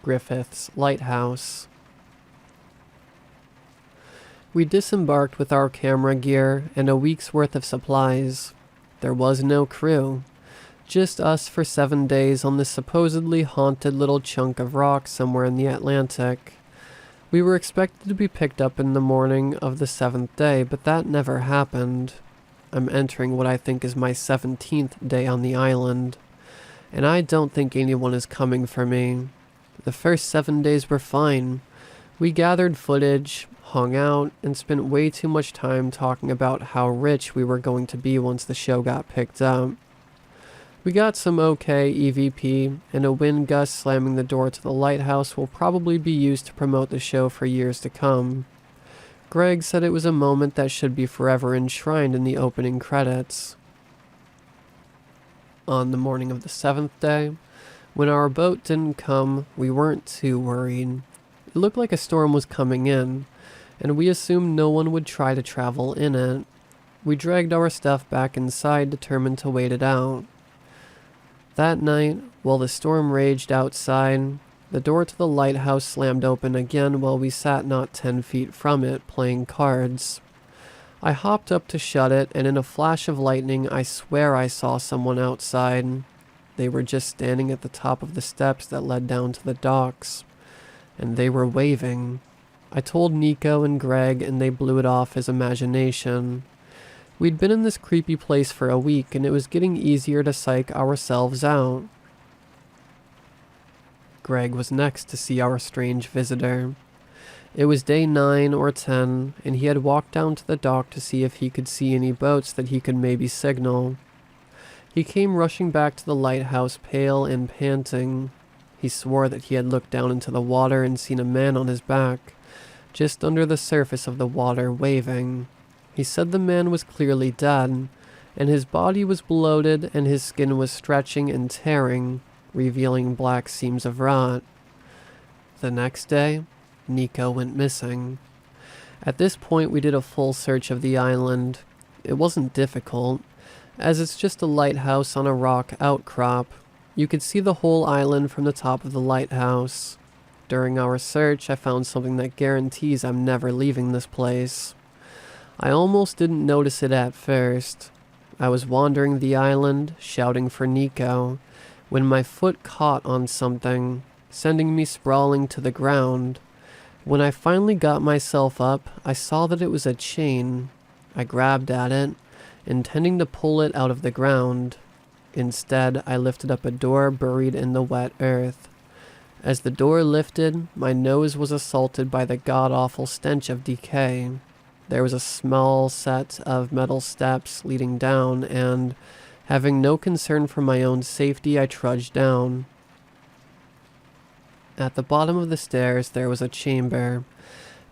Speaker 1: Griffith's Lighthouse. We disembarked with our camera gear and a week's worth of supplies. There was no crew, just us for 7 days on this supposedly haunted little chunk of rock somewhere in the Atlantic. We were expected to be picked up in the morning of the 7th day, but that never happened. I'm entering what I think is my 17th day on the island, and I don't think anyone is coming for me. The first 7 days were fine. We gathered footage, hung out, and spent way too much time talking about how rich we were going to be once the show got picked up. We got some okay EVP, and a wind gust slamming the door to the lighthouse will probably be used to promote the show for years to come. Greg said it was a moment that should be forever enshrined in the opening credits. On the morning of the 7th day, when our boat didn't come, we weren't too worried. It looked like a storm was coming in, and we assumed no one would try to travel in it. We dragged our stuff back inside, determined to wait it out. That night, while the storm raged outside, the door to the lighthouse slammed open again while we sat not 10 feet from it, playing cards. I hopped up to shut it, and in a flash of lightning, I swear I saw someone outside. They were just standing at the top of the steps that led down to the docks, and they were waving. I told Nico and Greg, and they blew it off as imagination. We'd been in this creepy place for a week, and it was getting easier to psych ourselves out. Greg was next to see our strange visitor. It was day 9 or 10, and he had walked down to the dock to see if he could see any boats that he could maybe signal. He came rushing back to the lighthouse, pale and panting. He swore that he had looked down into the water and seen a man on his back, just under the surface of the water, waving. He said the man was clearly dead, and his body was bloated and his skin was stretching and tearing, revealing black seams of rot. The next day, Nico went missing. At this point, we did a full search of the island. It wasn't difficult, as it's just a lighthouse on a rock outcrop. You could see the whole island from the top of the lighthouse. During our search, I found something that guarantees I'm never leaving this place. I almost didn't notice it at first. I was wandering the island, shouting for Nico, when my foot caught on something, sending me sprawling to the ground. When I finally got myself up, I saw that it was a chain. I grabbed at it, intending to pull it out of the ground. Instead, I lifted up a door buried in the wet earth. As the door lifted, my nose was assaulted by the god-awful stench of decay. There was a small set of metal steps leading down, and, having no concern for my own safety, I trudged down. At the bottom of the stairs there was a chamber,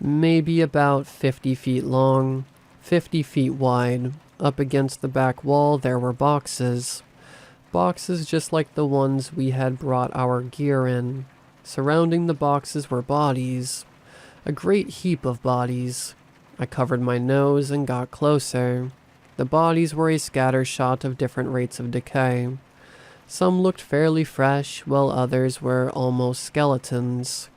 Speaker 1: maybe about 50 feet long, 50 feet wide. Up against the back wall there were boxes. Boxes just like the ones we had brought our gear in. Surrounding the boxes were bodies. A great heap of bodies. I covered my nose and got closer. The bodies were a scattershot of different rates of decay. Some looked fairly fresh, while others were almost skeletons.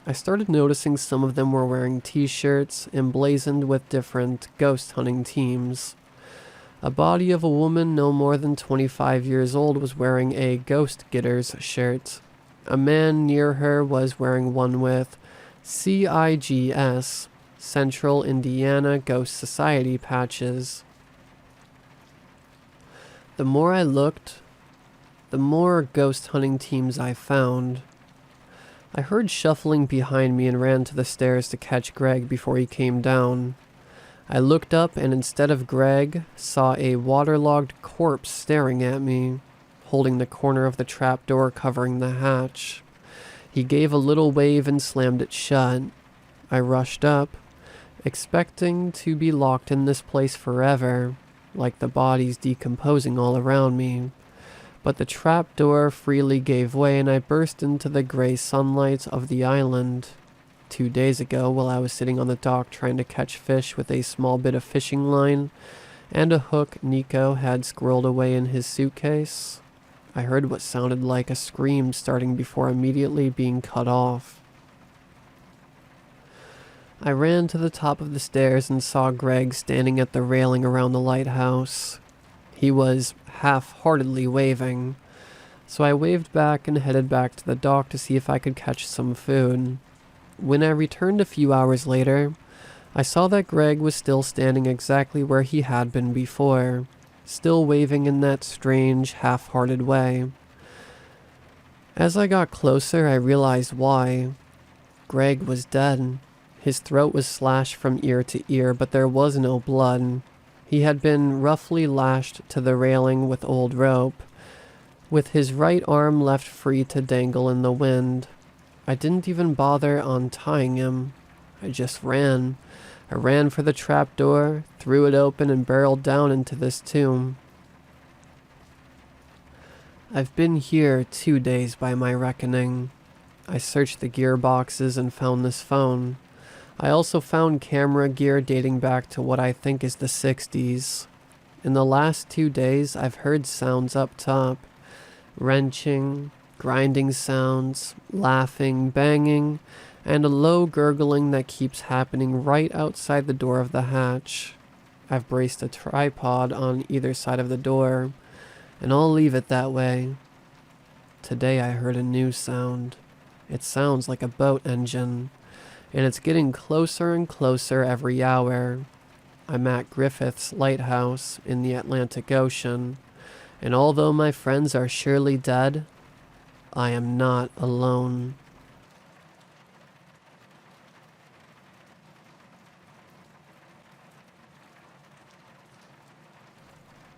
Speaker 1: I started noticing some of them were wearing t-shirts emblazoned with different ghost hunting teams. A body of a woman no more than 25 years old was wearing a Ghost Getters shirt. A man near her was wearing one with CIGS, Central Indiana Ghost Society patches. The more I looked, the more ghost hunting teams I found. I heard shuffling behind me and ran to the stairs to catch Greg before he came down. I looked up and instead of Greg, saw a waterlogged corpse staring at me, holding the corner of the trapdoor covering the hatch. He gave a little wave and slammed it shut. I rushed up, expecting to be locked in this place forever, like the bodies decomposing all around me. But the trapdoor freely gave way and I burst into the gray sunlight of the island. 2 days ago, while I was sitting on the dock trying to catch fish with a small bit of fishing line and a hook Nico had squirreled away in his suitcase, I heard what sounded like a scream starting before immediately being cut off. I ran to the top of the stairs and saw Greg standing at the railing around the lighthouse. He was half-heartedly waving, so I waved back and headed back to the dock to see if I could catch some food. When I returned a few hours later, I saw that Greg was still standing exactly where he had been before, still waving in that strange, half-hearted way. As I got closer, I realized why. Greg was dead. His throat was slashed from ear to ear, but there was no blood. He had been roughly lashed to the railing with old rope, with his right arm left free to dangle in the wind. I didn't even bother untying him. I just ran. I ran for the trapdoor, threw it open, and barreled down into this tomb. I've been here 2 days by my reckoning. I searched the gearboxes and found this phone. I also found camera gear dating back to what I think is the 60s. In the last 2 days, I've heard sounds up top. Wrenching, grinding sounds, laughing, banging, and a low gurgling that keeps happening right outside the door of the hatch. I've braced a tripod on either side of the door, and I'll leave it that way. Today I heard a new sound. It sounds like a boat engine, and it's getting closer and closer every hour. I'm at Griffith's lighthouse in the Atlantic Ocean, and although my friends are surely dead, I am not alone.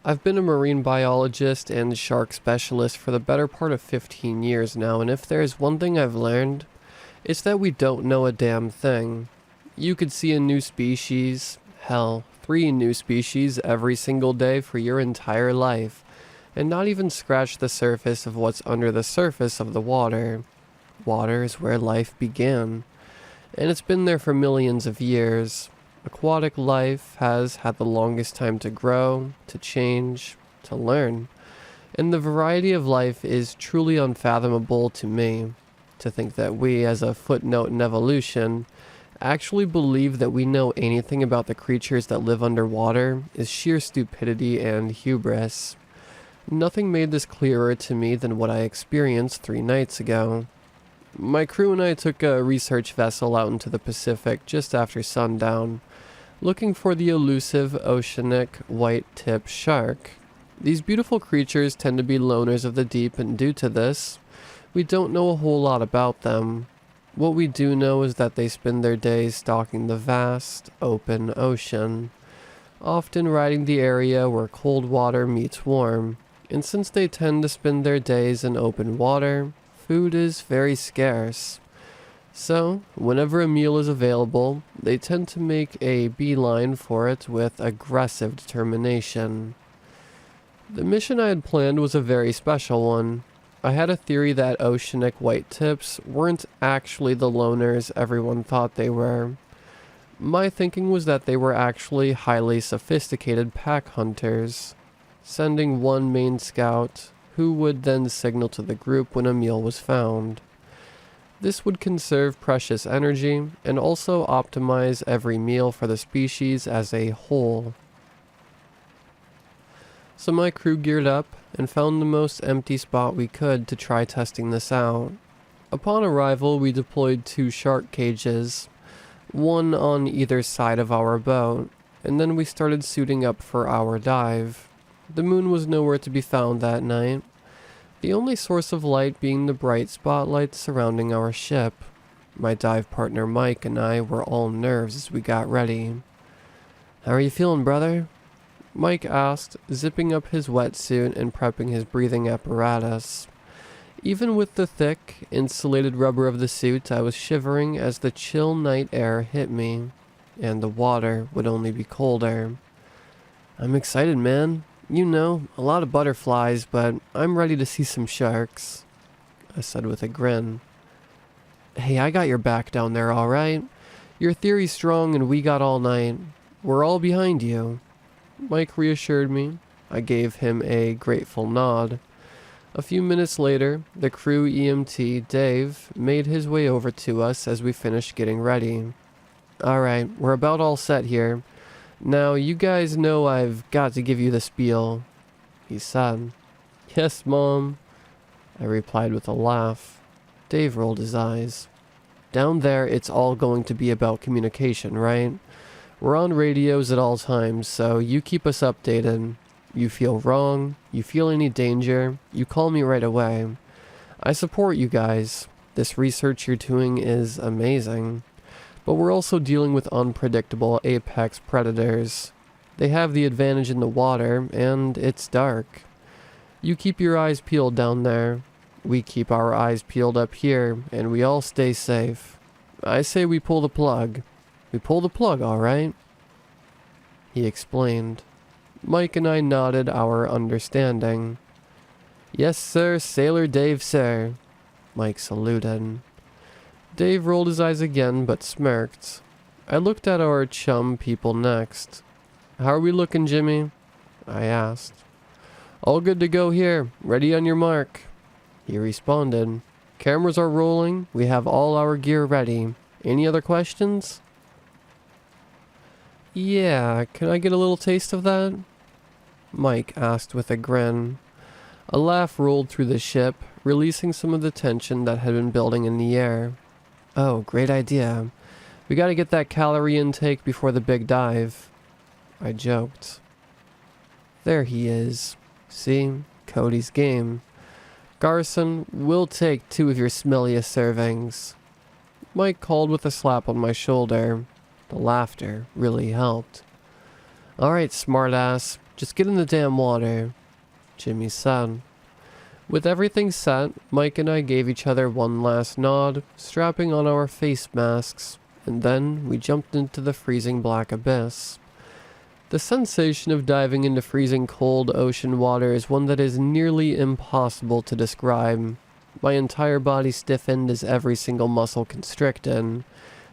Speaker 1: I've been a marine biologist and shark specialist for the better part of 15 years now, and if there's one thing I've learned, it's that we don't know a damn thing. You could see a new species, hell, 3 new species every single day for your entire life, and not even scratch the surface of what's under the surface of the water. Water is where life began, and it's been there for millions of years. Aquatic life has had the longest time to grow, to change, to learn, and the variety of life is truly unfathomable to me. To think that we, as a footnote in evolution, actually believe that we know anything about the creatures that live underwater is sheer stupidity and hubris. Nothing made this clearer to me than what I experienced 3 nights ago. My crew and I took a research vessel out into the Pacific just after sundown, looking for the elusive oceanic white-tip shark. These beautiful creatures tend to be loners of the deep, and due to this, we don't know a whole lot about them. What we do know is that they spend their days stalking the vast, open ocean, often riding the area where cold water meets warm. And since they tend to spend their days in open water, food is very scarce. So, whenever a meal is available, they tend to make a beeline for it with aggressive determination. The mission I had planned was a very special one. I had a theory that oceanic white tips weren't actually the loners everyone thought they were. My thinking was that they were actually highly sophisticated pack hunters, sending one main scout who would then signal to the group when a meal was found. This would conserve precious energy and also optimize every meal for the species as a whole. So my crew geared up and found the most empty spot we could to try testing this out. Upon arrival, we deployed 2 shark cages, one on either side of our boat, and then we started suiting up for our dive. The moon was nowhere to be found that night, the only source of light being the bright spotlights surrounding our ship. My dive partner Mike and I were all nerves as we got ready. "How are you feeling, brother?" Mike asked, zipping up his wetsuit and prepping his breathing apparatus. Even with the thick, insulated rubber of the suit, I was shivering as the chill night air hit me, and the water would only be colder. "I'm excited, man. You know, a lot of butterflies, but I'm ready to see some sharks," I said with a grin. "Hey, I got your back down there, all right? Your theory's strong and we got all night. We're all behind you," Mike reassured me. I gave him a grateful nod. A few minutes later, the crew EMT, Dave, made his way over to us as we finished getting ready. "Alright, we're about all set here. Now, you guys know I've got to give you the spiel," he said. "Yes, Mom," I replied with a laugh. Dave rolled his eyes. "Down there, it's all going to be about communication, right? We're on radios at all times, so you keep us updated. You feel wrong, you feel any danger, you call me right away. I support you guys. This research you're doing is amazing. But we're also dealing with unpredictable apex predators. They have the advantage in the water, and it's dark. You keep your eyes peeled down there. We keep our eyes peeled up here, and we all stay safe. I say we pull the plug. We pull the plug, all right?" He explained. Mike and I nodded our understanding. "Yes, sir, Sailor Dave, sir," Mike saluted. Dave rolled his eyes again, but smirked. I looked at our chum people next. "How are we looking, Jimmy?" I asked. "All good to go here. Ready on your mark," he responded. "Cameras are rolling. We have all our gear ready. Any other questions?" "Yeah, can I get a little taste of that?" Mike asked with a grin. A laugh rolled through the ship, releasing some of the tension that had been building in the air. "Oh, great idea. We gotta get that calorie intake before the big dive," I joked. "There he is. See? Cody's game. Garson, we'll take 2 of your smelliest servings," Mike called with a slap on my shoulder. The laughter really helped. "Alright, smartass, just get in the damn water," Jimmy said. With everything set, Mike and I gave each other one last nod, strapping on our face masks, and then we jumped into the freezing black abyss. The sensation of diving into freezing cold ocean water is one that is nearly impossible to describe. My entire body stiffened as every single muscle constricted,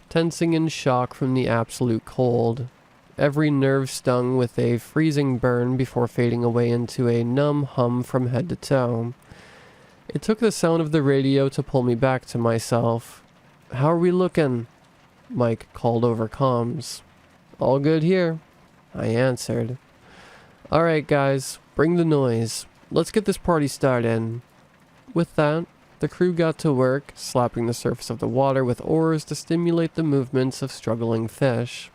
Speaker 1: tensing in shock from the absolute cold. Every nerve stung with a freezing burn before fading away into a numb hum from head to toe. It took the sound of the radio to pull me back to myself. "How are we looking?" Mike called over comms. "All good here," I answered. "Alright guys, bring the noise. Let's get this party started." With that, the crew got to work, slapping the surface of the water with oars to stimulate the movements of struggling fish.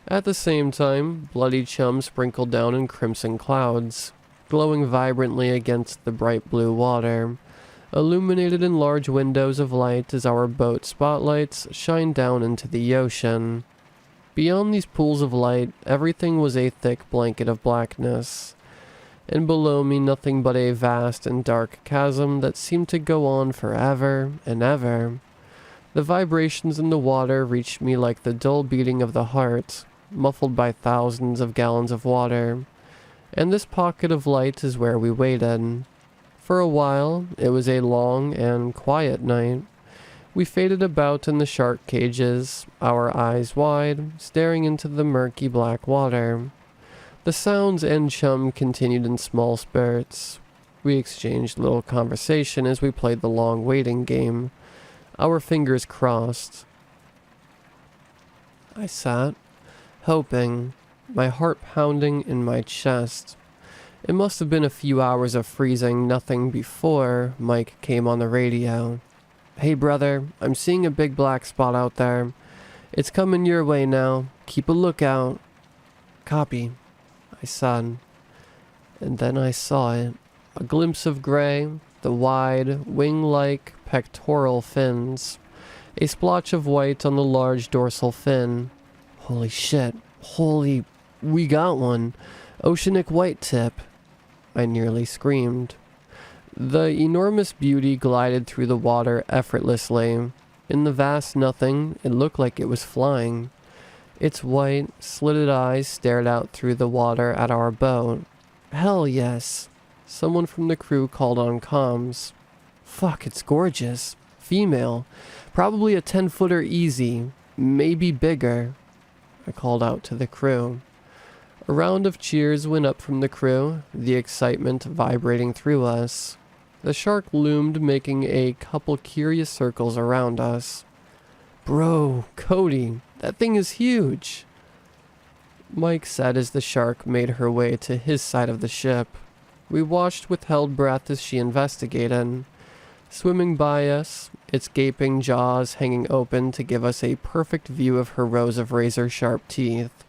Speaker 1: At the same time, bloody chum sprinkled down in crimson clouds, glowing vibrantly against the bright blue water, illuminated in large windows of light as our boat spotlights shined down into the ocean. Beyond these pools of light, everything was a thick blanket of blackness, and below me nothing but a vast and dark chasm that seemed to go on forever and ever. The vibrations in the water reached me like the dull beating of the heart, muffled by thousands of gallons of water, and this pocket of light is where we waited. For a while, it was a long and quiet night. We faded about in the shark cages, our eyes wide, staring into the murky black water. The sounds and chum continued in small spurts. We exchanged little conversation as we played the long waiting game, our fingers crossed. I sat, hoping, my heart pounding in my chest. It must have been a few hours of freezing nothing before Mike came on the radio. "Hey brother, I'm seeing a big black spot out there. It's coming your way now. Keep a lookout." "Copy," I said. And then I saw it. A glimpse of gray, the wide, wing-like pectoral fins. A splotch of white on the large dorsal fin. Holy shit. We got one. Oceanic white tip. I nearly screamed. The enormous beauty glided through the water effortlessly. In the vast nothing, it looked like it was flying. Its white, slitted eyes stared out through the water at our boat. "Hell yes." Someone from the crew called on comms. "Fuck, it's gorgeous. Female. Probably a 10-footer easy. Maybe bigger." I called out to the crew. A round of cheers went up from the crew, the excitement vibrating through us. The shark loomed, making a couple curious circles around us. "Bro, Cody, that thing is huge," Mike said as the shark made her way to his side of the ship. We watched with held breath as she investigated. Swimming by us, its gaping jaws hanging open to give us a perfect view of her rows of razor-sharp teeth.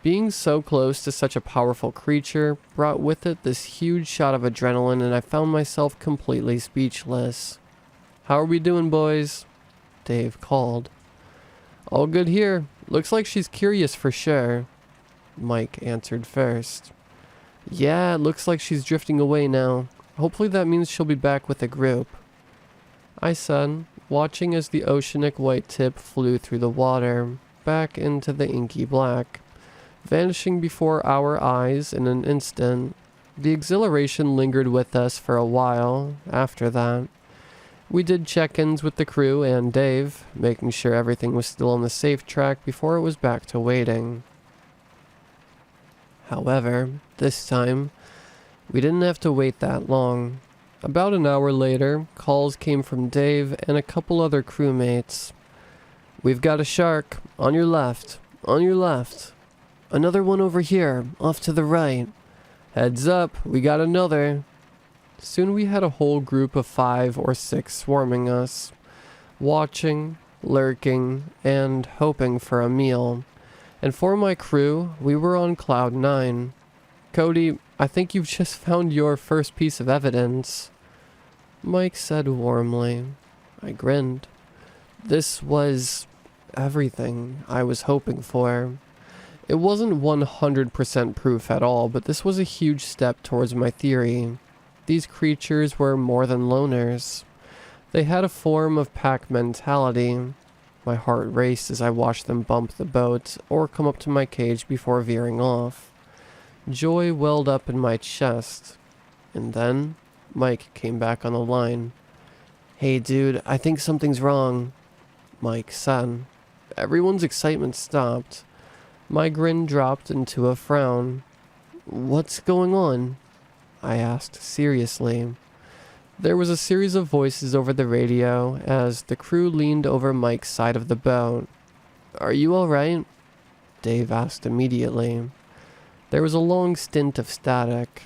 Speaker 1: Being so close to such a powerful creature brought with it this huge shot of adrenaline, and I found myself completely speechless. "How are we doing, boys?" Dave called. "All good here. Looks like she's curious for sure," Mike answered first. "Yeah, it looks like she's drifting away now. Hopefully that means she'll be back with a group," I said, watching as the oceanic white tip flew through the water, back into the inky black, vanishing before our eyes in an instant. The exhilaration lingered with us for a while after that. We did check-ins with the crew and Dave, making sure everything was still on the safe track before it was back to waiting. However, this time, we didn't have to wait that long. About an hour later, calls came from Dave and a couple other crewmates. "We've got a shark. On your left. On your left. Another one over here, off to the right. Heads up, we got another." Soon we had a whole group of 5 or 6 swarming us, watching, lurking, and hoping for a meal. And for my crew, we were on cloud 9. "Cody, I think you've just found your first piece of evidence," Mike said warmly. I grinned. This was everything I was hoping for. It wasn't 100% proof at all, but this was a huge step towards my theory. These creatures were more than loners. They had a form of pack mentality. My heart raced as I watched them bump the boat or come up to my cage before veering off. Joy welled up in my chest. And then, Mike came back on the line. "Hey dude, I think something's wrong," Mike said. Everyone's excitement stopped. My grin dropped into a frown. "What's going on?" I asked seriously. There was a series of voices over the radio as the crew leaned over Mike's side of the boat. "Are you alright?" Dave asked immediately. There was a long stint of static.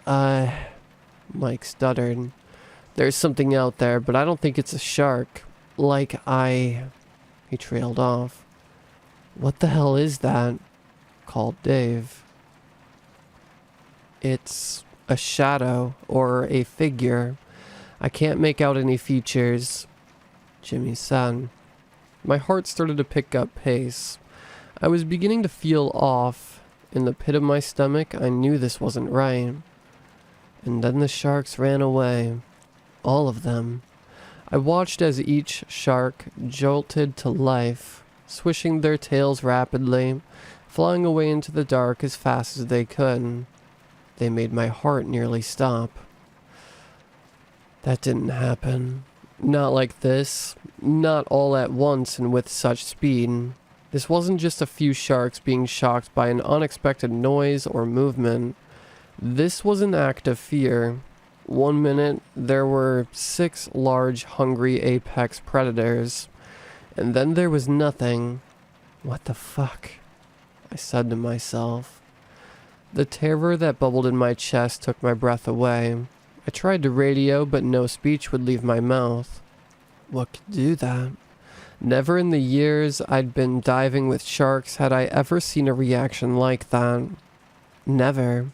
Speaker 1: Mike stuttered. "There's something out there, but I don't think it's a shark. He trailed off. "What the hell is that?" called Dave. "It's a shadow, or a figure. I can't make out any features," Jimmy said. My heart started to pick up pace. I was beginning to feel off. In the pit of my stomach, I knew this wasn't right. And then the sharks ran away. All of them. I watched as each shark jolted to life, swishing their tails rapidly, flying away into the dark as fast as they could. They made my heart nearly stop. That didn't happen. Not like this. Not all at once and with such speed. This wasn't just a few sharks being shocked by an unexpected noise or movement. This was an act of fear. One minute, there were 6 large, hungry apex predators. And then there was nothing. What the fuck? I said to myself. The terror that bubbled in my chest took my breath away. I tried to radio, but no speech would leave my mouth. What could do that? Never in the years I'd been diving with sharks had I ever seen a reaction like that. Never.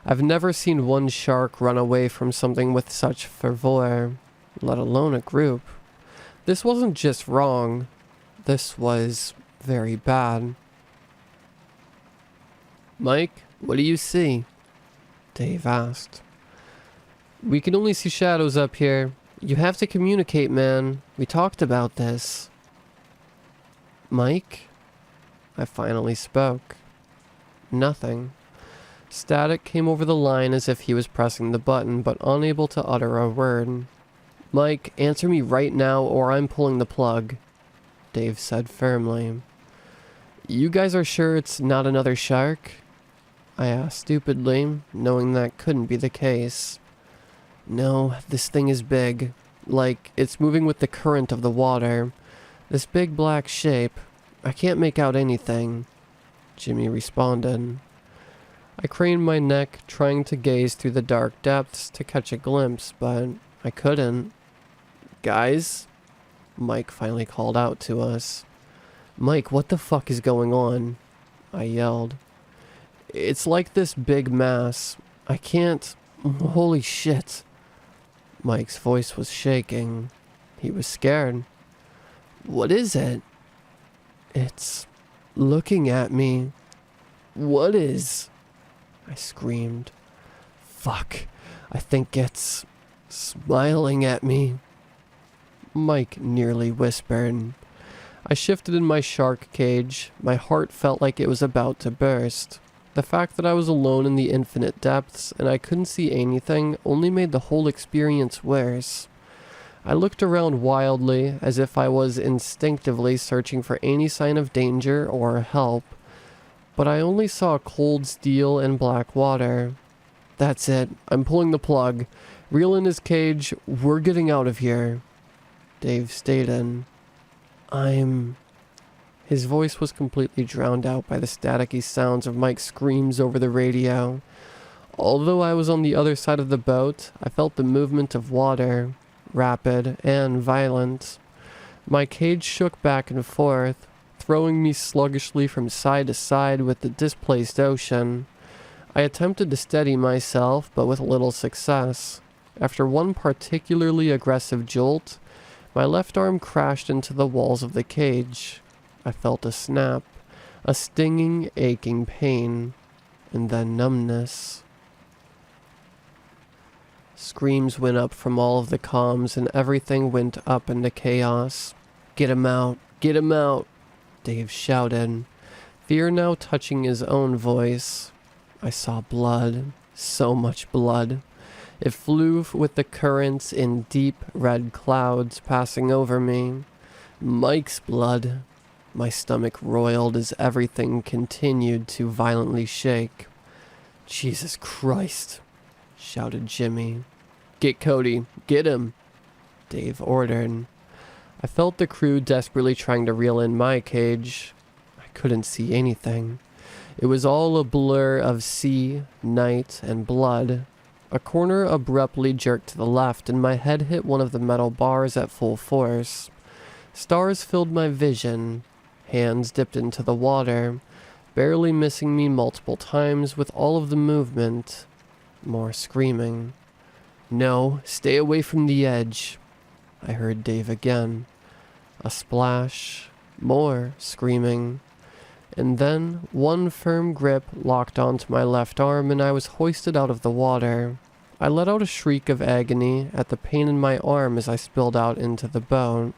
Speaker 1: I've never seen one shark run away from something with such fervor, let alone a group. This wasn't just wrong. This was very bad. Mike, what do you see? Dave asked. We can only see shadows up here. You have to communicate, man. We talked about this. Mike? I finally spoke. Nothing. Static came over the line as if he was pressing the button, but unable to utter a word. Mike, answer me right now or I'm pulling the plug, Dave said firmly. You guys are sure it's not another shark? I asked stupidly, knowing that couldn't be the case. No, this thing is big. Like, it's moving with the current of the water. This big black shape. I can't make out anything, Jimmy responded. I craned my neck, trying to gaze through the dark depths to catch a glimpse, but I couldn't. Guys? Mike finally called out to us. Mike, what the fuck is going on? I yelled. It's like this big mass. I can't... Holy shit. Mike's voice was shaking. He was scared. What is it? It's looking at me. What is? I screamed. Fuck. I think it's smiling at me. Mike nearly whispered. I shifted in my shark cage. My heart felt like it was about to burst. The fact that I was alone in the infinite depths and I couldn't see anything only made the whole experience worse. I looked around wildly, as if I was instinctively searching for any sign of danger or help, but I only saw cold steel and black water. That's it. I'm pulling the plug. Reel in his cage. We're getting out of here, Dave stated. His voice was completely drowned out by the staticky sounds of Mike's screams over the radio. Although I was on the other side of the boat, I felt the movement of water, rapid and violent. My cage shook back and forth, throwing me sluggishly from side to side with the displaced ocean. I attempted to steady myself, but with little success. After one particularly aggressive jolt, my left arm crashed into the walls of the cage. I felt a snap, a stinging, aching pain, and then numbness. Screams went up from all of the comms and everything went up into chaos. Get him out! Get him out! Dave shouted, fear now touching his own voice. I saw blood, so much blood. It flew with the currents in deep red clouds passing over me. Mike's blood. My stomach roiled as everything continued to violently shake. Jesus Christ, shouted Jimmy. Get Cody, get him, Dave ordered. I felt the crew desperately trying to reel in my cage. I couldn't see anything. It was all a blur of sea, night, and blood. A corner abruptly jerked to the left and my head hit one of the metal bars at full force. Stars filled my vision. Hands dipped into the water, barely missing me multiple times with all of the movement. More screaming. No, stay away from the edge, I heard Dave again. A splash, more screaming, and then one firm grip locked onto my left arm and I was hoisted out of the water. I let out a shriek of agony at the pain in my arm as I spilled out into the boat,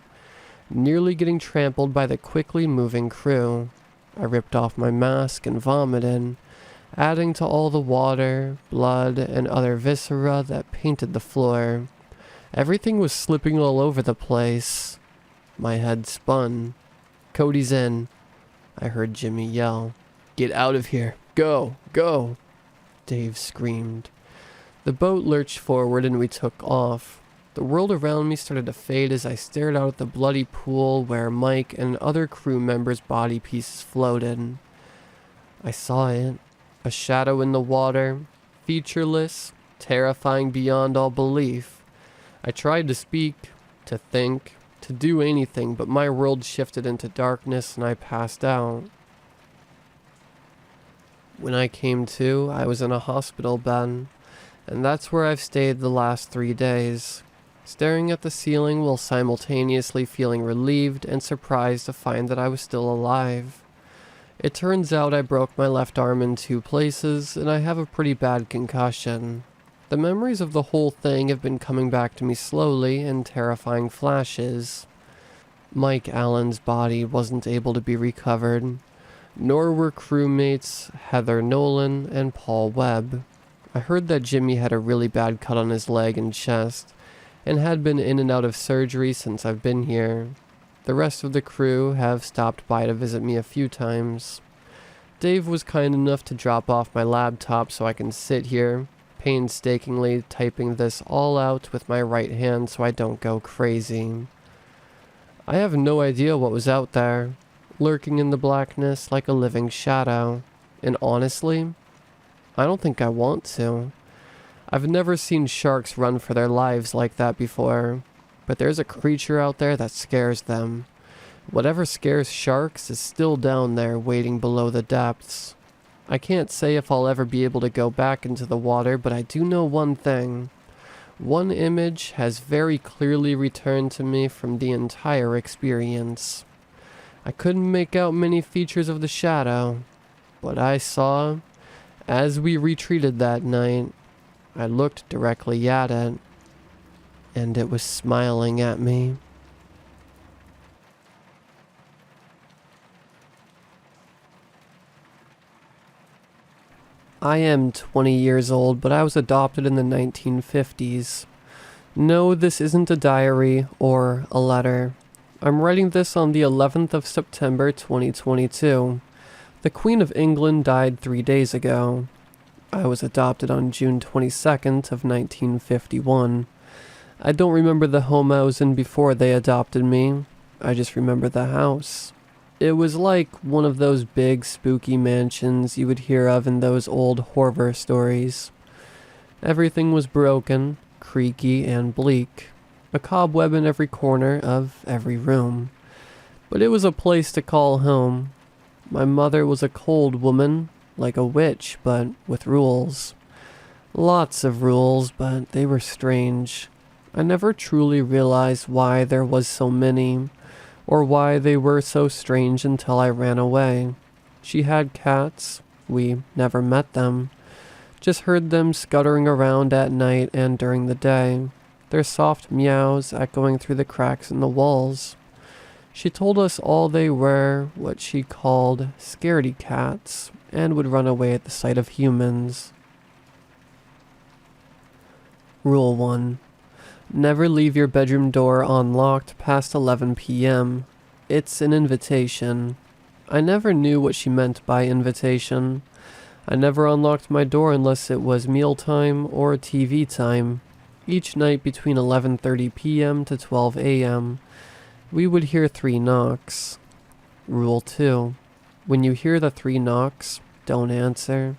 Speaker 1: nearly getting trampled by the quickly moving crew. I ripped off my mask and vomited, adding to all the water, blood, and other viscera that painted the floor. Everything was slipping all over the place. My head spun. Cody's in, I heard Jimmy yell. Get out of here. Go, go, Dave screamed. The boat lurched forward and we took off. The world around me started to fade as I stared out at the bloody pool where Mike and other crew members' body pieces floated. I saw it. A shadow in the water, featureless, terrifying beyond all belief. I tried to speak, to think, to do anything, but my world shifted into darkness and I passed out. When I came to, I was in a hospital bed, and that's where I've stayed the last 3 days, staring at the ceiling while simultaneously feeling relieved and surprised to find that I was still alive. It turns out I broke my left arm in 2 places, and I have a pretty bad concussion. The memories of the whole thing have been coming back to me slowly in terrifying flashes. Mike Allen's body wasn't able to be recovered, nor were crewmates Heather Nolan and Paul Webb. I heard that Jimmy had a really bad cut on his leg and chest, and had been in and out of surgery since I've been here. The rest of the crew have stopped by to visit me a few times. Dave was kind enough to drop off my laptop so I can sit here, painstakingly typing this all out with my right hand so I don't go crazy. I have no idea what was out there, lurking in the blackness like a living shadow, and honestly, I don't think I want to. I've never seen sharks run for their lives like that before, but there's a creature out there that scares them. Whatever scares sharks is still down there waiting below the depths. I can't say if I'll ever be able to go back into the water, but I do know one thing. One image has very clearly returned to me from the entire experience. I couldn't make out many features of the shadow, but I saw, as we retreated that night, I looked directly at it, and it was smiling at me. I am 20 years old, but I was adopted in the 1950s. No, this isn't a diary or a letter. I'm writing this on the 11th of September 2022. The Queen of England died 3 days ago. I was adopted on June 22nd of 1951. I don't remember the home I was in before they adopted me. I just remember the house. It was like one of those big spooky mansions you would hear of in those old horror stories. Everything was broken, creaky, and bleak. A cobweb in every corner of every room. But it was a place to call home. My mother was a cold woman, like a witch, but with rules. Lots of rules, but they were strange. I never truly realized why there was so many, or why they were so strange until I ran away. She had cats. We never met them. Just heard them scuttering around at night and during the day, their soft meows echoing through the cracks in the walls. She told us all they were what she called scaredy cats, and would run away at the sight of humans. Rule 1. Never leave your bedroom door unlocked past 11 p.m. It's an invitation. I never knew what she meant by invitation. I never unlocked my door unless it was mealtime or TV time. Each night between 11:30 p.m. to 12 a.m., we would hear 3 knocks. Rule 2. When you hear the 3 knocks, don't answer.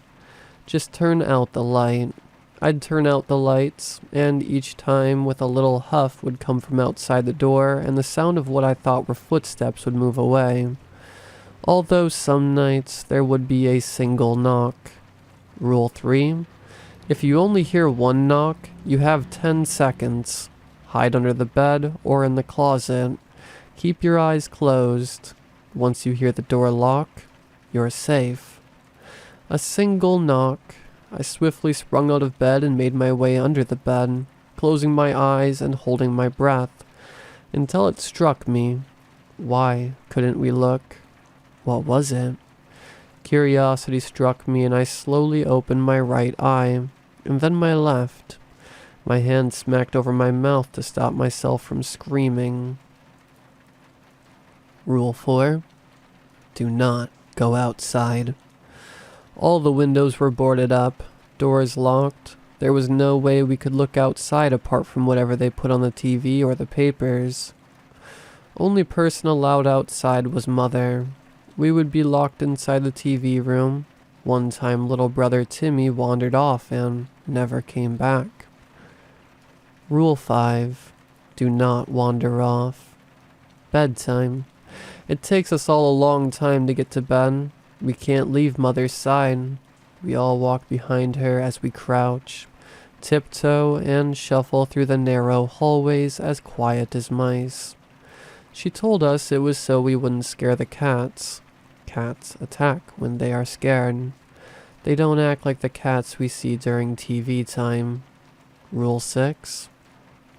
Speaker 1: Just turn out the light. I'd turn out the lights, and each time with a little huff would come from outside the door, and the sound of what I thought were footsteps would move away. Although some nights there would be a single knock. Rule 3. If you only hear 1 knock, you have 10 seconds. Hide under the bed or in the closet. Keep your eyes closed. Once you hear the door lock, you're safe. A single knock. I swiftly sprung out of bed and made my way under the bed, closing my eyes and holding my breath, until it struck me. Why couldn't we look? What was it? Curiosity struck me and I slowly opened my right eye, and then my left. My hand smacked over my mouth to stop myself from screaming. Rule 4. Do not go outside. All the windows were boarded up, doors locked. There was no way we could look outside apart from whatever they put on the TV or the papers. Only person allowed outside was Mother. We would be locked inside the TV room. One time little brother Timmy wandered off and never came back. Rule 5. Do not wander off. Bedtime. It takes us all a long time to get to bed. We can't leave Mother's side. We all walk behind her as we crouch, tiptoe, and shuffle through the narrow hallways as quiet as mice. She told us it was so we wouldn't scare the cats. Cats attack when they are scared. They don't act like the cats we see during TV time. Rule 6.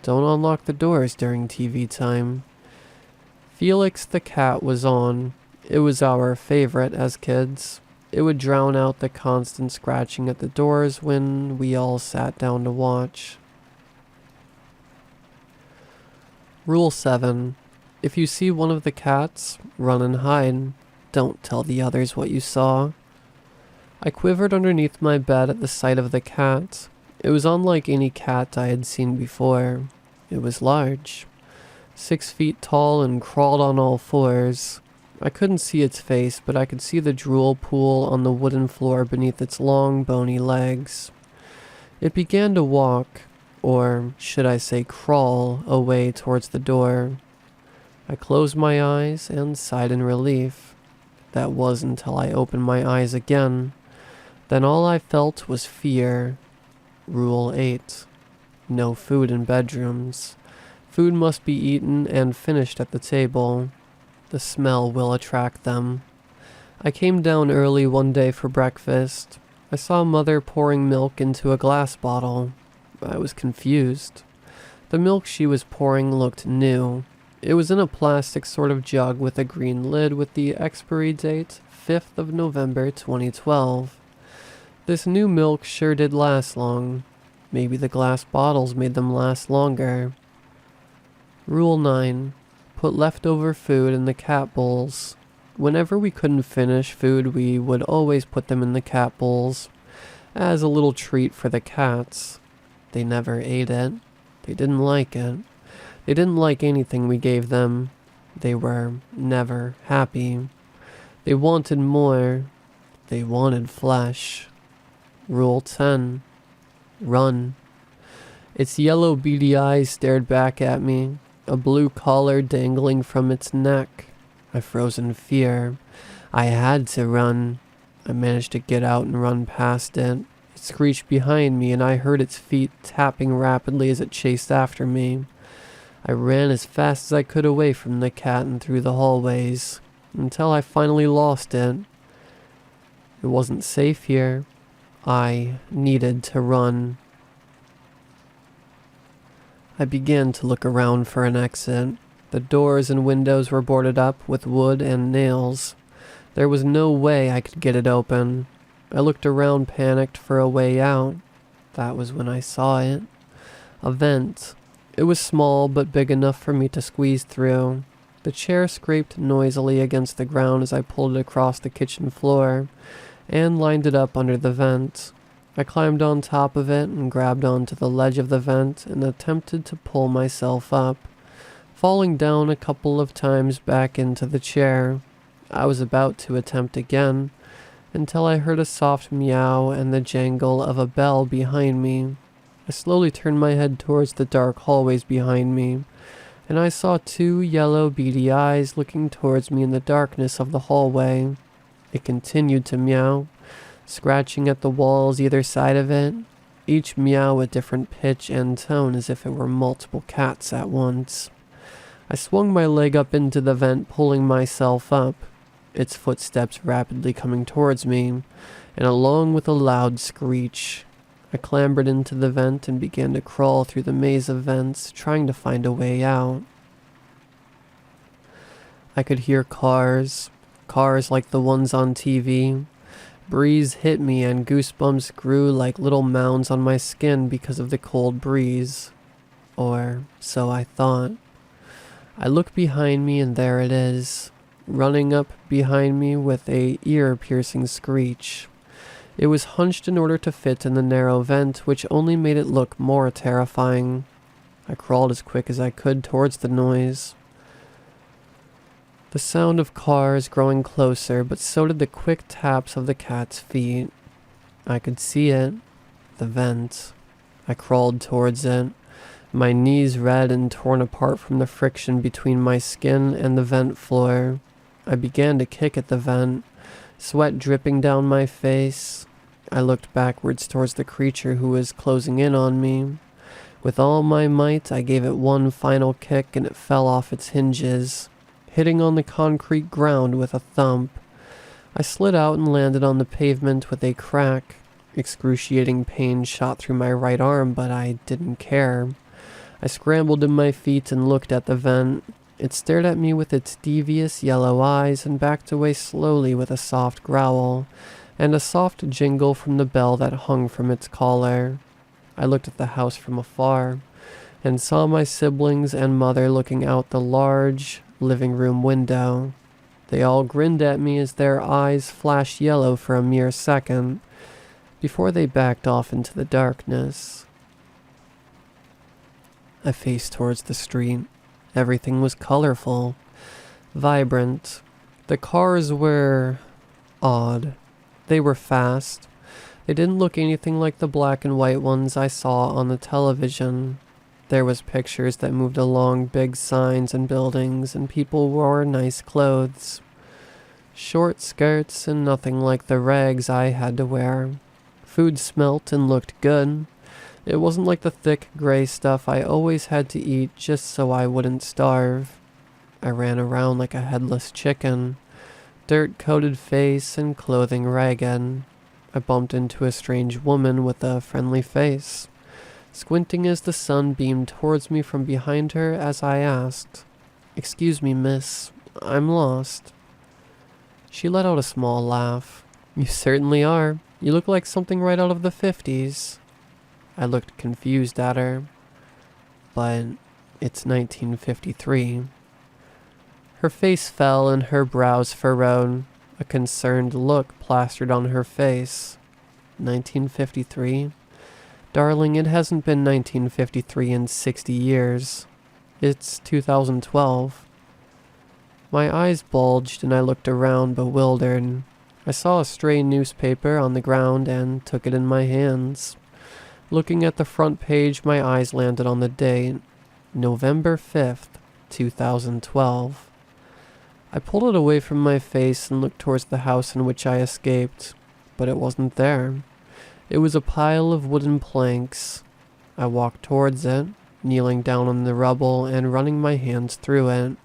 Speaker 1: Don't unlock the doors during TV time. Felix the cat was on. It was our favorite as kids. It would drown out the constant scratching at the doors when we all sat down to watch. Rule 7. If you see one of the cats, run and hide. Don't tell the others what you saw. I quivered underneath my bed at the sight of the cat. It was unlike any cat I had seen before. It was large, 6 feet tall, and crawled on all fours. I couldn't see its face, but I could see the drool pool on the wooden floor beneath its long, bony legs. It began to walk, or should I say crawl, away towards the door. I closed my eyes and sighed in relief. That was until I opened my eyes again. Then all I felt was fear. Rule 8. No food in bedrooms. Food must be eaten and finished at the table. The smell will attract them. I came down early one day for breakfast. I saw Mother pouring milk into a glass bottle. I was confused. The milk she was pouring looked new. It was in a plastic sort of jug with a green lid with the expiry date 5th of November 2012. This new milk sure did last long. Maybe the glass bottles made them last longer. Rule 9. Put leftover food in the cat bowls. Whenever we couldn't finish food, we would always put them in the cat bowls as a little treat for the cats. They never ate it. They didn't like it. They didn't like anything we gave them. They were never happy. They wanted more. They wanted flesh. Rule 10. Run. Its yellow beady eyes stared back at me, a blue collar dangling from its neck. I froze in fear. I had to run. I managed to get out and run past it. It screeched behind me, and I heard its feet tapping rapidly as it chased after me. I ran as fast as I could away from the cat and through the hallways, until I finally lost it. It wasn't safe here. I needed to run. I began to look around for an exit. The doors and windows were boarded up with wood and nails. There was no way I could get it open. I looked around, panicked for a way out. That was when I saw it. A vent. It was small, but big enough for me to squeeze through. The chair scraped noisily against the ground as I pulled it across the kitchen floor and lined it up under the vent. I climbed on top of it and grabbed onto the ledge of the vent and attempted to pull myself up, falling down a couple of times back into the chair. I was about to attempt again until I heard a soft meow and the jangle of a bell behind me. I slowly turned my head towards the dark hallways behind me, and I saw 2 yellow beady eyes looking towards me in the darkness of the hallway. It continued to meow, scratching at the walls either side of it, each meow a different pitch and tone as if it were multiple cats at once. I swung my leg up into the vent, pulling myself up, its footsteps rapidly coming towards me, and along with a loud screech. I clambered into the vent and began to crawl through the maze of vents, trying to find a way out. I could hear cars like the ones on TV. Breeze hit me and goosebumps grew like little mounds on my skin because of the cold breeze. Or so I thought. I look behind me and there it is, running up behind me with a ear-piercing screech. It was hunched in order to fit in the narrow vent, which only made it look more terrifying. I crawled as quick as I could towards the noise. The sound of cars growing closer, but so did the quick taps of the cat's feet. I could see it, the vent. I crawled towards it, my knees red and torn apart from the friction between my skin and the vent floor. I began to kick at the vent, sweat dripping down my face. I looked backwards towards the creature who was closing in on me. With all my might, I gave it one final kick and it fell off its hinges, hitting on the concrete ground with a thump. I slid out and landed on the pavement with a crack. Excruciating pain shot through my right arm, but I didn't care. I scrambled to my feet and looked at the vent. It stared at me with its devious yellow eyes and backed away slowly with a soft growl, and a soft jingle from the bell that hung from its collar. I looked at the house from afar, and saw my siblings and mother looking out the large living room window. They all grinned at me as their eyes flashed yellow for a mere second, before they backed off into the darkness. I faced towards the street. Everything was colorful, vibrant. The cars were odd. They were fast. They didn't look anything like the black and white ones I saw on the television. There was pictures that moved along big signs and buildings, and people wore nice clothes. Short skirts and nothing like the rags I had to wear. Food smelt and looked good. It wasn't like the thick gray stuff I always had to eat just so I wouldn't starve. I ran around like a headless chicken, dirt-coated face and clothing ragged. I bumped into a strange woman with a friendly face, squinting as the sun beamed towards me from behind her as I asked, "Excuse me, miss, I'm lost." She let out a small laugh. "You certainly are. You look like something right out of the 50s. I looked confused at her. "But it's 1953. Her face fell and her brows furrowed. A concerned look plastered on her face. 1953? Darling, it hasn't been 1953 in 60 years. It's 2012. My eyes bulged and I looked around bewildered. I saw a stray newspaper on the ground and took it in my hands. Looking at the front page, my eyes landed on the date, November 5th, 2012. I pulled it away from my face and looked towards the house in which I escaped, but it wasn't there. It was a pile of wooden planks. I walked towards it, kneeling down on the rubble and running my hands through it.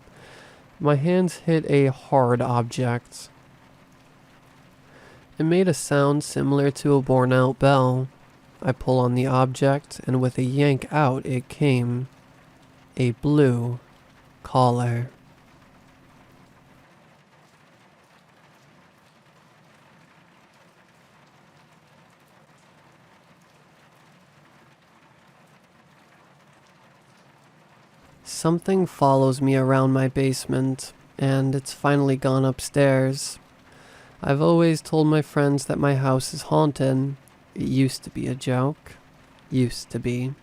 Speaker 1: My hands hit a hard object. It made a sound similar to a worn-out bell. I pull on the object, and with a yank out it came. A blue collar. Something follows me around my basement, and it's finally gone upstairs. I've always told my friends that my house is haunted. It used to be a joke. Used to be.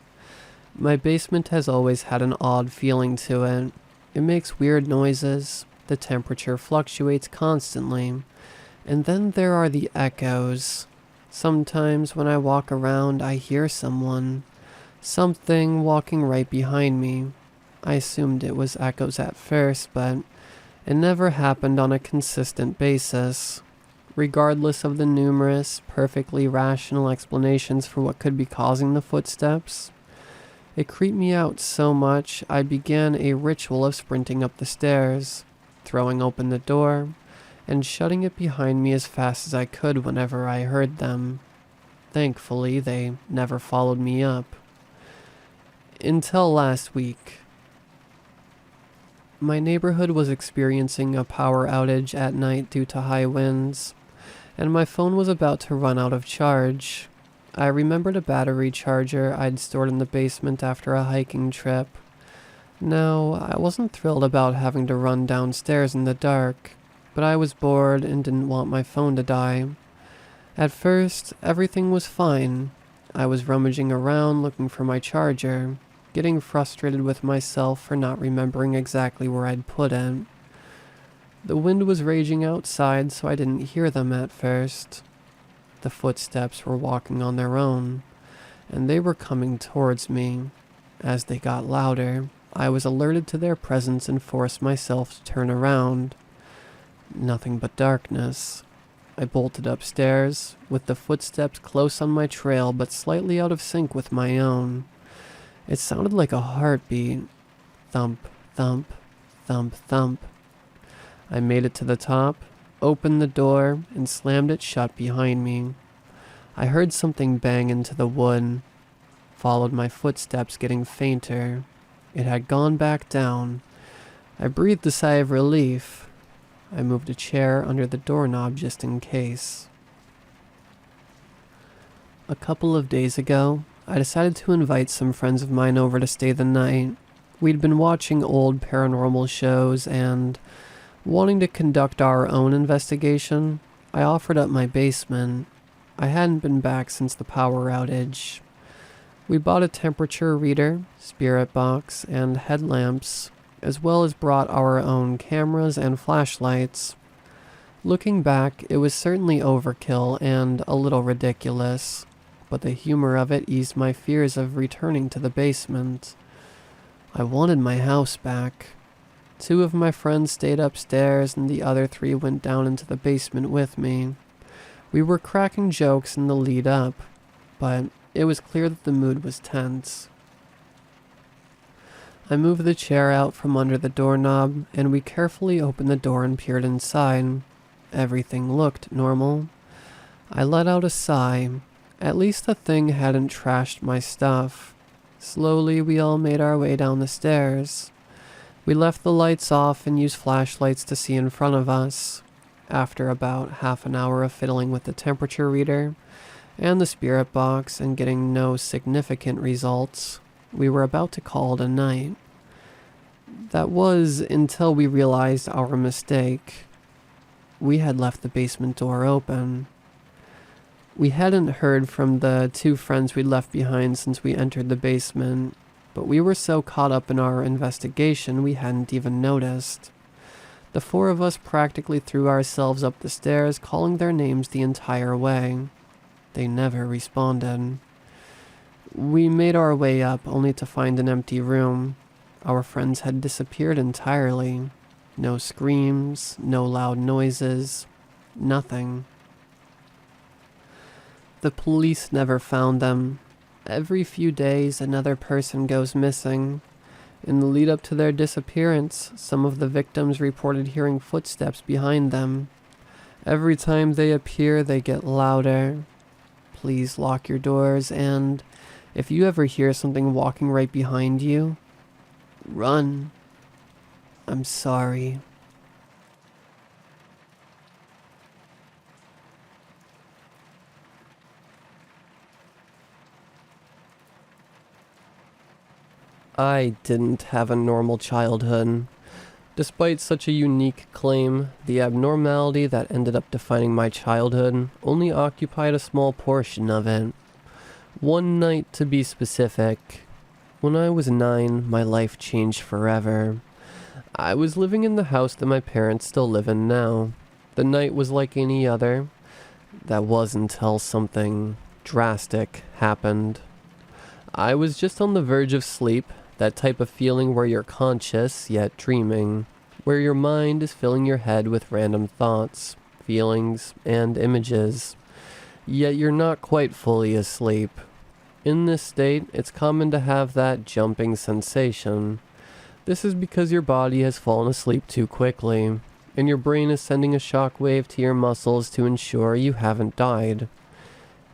Speaker 1: My basement has always had an odd feeling to it. It makes weird noises. The temperature fluctuates constantly. And then there are the echoes. Sometimes when I walk around, I hear someone. Something walking right behind me. I assumed it was echoes at first, but it never happened on a consistent basis. Regardless of the numerous, perfectly rational explanations for what could be causing the footsteps, it creeped me out so much I began a ritual of sprinting up the stairs, throwing open the door, and shutting it behind me as fast as I could whenever I heard them. Thankfully, they never followed me up. Until last week. My neighborhood was experiencing a power outage at night due to high winds, and my phone was about to run out of charge. I remembered a battery charger I'd stored in the basement after a hiking trip. Now, I wasn't thrilled about having to run downstairs in the dark, but I was bored and didn't want my phone to die. At first, everything was fine. I was rummaging around looking for my charger, getting frustrated with myself for not remembering exactly where I'd put it. The wind was raging outside, so I didn't hear them at first. The footsteps were walking on their own, and they were coming towards me. As they got louder, I was alerted to their presence and forced myself to turn around. Nothing but darkness. I bolted upstairs, with the footsteps close on my trail but slightly out of sync with my own. It sounded like a heartbeat. Thump, thump, thump, thump. I made it to the top, opened the door, and slammed it shut behind me. I heard something bang into the wood, followed my footsteps getting fainter. It had gone back down. I breathed a sigh of relief. I moved a chair under the doorknob just in case. A couple of days ago, I decided to invite some friends of mine over to stay the night. We'd been watching old paranormal shows and, wanting to conduct our own investigation, I offered up my basement. I hadn't been back since the power outage. We bought a temperature reader, spirit box, and headlamps, as well as brought our own cameras and flashlights. Looking back, it was certainly overkill and a little ridiculous, but the humor of it eased my fears of returning to the basement. I wanted my house back. 2 of my friends stayed upstairs and the other 3 went down into the basement with me. We were cracking jokes in the lead up, but it was clear that the mood was tense. I moved the chair out from under the doorknob, and we carefully opened the door and peered inside. Everything looked normal. I let out a sigh. At least the thing hadn't trashed my stuff. Slowly, we all made our way down the stairs. We left the lights off and used flashlights to see in front of us. After about half an hour of fiddling with the temperature reader and the spirit box and getting no significant results, we were about to call it a night. That was until we realized our mistake. We had left the basement door open. We hadn't heard from the 2 friends we'd left behind since we entered the basement, but we were so caught up in our investigation we hadn't even noticed. The 4 of us practically threw ourselves up the stairs, calling their names the entire way. They never responded. We made our way up, only to find an empty room. Our friends had disappeared entirely. No screams, no loud noises, nothing. The police never found them. Every few days, another person goes missing. In the lead up to their disappearance, some of the victims reported hearing footsteps behind them. Every time they appear, they get louder. Please lock your doors, and if you ever hear something walking right behind you, run. I'm sorry. I didn't have a normal childhood. Despite such a unique claim, the abnormality that ended up defining my childhood only occupied a small portion of it. One night, to be specific. When I was 9, my life changed forever. I was living in the house that my parents still live in now. The night was like any other. That was until something drastic happened. I was just on the verge of sleep, that type of feeling where you're conscious yet dreaming, where your mind is filling your head with random thoughts, feelings, and images, yet you're not quite fully asleep. In this state, it's common to have that jumping sensation. This is because your body has fallen asleep too quickly, and your brain is sending a shock wave to your muscles to ensure you haven't died.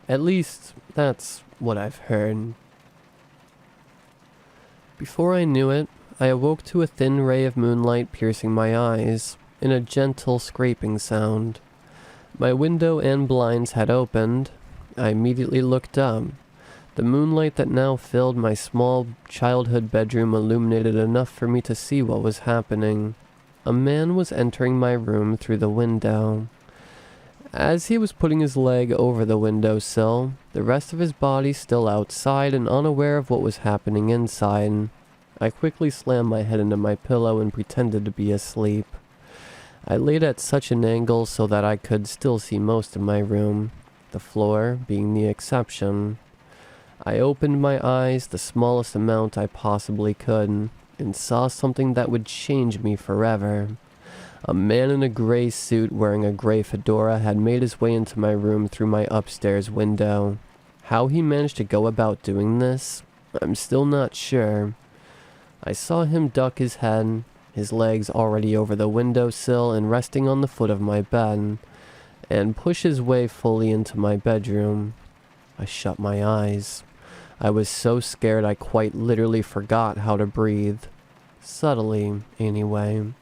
Speaker 1: At least, that's what I've heard. Before I knew it, I awoke to a thin ray of moonlight piercing my eyes, and a gentle scraping sound. My window and blinds had opened. I immediately looked up. The moonlight that now filled my small childhood bedroom illuminated enough for me to see what was happening. A man was entering my room through the window. As he was putting his leg over the windowsill, the rest of his body still outside and unaware of what was happening inside, I quickly slammed my head into my pillow and pretended to be asleep. I laid at such an angle so that I could still see most of my room, the floor being the exception. I opened my eyes the smallest amount I possibly could, and saw something that would change me forever. A man in a gray suit wearing a gray fedora had made his way into my room through my upstairs window. How he managed to go about doing this, I'm still not sure. I saw him duck his head, his legs already over the windowsill and resting on the foot of my bed, and push his way fully into my bedroom. I shut my eyes. I was so scared I quite literally forgot how to breathe. Subtly, anyway.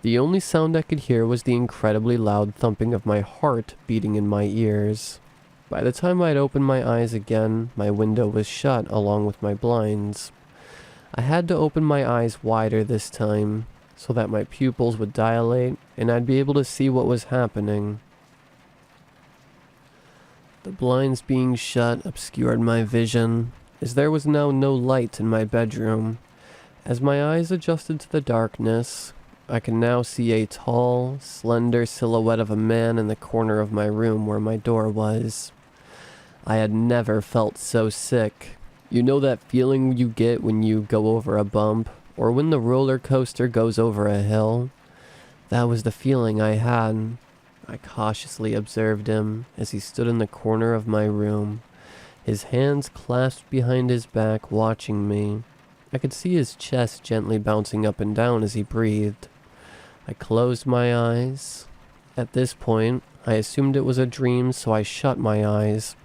Speaker 1: The only sound I could hear was the incredibly loud thumping of my heart beating in my ears. By the time I'd opened my eyes again, my window was shut along with my blinds. I had to open my eyes wider this time, so that my pupils would dilate and I'd be able to see what was happening. The blinds being shut obscured my vision, as there was now no light in my bedroom. As my eyes adjusted to the darkness, I could now see a tall, slender silhouette of a man in the corner of my room where my door was. I had never felt so sick. You know that feeling you get when you go over a bump, or when the roller coaster goes over a hill? That was the feeling I had. I cautiously observed him as he stood in the corner of my room, his hands clasped behind his back, watching me. I could see his chest gently bouncing up and down as he breathed. I closed my eyes. At this point, I assumed it was a dream, so I shut my eyes,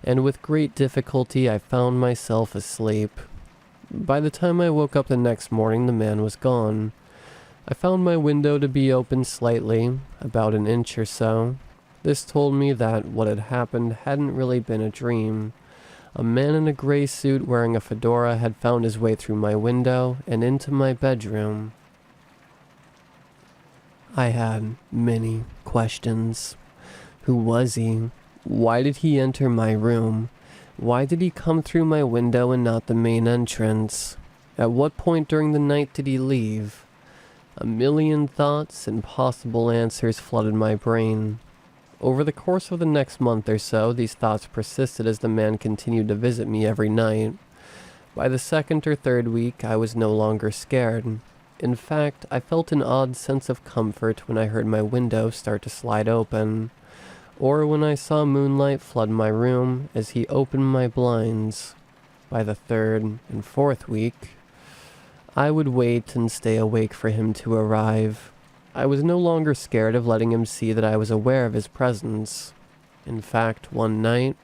Speaker 1: and with great difficulty I found myself asleep. By the time I woke up the next morning, the man was gone. I found my window to be open slightly, about an inch or so. This told me that what had happened hadn't really been a dream. A man in a gray suit wearing a fedora had found his way through my window and into my bedroom. I had many questions. Who was he? Why did he enter my room? Why did he come through my window and not the main entrance? At what point during the night did he leave? A million thoughts and possible answers flooded my brain. Over the course of the next month or so, these thoughts persisted as the man continued to visit me every night. By the second or third week, I was no longer scared. In fact, I felt an odd sense of comfort when I heard my window start to slide open, or when I saw moonlight flood my room as he opened my blinds. By the third and fourth week, I would wait and stay awake for him to arrive. I was no longer scared of letting him see that I was aware of his presence. In fact, one night,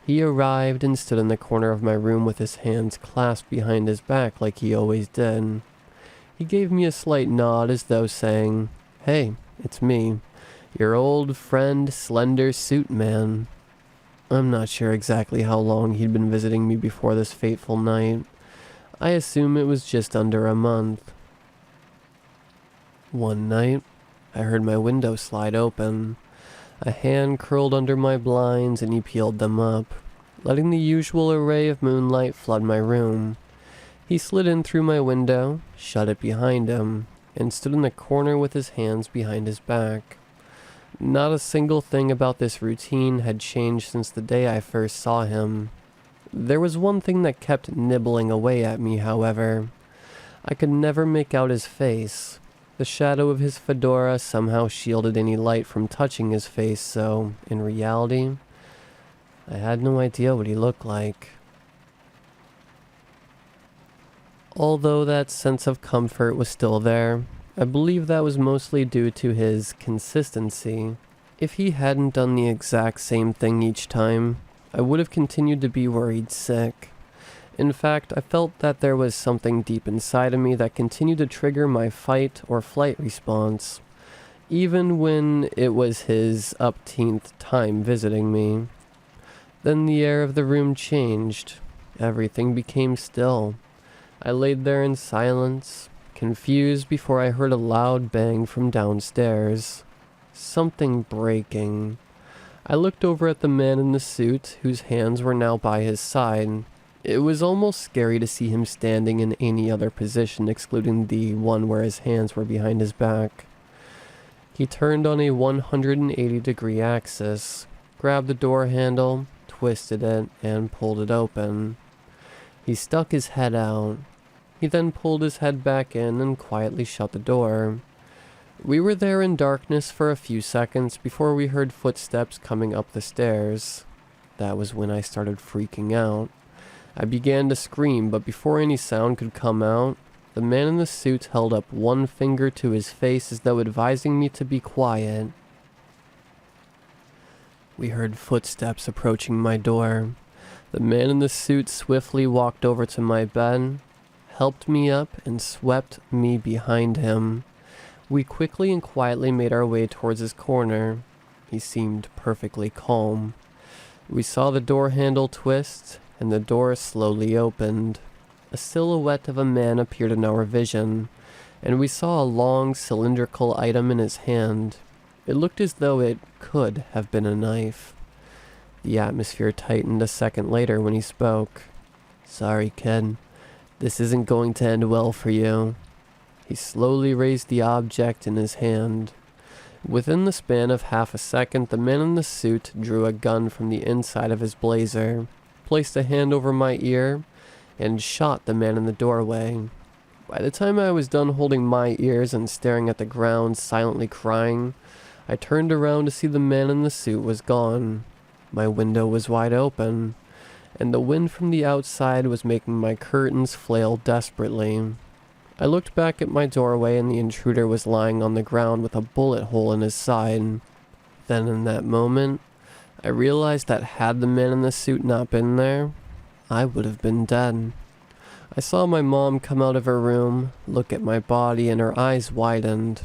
Speaker 1: he arrived and stood in the corner of my room with his hands clasped behind his back like he always did. He gave me a slight nod as though saying, "Hey, it's me, your old friend Slender Suit Man." I'm not sure exactly how long he'd been visiting me before this fateful night. I assume it was just under a month. One night, I heard my window slide open. A hand curled under my blinds and he peeled them up, letting the usual array of moonlight flood my room. He slid in through my window, shut it behind him, and stood in the corner with his hands behind his back. Not a single thing about this routine had changed since the day I first saw him. There was one thing that kept nibbling away at me, however. I could never make out his face. The shadow of his fedora somehow shielded any light from touching his face, so, in reality, I had no idea what he looked like. Although that sense of comfort was still there, I believe that was mostly due to his consistency. If he hadn't done the exact same thing each time, I would have continued to be worried sick. In fact, I felt that there was something deep inside of me that continued to trigger my fight or flight response, even when it was his upteenth time visiting me. Then the air of the room changed. Everything became still. I laid there in silence, confused before I heard a loud bang from downstairs. Something breaking. I looked over at the man in the suit, whose hands were now by his side. It was almost scary to see him standing in any other position excluding the one where his hands were behind his back. He turned on a 180-degree axis, grabbed the door handle, twisted it, and pulled it open. He stuck his head out. He then pulled his head back in and quietly shut the door. We were there in darkness for a few seconds before we heard footsteps coming up the stairs. That was when I started freaking out. I began to scream, but before any sound could come out, the man in the suit held up one finger to his face as though advising me to be quiet. We heard footsteps approaching my door. The man in the suit swiftly walked over to my bed, helped me up, and swept me behind him. We quickly and quietly made our way towards his corner. He seemed perfectly calm. We saw the door handle twist, and the door slowly opened. A silhouette of a man appeared in our vision, and we saw a long cylindrical item in his hand. It looked as though it could have been a knife. The atmosphere tightened a second later when he spoke. "Sorry, kid. This isn't going to end well for you." He slowly raised the object in his hand. Within the span of half a second, the man in the suit drew a gun from the inside of his blazer, placed a hand over my ear, and shot the man in the doorway. By the time I was done holding my ears and staring at the ground, silently crying, I turned around to see the man in the suit was gone. My window was wide open, and the wind from the outside was making my curtains flail desperately. I looked back at my doorway and the intruder was lying on the ground with a bullet hole in his side. Then in that moment, I realized that had the man in the suit not been there, I would have been dead. I saw my mom come out of her room, look at my body, and her eyes widened.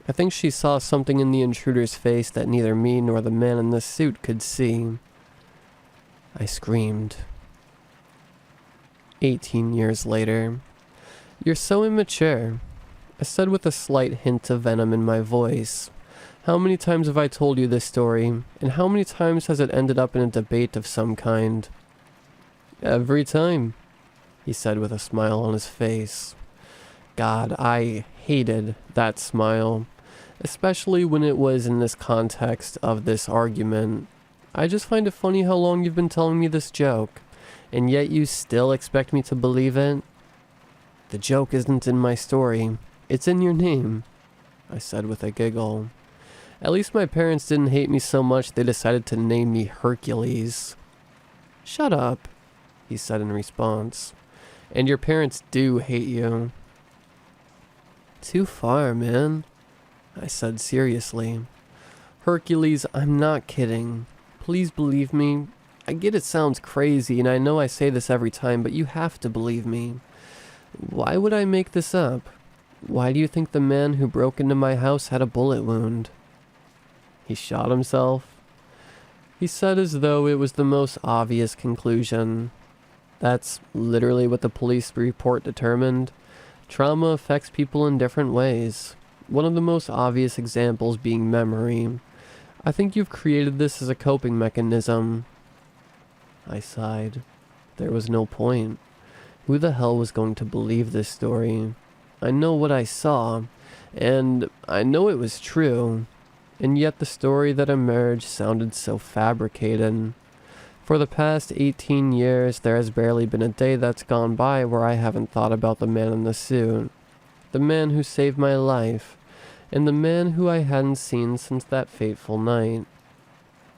Speaker 1: I think she saw something in the intruder's face that neither me nor the man in the suit could see. I screamed. 18 years later. "You're so immature," I said with a slight hint of venom in my voice. "How many times have I told you this story, and how many times has it ended up in a debate of some kind?" "Every time," he said with a smile on his face. God, I hated that smile, especially when it was in this context of this argument. I just find it funny how long you've been telling me this joke, and yet you still expect me to believe it. "The joke isn't in my story, it's in your name," I said with a giggle. "At least my parents didn't hate me so much they decided to name me Hercules." "Shut up," he said in response. "And your parents do hate you." "Too far, man," I said seriously. "Hercules, I'm not kidding. Please believe me. I get it sounds crazy, and I know I say this every time, but you have to believe me. Why would I make this up? Why do you think the man who broke into my house had a bullet wound?" "He shot himself," he said as though it was the most obvious conclusion. "That's literally what the police report determined. Trauma affects people in different ways. One of the most obvious examples being memory. I think you've created this as a coping mechanism." I sighed. There was no point. Who the hell was going to believe this story? I know what I saw, and I know it was true, and yet the story that emerged sounded so fabricated. For the past 18 years, there has barely been a day that's gone by where I haven't thought about the man in the suit, the man who saved my life, and the man who I hadn't seen since that fateful night.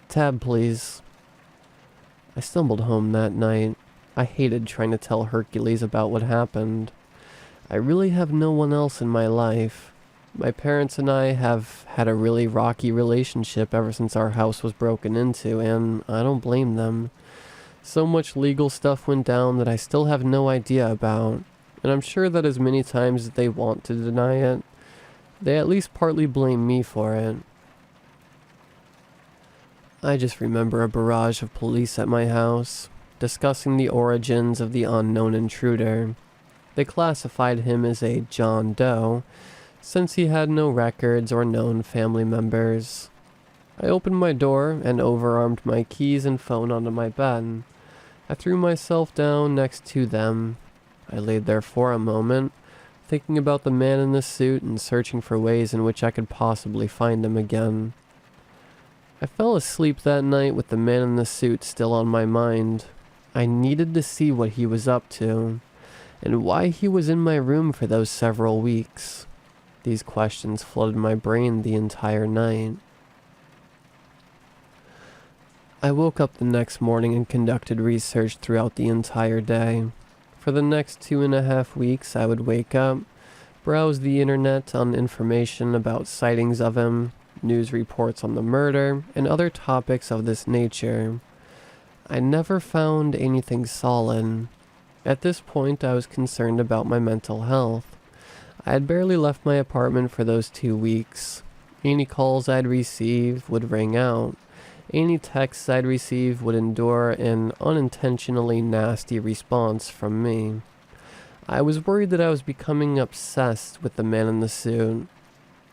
Speaker 1: "Tab, please." I stumbled home that night. I hated trying to tell Hercules about what happened. I really have no one else in my life. My parents and I have had a really rocky relationship ever since our house was broken into, and I don't blame them. So much legal stuff went down that I still have no idea about, and I'm sure that as many times as they want to deny it, they at least partly blame me for it. I just remember a barrage of police at my house, discussing the origins of the unknown intruder. They classified him as a John Doe, since he had no records or known family members. I opened my door and overarmed my keys and phone onto my bed. I threw myself down next to them. I laid there for a moment, thinking about the man in the suit and searching for ways in which I could possibly find him again. I fell asleep that night with the man in the suit still on my mind. I needed to see what he was up to, and why he was in my room for those several weeks. These questions flooded my brain the entire night. I woke up the next morning and conducted research throughout the entire day. For the next 2.5 weeks, I would wake up, browse the internet on information about sightings of him, news reports on the murder, and other topics of this nature. I never found anything solid. At this point, I was concerned about my mental health. I had barely left my apartment for those 2 weeks. Any calls I'd receive would ring out. Any texts I'd receive would endure an unintentionally nasty response from me. I was worried that I was becoming obsessed with the man in the suit.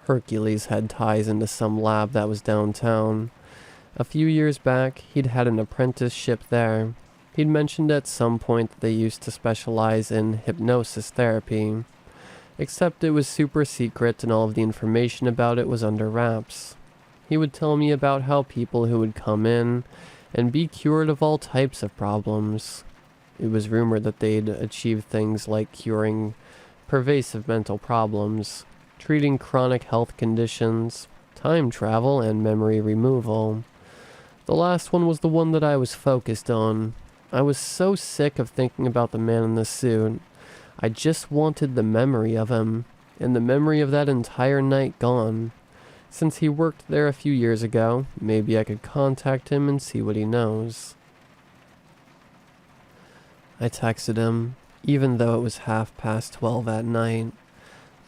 Speaker 1: Hercules had ties into some lab that was downtown. A few years back, he'd had an apprenticeship there. He'd mentioned at some point that they used to specialize in hypnosis therapy. Except it was super secret and all of the information about it was under wraps. He would tell me about how people who would come in and be cured of all types of problems. It was rumored that they'd achieve things like curing pervasive mental problems, treating chronic health conditions, time travel, and memory removal. The last one was the one that I was focused on. I was so sick of thinking about the man in the suit. I just wanted the memory of him, and the memory of that entire night gone. Since he worked there a few years ago, maybe I could contact him and see what he knows. I texted him, even though it was 12:30 at night.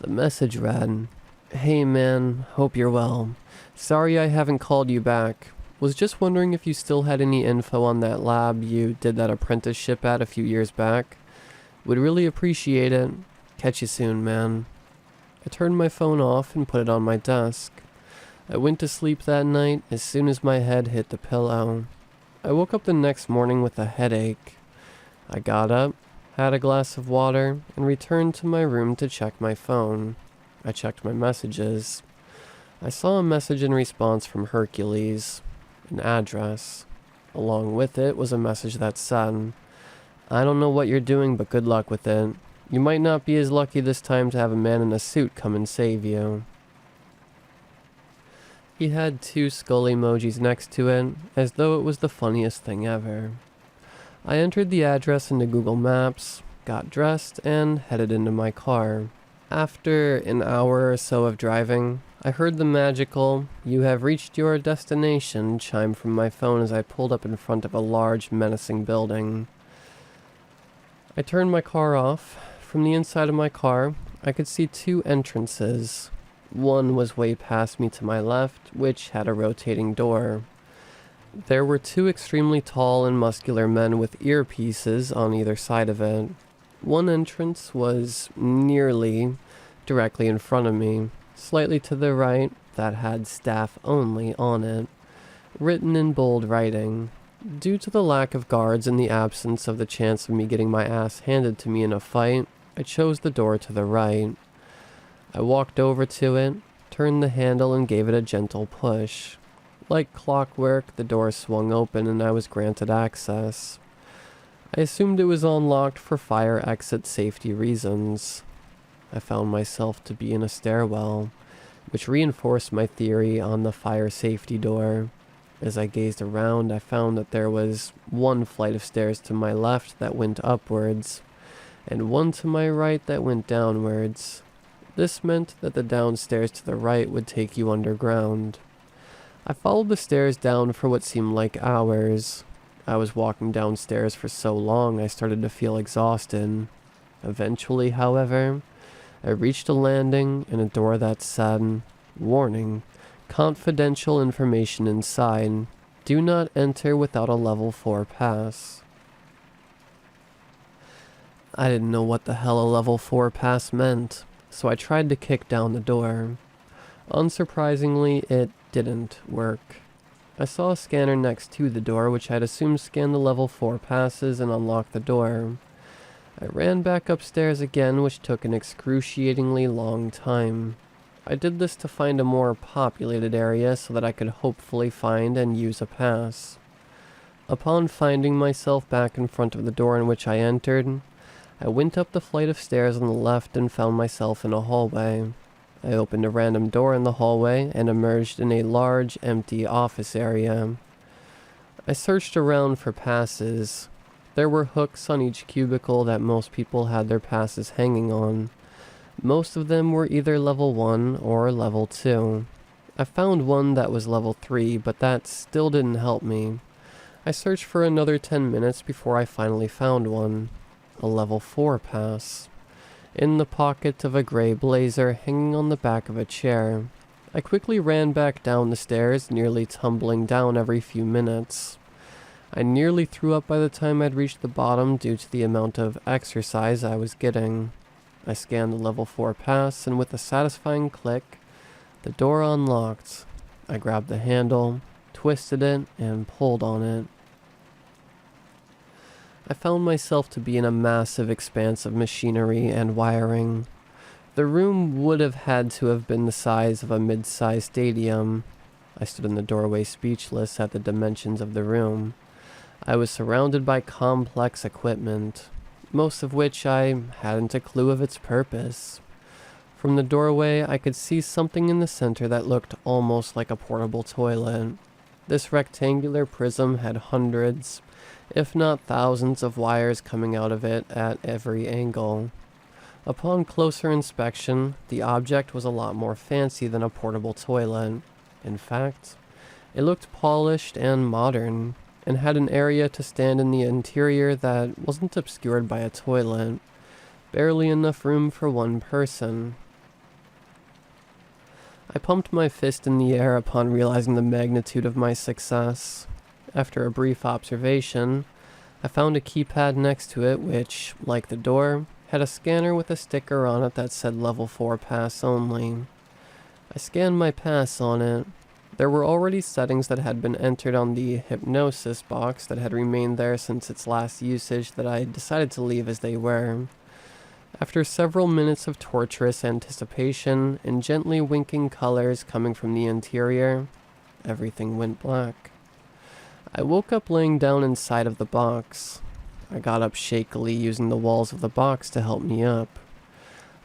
Speaker 1: The message read, "Hey man, hope you're well. Sorry I haven't called you back. Was just wondering if you still had any info on that lab you did that apprenticeship at a few years back. Would really appreciate it. Catch you soon, man." I turned my phone off and put it on my desk. I went to sleep that night as soon as my head hit the pillow. I woke up the next morning with a headache. I got up, had a glass of water, and returned to my room to check my phone. I checked my messages. I saw a message in response from Hercules, an address. Along with it was a message that said, "I don't know what you're doing, but good luck with it. You might not be as lucky this time to have a man in a suit come and save you." He had 2 skull emojis next to it, as though it was the funniest thing ever. I entered the address into Google Maps, got dressed, and headed into my car. After an hour or so of driving, I heard the magical "You have reached your destination" chime from my phone as I pulled up in front of a large, menacing building. I turned my car off. From the inside of my car, I could see 2 entrances. One was way past me to my left, which had a rotating door. There were 2 extremely tall and muscular men with earpieces on either side of it. One entrance was nearly directly in front of me, slightly to the right, that had "staff only" on it, written in bold writing. Due to the lack of guards and the absence of the chance of me getting my ass handed to me in a fight, I chose the door to the right. I walked over to it, turned the handle, and gave it a gentle push. Like clockwork, the door swung open and I was granted access. I assumed it was unlocked for fire exit safety reasons. I found myself to be in a stairwell, which reinforced my theory on the fire safety door. As I gazed around, I found that there was 1 flight of stairs to my left that went upwards, and 1 to my right that went downwards. This meant that the downstairs to the right would take you underground. I followed the stairs down for what seemed like hours. I was walking downstairs for so long I started to feel exhausted. Eventually, however, I reached a landing and a door that said, "Warning, confidential information inside. Do not enter without a level 4 pass." I didn't know what the hell a level 4 pass meant, so I tried to kick down the door. Unsurprisingly, it didn't work. I saw a scanner next to the door, which I'd assumed scanned the level 4 passes and unlocked the door. I ran back upstairs again, which took an excruciatingly long time. I did this to find a more populated area so that I could hopefully find and use a pass. Upon finding myself back in front of the door in which I entered, I went up the flight of stairs on the left and found myself in a hallway. I opened a random door in the hallway and emerged in a large, empty office area. I searched around for passes. There were hooks on each cubicle that most people had their passes hanging on. Most of them were either level 1 or level 2. I found one that was level 3, but that still didn't help me. I searched for another 10 minutes before I finally found one. A level 4 pass. In the pocket of a gray blazer hanging on the back of a chair. I quickly ran back down the stairs, nearly tumbling down every few minutes. I nearly threw up by the time I'd reached the bottom due to the amount of exercise I was getting. I scanned the level 4 pass, and with a satisfying click, the door unlocked. I grabbed the handle, twisted it, and pulled on it. I found myself to be in a massive expanse of machinery and wiring. The room would have had to have been the size of a mid-sized stadium. I stood in the doorway speechless at the dimensions of the room. I was surrounded by complex equipment, most of which I hadn't a clue of its purpose. From the doorway, I could see something in the center that looked almost like a portable toilet. This rectangular prism had hundreds, if not thousands, of wires coming out of it at every angle. Upon closer inspection, the object was a lot more fancy than a portable toilet. In fact, it looked polished and modern, and had an area to stand in the interior that wasn't obscured by a toilet. Barely enough room for one person. I pumped my fist in the air upon realizing the magnitude of my success. After a brief observation, I found a keypad next to it which, like the door, had a scanner with a sticker on it that said level 4 pass only. I scanned my pass on it. There were already settings that had been entered on the hypnosis box that had remained there since its last usage that I decided to leave as they were. After several minutes of torturous anticipation and gently winking colors coming from the interior, everything went black. I woke up laying down inside of the box. I got up shakily, using the walls of the box to help me up.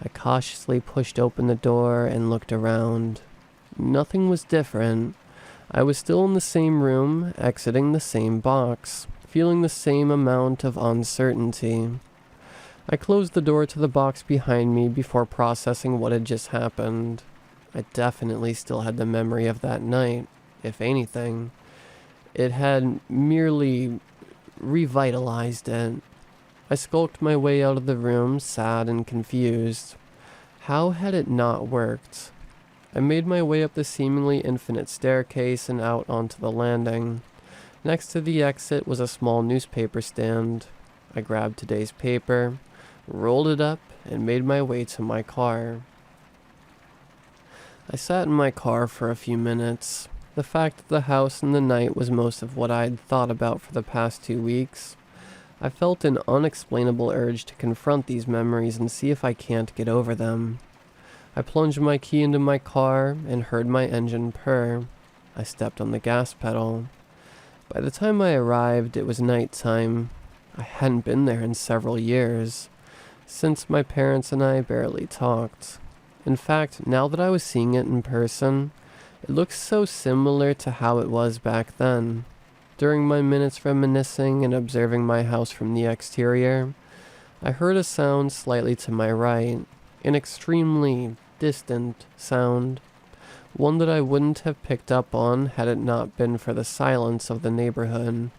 Speaker 1: I cautiously pushed open the door and looked around. Nothing was different. I was still in the same room, exiting the same box, feeling the same amount of uncertainty. I closed the door to the box behind me before processing what had just happened. I definitely still had the memory of that night, if anything. It had merely revitalized it. I skulked my way out of the room, sad and confused. How had it not worked? I made my way up the seemingly infinite staircase and out onto the landing. Next to the exit was a small newspaper stand. I grabbed today's paper, rolled it up, and made my way to my car. I sat in my car for a few minutes. The fact of the house and the night was most of what I'd thought about for the past 2 weeks. I felt an unexplainable urge to confront these memories and see if I can't get over them. I plunged my key into my car and heard my engine purr. I stepped on the gas pedal. By the time I arrived, it was nighttime. I hadn't been there in several years, since my parents and I barely talked. In fact, now that I was seeing it in person, it looked so similar to how it was back then. During my minutes reminiscing and observing my house from the exterior, I heard a sound slightly to my right, an extremely distant sound, one that I wouldn't have picked up on had it not been for the silence of the neighborhood.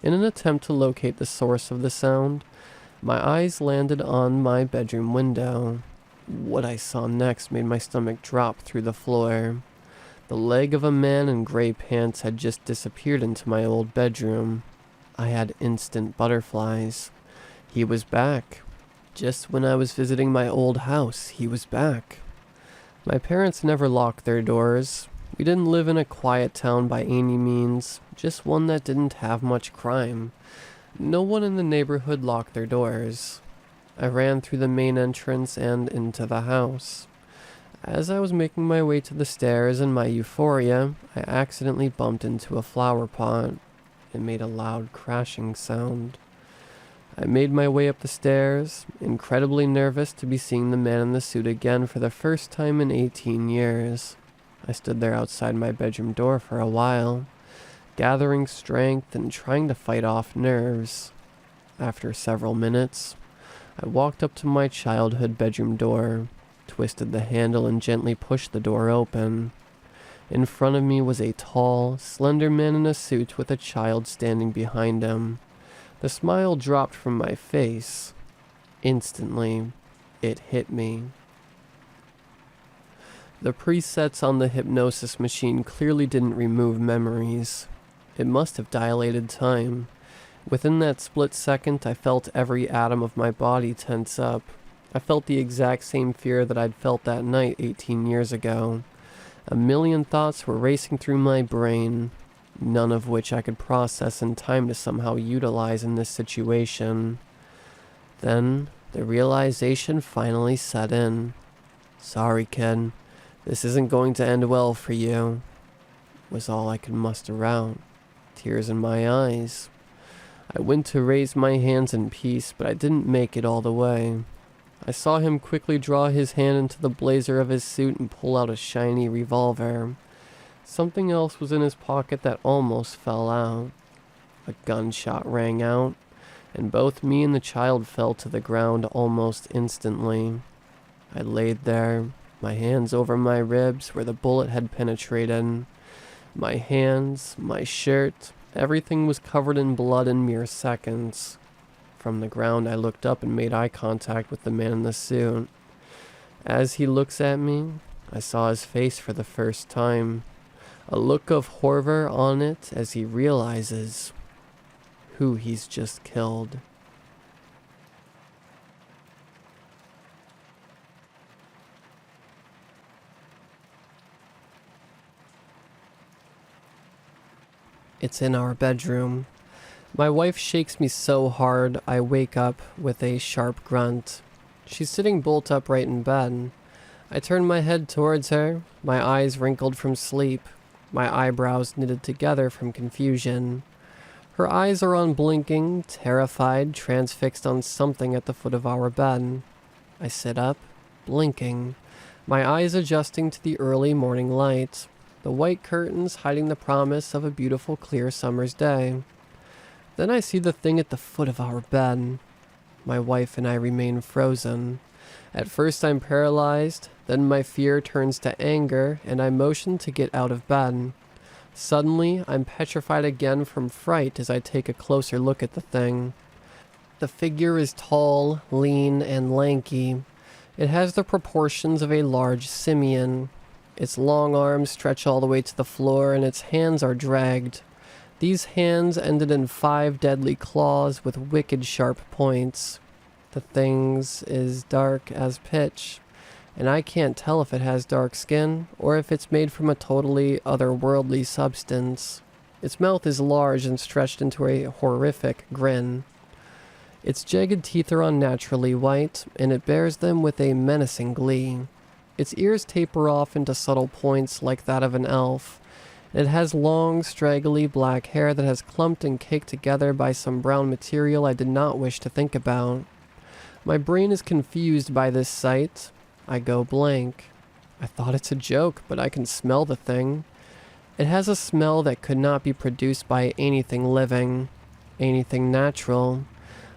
Speaker 1: In an attempt to locate the source of the sound, my eyes landed on my bedroom window. What I saw next made my stomach drop through the floor. The leg of a man in gray pants had just disappeared into my old bedroom. I had instant butterflies. He was back. Just when I was visiting my old house, he was back. My parents never locked their doors. We didn't live in a quiet town by any means, just one that didn't have much crime. No one in the neighborhood locked their doors. I ran through the main entrance and into the house. As I was making my way to the stairs in my euphoria, I accidentally bumped into a flower pot. It made a loud crashing sound. I made my way up the stairs, incredibly nervous to be seeing the man in the suit again for the first time in 18 years. I stood there outside my bedroom door for a while, gathering strength and trying to fight off nerves. After several minutes, I walked up to my childhood bedroom door, twisted the handle and gently pushed the door open. In front of me was a tall, slender man in a suit with a child standing behind him. The smile dropped from my face. Instantly, it hit me. The presets on the hypnosis machine clearly didn't remove memories. It must have dilated time. Within that split second, I felt every atom of my body tense up. I felt the exact same fear that I'd felt that night 18 years ago. A million thoughts were racing through my brain, none of which I could process in time to somehow utilize in this situation. Then, the realization finally set in. "Sorry, kid. This isn't going to end well for you," was all I could muster out, tears in my eyes. I went to raise my hands in peace, but I didn't make it all the way. I saw him quickly draw his hand into the blazer of his suit and pull out a shiny revolver. Something else was in his pocket that almost fell out. A gunshot rang out, and both me and the child fell to the ground almost instantly. I laid there, my hands over my ribs where the bullet had penetrated. My hands, my shirt, everything was covered in blood in mere seconds. From the ground, I looked up and made eye contact with the man in the suit. As he looks at me, I saw his face for the first time. A look of horror on it as he realizes who he's just killed. It's in our bedroom. My wife shakes me so hard I wake up with a sharp grunt. She's sitting bolt upright in bed. I turn my head towards her, my eyes wrinkled from sleep, my eyebrows knitted together from confusion. Her eyes are unblinking, terrified, transfixed on something at the foot of our bed. I sit up, blinking, my eyes adjusting to the early morning light, the white curtains hiding the promise of a beautiful clear summer's day. Then I see the thing at the foot of our bed. My wife and I remain frozen. At first I'm paralyzed, then my fear turns to anger, and I motion to get out of bed. Suddenly, I'm petrified again from fright as I take a closer look at the thing. The figure is tall, lean, and lanky. It has the proportions of a large simian. Its long arms stretch all the way to the floor, and its hands are dragged. These hands ended in 5 deadly claws with wicked sharp points. The thing's is dark as pitch, and I can't tell if it has dark skin or if it's made from a totally otherworldly substance. Its mouth is large and stretched into a horrific grin. Its jagged teeth are unnaturally white, and it bears them with a menacing glee. Its ears taper off into subtle points like that of an elf. It has long, straggly black hair that has clumped and caked together by some brown material I did not wish to think about. My brain is confused by this sight. I go blank. I thought it's a joke, but I can smell the thing. It has a smell that could not be produced by anything living, anything natural.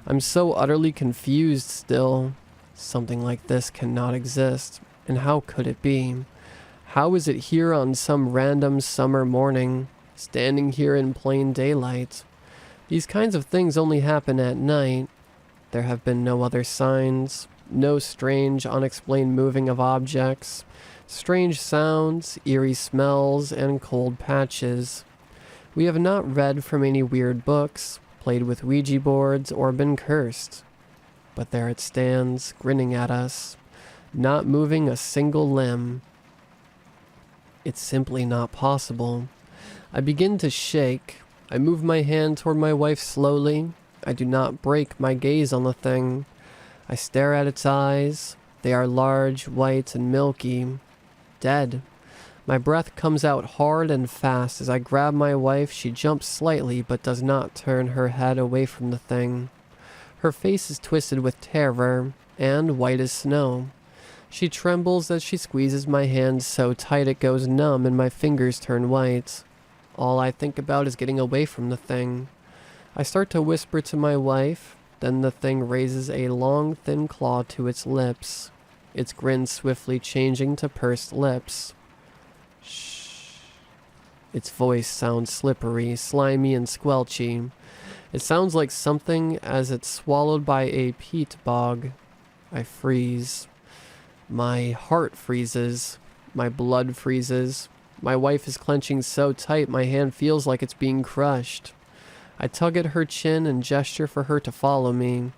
Speaker 1: I'm so utterly confused still. Something like this cannot exist, and how could it be? How is it here on some random summer morning, standing here in plain daylight? These kinds of things only happen at night. There have been no other signs, no strange, unexplained moving of objects, strange sounds, eerie smells, and cold patches. We have not read from any weird books, played with Ouija boards, or been cursed. But there it stands, grinning at us, not moving a single limb. It's simply not possible. I begin to shake. I move my hand toward my wife slowly. I do not break my gaze on the thing. I stare at its eyes. They are large, white, and milky. Dead. My breath comes out hard and fast. As I grab my wife, she jumps slightly but does not turn her head away from the thing. Her face is twisted with terror and white as snow. She trembles as she squeezes my hand so tight it goes numb and my fingers turn white. All I think about is getting away from the thing. I start to whisper to my wife, then the thing raises a long, thin claw to its lips, its grin swiftly changing to pursed lips. Shh. Its voice sounds slippery, slimy, and squelchy. It sounds like something as it's swallowed by a peat bog. I freeze. My heart freezes. My blood freezes. My wife is clenching so tight my hand feels like it's being crushed. I tug at her chin and gesture for her to follow me.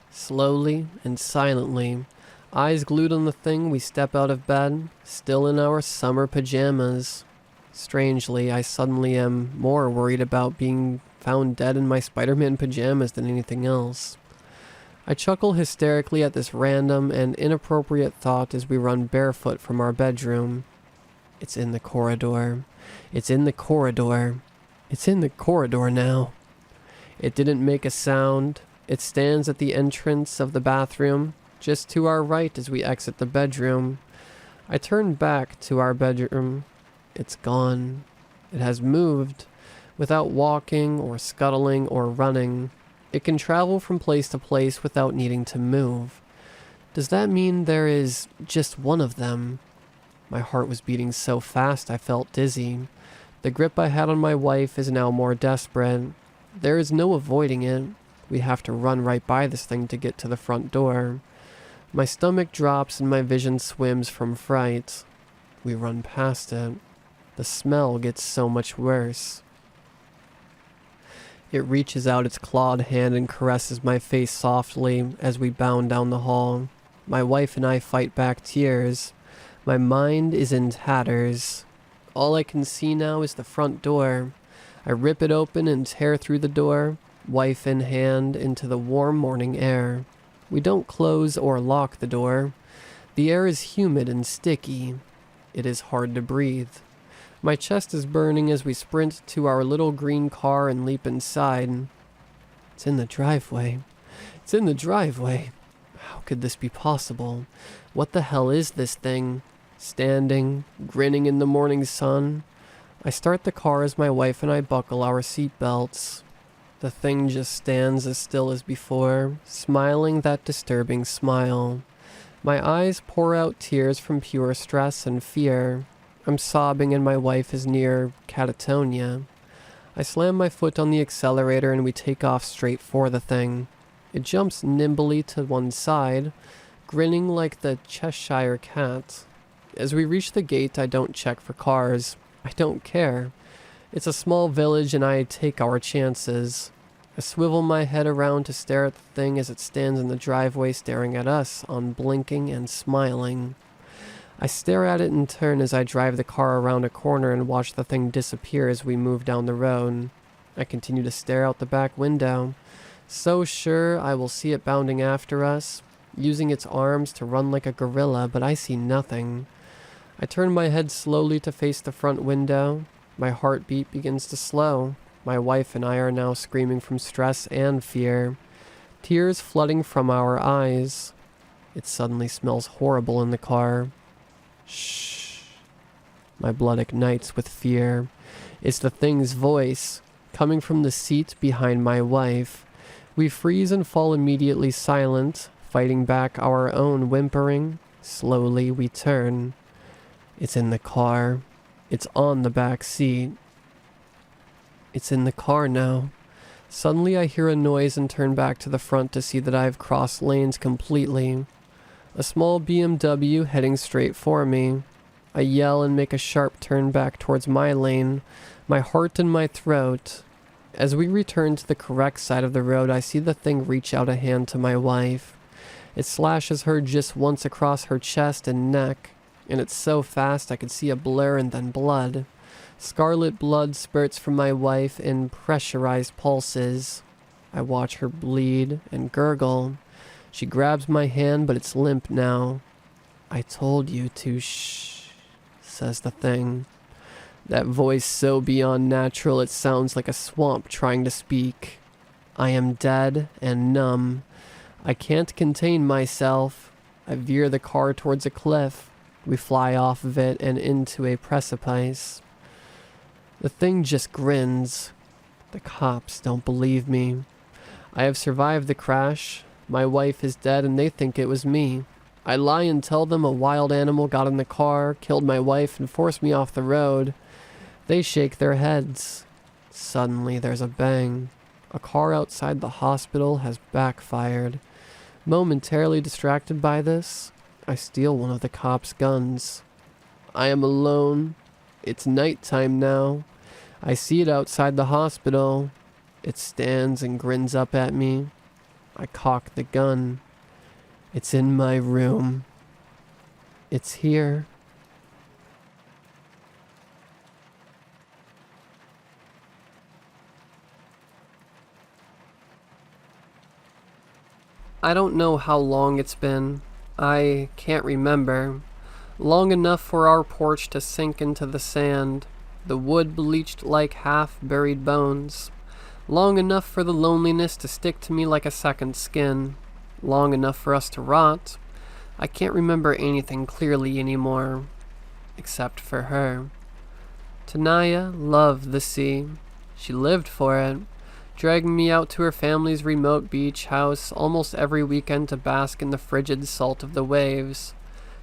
Speaker 1: Slowly and silently, eyes glued on the thing, we step out of bed, still in our summer pajamas. Strangely, I suddenly am more worried about being found dead in my Spider-Man pajamas than anything else. I chuckle hysterically at this random and inappropriate thought as we run barefoot from our bedroom. It's in the corridor. It's in the corridor. It's in the corridor now. It didn't make a sound. It stands at the entrance of the bathroom, just to our right as we exit the bedroom. I turn back to our bedroom. It's gone. It has moved. Without walking or scuttling or running, it can travel from place to place without needing to move. Does that mean there is just one of them? My heart was beating so fast I felt dizzy. The grip I had on my wife is now more desperate. There is no avoiding it. We have to run right by this thing to get to the front door. My stomach drops and my vision swims from fright. We run past it. The smell gets so much worse. It reaches out its clawed hand and caresses my face softly as we bound down the hall. My wife and I fight back tears. My mind is in tatters. All I can see now is the front door. I rip it open and tear through the door, wife in hand, into the warm morning air. We don't close or lock the door. The air is humid and sticky. It is hard to breathe. My chest is burning as we sprint to our little green car and leap inside. It's in the driveway. It's in the driveway. How could this be possible? What the hell is this thing? Standing, grinning in the morning sun. I start the car as my wife and I buckle our seatbelts. The thing just stands as still as before, smiling that disturbing smile. My eyes pour out tears from pure stress and fear. I'm sobbing and my wife is near catatonia. I slam my foot on the accelerator and we take off straight for the thing. It jumps nimbly to one side, grinning like the Cheshire cat. As we reach the gate, I don't check for cars. I don't care. It's a small village and I take our chances. I swivel my head around to stare at the thing as it stands in the driveway staring at us, unblinking and smiling. I stare at it in turn as I drive the car around a corner and watch the thing disappear as we move down the road. I continue to stare out the back window, so sure I will see it bounding after us, using its arms to run like a gorilla, but I see nothing. I turn my head slowly to face the front window. My heartbeat begins to slow. My wife and I are now screaming from stress and fear, tears flooding from our eyes. It suddenly smells horrible in the car. Shh. My blood ignites with fear. It's the thing's voice, coming from the seat behind my wife. We freeze and fall immediately silent, fighting back our own whimpering. Slowly we turn. It's in the car. It's on the back seat. It's in the car now. Suddenly I hear a noise and turn back to the front to see that I've crossed lanes completely. A small BMW heading straight for me. I yell and make a sharp turn back towards my lane, my heart in my throat. As we return to the correct side of the road, I see the thing reach out a hand to my wife. It slashes her just once across her chest and neck, and it's so fast I could see a blur and then blood. Scarlet blood spurts from my wife in pressurized pulses. I watch her bleed and gurgle. She grabs my hand, but it's limp now. "I told you to shh," says the thing. That voice so beyond natural it sounds like a swamp trying to speak. I am dead and numb. I can't contain myself. I veer the car towards a cliff. We fly off of it and into a precipice. The thing just grins. The cops don't believe me. I have survived the crash. My wife is dead and they think it was me. I lie and tell them a wild animal got in the car, killed my wife, and forced me off the road. They shake their heads. Suddenly there's a bang. A car outside the hospital has backfired. Momentarily distracted by this, I steal one of the cops' guns. I am alone. It's nighttime now. I see it outside the hospital. It stands and grins up at me. I cock the gun. It's in my room. It's here. I don't know how long it's been. I can't remember. Long enough for our porch to sink into the sand, the wood bleached like half-buried bones. Long enough for the loneliness to stick to me like a second skin. Long enough for us to rot. I can't remember anything clearly anymore, except for her. Tanaya loved the sea. She lived for it, dragging me out to her family's remote beach house almost every weekend to bask in the frigid salt of the waves.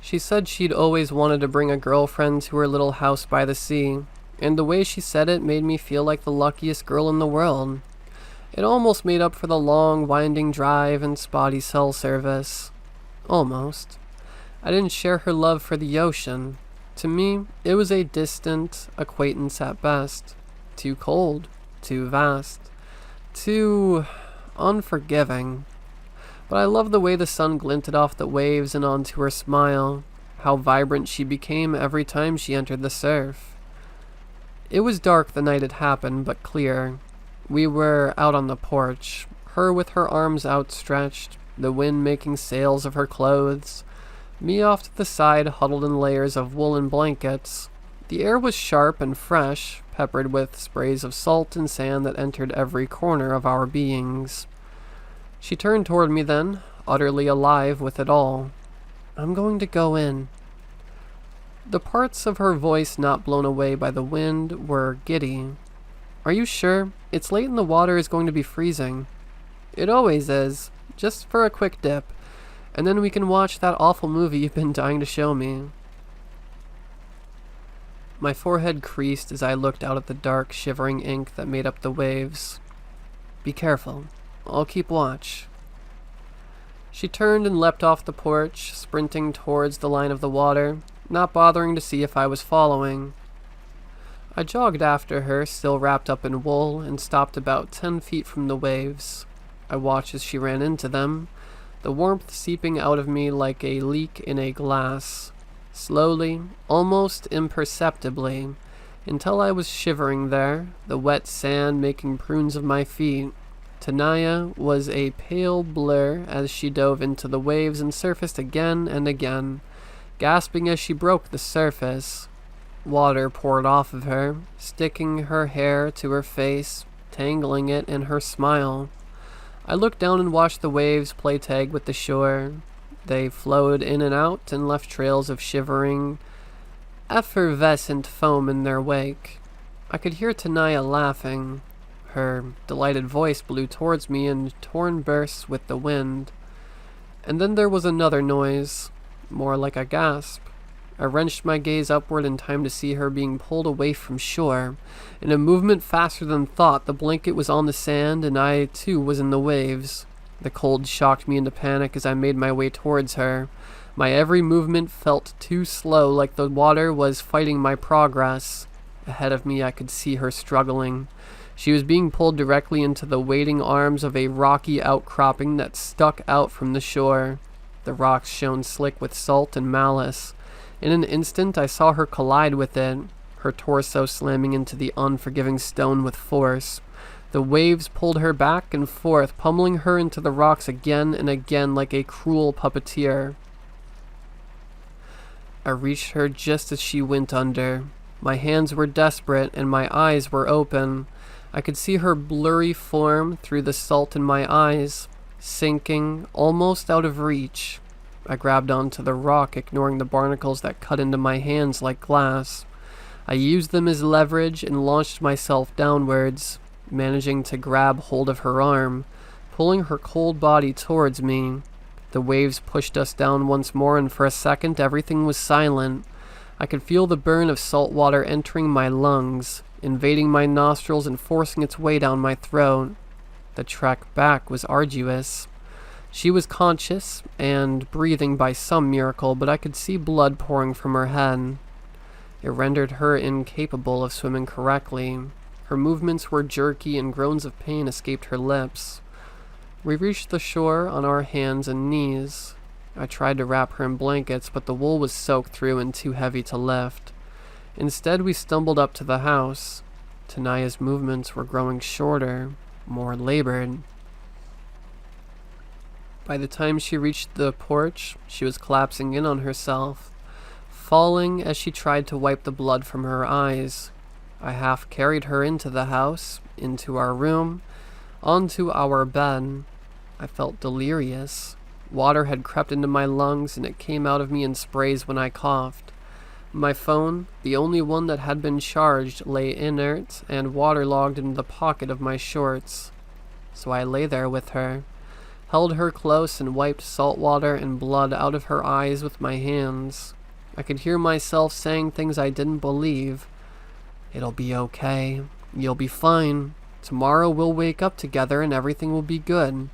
Speaker 1: She said she'd always wanted to bring a girlfriend to her little house by the sea, and the way she said it made me feel like the luckiest girl in the world. It almost made up for the long, winding drive and spotty cell service. Almost. I didn't share her love for the ocean. To me, it was a distant acquaintance at best. Too cold, too vast, too unforgiving. But I loved the way the sun glinted off the waves and onto her smile, how vibrant she became every time she entered the surf. It was dark the night it happened, but clear. We were out on the porch, her with her arms outstretched, the wind making sails of her clothes, me off to the side huddled in layers of woolen blankets. The air was sharp and fresh, peppered with sprays of salt and sand that entered every corner of our beings. She turned toward me then, utterly alive with it all. "I'm going to go in." The parts of her voice not blown away by the wind were giddy. "Are you sure? It's late and the water is going to be freezing." "It always is. Just for a quick dip. And then we can watch that awful movie you've been dying to show me." My forehead creased as I looked out at the dark, shivering ink that made up the waves. "Be careful. I'll keep watch." She turned and leapt off the porch, sprinting towards the line of the water, not bothering to see if I was following. I jogged after her, still wrapped up in wool, and stopped about 10 feet from the waves. I watched as she ran into them, the warmth seeping out of me like a leak in a glass. Slowly, almost imperceptibly, until I was shivering there, the wet sand making prunes of my feet. Tanaya was a pale blur as she dove into the waves and surfaced again and again, gasping as she broke the surface. Water poured off of her, sticking her hair to her face, tangling it in her smile. I looked down and watched the waves play tag with the shore. They flowed in and out and left trails of shivering, effervescent foam in their wake. I could hear Tanaya laughing. Her delighted voice blew towards me in torn bursts with the wind. And then there was another noise, more like a gasp. I wrenched my gaze upward in time to see her being pulled away from shore. In a movement faster than thought, the blanket was on the sand and I too was in the waves. The cold shocked me into panic as I made my way towards her. My every movement felt too slow, like the water was fighting my progress. Ahead of me I could see her struggling. She was being pulled directly into the waiting arms of a rocky outcropping that stuck out from the shore. The rocks shone slick with salt and malice. In an instant I saw her collide with it, her torso slamming into the unforgiving stone with force. The waves pulled her back and forth, pummeling her into the rocks again and again like a cruel puppeteer. I reached her just as she went under. My hands were desperate and my eyes were open. I could see her blurry form through the salt in my eyes, sinking, almost out of reach. I grabbed onto the rock, ignoring the barnacles that cut into my hands like glass. I used them as leverage and launched myself downwards, managing to grab hold of her arm, pulling her cold body towards me. The waves pushed us down once more, and for a second everything was silent. I could feel the burn of salt water entering my lungs, invading my nostrils and forcing its way down my throat. The trek back was arduous. She was conscious and breathing by some miracle, but I could see blood pouring from her head. It rendered her incapable of swimming correctly. Her movements were jerky and groans of pain escaped her lips. We reached the shore on our hands and knees. I tried to wrap her in blankets, but the wool was soaked through and too heavy to lift. Instead, we stumbled up to the house. Tanaya's movements were growing shorter, more labored. By the time she reached the porch, she was collapsing in on herself, falling as she tried to wipe the blood from her eyes. I half carried her into the house, into our room, onto our bed. I felt delirious. Water had crept into my lungs and it came out of me in sprays when I coughed. My phone, the only one that had been charged, lay inert and waterlogged in the pocket of my shorts. So I lay there with her, held her close and wiped salt water and blood out of her eyes with my hands. I could hear myself saying things I didn't believe. "It'll be okay. You'll be fine. Tomorrow we'll wake up together and everything will be good.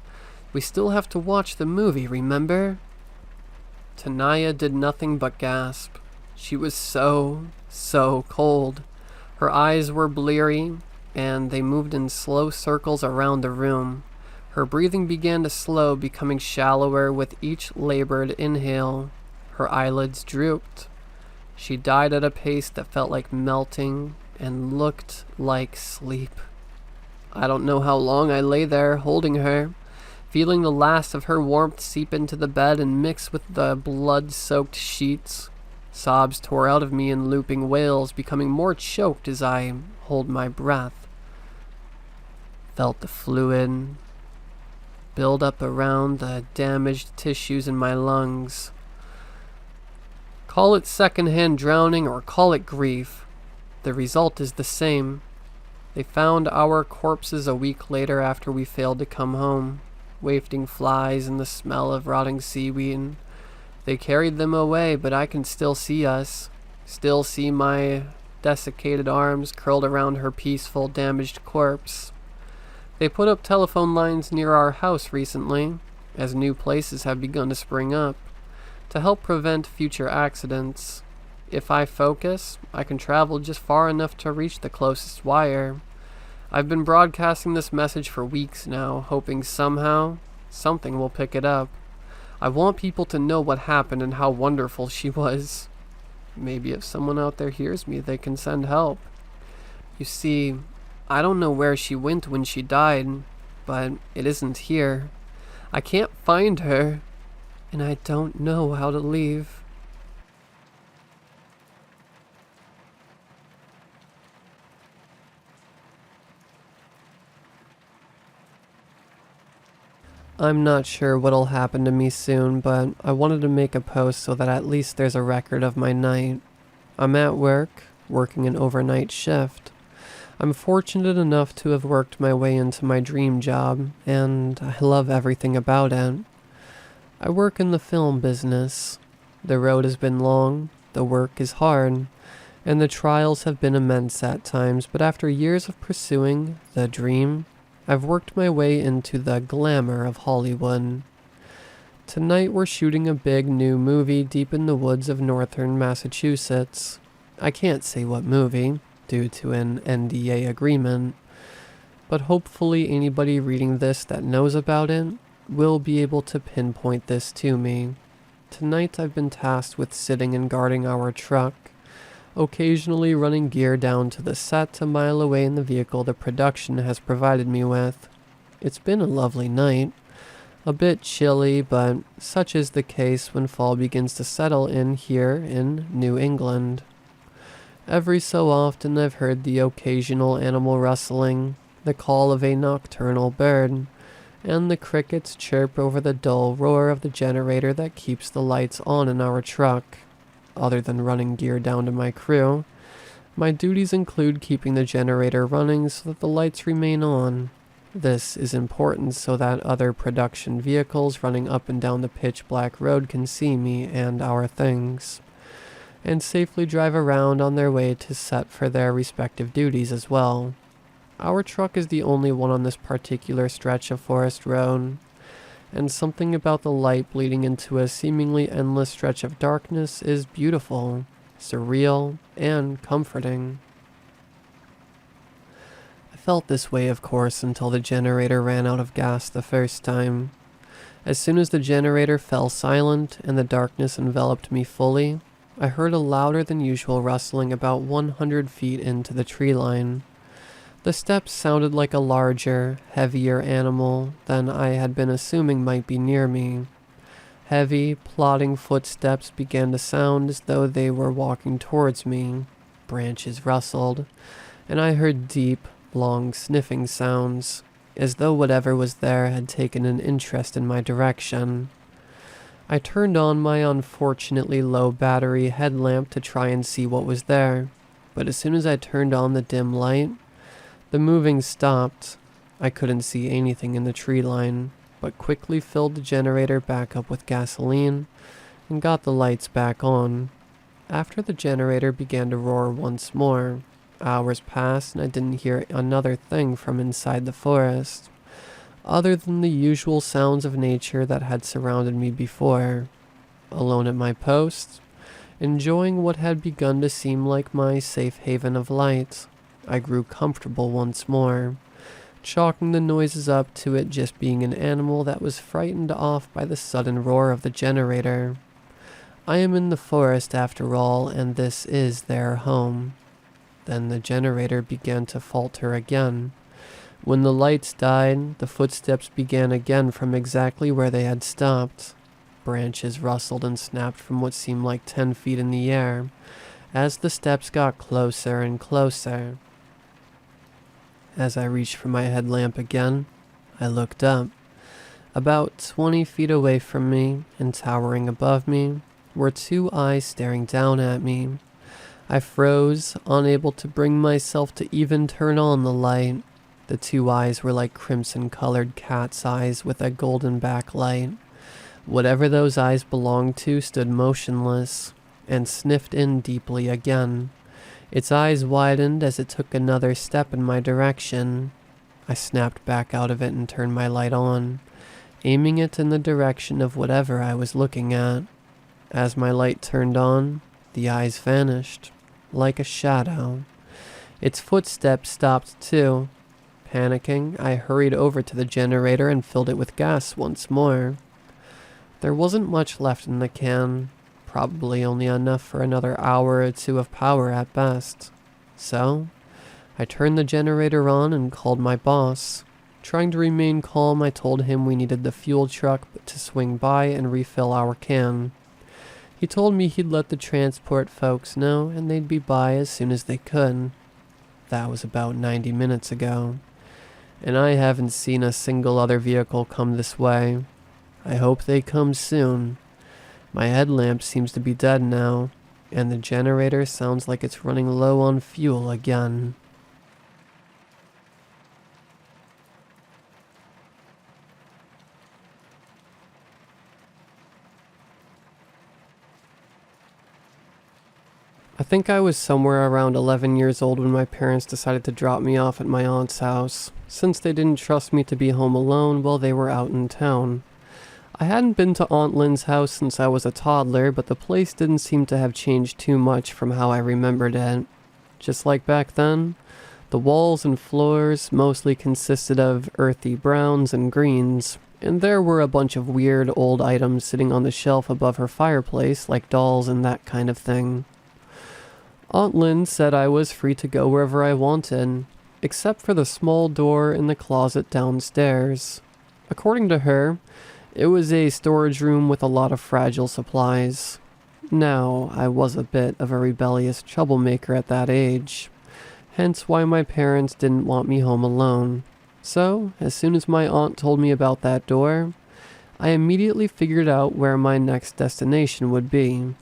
Speaker 1: We still have to watch the movie, remember?" Tanaya did nothing but gasp. She was so cold. Her eyes were bleary, and they moved in slow circles around the room. Her breathing began to slow, becoming shallower with each labored inhale. Her eyelids drooped. She died at a pace that felt like melting and looked like sleep. I don't know how long I lay there, holding her, feeling the last of her warmth seep into the bed and mix with the blood-soaked sheets. Sobs tore out of me in looping wails, becoming more choked as I held my breath. Felt the fluid build up around the damaged tissues in my lungs. Call it secondhand drowning or call it grief. The result is the same. They found our corpses a week later after we failed to come home, wafting flies and the smell of rotting seaweed. They carried them away, but I can still see us, still see my desiccated arms curled around her peaceful, damaged corpse. They put up telephone lines near our house recently, as new places have begun to spring up, to help prevent future accidents. If I focus, I can travel just far enough to reach the closest wire. I've been broadcasting this message for weeks now, hoping somehow something will pick it up. I want people to know what happened and how wonderful she was. Maybe if someone out there hears me, they can send help. You see, I don't know where she went when she died, but it isn't here. I can't find her, and I don't know how to leave. I'm not sure what'll happen to me soon, but I wanted to make a post so that at least there's a record of my night. I'm at work, working an overnight shift. I'm fortunate enough to have worked my way into my dream job, and I love everything about it. I work in the film business. The road has been long, the work is hard, and the trials have been immense at times, but after years of pursuing the dream, I've worked my way into the glamour of Hollywood. Tonight we're shooting a big new movie deep in the woods of northern Massachusetts. I can't say what movie, due to an NDA agreement, but hopefully anybody reading this that knows about it will be able to pinpoint this to me. Tonight I've been tasked with sitting and guarding our truck, occasionally running gear down to the set a mile away in the vehicle the production has provided me with. It's been a lovely night. A bit chilly, but such is the case when fall begins to settle in here in New England. Every so often I've heard the occasional animal rustling, the call of a nocturnal bird, and the crickets chirp over the dull roar of the generator that keeps the lights on in our truck. Other than running gear down to my crew, my duties include keeping the generator running so that the lights remain on. This is important so that other production vehicles running up and down the pitch-black road can see me and our things, and safely drive around on their way to set for their respective duties as well. Our truck is the only one on this particular stretch of forest road, and something about the light bleeding into a seemingly endless stretch of darkness is beautiful, surreal, and comforting. I felt this way, of course, until the generator ran out of gas the first time. As soon as the generator fell silent and the darkness enveloped me fully, I heard a louder than usual rustling about 100 feet into the tree line. The steps sounded like a larger, heavier animal than I had been assuming might be near me. Heavy, plodding footsteps began to sound as though they were walking towards me. Branches rustled, and I heard deep, long sniffing sounds, as though whatever was there had taken an interest in my direction. I turned on my unfortunately low battery headlamp to try and see what was there, but as soon as I turned on the dim light, the moving stopped. I couldn't see anything in the tree line, but quickly filled the generator back up with gasoline and got the lights back on. After the generator began to roar once more, hours passed and I didn't hear another thing from inside the forest, other than the usual sounds of nature that had surrounded me before. Alone at my post, enjoying what had begun to seem like my safe haven of light, I grew comfortable once more, chalking the noises up to it just being an animal that was frightened off by the sudden roar of the generator. I am in the forest after all, and this is their home. Then the generator began to falter again. When the lights died, the footsteps began again from exactly where they had stopped. Branches rustled and snapped from what seemed like 10 feet in the air, as the steps got closer and closer. As I reached for my headlamp again, I looked up. About 20 feet away from me, and towering above me, were two eyes staring down at me. I froze, unable to bring myself to even turn on the light. The two eyes were like crimson-colored cat's eyes with a golden backlight. Whatever those eyes belonged to stood motionless, and sniffed in deeply again. Its eyes widened as it took another step in my direction. I snapped back out of it and turned my light on, aiming it in the direction of whatever I was looking at. As my light turned on, the eyes vanished, like a shadow. Its footsteps stopped too. Panicking, I hurried over to the generator and filled it with gas once more. There wasn't much left in the can, probably only enough for another hour or two of power at best. So, I turned the generator on and called my boss. Trying to remain calm, I told him we needed the fuel truck to swing by and refill our can. He told me he'd let the transport folks know and they'd be by as soon as they could. That was about 90 minutes ago, and I haven't seen a single other vehicle come this way. I hope they come soon. My headlamp seems to be dead now, and the generator sounds like it's running low on fuel again. I think I was somewhere around 11 years old when my parents decided to drop me off at my aunt's house, since they didn't trust me to be home alone while they were out in town. I hadn't been to Aunt Lynn's house since I was a toddler, but the place didn't seem to have changed too much from how I remembered it. Just like back then, the walls and floors mostly consisted of earthy browns and greens, and there were a bunch of weird old items sitting on the shelf above her fireplace, like dolls and that kind of thing. Aunt Lynn said I was free to go wherever I wanted, except for the small door in the closet downstairs. According to her, it was a storage room with a lot of fragile supplies. Now, I was a bit of a rebellious troublemaker at that age, hence why my parents didn't want me home alone. So, as soon as my aunt told me about that door, I immediately figured out where my next destination would be.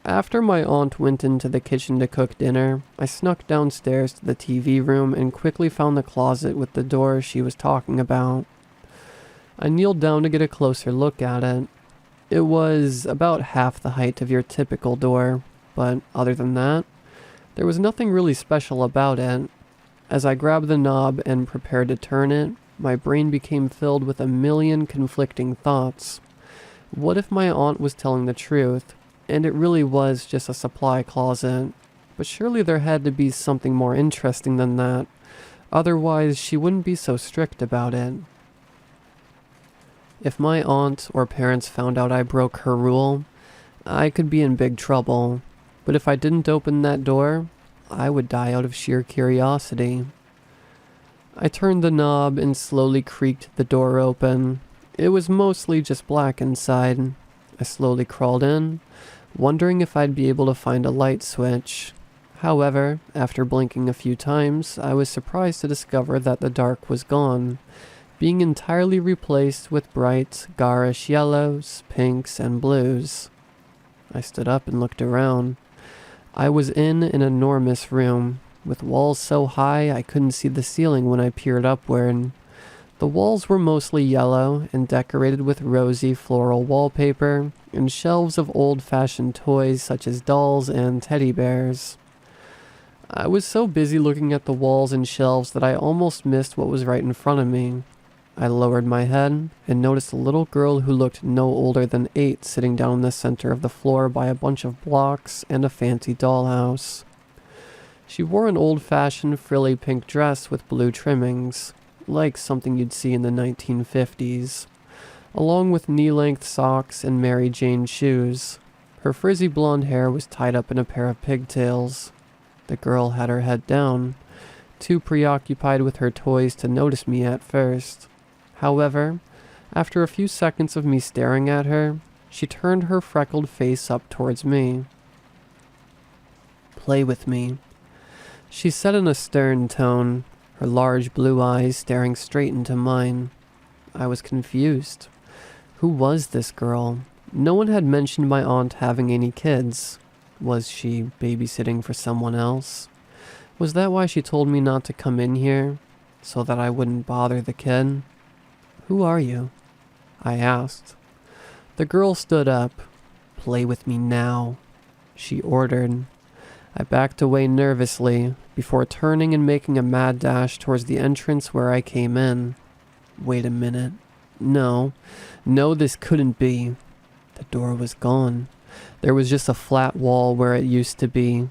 Speaker 1: After my aunt went into the kitchen to cook dinner, I snuck downstairs to the TV room and quickly found the closet with the door she was talking about. I kneeled down to get a closer look at it. It was about half the height of your typical door, but other than that, there was nothing really special about it. As I grabbed the knob and prepared to turn it, my brain became filled with a million conflicting thoughts. What if my aunt was telling the truth, and it really was just a supply closet? But surely there had to be something more interesting than that. Otherwise, she wouldn't be so strict about it. If my aunt or parents found out I broke her rule, I could be in big trouble. But if I didn't open that door, I would die out of sheer curiosity. I turned the knob and slowly creaked the door open. It was mostly just black inside. I slowly crawled in, wondering if I'd be able to find a light switch. However, after blinking a few times, I was surprised to discover that the dark was gone, being entirely replaced with bright, garish yellows, pinks, and blues. I stood up and looked around. I was in an enormous room, with walls so high I couldn't see the ceiling when I peered upward. The walls were mostly yellow and decorated with rosy floral wallpaper and shelves of old-fashioned toys such as dolls and teddy bears. I was so busy looking at the walls and shelves that I almost missed what was right in front of me. I lowered my head and noticed a little girl who looked no older than 8 sitting down in the center of the floor by a bunch of blocks and a fancy dollhouse. She wore an old-fashioned frilly pink dress with blue trimmings, like something you'd see in the 1950s, along with knee-length socks and Mary Jane shoes. Her frizzy blonde hair was tied up in a pair of pigtails. The girl had her head down, too preoccupied with her toys to notice me at first. However, after a few seconds of me staring at her, she turned her freckled face up towards me. "Play with me," she said in a stern tone, her large blue eyes staring straight into mine. I was confused. Who was this girl? No one had mentioned my aunt having any kids. Was she babysitting for someone else? Was that why she told me not to come in here? So that I wouldn't bother the kid? "Who are you?" I asked. The girl stood up. "Play with me now," she ordered. I backed away nervously before turning and making a mad dash towards the entrance where I came in. Wait a minute. No, this couldn't be. The door was gone. There was just a flat wall where it used to be.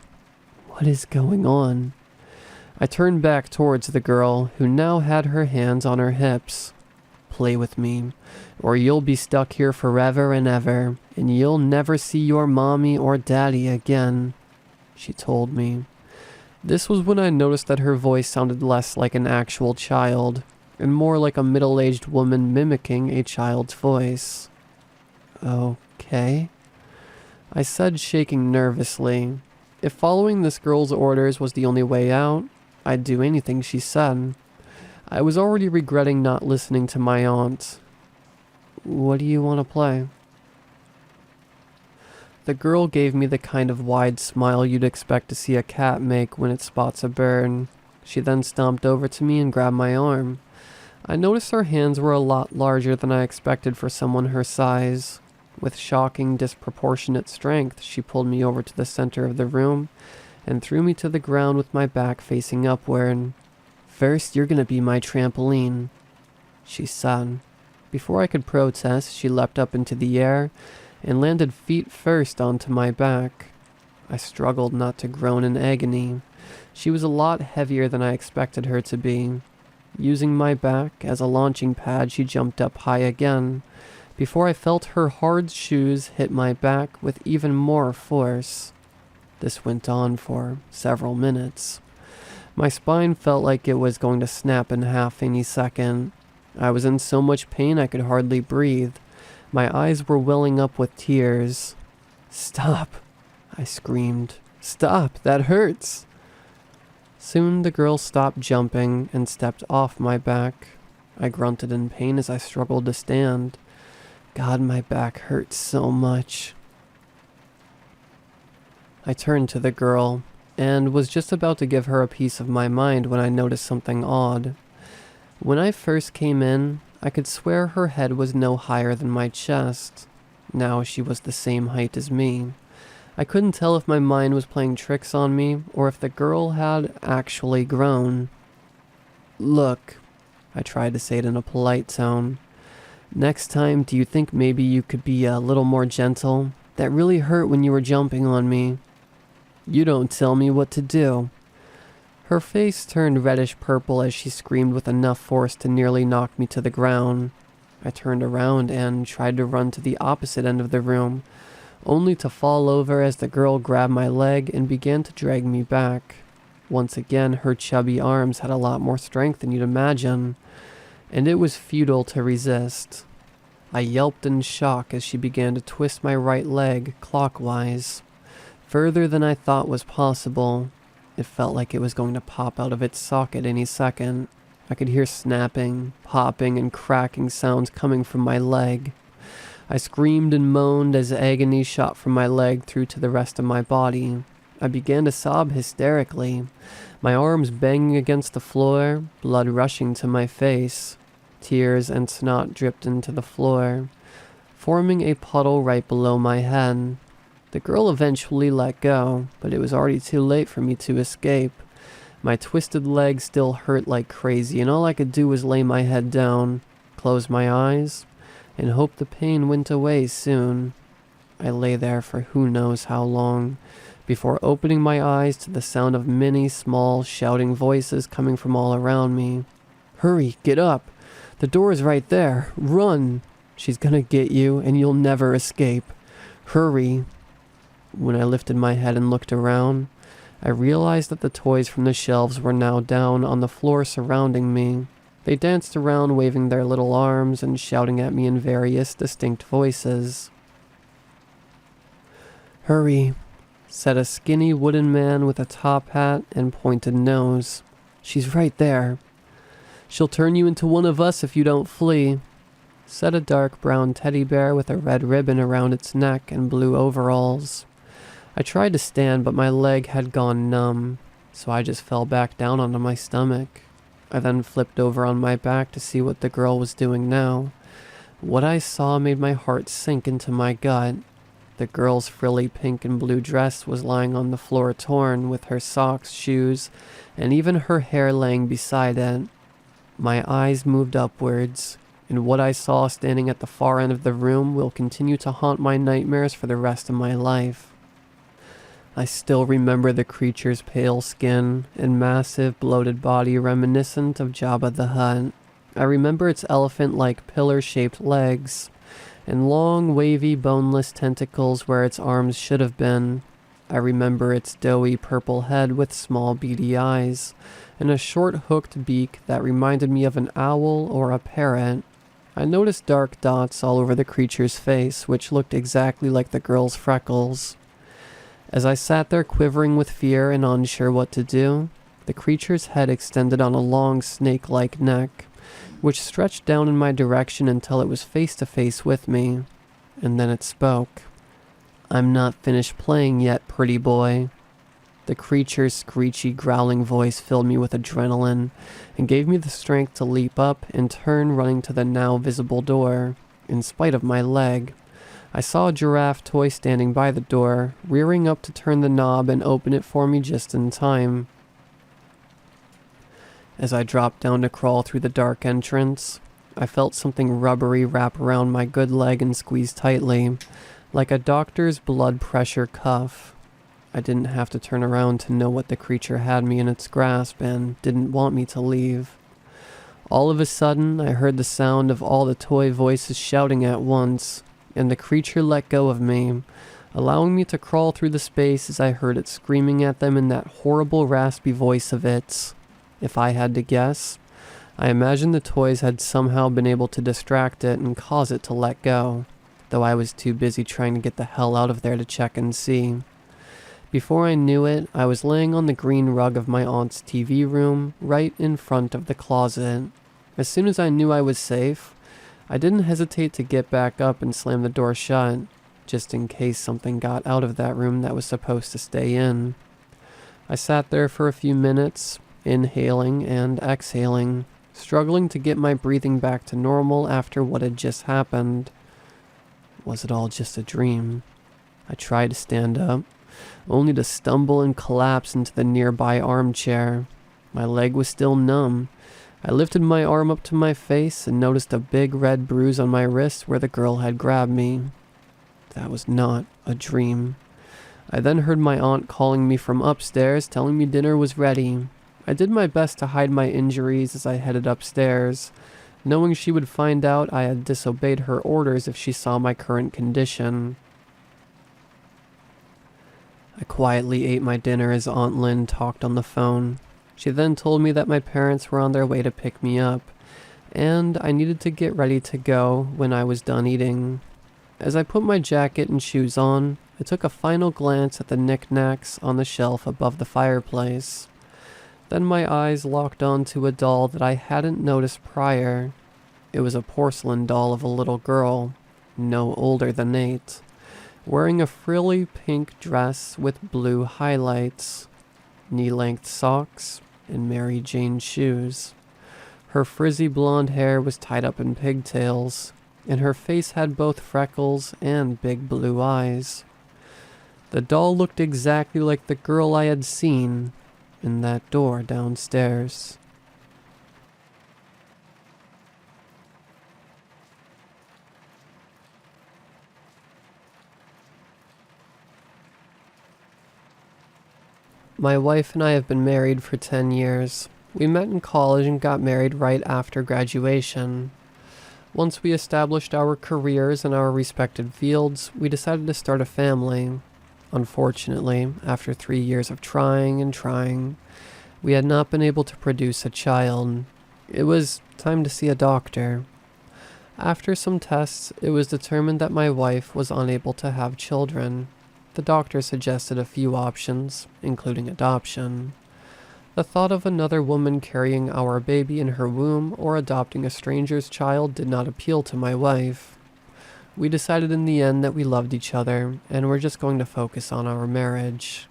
Speaker 1: What is going on? I turned back towards the girl, who now had her hands on her hips. "Play with me, or you'll be stuck here forever and ever, and you'll never see your mommy or daddy again," she told me. This was when I noticed that her voice sounded less like an actual child, and more like a middle-aged woman mimicking a child's voice. "Okay," I said, shaking nervously. If following this girl's orders was the only way out, I'd do anything she said. I was already regretting not listening to my aunt. "What do you want to play?" The girl gave me the kind of wide smile you'd expect to see a cat make when it spots a bird. She then stomped over to me and grabbed my arm. I noticed her hands were a lot larger than I expected for someone her size. With shocking, disproportionate strength, she pulled me over to the center of the room and threw me to the ground with my back facing upward. "First, you're gonna be my trampoline," she said. Before I could protest, she leapt up into the air and landed feet first onto my back. I struggled not to groan in agony. She was a lot heavier than I expected her to be. Using my back as a launching pad, she jumped up high again, before I felt her hard shoes hit my back with even more force. This went on for several minutes. My spine felt like it was going to snap in half any second. I was in so much pain I could hardly breathe. My eyes were welling up with tears. "Stop," I screamed. "Stop, that hurts." Soon the girl stopped jumping and stepped off my back. I grunted in pain as I struggled to stand. God, my back hurt so much. I turned to the girl and was just about to give her a piece of my mind when I noticed something odd. When I first came in, I could swear her head was no higher than my chest. Now she was the same height as me. I couldn't tell if my mind was playing tricks on me or if the girl had actually grown. "Look," I tried to say it in a polite tone. "Next time, do you think maybe you could be a little more gentle? That really hurt when you were jumping on me." "You don't tell me what to do." Her face turned reddish purple as she screamed with enough force to nearly knock me to the ground. I turned around and tried to run to the opposite end of the room, only to fall over as the girl grabbed my leg and began to drag me back. Once again, her chubby arms had a lot more strength than you'd imagine, and it was futile to resist. I yelped in shock as she began to twist my right leg clockwise, further than I thought was possible. It felt like it was going to pop out of its socket any second. I could hear snapping, popping, and cracking sounds coming from my leg. I screamed and moaned as agony shot from my leg through to the rest of my body. I began to sob hysterically, my arms banging against the floor, blood rushing to my face. Tears and snot dripped into the floor, forming a puddle right below my head. The girl eventually let go, but it was already too late for me to escape. My twisted leg still hurt like crazy, and all I could do was lay my head down, close my eyes, and hope the pain went away soon. I lay there for who knows how long, before opening my eyes to the sound of many small shouting voices coming from all around me. "Hurry, get up! The door is right there! Run! She's gonna get you, and you'll never escape! Hurry!" When I lifted my head and looked around, I realized that the toys from the shelves were now down on the floor surrounding me. They danced around, waving their little arms and shouting at me in various distinct voices. "Hurry," said a skinny wooden man with a top hat and pointed nose. "She's right there." "She'll turn you into one of us if you don't flee," said a dark brown teddy bear with a red ribbon around its neck and blue overalls. I tried to stand, but my leg had gone numb, so I just fell back down onto my stomach. I then flipped over on my back to see what the girl was doing now. What I saw made my heart sink into my gut. The girl's frilly pink and blue dress was lying on the floor torn, with her socks, shoes, and even her hair laying beside it. My eyes moved upwards, and what I saw standing at the far end of the room will continue to haunt my nightmares for the rest of my life. I still remember the creature's pale skin and massive, bloated body reminiscent of Jabba the Hutt. I remember its elephant-like pillar-shaped legs, and long, wavy, boneless tentacles where its arms should have been. I remember its doughy purple head with small beady eyes, and a short hooked beak that reminded me of an owl or a parrot. I noticed dark dots all over the creature's face, which looked exactly like the girl's freckles. As I sat there quivering with fear and unsure what to do, the creature's head extended on a long snake-like neck, which stretched down in my direction until it was face to face with me. And then it spoke. "I'm not finished playing yet, pretty boy." The creature's screechy, growling voice filled me with adrenaline and gave me the strength to leap up and turn, running to the now visible door, in spite of my leg. I saw a giraffe toy standing by the door, rearing up to turn the knob and open it for me just in time. As I dropped down to crawl through the dark entrance, I felt something rubbery wrap around my good leg and squeeze tightly, like a doctor's blood pressure cuff. I didn't have to turn around to know what the creature had me in its grasp and didn't want me to leave. All of a sudden, I heard the sound of all the toy voices shouting at once, and the creature let go of me. allowing me to crawl through the space as I heard it screaming at them in that horrible raspy voice of its. If I had to guess, I imagine the toys had somehow been able to distract it and cause it to let go, though I was too busy trying to get the hell out of there to check and see. Before I knew it, I was laying on the green rug of my aunt's TV room, right in front of the closet. As soon as I knew I was safe, I didn't hesitate to get back up and slam the door shut, just in case something got out of that room that was supposed to stay in. I sat there for a few minutes, inhaling and exhaling, struggling to get my breathing back to normal after what had just happened. Was it all just a dream? I tried to stand up, only to stumble and collapse into the nearby armchair. My leg was still numb. I lifted my arm up to my face and noticed a big red bruise on my wrist where the girl had grabbed me. That was not a dream. I then heard my aunt calling me from upstairs, telling me dinner was ready. I did my best to hide my injuries as I headed upstairs, knowing she would find out I had disobeyed her orders if she saw my current condition. I quietly ate my dinner as Aunt Lynn talked on the phone. She then told me that my parents were on their way to pick me up, and I needed to get ready to go when I was done eating. As I put my jacket and shoes on, I took a final glance at the knickknacks on the shelf above the fireplace. Then my eyes locked onto a doll that I hadn't noticed prior. It was a porcelain doll of a little girl, no older than 8, wearing a frilly pink dress with blue highlights, knee-length socks, and Mary Jane shoes. Her frizzy blonde hair was tied up in pigtails, and her face had both freckles and big blue eyes. The doll looked exactly like the girl I had seen in that door downstairs. My wife and I have been married for 10 years. We met in college and got married right after graduation. Once we established our careers in our respected fields, we decided to start a family. Unfortunately, after 3 years of trying and trying, we had not been able to produce a child. It was time to see a doctor. After some tests, it was determined that my wife was unable to have children. The doctor suggested a few options, including adoption. The thought of another woman carrying our baby in her womb or adopting a stranger's child did not appeal to my wife. We decided in the end that we loved each other and were just going to focus on our marriage.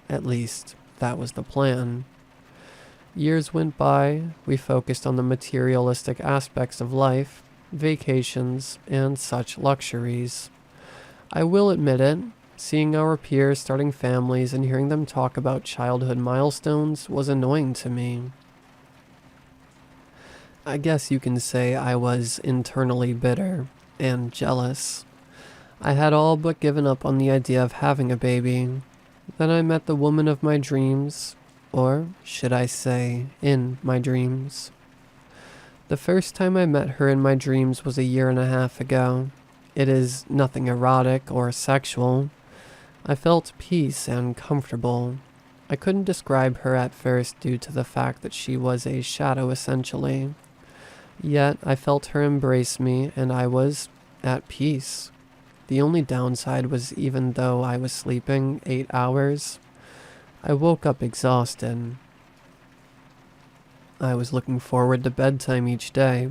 Speaker 1: At least, that was the plan. Years went by, we focused on the materialistic aspects of life, vacations, and such luxuries. I will admit it, seeing our peers starting families and hearing them talk about childhood milestones was annoying to me. I guess you can say I was internally bitter and jealous. I had all but given up on the idea of having a baby. Then I met the woman of my dreams, or should I say, in my dreams. The first time I met her in my dreams was 1.5 years ago. It is nothing erotic or sexual. I felt peace and comfortable. I couldn't describe her at first due to the fact that she was a shadow essentially. Yet I felt her embrace me and I was at peace. The only downside was even though I was sleeping 8 hours, I woke up exhausted. I was looking forward to bedtime each day,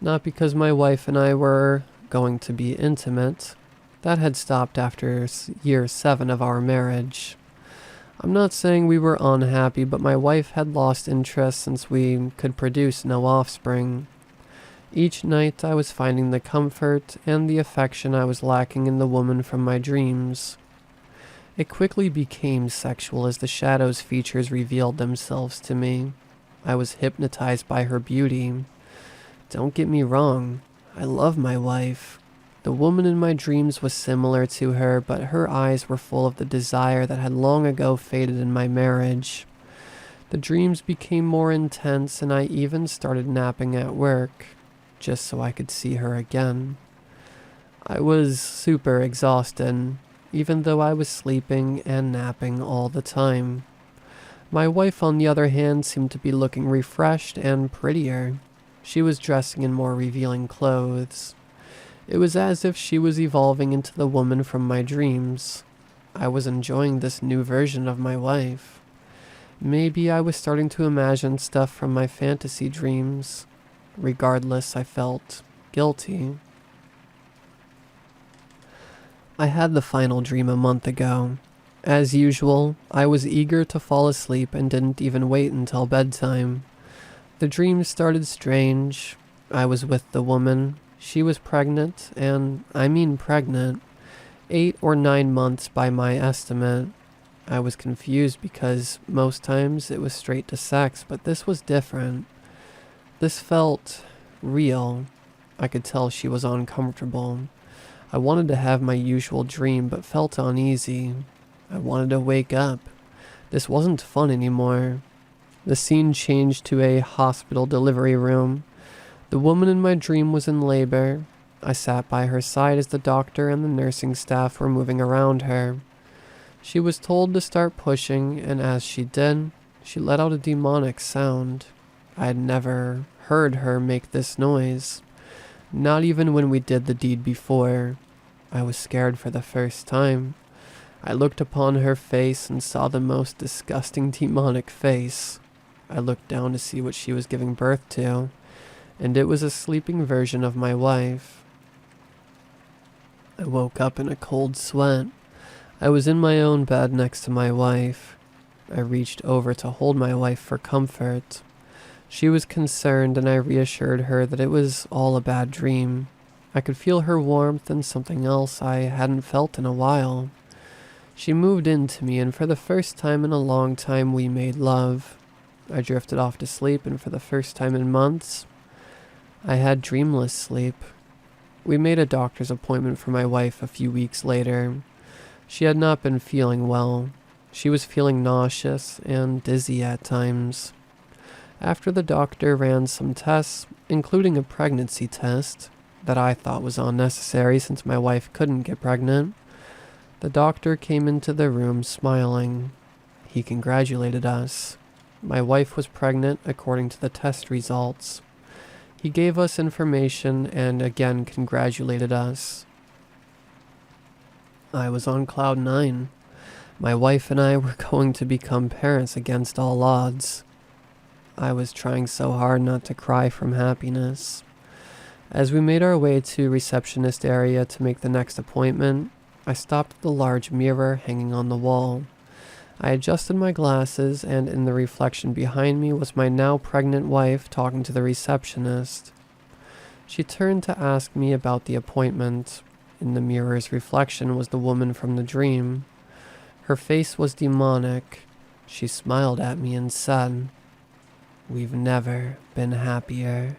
Speaker 1: not because my wife and I were going to be intimate. That had stopped after year 7 of our marriage. I'm not saying we were unhappy, but my wife had lost interest since we could produce no offspring. Each night I was finding the comfort and the affection I was lacking in the woman from my dreams. It quickly became sexual as the shadow's features revealed themselves to me. I was hypnotized by her beauty. Don't get me wrong, I love my wife. The woman in my dreams was similar to her, but her eyes were full of the desire that had long ago faded in my marriage. The dreams became more intense and I even started napping at work, just so I could see her again. I was super exhausted. even though I was sleeping and napping all the time. My wife, on the other hand, seemed to be looking refreshed and prettier. She was dressing in more revealing clothes. It was as if she was evolving into the woman from my dreams. I was enjoying this new version of my wife. Maybe I was starting to imagine stuff from my fantasy dreams. Regardless, I felt guilty. I had the final dream a month ago. As usual, I was eager to fall asleep and didn't even wait until bedtime. The dream started strange. I was with the woman. She was pregnant, and I mean pregnant. 8 or 9 months by my estimate. I was confused because most times it was straight to sex, but this was different. This felt real. I could tell she was uncomfortable. I wanted to have my usual dream, but felt uneasy. I wanted to wake up. This wasn't fun anymore. The scene changed to a hospital delivery room. The woman in my dream was in labor. I sat by her side as the doctor and the nursing staff were moving around her. She was told to start pushing, and as she did, she let out a demonic sound. I had never heard her make this noise. Not even when we did the deed before. I was scared for the first time. I looked upon her face and saw the most disgusting demonic face. I looked down to see what she was giving birth to, and it was a sleeping version of my wife. I woke up in a cold sweat. I was in my own bed next to my wife. I reached over to hold my wife for comfort. She was concerned, and I reassured her that it was all a bad dream. I could feel her warmth and something else I hadn't felt in a while. She moved into me, and for the first time in a long time we made love. I drifted off to sleep, and for the first time in months, I had dreamless sleep. We made a doctor's appointment for my wife a few weeks later. She had not been feeling well. She was feeling nauseous and dizzy at times. After the doctor ran some tests, including a pregnancy test, that I thought was unnecessary since my wife couldn't get pregnant, the doctor came into the room smiling. He congratulated us. My wife was pregnant according to the test results. He gave us information and again congratulated us. I was on cloud 9. My wife and I were going to become parents against all odds. I was trying so hard not to cry from happiness. As we made our way to receptionist area to make the next appointment, I stopped at the large mirror hanging on the wall. I adjusted my glasses, and in the reflection behind me was my now pregnant wife talking to the receptionist. She turned to ask me about the appointment. In the mirror's reflection was the woman from the dream. Her face was demonic. She smiled at me and said, "We've never been happier."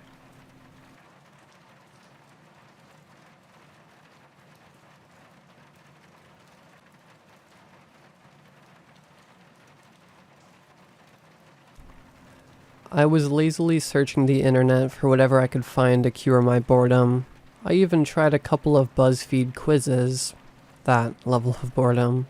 Speaker 1: I was lazily searching the internet for whatever I could find to cure my boredom. I even tried a couple of BuzzFeed quizzes. That level of boredom.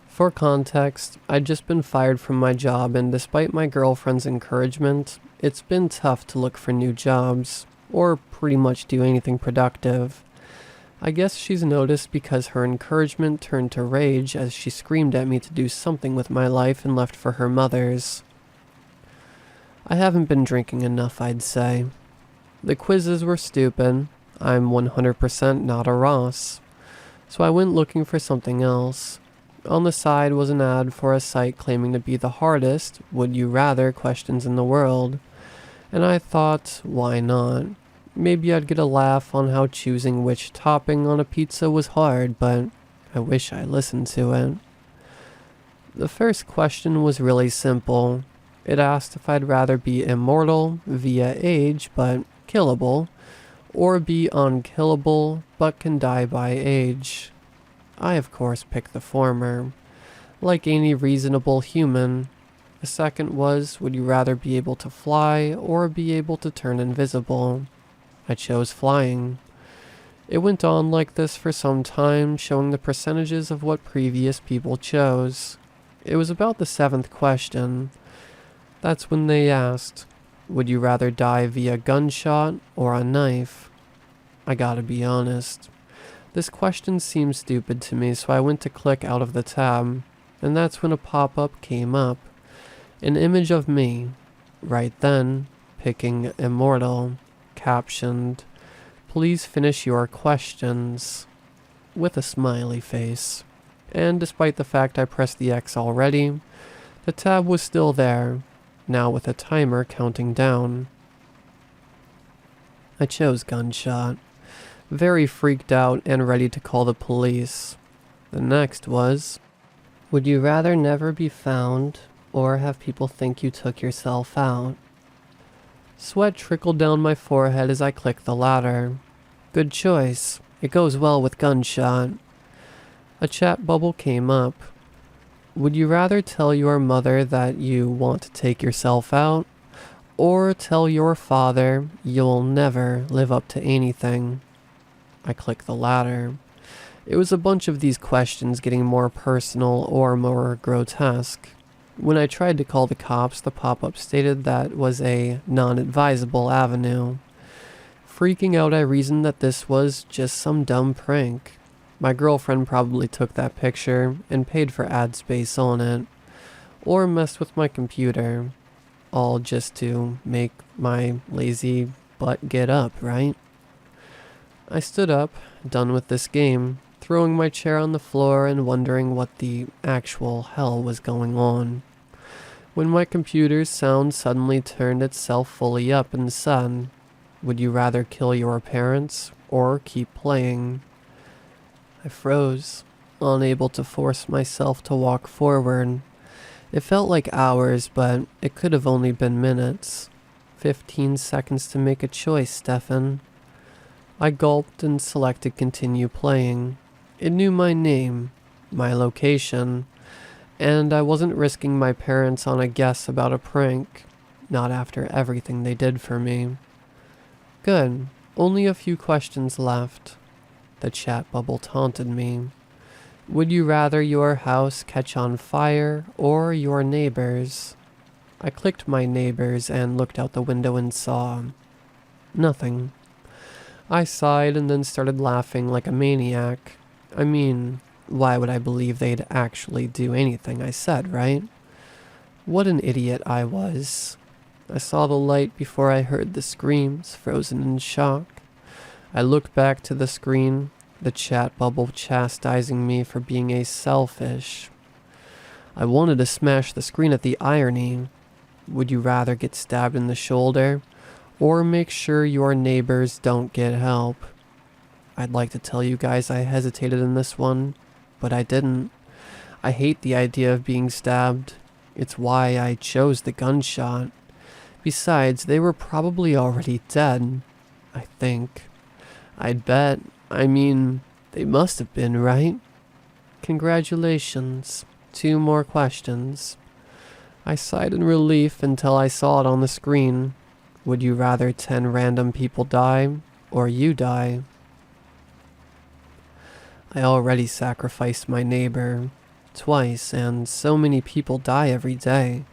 Speaker 1: For context, I'd just been fired from my job, and despite my girlfriend's encouragement, it's been tough to look for new jobs, or pretty much do anything productive. I guess she's noticed because her encouragement turned to rage as she screamed at me to do something with my life and left for her mother's. I haven't been drinking enough, I'd say. The quizzes were stupid. I'm 100% not a Ross. So I went looking for something else. On the side was an ad for a site claiming to be the hardest would you rather questions in the world. And I thought, why not? Maybe I'd get a laugh on how choosing which topping on a pizza was hard, but I wish I listened to it. The first question was really simple. It asked if I'd rather be immortal via age but killable, or be unkillable but can die by age. I of course picked the former. Like any reasonable human. The second was, would you rather be able to fly or be able to turn invisible? I chose flying. It went on like this for some time, showing the percentages of what previous people chose. It was about the 7th question. That's when they asked, would you rather die via gunshot or a knife? I gotta be honest. This question seemed stupid to me, so I went to click out of the tab, and that's when a pop-up came up. An image of me, right then, picking immortal, captioned, please finish your questions, with a smiley face. And despite the fact I pressed the X already, the tab was still there, now with a timer counting down. I chose gunshot, very freaked out and ready to call the police. The next was, would you rather never be found or have people think you took yourself out? Sweat trickled down my forehead as I clicked the latter. Good choice. It goes well with gunshot. A chat bubble came up. Would you rather tell your mother that you want to take yourself out, or tell your father you'll never live up to anything? I clicked the latter. It was a bunch of these questions getting more personal or more grotesque. When I tried to call the cops, the pop-up stated that was a non-advisable avenue. Freaking out, I reasoned that this was just some dumb prank. My girlfriend probably took that picture and paid for ad space on it, or messed with my computer, all just to make my lazy butt get up, right? I stood up, done with this game, throwing my chair on the floor and wondering what the actual hell was going on, when my computer's sound suddenly turned itself fully up and said, would you rather kill your parents or keep playing? I froze, unable to force myself to walk forward. It felt like hours, but it could have only been minutes. 15 seconds to make a choice, Stefan. I gulped and selected continue playing. It knew my name, my location, and I wasn't risking my parents on a guess about a prank, not after everything they did for me. Good, only a few questions left. The chat bubble taunted me. Would you rather your house catch on fire or your neighbors? I clicked my neighbors and looked out the window and saw nothing. I sighed and then started laughing like a maniac. I mean, why would I believe they'd actually do anything I said, right? What an idiot I was. I saw the light before I heard the screams, frozen in shock. I looked back to the screen, the chat bubble chastising me for being a selfish. I wanted to smash the screen at the irony. Would you rather get stabbed in the shoulder, or make sure your neighbors don't get help? I'd like to tell you guys I hesitated in this one, but I didn't. I hate the idea of being stabbed. It's why I chose the gunshot. Besides, they were probably already dead, I think. I'd bet. I mean, they must have been, right? Congratulations. 2 more questions. I sighed in relief until I saw it on the screen. Would you rather 10 random people die, or you die? I already sacrificed my neighbor twice, and so many people die every day.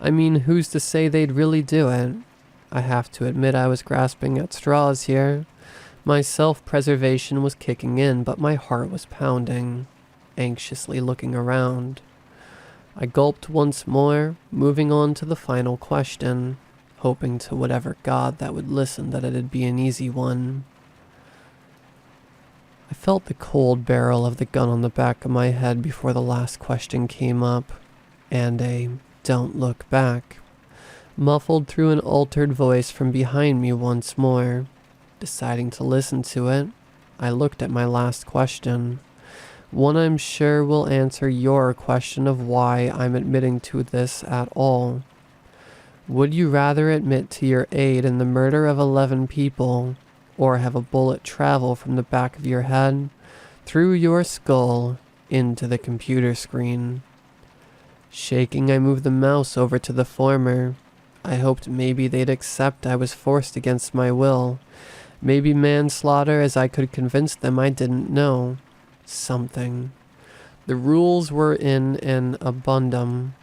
Speaker 1: I mean, who's to say they'd really do it? I have to admit I was grasping at straws here. My self-preservation was kicking in, but my heart was pounding, anxiously looking around. I gulped once more, moving on to the final question, hoping to whatever god that would listen that it'd be an easy one. I felt the cold barrel of the gun on the back of my head before the last question came up, and a "don't look back" muffled through an altered voice from behind me once more. Deciding to listen to it, I looked at my last question, one I'm sure will answer your question of why I'm admitting to this at all. Would you rather admit to your aid in the murder of 11 people, or have a bullet travel from the back of your head, through your skull, into the computer screen? Shaking, I moved the mouse over to the former. I hoped maybe they'd accept I was forced against my will, Maybe manslaughter, as I could convince them I didn't know something. The rules were in an abundum.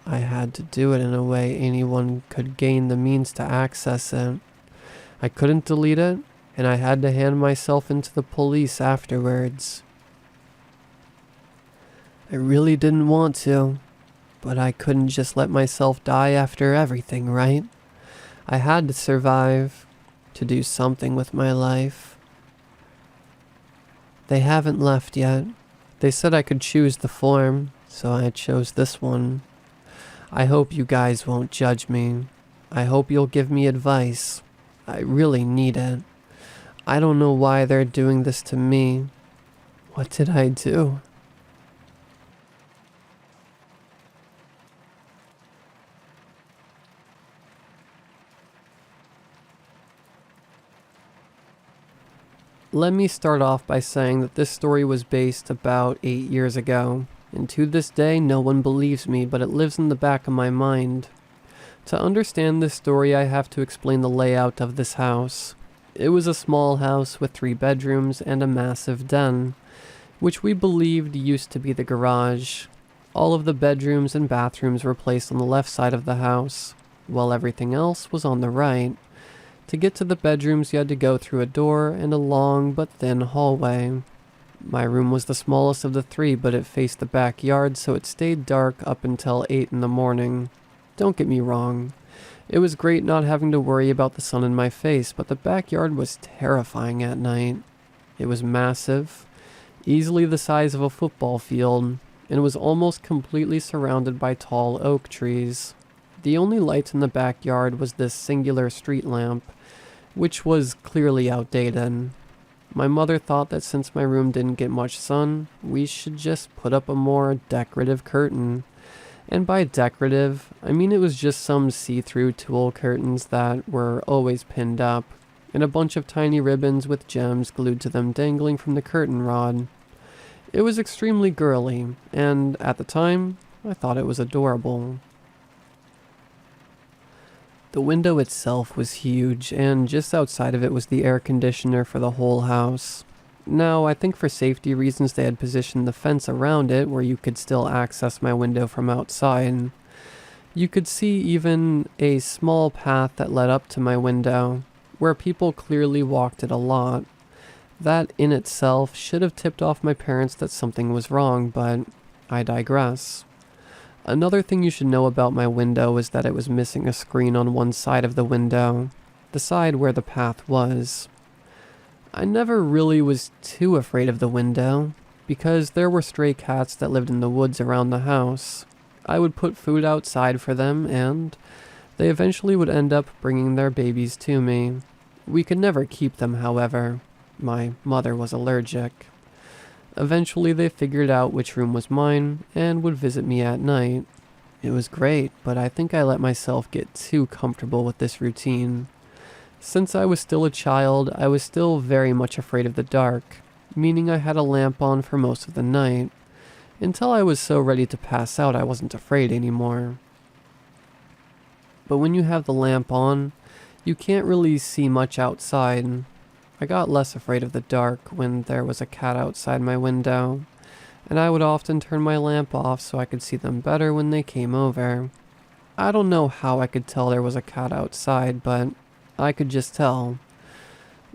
Speaker 1: I had to do it in a way anyone could gain the means to access it. I couldn't delete it, and I had to hand myself into the police afterwards. I really didn't want to, but I couldn't just let myself die after everything, right? I had to survive, to do something with my life. They haven't left yet. They said I could choose the form, so I chose this one. I hope you guys won't judge me. I hope you'll give me advice. I really need it. I don't know why they're doing this to me. What did I do? Let me start off by saying that this story was based about 8 years ago, and to this day no one believes me, but it lives in the back of my mind. To understand this story, I have to explain the layout of this house. It was a small house with 3 bedrooms and a massive den, which we believed used to be the garage. All of the bedrooms and bathrooms were placed on the left side of the house, while everything else was on the right. To get to the bedrooms, you had to go through a door and a long but thin hallway. My room was the smallest of the 3, but it faced the backyard, so it stayed dark up until 8 in the morning. Don't get me wrong. It was great not having to worry about the sun in my face, but the backyard was terrifying at night. It was massive, easily the size of a football field, and was almost completely surrounded by tall oak trees. The only light in the backyard was this singular street lamp, which was clearly outdated. My mother thought that since my room didn't get much sun, we should just put up a more decorative curtain. And by decorative, I mean it was just some see-through tulle curtains that were always pinned up, and a bunch of tiny ribbons with gems glued to them dangling from the curtain rod. It was extremely girly, and at the time, I thought it was adorable. The window itself was huge, and just outside of it was the air conditioner for the whole house. Now, I think for safety reasons they had positioned the fence around it where you could still access my window from outside. You could see even a small path that led up to my window, where people clearly walked it a lot. That in itself should have tipped off my parents that something was wrong, but I digress. Another thing you should know about my window was that it was missing a screen on one side of the window, the side where the path was. I never really was too afraid of the window, because there were stray cats that lived in the woods around the house. I would put food outside for them, and they eventually would end up bringing their babies to me. We could never keep them, however. My mother was allergic. Eventually they figured out which room was mine and would visit me at night. It was great, but I think I let myself get too comfortable with this routine. Since I was still a child, I was still very much afraid of the dark, meaning I had a lamp on for most of the night. Until I was so ready to pass out, I wasn't afraid anymore. But when you have the lamp on, you can't really see much outside. I got less afraid of the dark when there was a cat outside my window, and I would often turn my lamp off so I could see them better when they came over. I don't know how I could tell there was a cat outside, but I could just tell.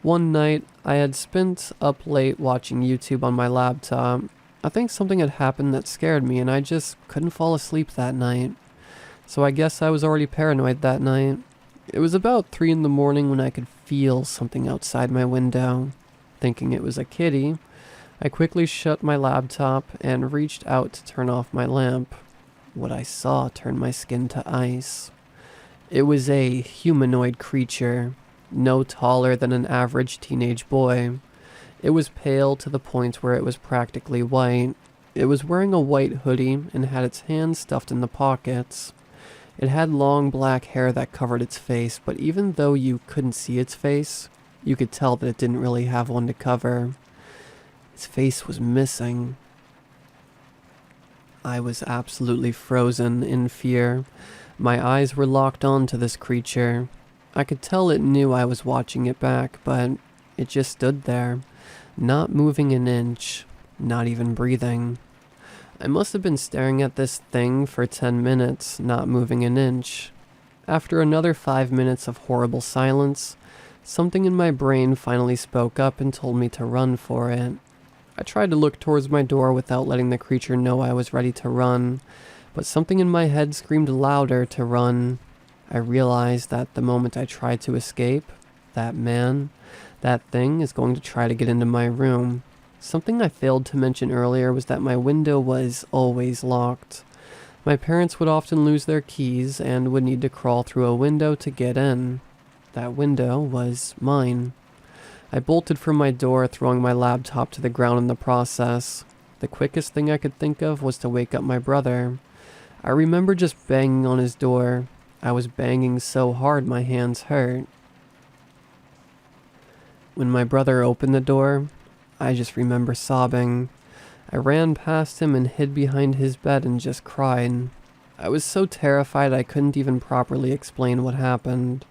Speaker 1: One night, I had spent up late watching YouTube on my laptop. I think something had happened that scared me, and I just couldn't fall asleep that night. So I guess I was already paranoid that night. It was about 3 in the morning when I could feel something outside my window. Thinking it was a kitty, I quickly shut my laptop and reached out to turn off my lamp. What I saw turned my skin to ice. It was a humanoid creature, no taller than an average teenage boy. It was pale to the point where it was practically white. It was wearing a white hoodie and had its hands stuffed in the pockets. It had long black hair that covered its face, but even though you couldn't see its face, you could tell that it didn't really have one to cover. Its face was missing. I was absolutely frozen in fear. My eyes were locked onto this creature. I could tell it knew I was watching it back, but it just stood there, not moving an inch, not even breathing. I must have been staring at this thing for 10 minutes, not moving an inch. After another 5 minutes of horrible silence, something in my brain finally spoke up and told me to run for it. I tried to look towards my door without letting the creature know I was ready to run, but something in my head screamed louder to run. I realized that the moment I tried to escape, that thing is going to try to get into my room. Something I failed to mention earlier was that my window was always locked. My parents would often lose their keys and would need to crawl through a window to get in. That window was mine. I bolted from my door, throwing my laptop to the ground in the process. The quickest thing I could think of was to wake up my brother. I remember just banging on his door. I was banging so hard my hands hurt. When my brother opened the door, I just remember sobbing. I ran past him and hid behind his bed and just cried. I was so terrified I couldn't even properly explain what happened.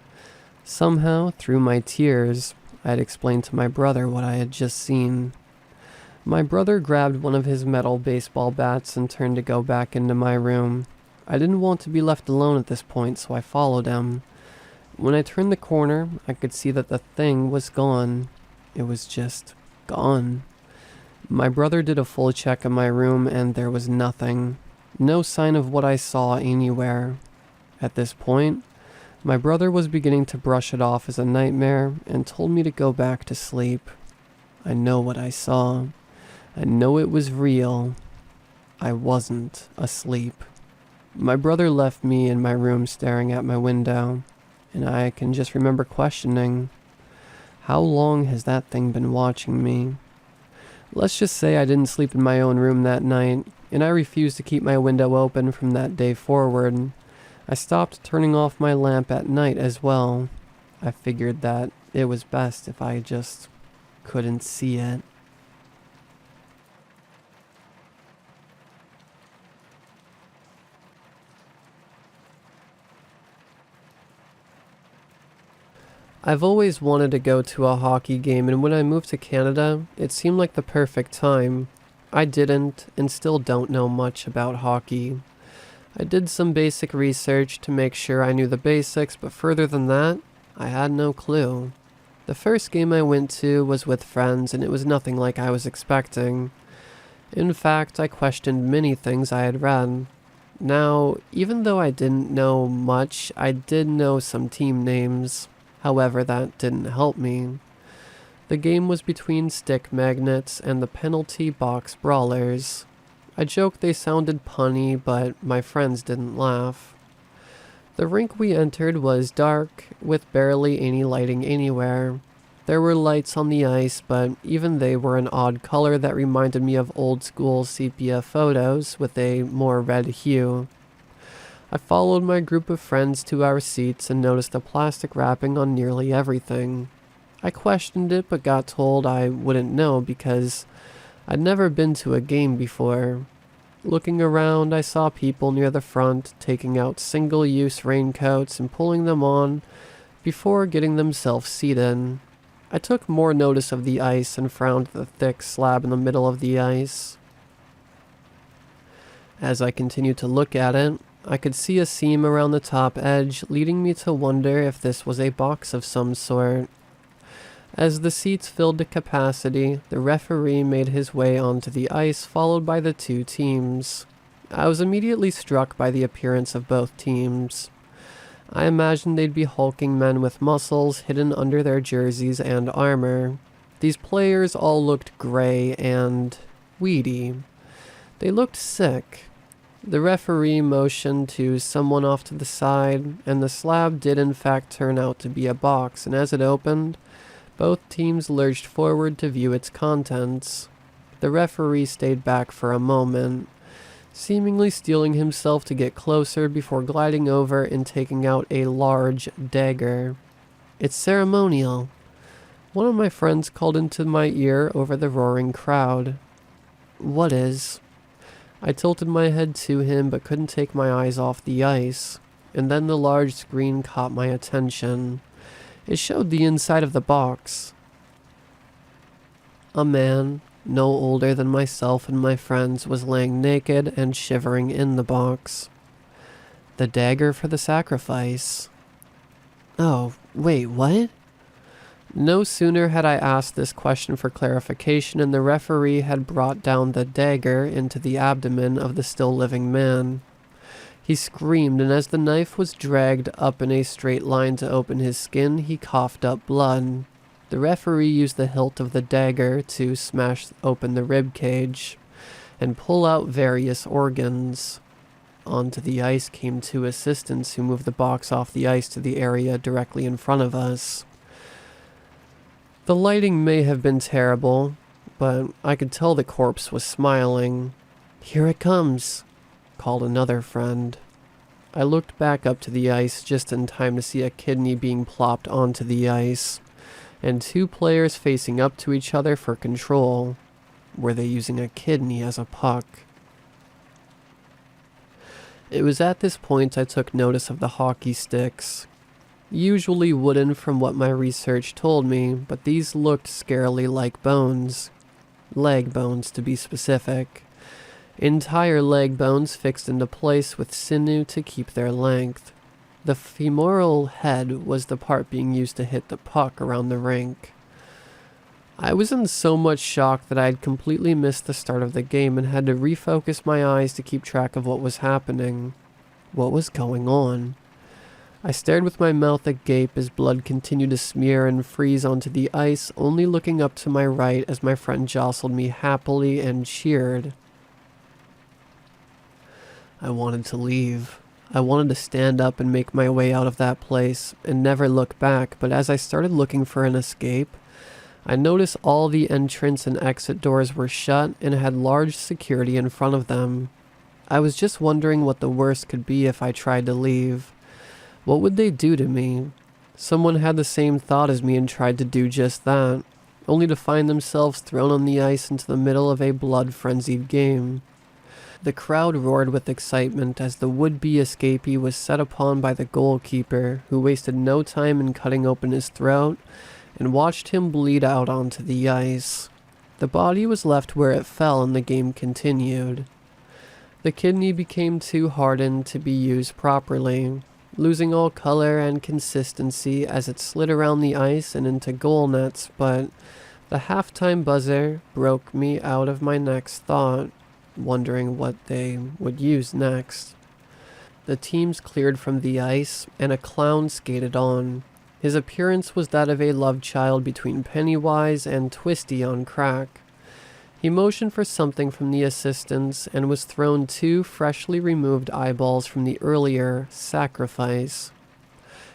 Speaker 1: Somehow, through my tears, I had explained to my brother what I had just seen. My brother grabbed one of his metal baseball bats and turned to go back into my room. I didn't want to be left alone at this point, so I followed him. When I turned the corner, I could see that the thing was gone. It was just gone. My brother did a full check of my room and there was nothing. No sign of what I saw anywhere. At this point, my brother was beginning to brush it off as a nightmare and told me to go back to sleep. I know what I saw. I know it was real. I wasn't asleep. My brother left me in my room staring at my window, and I can just remember questioning, how long has that thing been watching me? Let's just say I didn't sleep in my own room that night, and I refused to keep my window open from that day forward. I stopped turning off my lamp at night as well. I figured that it was best if I just couldn't see it. I've always wanted to go to a hockey game, and when I moved to Canada, it seemed like the perfect time. I didn't and still don't know much about hockey. I did some basic research to make sure I knew the basics, but further than that, I had no clue. The first game I went to was with friends, and it was nothing like I was expecting. In fact, I questioned many things I had read. Now, even though I didn't know much, I did know some team names. However, that didn't help me. The game was between stick magnets and the penalty box brawlers. I joked they sounded punny, but my friends didn't laugh. The rink we entered was dark, with barely any lighting anywhere. There were lights on the ice, but even they were an odd color that reminded me of old school sepia photos with a more red hue. I followed my group of friends to our seats and noticed a plastic wrapping on nearly everything. I questioned it but got told I wouldn't know because I'd never been to a game before. Looking around, I saw people near the front taking out single-use raincoats and pulling them on before getting themselves seated. I took more notice of the ice and frowned at the thick slab in the middle of the ice. As I continued to look at it, I could see a seam around the top edge, leading me to wonder if this was a box of some sort. As the seats filled to capacity, the referee made his way onto the ice, followed by the two teams. I was immediately struck by the appearance of both teams. I imagined they'd be hulking men with muscles hidden under their jerseys and armor. These players all looked gray and weedy. They looked sick. The referee motioned to someone off to the side, and the slab did in fact turn out to be a box, and as it opened, both teams lurched forward to view its contents. The referee stayed back for a moment, seemingly steeling himself to get closer before gliding over and taking out a large dagger. "It's ceremonial," one of my friends called into my ear over the roaring crowd. "What is?" I tilted my head to him but couldn't take my eyes off the ice, and then the large screen caught my attention. It showed the inside of the box. A man, no older than myself and my friends, was laying naked and shivering in the box. The dagger for the sacrifice. Oh, wait, what? No sooner had I asked this question for clarification and the referee had brought down the dagger into the abdomen of the still living man. He screamed, and as the knife was dragged up in a straight line to open his skin, he coughed up blood. The referee used the hilt of the dagger to smash open the rib cage and pull out various organs. Onto the ice came 2 assistants who moved the box off the ice to the area directly in front of us. The lighting may have been terrible, but I could tell the corpse was smiling. "Here it comes," called another friend. I looked back up to the ice just in time to see a kidney being plopped onto the ice, and 2 players facing up to each other for control. Were they using a kidney as a puck? It was at this point I took notice of the hockey sticks. Usually wooden from what my research told me, but these looked scarily like bones. Leg bones, to be specific. Entire leg bones fixed into place with sinew to keep their length. The femoral head was the part being used to hit the puck around the rink. I was in so much shock that I had completely missed the start of the game and had to refocus my eyes to keep track of what was happening. What was going on? I stared with my mouth agape as blood continued to smear and freeze onto the ice, only looking up to my right as my friend jostled me happily and cheered. I wanted to leave. I wanted to stand up and make my way out of that place and never look back, but as I started looking for an escape, I noticed all the entrance and exit doors were shut and had large security in front of them. I was just wondering what the worst could be if I tried to leave. What would they do to me? Someone had the same thought as me and tried to do just that, only to find themselves thrown on the ice into the middle of a blood-frenzied game. The crowd roared with excitement as the would-be escapee was set upon by the goalkeeper, who wasted no time in cutting open his throat and watched him bleed out onto the ice. The body was left where it fell and the game continued. The kidney became too hardened to be used properly, losing all color and consistency as it slid around the ice and into goal nets, but the halftime buzzer broke me out of my next thought, wondering what they would use next. The teams cleared from the ice, and a clown skated on. His appearance was that of a love child between Pennywise and Twisty on crack. He motioned for something from the assistants and was thrown 2 freshly removed eyeballs from the earlier sacrifice.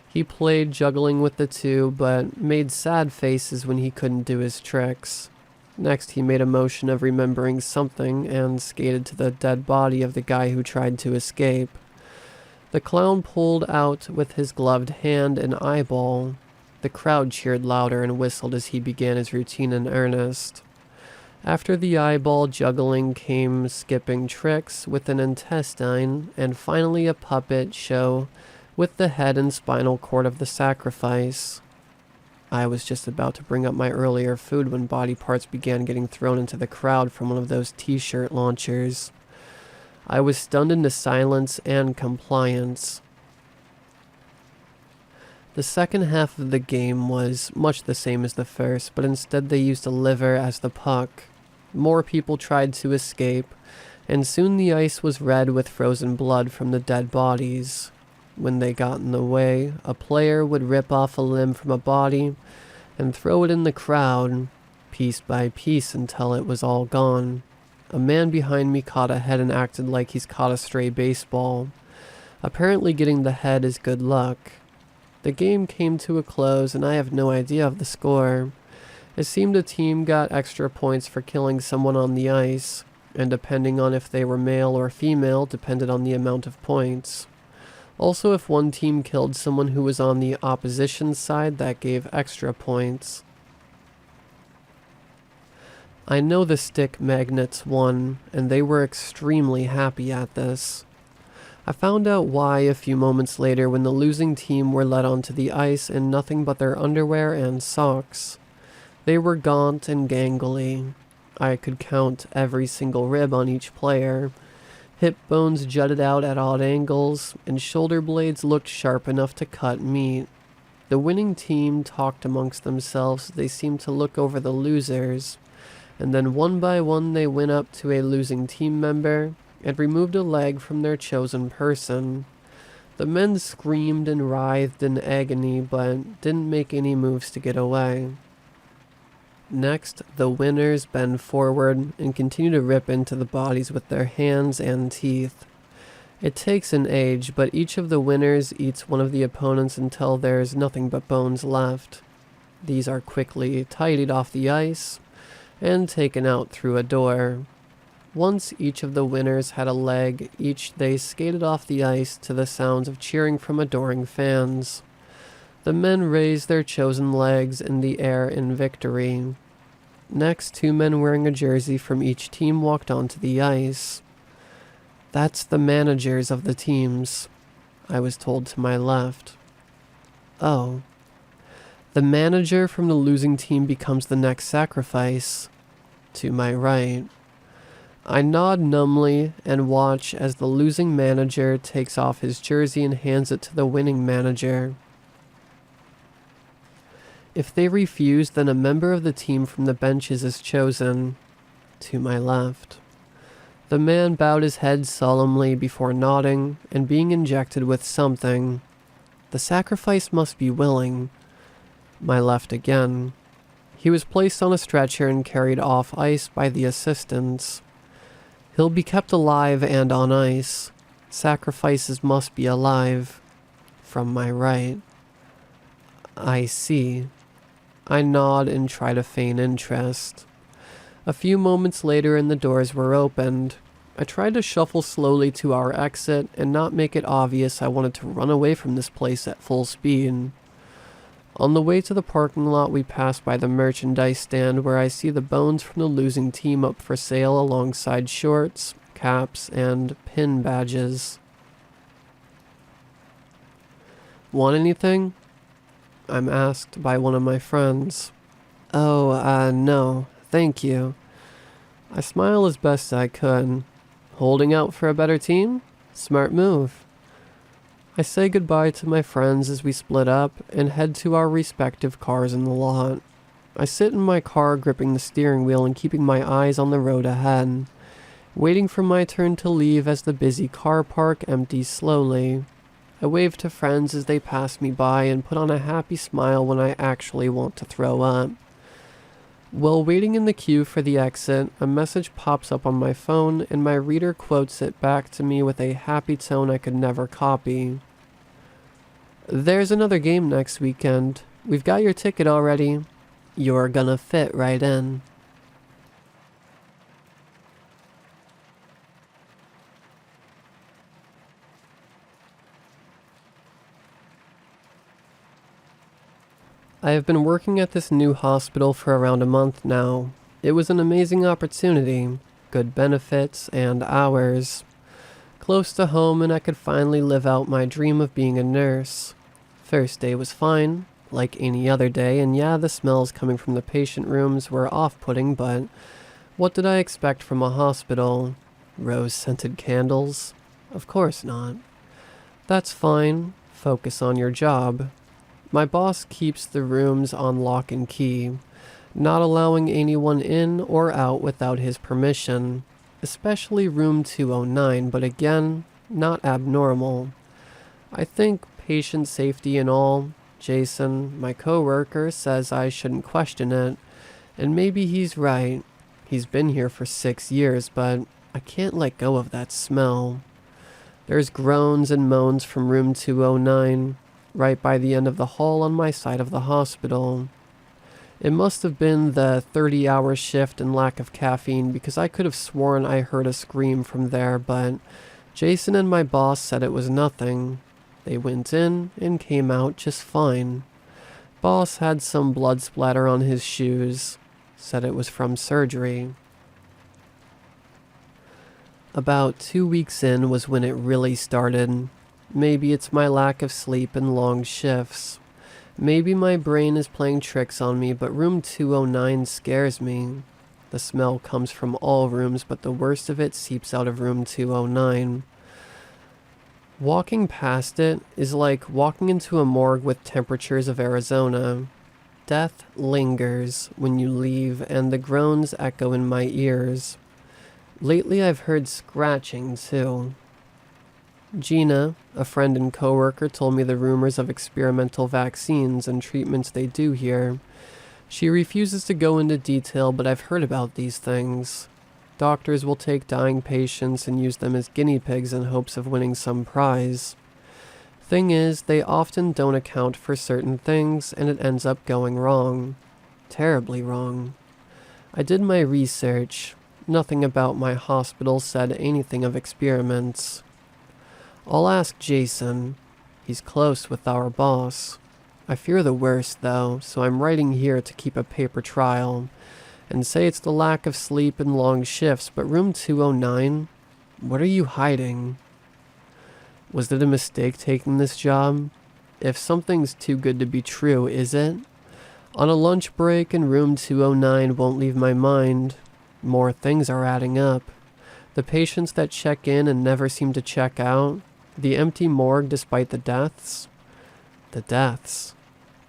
Speaker 1: He played juggling with the 2, but made sad faces when he couldn't do his tricks. Next, he made a motion of remembering something and skated to the dead body of the guy who tried to escape. The clown pulled out with his gloved hand an eyeball. The crowd cheered louder and whistled as he began his routine in earnest. After the eyeball juggling came skipping tricks with an intestine, and finally a puppet show with the head and spinal cord of the sacrifice. I was just about to bring up my earlier food when body parts began getting thrown into the crowd from one of those t-shirt launchers. I was stunned into silence and compliance. The second half of the game was much the same as the first, but instead they used a liver as the puck. More people tried to escape, and soon the ice was red with frozen blood from the dead bodies. When they got in the way, a player would rip off a limb from a body and throw it in the crowd, piece by piece until it was all gone. A man behind me caught a head and acted like he's caught a stray baseball. Apparently getting the head is good luck. The game came to a close and I have no idea of the score. It seemed a team got extra points for killing someone on the ice, and depending on if they were male or female depended on the amount of points. Also, if one team killed someone who was on the opposition side, that gave extra points. I know the stick magnets won, and they were extremely happy at this. I found out why a few moments later when the losing team were led onto the ice in nothing but their underwear and socks. They were gaunt and gangly. I could count every single rib on each player. Hip bones jutted out at odd angles, and shoulder blades looked sharp enough to cut meat. The winning team talked amongst themselves as they seemed to look over the losers, and then one by one they went up to a losing team member and removed a leg from their chosen person. The men screamed and writhed in agony, but didn't make any moves to get away. Next, the winners bend forward and continue to rip into the bodies with their hands and teeth. It takes an age, but each of the winners eats one of the opponents until there's nothing but bones left. These are quickly tidied off the ice and taken out through a door. Once each of the winners had a leg, they skated off the ice to the sounds of cheering from adoring fans. The men raised their chosen legs in the air in victory. Next, 2 men wearing a jersey from each team walked onto the ice. That's the managers of the teams, I was told to my left. Oh. The manager from the losing team becomes the next sacrifice, to my right. I nod numbly and watch as the losing manager takes off his jersey and hands it to the winning manager. If they refuse, then a member of the team from the benches is chosen, to my left. The man bowed his head solemnly before nodding and being injected with something. The sacrifice must be willing. My left again. He was placed on a stretcher and carried off ice by the assistants. He'll be kept alive and on ice. Sacrifices must be alive. From my right. I see. I nod and try to feign interest. A few moments later and the doors were opened. I tried to shuffle slowly to our exit and not make it obvious I wanted to run away from this place at full speed. On the way to the parking lot, we pass by the merchandise stand where I see the bones from the losing team up for sale alongside shorts, caps, and pin badges. Want anything? I'm asked by one of my friends. Oh, no, thank you. I smile as best I could. Holding out for a better team? Smart move. I say goodbye to my friends as we split up and head to our respective cars in the lot. I sit in my car gripping the steering wheel and keeping my eyes on the road ahead, waiting for my turn to leave as the busy car park empties slowly. I wave to friends as they pass me by and put on a happy smile when I actually want to throw up. While waiting in the queue for the exit, a message pops up on my phone and my reader quotes it back to me with a happy tone I could never copy. There's another game next weekend. We've got your ticket already. You're gonna fit right in. I have been working at this new hospital for around a month now. It was an amazing opportunity, good benefits, and hours. Close to home, and I could finally live out my dream of being a nurse. First day was fine, like any other day, and yeah, the smells coming from the patient rooms were off-putting, but what did I expect from a hospital? Rose-scented candles? Of course not. That's fine. Focus on your job. My boss keeps the rooms on lock and key, not allowing anyone in or out without his permission, especially room 209, but again, not abnormal. I think patient safety and all. Jason, my coworker, says I shouldn't question it, and maybe he's right. He's been here for 6 years, but I can't let go of that smell. There's groans and moans from room 209. Right by the end of the hall on my side of the hospital. It must have been the 30-hour shift and lack of caffeine because I could have sworn I heard a scream from there, but Jason and my boss said it was nothing. They went in and came out just fine. Boss had some blood splatter on his shoes, said it was from surgery. About 2 weeks in was when it really started. Maybe it's my lack of sleep and long shifts. Maybe my brain is playing tricks on me, but room 209 scares me. The smell comes from all rooms, but the worst of it seeps out of room 209. Walking past it is like walking into a morgue with temperatures of Arizona. Death lingers when you leave, and the groans echo in my ears. Lately I've heard scratching, too. Gina, a friend and coworker, told me the rumors of experimental vaccines and treatments they do here. She refuses to go into detail, but I've heard about these things. Doctors will take dying patients and use them as guinea pigs in hopes of winning some prize. Thing is, they often don't account for certain things, and it ends up going wrong. Terribly wrong. I did my research. Nothing about my hospital said anything of experiments. I'll ask Jason. He's close with our boss. I fear the worst, though, so I'm writing here to keep a paper trail, and say it's the lack of sleep and long shifts, but room 209? What are you hiding? Was it a mistake taking this job? If something's too good to be true, is it? On a lunch break in room 209 won't leave my mind. More things are adding up. The patients that check in and never seem to check out. The empty morgue despite the deaths. The deaths.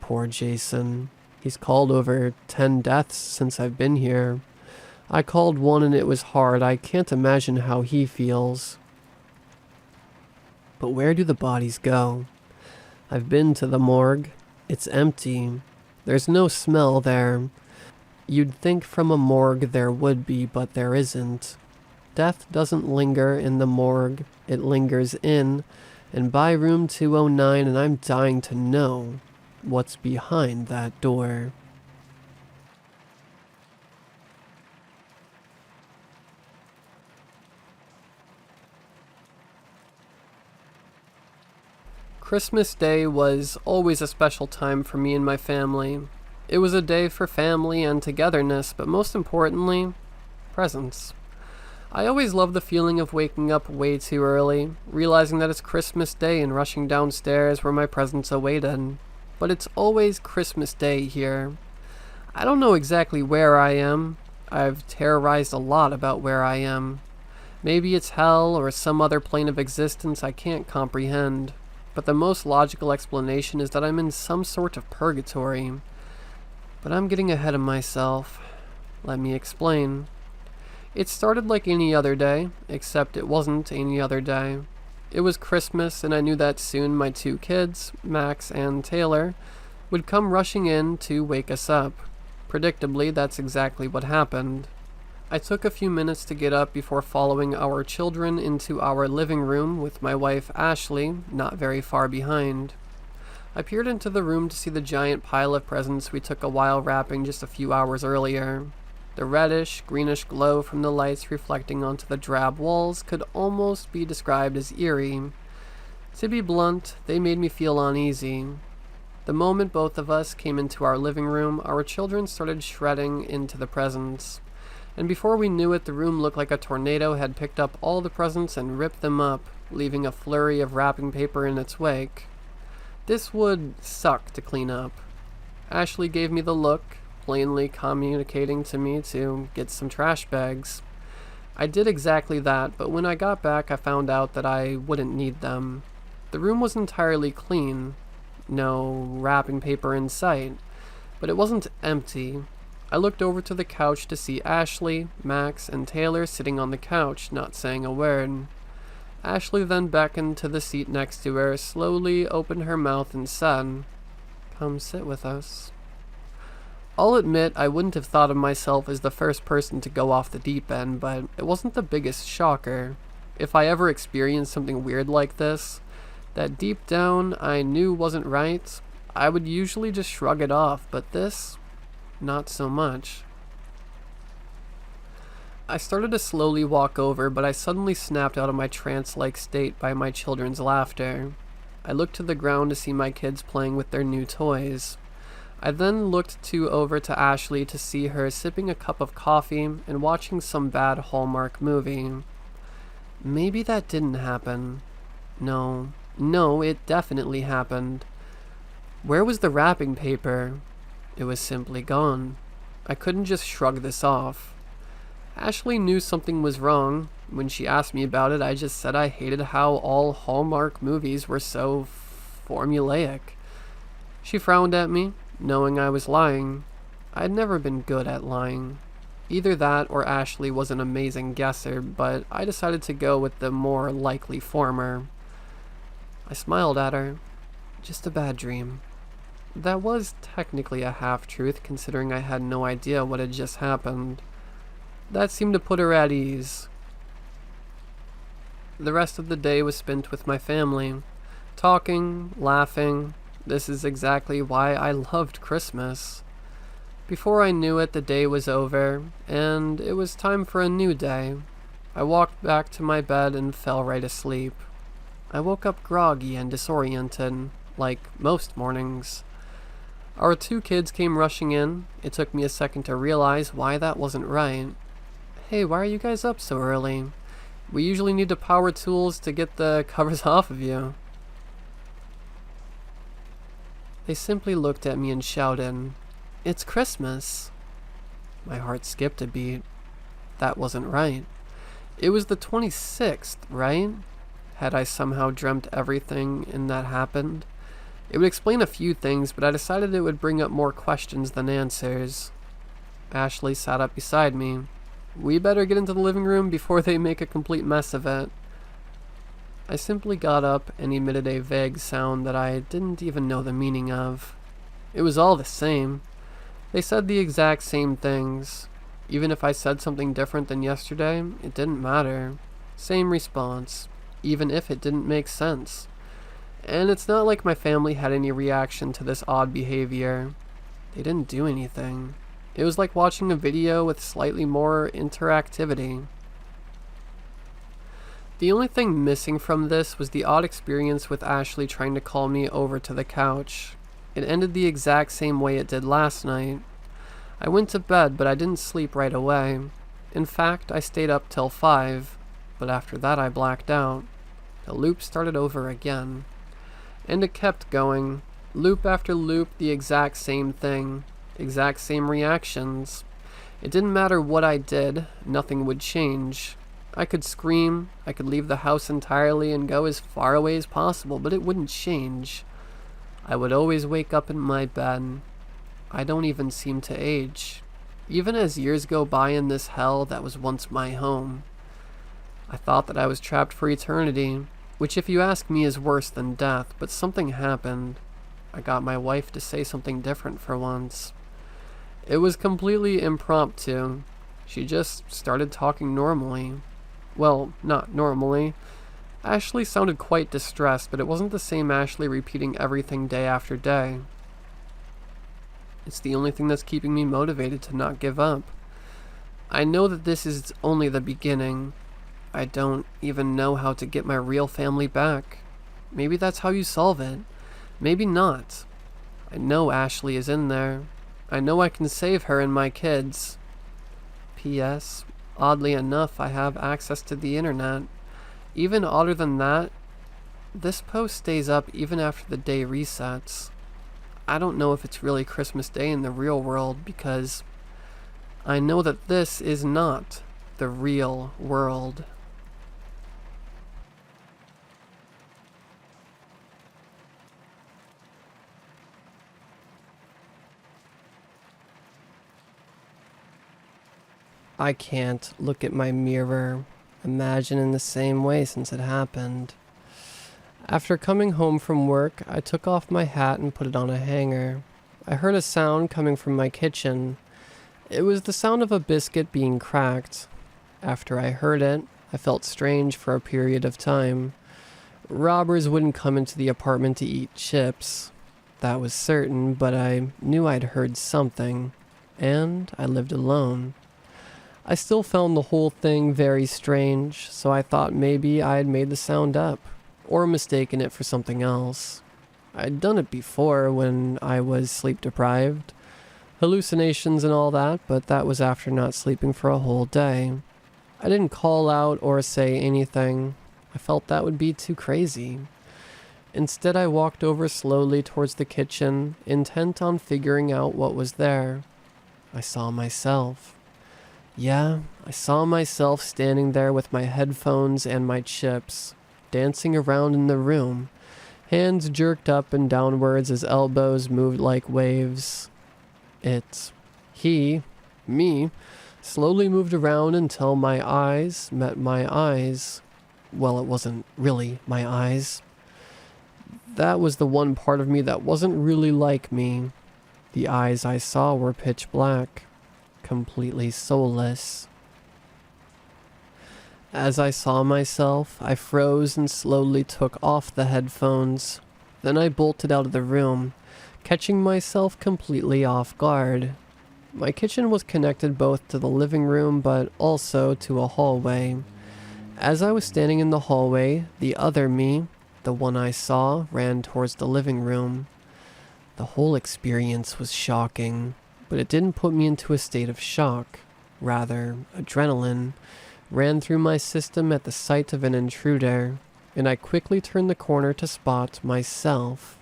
Speaker 1: Poor Jason. He's called over 10 deaths since I've been here. I called one and it was hard. I can't imagine how he feels. But where do the bodies go? I've been to the morgue. It's empty. There's no smell there. You'd think from a morgue there would be, but there isn't. Death doesn't linger in the morgue. It lingers in and by room 209, and I'm dying to know what's behind that door. Christmas Day was always a special time for me and my family. It was a day for family and togetherness, but most importantly, presents. I always love the feeling of waking up way too early, realizing that it's Christmas Day and rushing downstairs where my presents awaited. But it's always Christmas Day here. I don't know exactly where I am. I've terrorized a lot about where I am. Maybe it's hell or some other plane of existence I can't comprehend. But the most logical explanation is that I'm in some sort of purgatory. But I'm getting ahead of myself. Let me explain. It started like any other day, except it wasn't any other day. It was Christmas, and I knew that soon my 2 kids, Max and Taylor, would come rushing in to wake us up. Predictably, that's exactly what happened. I took a few minutes to get up before following our children into our living room with my wife Ashley, not very far behind. I peered into the room to see the giant pile of presents we took a while wrapping just a few hours earlier. The reddish, greenish glow from the lights reflecting onto the drab walls could almost be described as eerie. To be blunt, they made me feel uneasy. The moment both of us came into our living room, our children started shredding into the presents. And before we knew it, the room looked like a tornado had picked up all the presents and ripped them up, leaving a flurry of wrapping paper in its wake. This would suck to clean up. Ashley gave me the look, plainly communicating to me to get some trash bags. I did exactly that, but when I got back I found out that I wouldn't need them. The room was entirely clean. No wrapping paper in sight. But it wasn't empty. I looked over to the couch to see Ashley, Max, and Taylor sitting on the couch, not saying a word. Ashley then beckoned to the seat next to her, slowly opened her mouth and said, "Come sit with us." I'll admit I wouldn't have thought of myself as the first person to go off the deep end, but it wasn't the biggest shocker. If I ever experienced something weird like this, that deep down I knew wasn't right, I would usually just shrug it off, but this, not so much. I started to slowly walk over, but I suddenly snapped out of my trance-like state by my children's laughter. I looked to the ground to see my kids playing with their new toys. I then looked over to Ashley to see her sipping a cup of coffee and watching some bad Hallmark movie. Maybe that didn't happen. No, it definitely happened. Where was the wrapping paper? It was simply gone. I couldn't just shrug this off. Ashley knew something was wrong. When she asked me about it, I just said I hated how all Hallmark movies were so formulaic. She frowned at me, knowing I was lying. I'd never been good at lying. Either that or Ashley was an amazing guesser, but I decided to go with the more likely former. I smiled at her. Just a bad dream. That was technically a half-truth, considering I had no idea what had just happened. That seemed to put her at ease. The rest of the day was spent with my family, talking, laughing. This is exactly why I loved Christmas. Before I knew it, the day was over, and it was time for a new day. I walked back to my bed and fell right asleep. I woke up groggy and disoriented, like most mornings. Our 2 kids came rushing in. It took me a second to realize why that wasn't right. Hey, why are you guys up so early? We usually need to power tools to get the covers off of you. They simply looked at me and shouted, "It's Christmas." My heart skipped a beat. That wasn't right. It was the 26th, right? Had I somehow dreamt everything and that happened? It would explain a few things, but I decided it would bring up more questions than answers. Ashley sat up beside me. We better get into the living room before they make a complete mess of it. I simply got up and emitted a vague sound that I didn't even know the meaning of. It was all the same. They said the exact same things. Even if I said something different than yesterday, it didn't matter. Same response, even if it didn't make sense. And it's not like my family had any reaction to this odd behavior. They didn't do anything. It was like watching a video with slightly more interactivity. The only thing missing from this was the odd experience with Ashley trying to call me over to the couch. It ended the exact same way it did last night. I went to bed, but I didn't sleep right away. In fact, I stayed up till 5, but after that I blacked out. The loop started over again. And it kept going. Loop after loop, the exact same thing. Exact same reactions. It didn't matter what I did, nothing would change. I could scream, I could leave the house entirely and go as far away as possible, but it wouldn't change. I would always wake up in my bed. I don't even seem to age. Even as years go by in this hell that was once my home. I thought that I was trapped for eternity, which if you ask me is worse than death, but something happened. I got my wife to say something different for once. It was completely impromptu. She just started talking normally. Well, not normally. Ashley sounded quite distressed, but it wasn't the same Ashley repeating everything day after day. It's the only thing that's keeping me motivated to not give up. I know that this is only the beginning. I don't even know how to get my real family back. Maybe that's how you solve it. Maybe not. I know Ashley is in there. I know I can save her and my kids. P.S. Oddly enough, I have access to the internet. Even odder than that, this post stays up even after the day resets. I don't know if it's really Christmas Day in the real world because I know that this is not the real world. I can't look at my mirror, imagine in the same way since it happened. After coming home from work, I took off my hat and put it on a hanger. I heard a sound coming from my kitchen. It was the sound of a biscuit being cracked. After I heard it, I felt strange for a period of time. Robbers wouldn't come into the apartment to eat chips. That was certain, but I knew I'd heard something, and I lived alone. I still found the whole thing very strange, so I thought maybe I had made the sound up, or mistaken it for something else. I'd done it before when I was sleep deprived, hallucinations and all that, but that was after not sleeping for a whole day. I didn't call out or say anything. I felt that would be too crazy. Instead, I walked over slowly towards the kitchen, intent on figuring out what was there. I saw myself. Yeah, I saw myself standing there with my headphones and my chips, dancing around in the room, hands jerked up and downwards as elbows moved like waves. Me, slowly moved around until my eyes met my eyes. Well, it wasn't really my eyes. That was the one part of me that wasn't really like me. The eyes I saw were pitch black, completely soulless. As I saw myself, I froze and slowly took off the headphones. Then I bolted out of the room, catching myself completely off guard. My kitchen was connected both to the living room but also to a hallway. As I was standing in the hallway, the other me, the one I saw, ran towards the living room. The whole experience was shocking, but it didn't put me into a state of shock. Rather, adrenaline ran through my system at the sight of an intruder, and I quickly turned the corner to spot myself.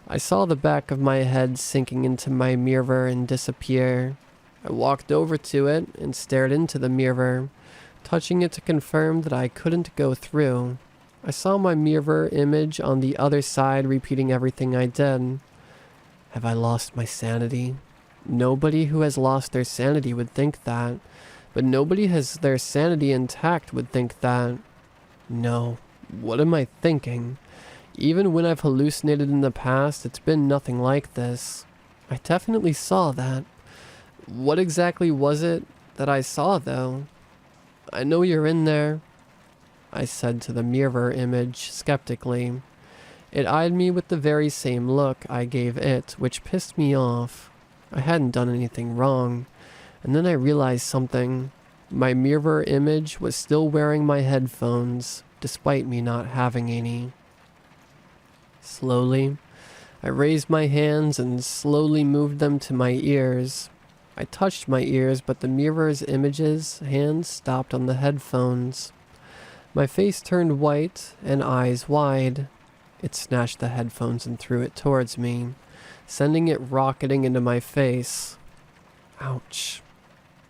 Speaker 1: I saw the back of my head sinking into my mirror and disappear. I walked over to it and stared into the mirror, touching it to confirm that I couldn't go through. I saw my mirror image on the other side repeating everything I did. Have I lost my sanity? Nobody who has lost their sanity would think that, but nobody has their sanity intact would think that. No, what am I thinking? Even when I've hallucinated in the past, it's been nothing like this. I definitely saw that. What exactly was it that I saw, though? I know you're in there, I said to the mirror image skeptically. It eyed me with the very same look I gave it, which pissed me off. I hadn't done anything wrong, and then I realized something. My mirror image was still wearing my headphones, despite me not having any. Slowly, I raised my hands and slowly moved them to my ears. I touched my ears, but the mirror's image's hands stopped on the headphones. My face turned white and eyes wide. It snatched the headphones and threw it towards me, sending it rocketing into my face. Ouch.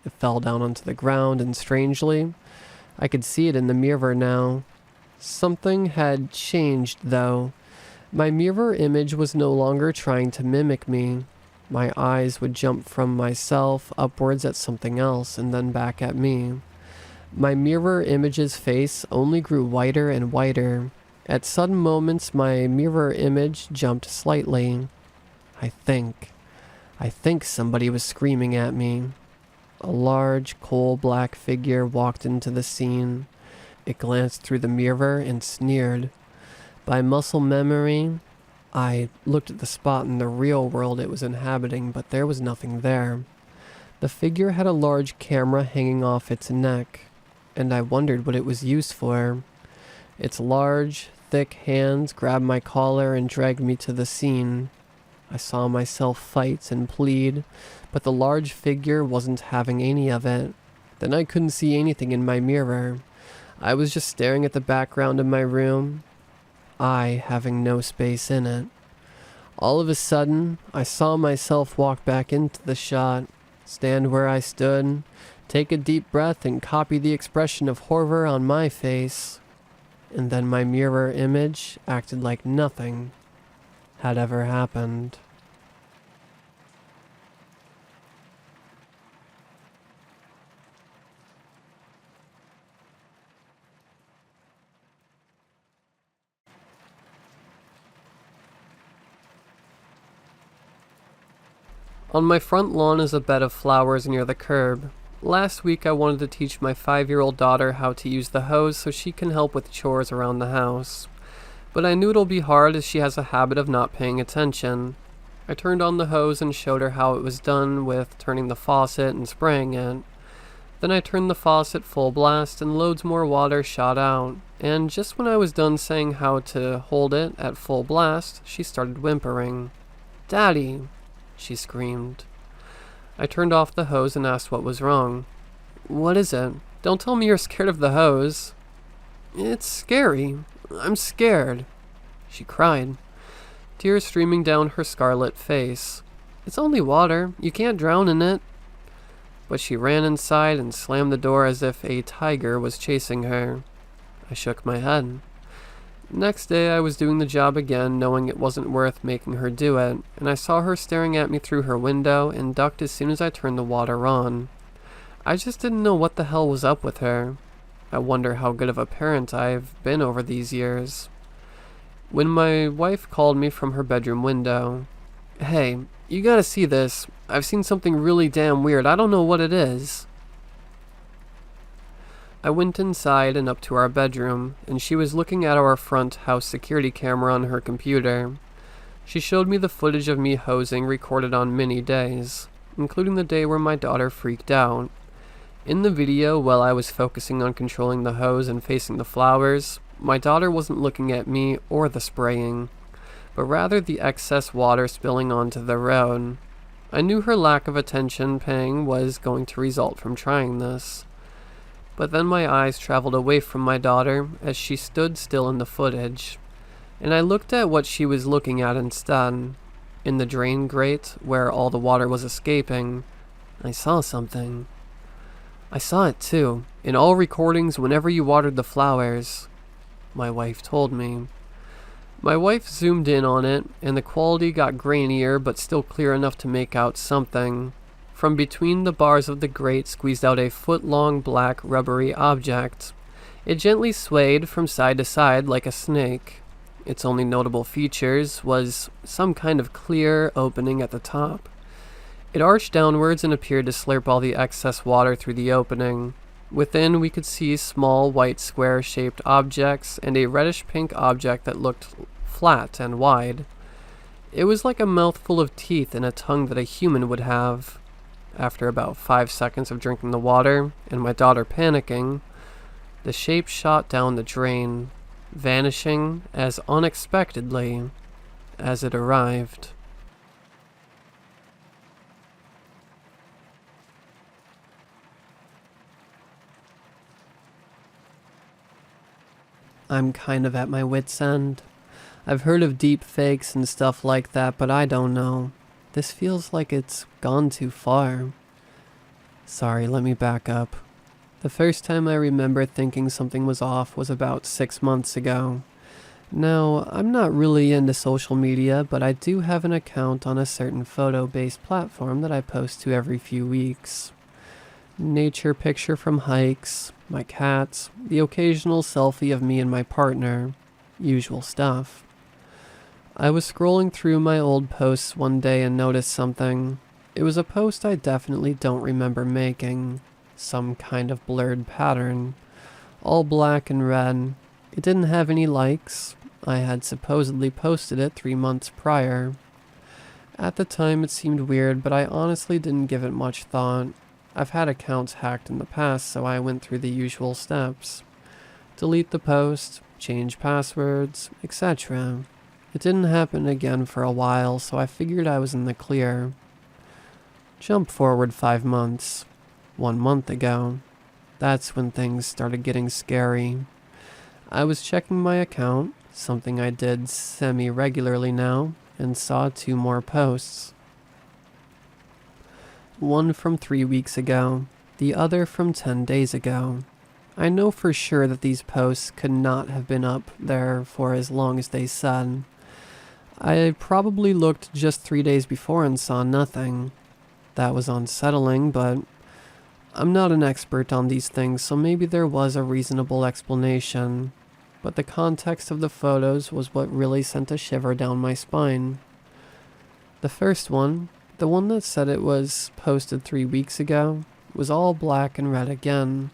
Speaker 1: It fell down onto the ground, and strangely, I could see it in the mirror now. Something had changed, though. My mirror image was no longer trying to mimic me. My eyes would jump from myself upwards at something else and then back at me. My mirror image's face only grew whiter and whiter. At sudden moments, my mirror image jumped slightly. I think somebody was screaming at me. A large, coal-black figure walked into the scene. It glanced through the mirror and sneered. By muscle memory, I looked at the spot in the real world it was inhabiting, but there was nothing there. The figure had a large camera hanging off its neck, and I wondered what it was used for. Its large, thick hands grabbed my collar and dragged me to the scene. I saw myself fight and plead, but the large figure wasn't having any of it. Then I couldn't see anything in my mirror. I was just staring at the background of my room, I having no space in it. All of a sudden, I saw myself walk back into the shot, stand where I stood, take a deep breath and copy the expression of horror on my face. And then my mirror image acted like nothing had ever happened. On my front lawn is a bed of flowers near the curb. Last week I wanted to teach my 5-year-old daughter how to use the hose so she can help with chores around the house. But I knew it'll be hard as she has a habit of not paying attention. I turned on the hose and showed her how it was done with turning the faucet and spraying it. Then I turned the faucet full blast and loads more water shot out, and just when I was done saying how to hold it at full blast, she started whimpering. "Daddy!" she screamed. I turned off the hose and asked what was wrong. "What is it?" Don't tell me you're scared of the hose. It's scary. I'm scared, she cried, tears streaming down her scarlet face. It's only water. You can't drown in it. But she ran inside and slammed the door as if a tiger was chasing her. I shook my head. Next day I was doing the job again, knowing it wasn't worth making her do it, and I saw her staring at me through her window and ducked as soon as I turned the water on. I just didn't know what the hell was up with her. I wonder how good of a parent I've been over these years. When my wife called me from her bedroom window, "Hey, you gotta see this. I've seen something really damn weird. I don't know what it is." I went inside and up to our bedroom, and she was looking at our front house security camera on her computer. She showed me the footage of me hosing recorded on many days, including the day where my daughter freaked out. In the video, while I was focusing on controlling the hose and facing the flowers, my daughter wasn't looking at me or the spraying, but rather the excess water spilling onto the road. I knew her lack of attention paying was going to result from trying this. But then my eyes traveled away from my daughter as she stood still in the footage, and I looked at what she was looking at instead. In the drain grate, where all the water was escaping, I saw something. I saw it too, in all recordings whenever you watered the flowers, my wife told me. My wife zoomed in on it, and the quality got grainier but still clear enough to make out something. From between the bars of the grate squeezed out a foot-long black rubbery object. It gently swayed from side to side like a snake. Its only notable features was some kind of clear opening at the top. It arched downwards and appeared to slurp all the excess water through the opening. Within we could see small white square-shaped objects and a reddish-pink object that looked flat and wide. It was like a mouthful of teeth and a tongue that a human would have. After about 5 seconds of drinking the water, and my daughter panicking, the shape shot down the drain, vanishing as unexpectedly as it arrived. I'm kind of at my wit's end. I've heard of deep fakes and stuff like that, but I don't know. This feels like it's gone too far. Sorry, let me back up. The first time I remember thinking something was off was about 6 months ago. Now, I'm not really into social media, but I do have an account on a certain photo-based platform that I post to every few weeks. Nature picture from hikes, my cats, the occasional selfie of me and my partner, usual stuff. I was scrolling through my old posts one day and noticed something. It was a post I definitely don't remember making. Some kind of blurred pattern. All black and red. It didn't have any likes. I had supposedly posted it 3 months prior. At the time it seemed weird, but I honestly didn't give it much thought. I've had accounts hacked in the past, so I went through the usual steps. Delete the post, change passwords, etc. It didn't happen again for a while, so I figured I was in the clear. Jump forward 5 months. 1 month ago. That's when things started getting scary. I was checking my account, something I did semi-regularly now, and saw 2 more posts. One from 3 weeks ago, the other from 10 days ago. I know for sure that these posts could not have been up there for as long as they said. I probably looked just 3 days before and saw nothing. That was unsettling, but I'm not an expert on these things, so maybe there was a reasonable explanation. But the context of the photos was what really sent a shiver down my spine. The first one, the one that said it was posted 3 weeks ago, was all black and red again.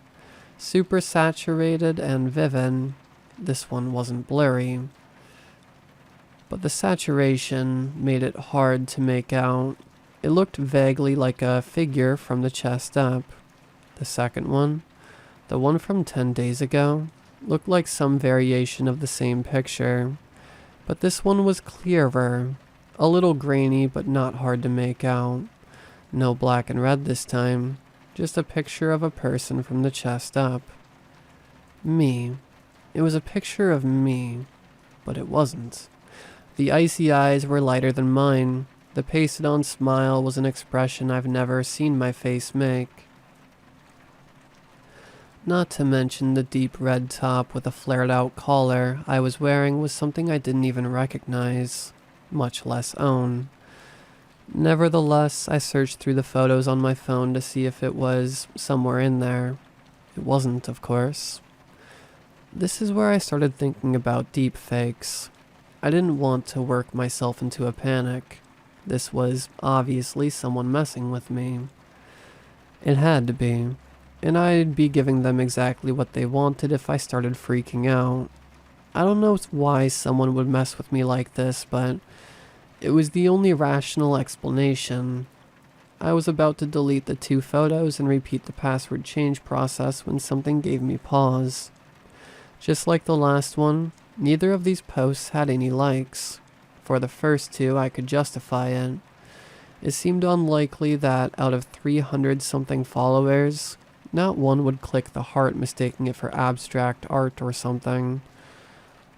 Speaker 1: Super saturated and vivid. This one wasn't blurry. But the saturation made it hard to make out. It looked vaguely like a figure from the chest up. The second one, the one from 10 days ago, looked like some variation of the same picture. But this one was clearer, a little grainy but not hard to make out. No black and red this time, Just a picture of a person from the chest up. Me. It was a picture of me, but it wasn't. The icy eyes were lighter than mine. The pasted-on smile was an expression I've never seen my face make. Not to mention the deep red top with a flared-out collar I was wearing was something I didn't even recognize, much less own. Nevertheless, I searched through the photos on my phone to see if it was somewhere in there. It wasn't, of course. This is where I started thinking about deep fakes. I didn't want to work myself into a panic. This was obviously someone messing with me. It had to be, and I'd be giving them exactly what they wanted if I started freaking out. I don't know why someone would mess with me like this, but it was the only rational explanation. I was about to delete the 2 photos and repeat the password change process when something gave me pause. Just like the last one, neither of these posts had any likes. For the first 2, I could justify it. It seemed unlikely that out of 300-something followers, not one would click the heart mistaking it for abstract art or something.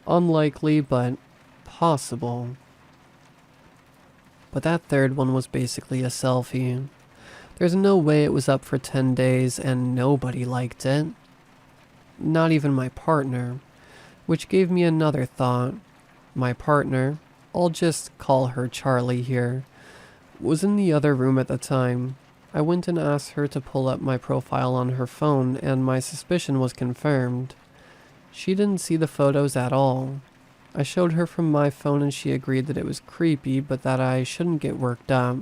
Speaker 1: Unlikely, but possible. But that third one was basically a selfie. There's no way it was up for 10 days and nobody liked it. Not even my partner. Which gave me another thought. My partner, I'll just call her Charlie here, was in the other room at the time. I went and asked her to pull up my profile on her phone, and my suspicion was confirmed. She didn't see the photos at all. I showed her from my phone and she agreed that it was creepy, but that I shouldn't get worked up.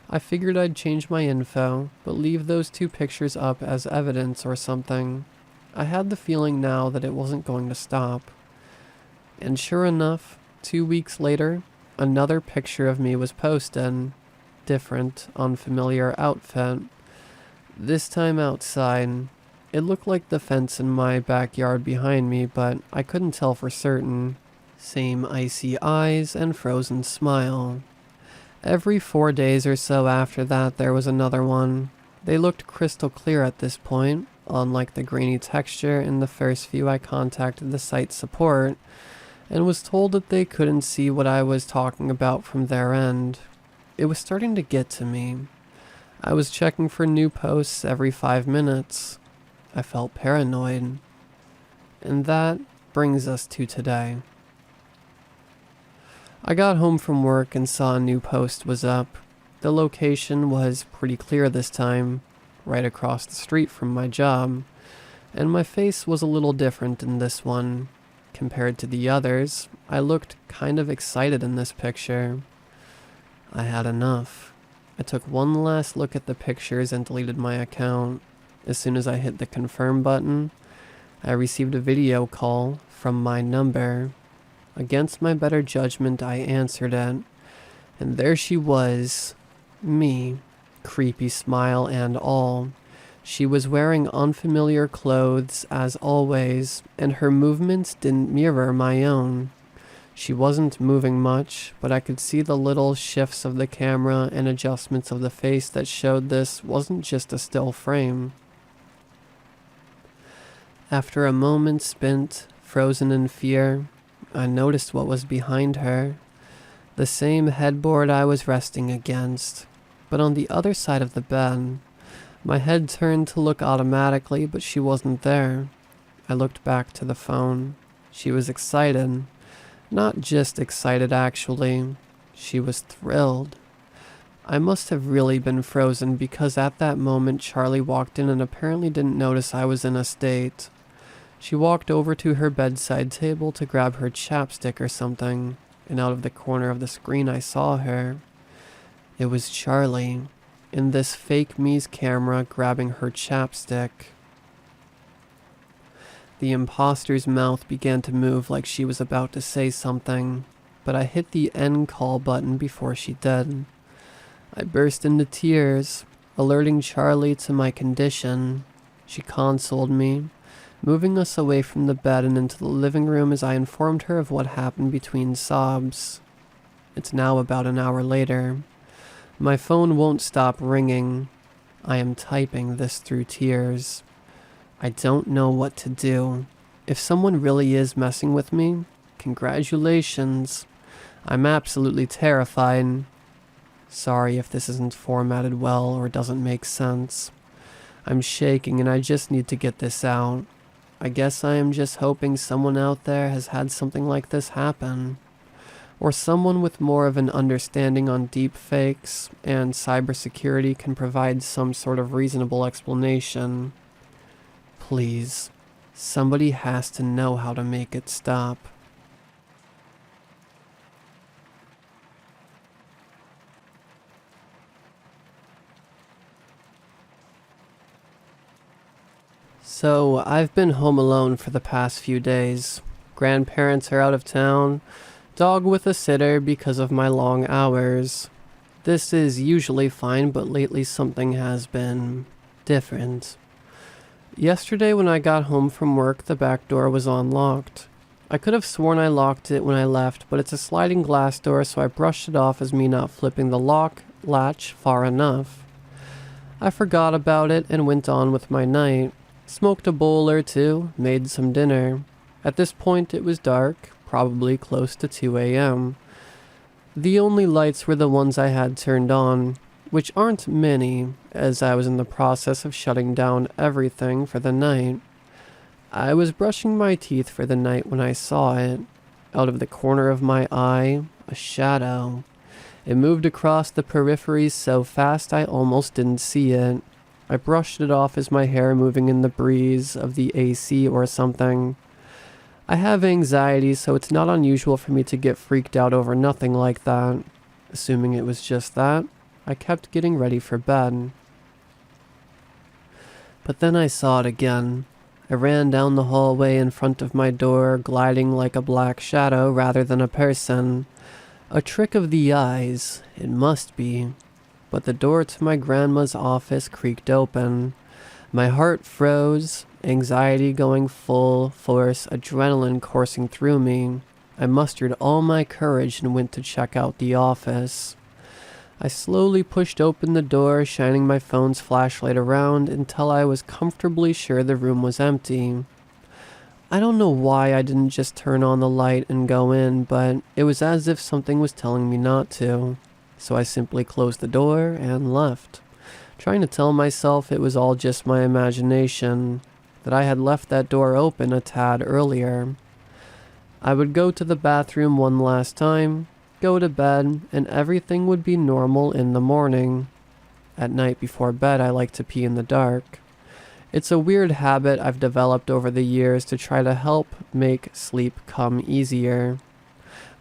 Speaker 1: I figured I'd change my info, but leave those 2 pictures up as evidence or something. I had the feeling now that it wasn't going to stop. And sure enough, 2 weeks later, another picture of me was posted. Different, unfamiliar outfit. This time outside. It looked like the fence in my backyard behind me, but I couldn't tell for certain. Same icy eyes and frozen smile. Every 4 days or so after that, there was another one. They looked crystal clear at this point, unlike the grainy texture in the first few. I contacted the site support and was told that they couldn't see what I was talking about from their end. It was starting to get to me. I was checking for new posts every 5 minutes. I felt paranoid. And that brings us to today. I got home from work and saw a new post was up. The location was pretty clear this time, right across the street from my job, and my face was a little different in this one. Compared to the others, I looked kind of excited in this picture. I had enough. I took one last look at the pictures and deleted my account. As soon as I hit the confirm button, I received a video call from my number. Against my better judgment, I answered it, and there she was, me, creepy smile and all. She was wearing unfamiliar clothes as always, and her movements didn't mirror my own. She wasn't moving much, but I could see the little shifts of the camera and adjustments of the face that showed this wasn't just a still frame. After a moment spent, frozen in fear, I noticed what was behind her. The same headboard I was resting against, but on the other side of the bed. My head turned to look automatically, but she wasn't there. I looked back to the phone. She was excited. Not just excited, actually. She was thrilled. I must have really been frozen because at that moment Charlie walked in and apparently didn't notice I was in a state. She walked over to her bedside table to grab her chapstick or something, and out of the corner of the screen I saw her. It was Charlie, in this fake me's camera grabbing her chapstick. The imposter's mouth began to move like she was about to say something, but I hit the end call button before she did. I burst into tears, alerting Charlie to my condition. She consoled me, moving us away from the bed and into the living room as I informed her of what happened between sobs. It's now about an hour later. My phone won't stop ringing. I am typing this through tears. I don't know what to do. If someone really is messing with me, congratulations. I'm absolutely terrified. Sorry if this isn't formatted well or doesn't make sense. I'm shaking and I just need to get this out. I guess I am just hoping someone out there has had something like this happen. Or someone with more of an understanding on deepfakes and cybersecurity can provide some sort of reasonable explanation. Please, somebody has to know how to make it stop. So, I've been home alone for the past few days. Grandparents are out of town, dog with a sitter because of my long hours. This is usually fine, but lately something has been different. Yesterday when I got home from work, the back door was unlocked. I could have sworn I locked it when I left, but it's a sliding glass door, so I brushed it off as me not flipping the latch far enough. I forgot about it and went on with my night. Smoked a bowl or two, made some dinner. At this point it was dark, probably close to 2 a.m. The only lights were the ones I had turned on, which aren't many, as I was in the process of shutting down everything for the night. I was brushing my teeth for the night when I saw it. Out of the corner of my eye, a shadow. It moved across the periphery so fast I almost didn't see it. I brushed it off as my hair moving in the breeze of the AC or something. I have anxiety, so it's not unusual for me to get freaked out over nothing like that. Assuming it was just that, I kept getting ready for bed. But then I saw it again. I ran down the hallway in front of my door, gliding like a black shadow rather than a person. A trick of the eyes, it must be. But the door to my grandma's office creaked open. My heart froze, anxiety going full force, adrenaline coursing through me. I mustered all my courage and went to check out the office. I slowly pushed open the door, shining my phone's flashlight around until I was comfortably sure the room was empty. I don't know why I didn't just turn on the light and go in, but it was as if something was telling me not to. So I simply closed the door and left, trying to tell myself it was all just my imagination, that I had left that door open a tad earlier. I would go to the bathroom one last time, go to bed, and everything would be normal in the morning. At night before bed, I like to pee in the dark. It's a weird habit I've developed over the years to try to help make sleep come easier.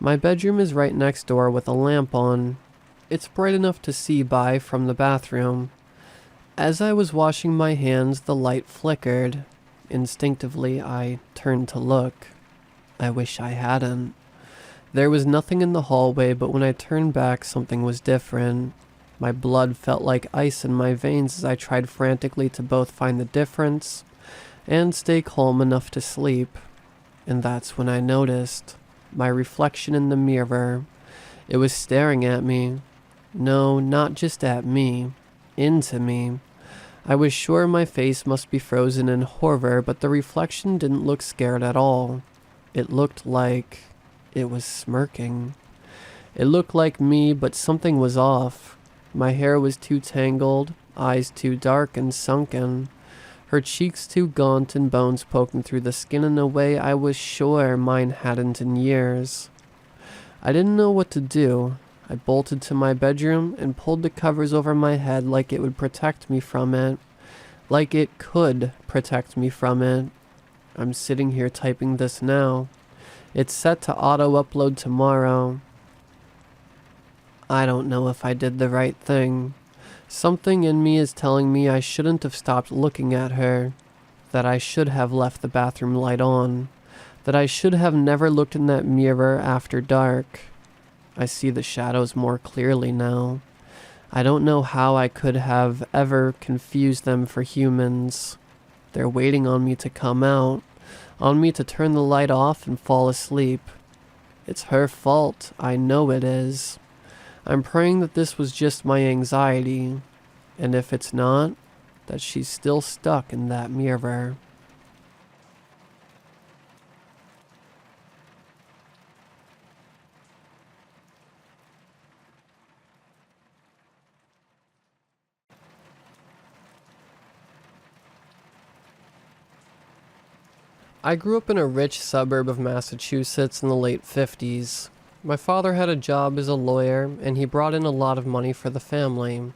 Speaker 1: My bedroom is right next door with a lamp on. It's bright enough to see by from the bathroom. As I was washing my hands, the light flickered. Instinctively, I turned to look. I wish I hadn't. There was nothing in the hallway, but when I turned back, something was different. My blood felt like ice in my veins as I tried frantically to both find the difference and stay calm enough to sleep. And that's when I noticed my reflection in the mirror. It was staring at me. No, not just at me. Into me. I was sure my face must be frozen in horror, but the reflection didn't look scared at all. It looked like it was smirking. It looked like me, but something was off. My hair was too tangled, eyes too dark and sunken, her cheeks too gaunt and bones poking through the skin in a way I was sure mine hadn't in years. I didn't know what to do. I bolted to my bedroom and pulled the covers over my head like it would protect me from it. Like it could protect me from it. I'm sitting here typing this now. It's set to auto-upload tomorrow. I don't know if I did the right thing. Something in me is telling me I shouldn't have stopped looking at her. That I should have left the bathroom light on. That I should have never looked in that mirror after dark. I see the shadows more clearly now. I don't know how I could have ever confused them for humans. They're waiting on me to come out, on me to turn the light off and fall asleep. It's her fault, I know it is. I'm praying that this was just my anxiety. And if it's not, that she's still stuck in that mirror. I grew up in a rich suburb of Massachusetts in the late 50s. My father had a job as a lawyer, and he brought in a lot of money for the family,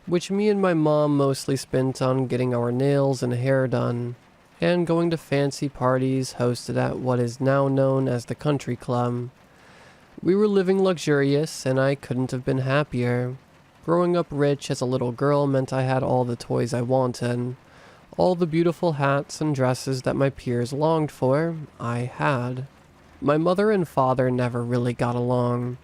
Speaker 1: which me and my mom mostly spent on getting our nails and hair done, and going to fancy parties hosted at what is now known as the country club. We were living luxurious, and I couldn't have been happier. Growing up rich as a little girl meant I had all the toys I wanted. All the beautiful hats and dresses that my peers longed for, I had. My mother and father never really got along,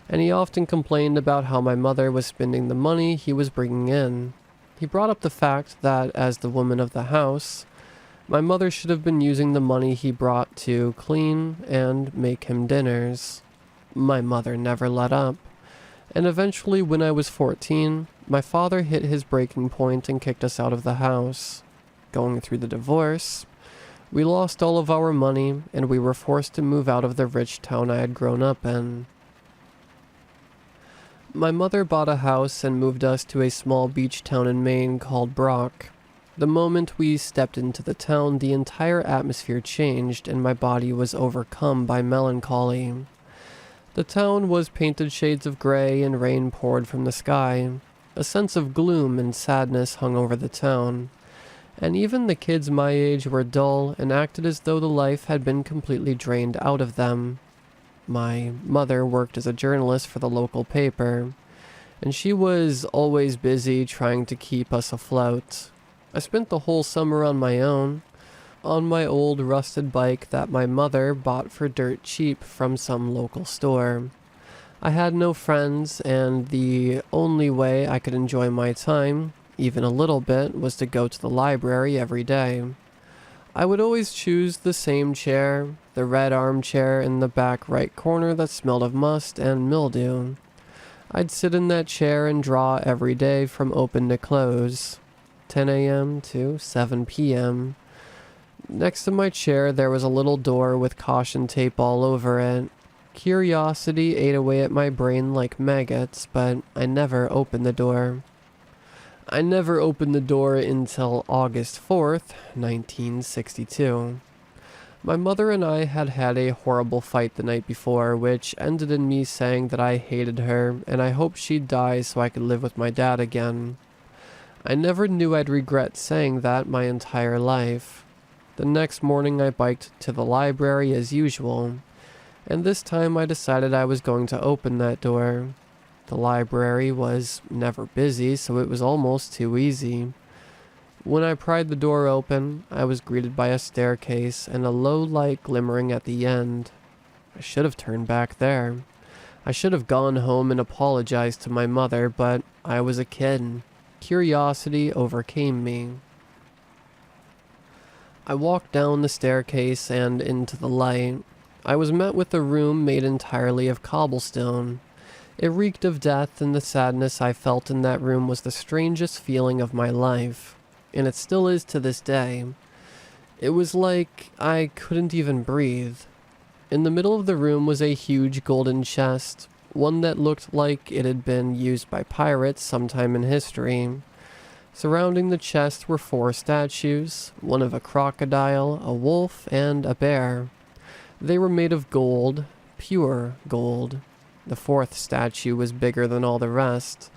Speaker 1: and he often complained about how my mother was spending the money he was bringing in. He brought up the fact that, as the woman of the house, my mother should have been using the money he brought to clean and make him dinners. My mother never let up, and eventually when I was 14, my father hit his breaking point and kicked us out of the house. Going through the divorce, we lost all of our money, and we were forced to move out of the rich town I had grown up in. My mother bought a house and moved us to a small beach town in Maine called Brock. The moment we stepped into the town, the entire atmosphere changed, and my body was overcome by melancholy. The town was painted shades of gray, and rain poured from the sky. A sense of gloom and sadness hung over the town, and even the kids my age were dull and acted as though the life had been completely drained out of them. My mother worked as a journalist for the local paper, and she was always busy trying to keep us afloat. I spent the whole summer on my own, on my old rusted bike that my mother bought for dirt cheap from some local store. I had no friends, and the only way I could enjoy my time, even a little bit, was to go to the library every day. I would always choose the same chair, the red armchair in the back right corner that smelled of must and mildew. I'd sit in that chair and draw every day from open to close, 10 a.m. to 7 p.m. Next to my chair there was a little door with caution tape all over it. Curiosity ate away at my brain like maggots, but I never opened the door. I never opened the door until August 4th, 1962. My mother and I had had a horrible fight the night before, which ended in me saying that I hated her and I hoped she'd die so I could live with my dad again. I never knew I'd regret saying that my entire life. The next morning I biked to the library as usual, and this time I decided I was going to open that door. The library was never busy, so it was almost too easy. When I pried the door open, I was greeted by a staircase and a low light glimmering at the end. I should have turned back there. I should have gone home and apologized to my mother, but I was a kid. Curiosity overcame me. I walked down the staircase and into the light. I was met with a room made entirely of cobblestone. It reeked of death, and the sadness I felt in that room was the strangest feeling of my life, and it still is to this day. It was like I couldn't even breathe. In the middle of the room was a huge golden chest, one that looked like it had been used by pirates sometime in history. Surrounding the chest were 4 statues, one of a crocodile, a wolf, and a bear. They were made of gold, pure gold. The 4th statue was bigger than all the rest,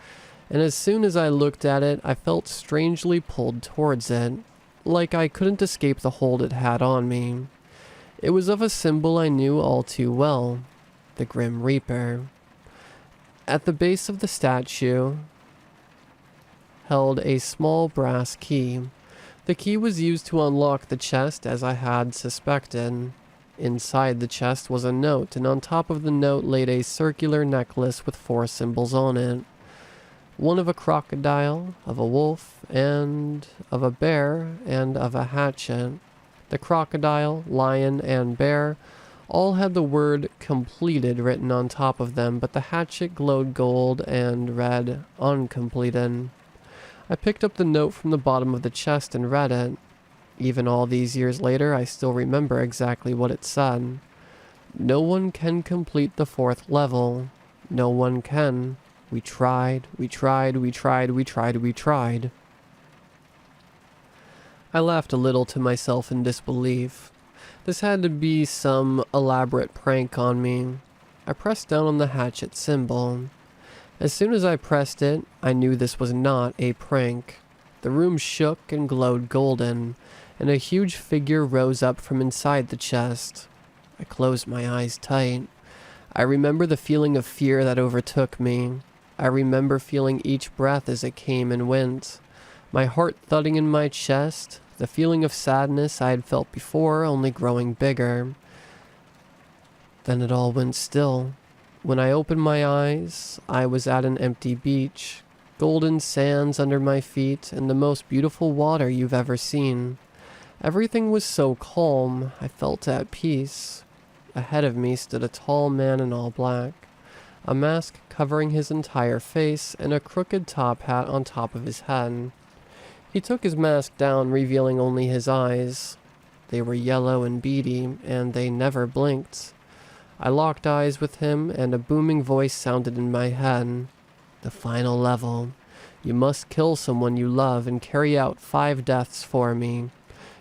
Speaker 1: and as soon as I looked at it, I felt strangely pulled towards it, like I couldn't escape the hold it had on me. It was of a symbol I knew all too well, the Grim Reaper. At the base of the statue held a small brass key. The key was used to unlock the chest, as I had suspected. Inside the chest was a note, and on top of the note laid a circular necklace with 4 symbols on it. One of a crocodile, of a wolf, and of a bear, and of a hatchet. The crocodile, lion, and bear all had the word completed written on top of them, but the hatchet glowed gold and read uncompleted. I picked up the note from the bottom of the chest and read it. Even all these years later, I still remember exactly what it said. No one can complete the 4th level. No one can. We tried, we tried, we tried, we tried, we tried. I laughed a little to myself in disbelief. This had to be some elaborate prank on me. I pressed down on the hatchet symbol. As soon as I pressed it, I knew this was not a prank. The room shook and glowed golden, and a huge figure rose up from inside the chest. I closed my eyes tight. I remember the feeling of fear that overtook me. I remember feeling each breath as it came and went. My heart thudding in my chest, the feeling of sadness I had felt before only growing bigger. Then it all went still. When I opened my eyes, I was at an empty beach, golden sands under my feet, and the most beautiful water you've ever seen. Everything was so calm, I felt at peace. Ahead of me stood a tall man in all black, a mask covering his entire face, and a crooked top hat on top of his head. He took his mask down, revealing only his eyes. They were yellow and beady, and they never blinked. I locked eyes with him, and a booming voice sounded in my head. The final level. You must kill someone you love and carry out 5 deaths for me.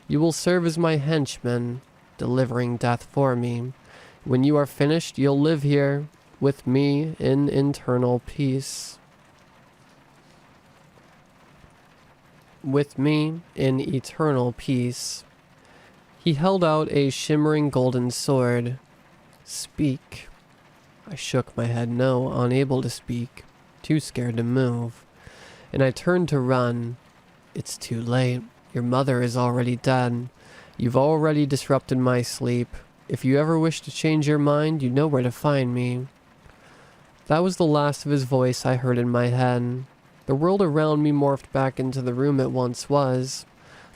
Speaker 1: You will serve as my henchman, delivering death for me. When you are finished, you'll live here with me in eternal peace. With me in eternal peace. He held out a shimmering golden sword. Speak. I shook my head no, unable to speak, too scared to move. And I turned to run. It's too late. Your mother is already dead. You've already disrupted my sleep. If you ever wish to change your mind, you know where to find me. That was the last of his voice I heard in my head. The world around me morphed back into the room it once was.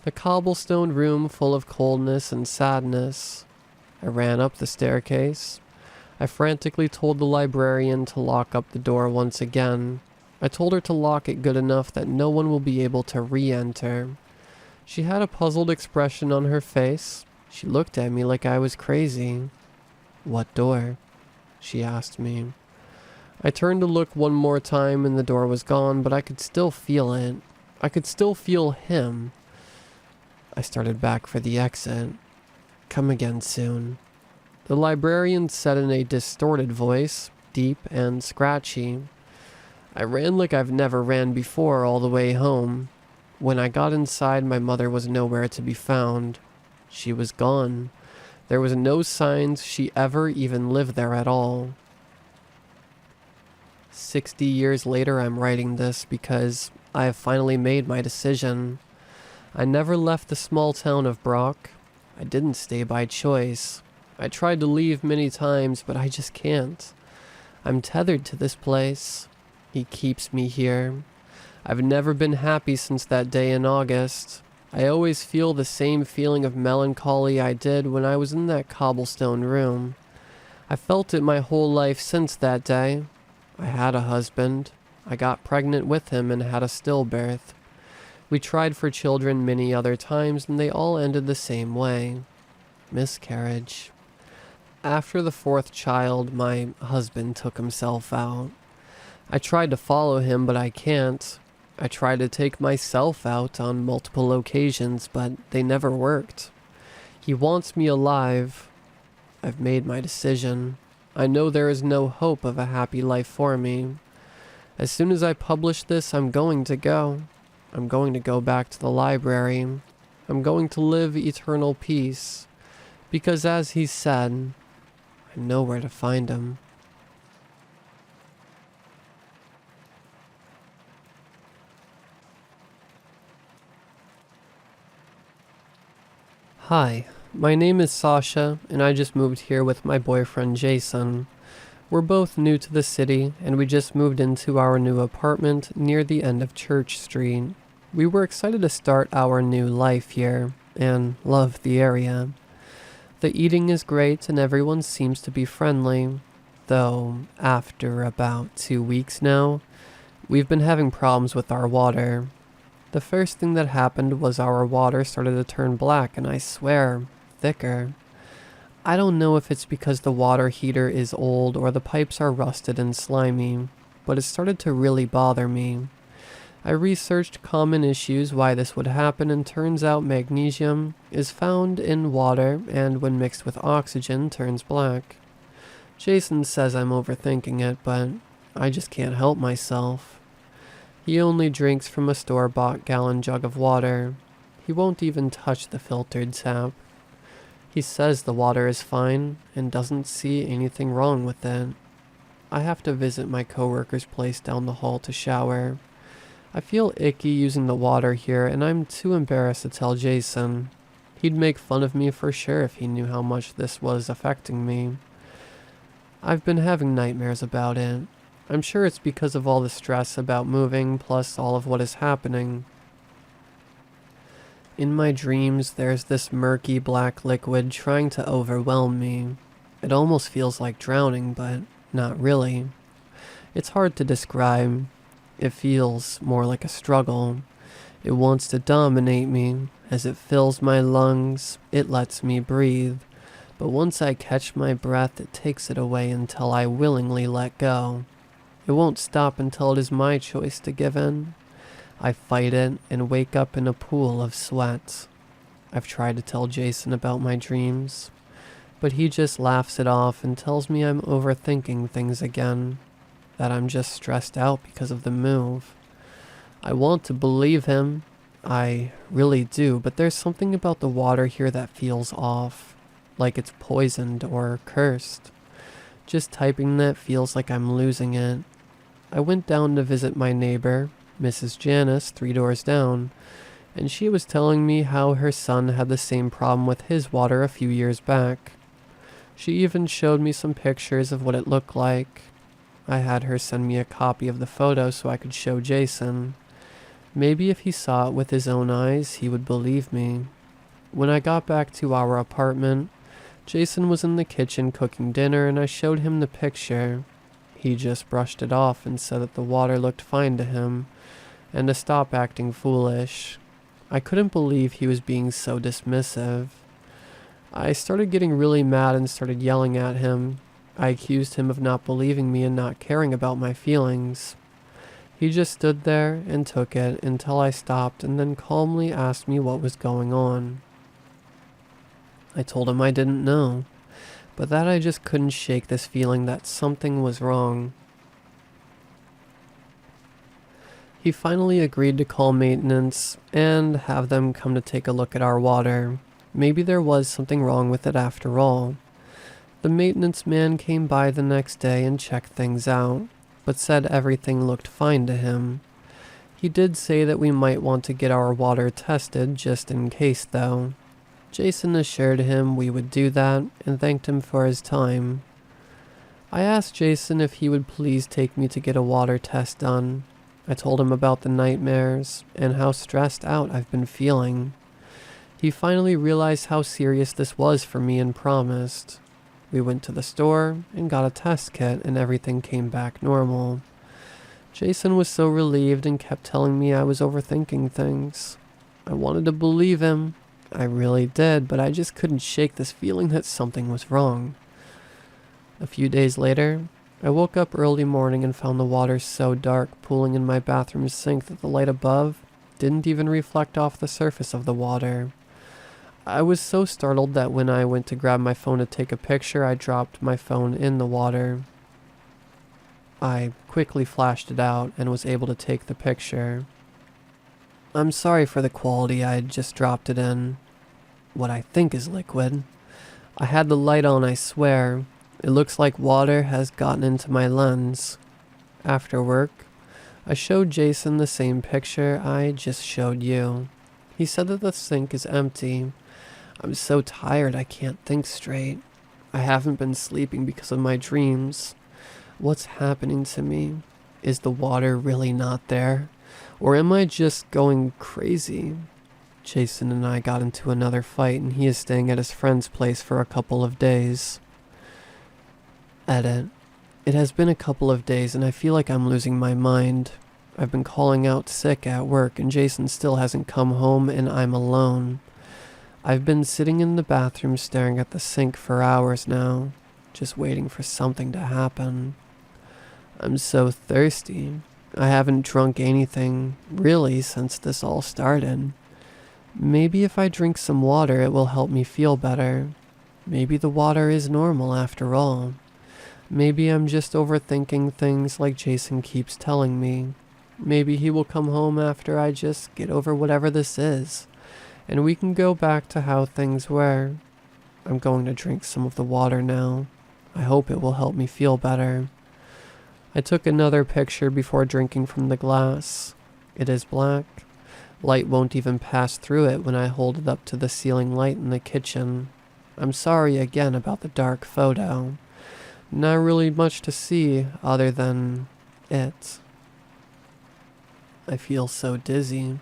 Speaker 1: The cobblestone room full of coldness and sadness. I ran up the staircase. I frantically told the librarian to lock up the door once again. I told her to lock it good enough that no one will be able to re-enter. She had a puzzled expression on her face. She looked at me like I was crazy. What door? She asked me. I turned to look one more time and the door was gone, but I could still feel it. I could still feel him. I started back for the exit. Come again soon. The librarian said in a distorted voice, deep and scratchy. I ran like I've never ran before all the way home. When I got inside, my mother was nowhere to be found. She was gone. There was no signs she ever even lived there at all. 60 years later, I'm writing this because I have finally made my decision. I never left the small town of Brock. I didn't stay by choice. I tried to leave many times, but I just can't. I'm tethered to this place. He keeps me here. I've never been happy since that day in August. I always feel the same feeling of melancholy I did when I was in that cobblestone room. I felt it my whole life since that day. I had a husband. I got pregnant with him and had a stillbirth. We tried for children many other times and they all ended the same way. Miscarriage. After the 4th child, my husband took himself out. I tried to follow him, but I can't. I tried to take myself out on multiple occasions, but they never worked. He wants me alive. I've made my decision. I know there is no hope of a happy life for me. As soon as I publish this, I'm going to go. I'm going to go back to the library. I'm going to live eternal peace. Because as he said, I know where to find him. Hi, my name is Sasha, and I just moved here with my boyfriend Jason. We're both new to the city, and we just moved into our new apartment near the end of Church Street. We were excited to start our new life here, and love the area. The eating is great, and everyone seems to be friendly, though after about 2 weeks now, we've been having problems with our water. The first thing that happened was our water started to turn black, and I swear, thicker. I don't know if it's because the water heater is old or the pipes are rusted and slimy, but it started to really bother me. I researched common issues why this would happen, and turns out magnesium is found in water and when mixed with oxygen turns black. Jason says I'm overthinking it, but I just can't help myself. He only drinks from a store-bought gallon jug of water. He won't even touch the filtered tap. He says the water is fine and doesn't see anything wrong with it. I have to visit my coworker's place down the hall to shower. I feel icky using the water here, and I'm too embarrassed to tell Jason. He'd make fun of me for sure if he knew how much this was affecting me. I've been having nightmares about it. I'm sure it's because of all the stress about moving, plus all of what is happening. In my dreams, there's this murky black liquid trying to overwhelm me. It almost feels like drowning, but not really. It's hard to describe. It feels more like a struggle. It wants to dominate me. As it fills my lungs, it lets me breathe. But once I catch my breath, it takes it away until I willingly let go. It won't stop until it is my choice to give in. I fight it and wake up in a pool of sweat. I've tried to tell Jason about my dreams, but he just laughs it off and tells me I'm overthinking things again, that I'm just stressed out because of the move. I want to believe him. I really do, but there's something about the water here that feels off, like it's poisoned or cursed. Just typing that feels like I'm losing it. I went down to visit my neighbor, Mrs. Janice, 3 doors down, and she was telling me how her son had the same problem with his water a few years back. She even showed me some pictures of what it looked like. I had her send me a copy of the photo so I could show Jason. Maybe if he saw it with his own eyes, he would believe me. When I got back to our apartment, Jason was in the kitchen cooking dinner, and I showed him the picture. He just brushed it off and said that the water looked fine to him, and to stop acting foolish. I couldn't believe he was being so dismissive. I started getting really mad and started yelling at him. I accused him of not believing me and not caring about my feelings. He just stood there and took it until I stopped, and then calmly asked me what was going on. I told him I didn't know, but that I just couldn't shake this feeling that something was wrong. He finally agreed to call maintenance and have them come to take a look at our water. Maybe there was something wrong with it after all. The maintenance man came by the next day and checked things out, but said everything looked fine to him. He did say that we might want to get our water tested just in case though. Jason assured him we would do that and thanked him for his time. I asked Jason if he would please take me to get a water test done. I told him about the nightmares and how stressed out I've been feeling. He finally realized how serious this was for me and promised. We went to the store and got a test kit, and everything came back normal. Jason was so relieved and kept telling me I was overthinking things. I wanted to believe him. I really did, but I just couldn't shake this feeling that something was wrong. A few days later, I woke up early morning and found the water so dark pooling in my bathroom sink that the light above didn't even reflect off the surface of the water. I was so startled that when I went to grab my phone to take a picture, I dropped my phone in the water. I quickly flashed it out and was able to take the picture. I'm sorry for the quality, I just dropped it in what I think is liquid. I had the light on, I swear. It looks like water has gotten into my lens. After work, I showed Jason the same picture I just showed you. He said that the sink is empty. I'm so tired I can't think straight. I haven't been sleeping because of my dreams. What's happening to me? Is the water really not there? Or am I just going crazy? Jason and I got into another fight, and he is staying at his friend's place for a couple of days. Edit. It has been a couple of days and I feel like I'm losing my mind. I've been calling out sick at work and Jason still hasn't come home and I'm alone. I've been sitting in the bathroom staring at the sink for hours now, just waiting for something to happen. I'm so thirsty. I haven't drunk anything, really, since this all started. Maybe if I drink some water it will help me feel better. Maybe the water is normal after all. Maybe I'm just overthinking things like Jason keeps telling me. Maybe he will come home after I just get over whatever this is, and we can go back to how things were. I'm going to drink some of the water now. I hope it will help me feel better. I took another picture before drinking from the glass. It is black. Light won't even pass through it when I hold it up to the ceiling light in the kitchen. I'm sorry again about the dark photo. Not really much to see other than it. I feel so dizzy.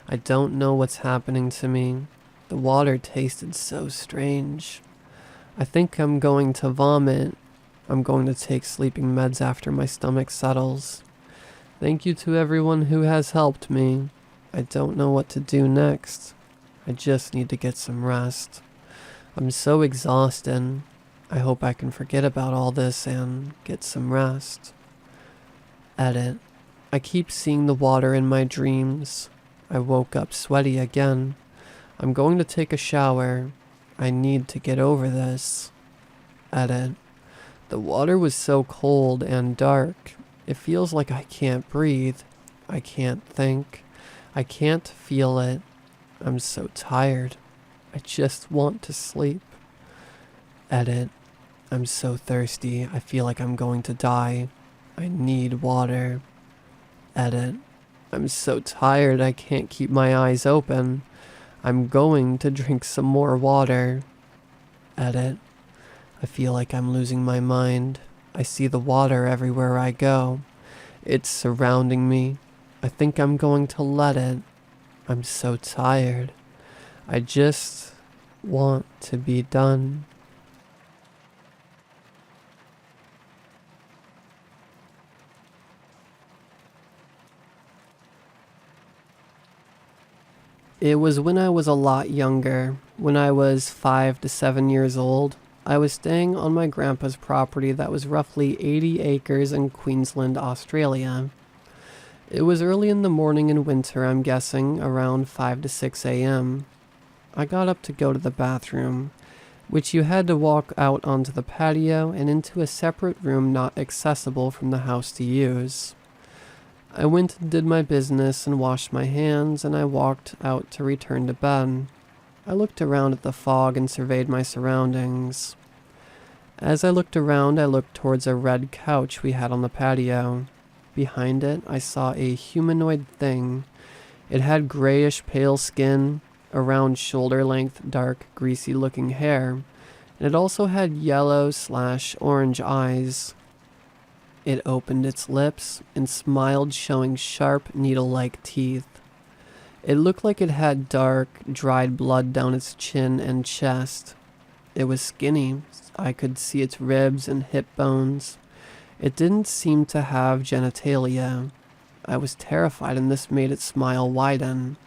Speaker 1: I don't know what's happening to me. The water tasted so strange. I think I'm going to vomit. I'm going to take sleeping meds after my stomach settles. Thank you to everyone who has helped me. I don't know what to do next. I just need to get some rest. I'm so exhausted. I hope I can forget about all this and get some rest. Edit. I keep seeing the water in my dreams. I woke up sweaty again. I'm going to take a shower. I need to get over this. Edit. The water was so cold and dark. It feels like I can't breathe. I can't think. I can't feel it. I'm so tired. I just want to sleep. Edit. I'm so thirsty. I feel like I'm going to die. I need water. Edit. I'm so tired I can't keep my eyes open. I'm going to drink some more water. Edit. I feel like I'm losing my mind. I see the water everywhere I go. It's surrounding me. I think I'm going to let it. I'm so tired. I just want to be done. It was when I was a lot younger. When I was 5 to 7 years old, I was staying on my grandpa's property that was roughly 80 acres in Queensland, Australia. It was early in the morning in winter, I'm guessing, around 5 to 6 a.m. I got up to go to the bathroom, which you had to walk out onto the patio and into a separate room not accessible from the house to use. I went and did my business and washed my hands, and I walked out to return to bed. I looked around at the fog and surveyed my surroundings. As I looked around, I looked towards a red couch we had on the patio. Behind it, I saw a humanoid thing. It had grayish pale skin, around shoulder-length, dark, greasy-looking hair, and it also had yellow/orange eyes. It opened its lips and smiled, showing sharp, needle-like teeth. It looked like it had dark, dried blood down its chin and chest. It was skinny. I could see its ribs and hip bones. It didn't seem to have genitalia. I was terrified, and this made its smile widen.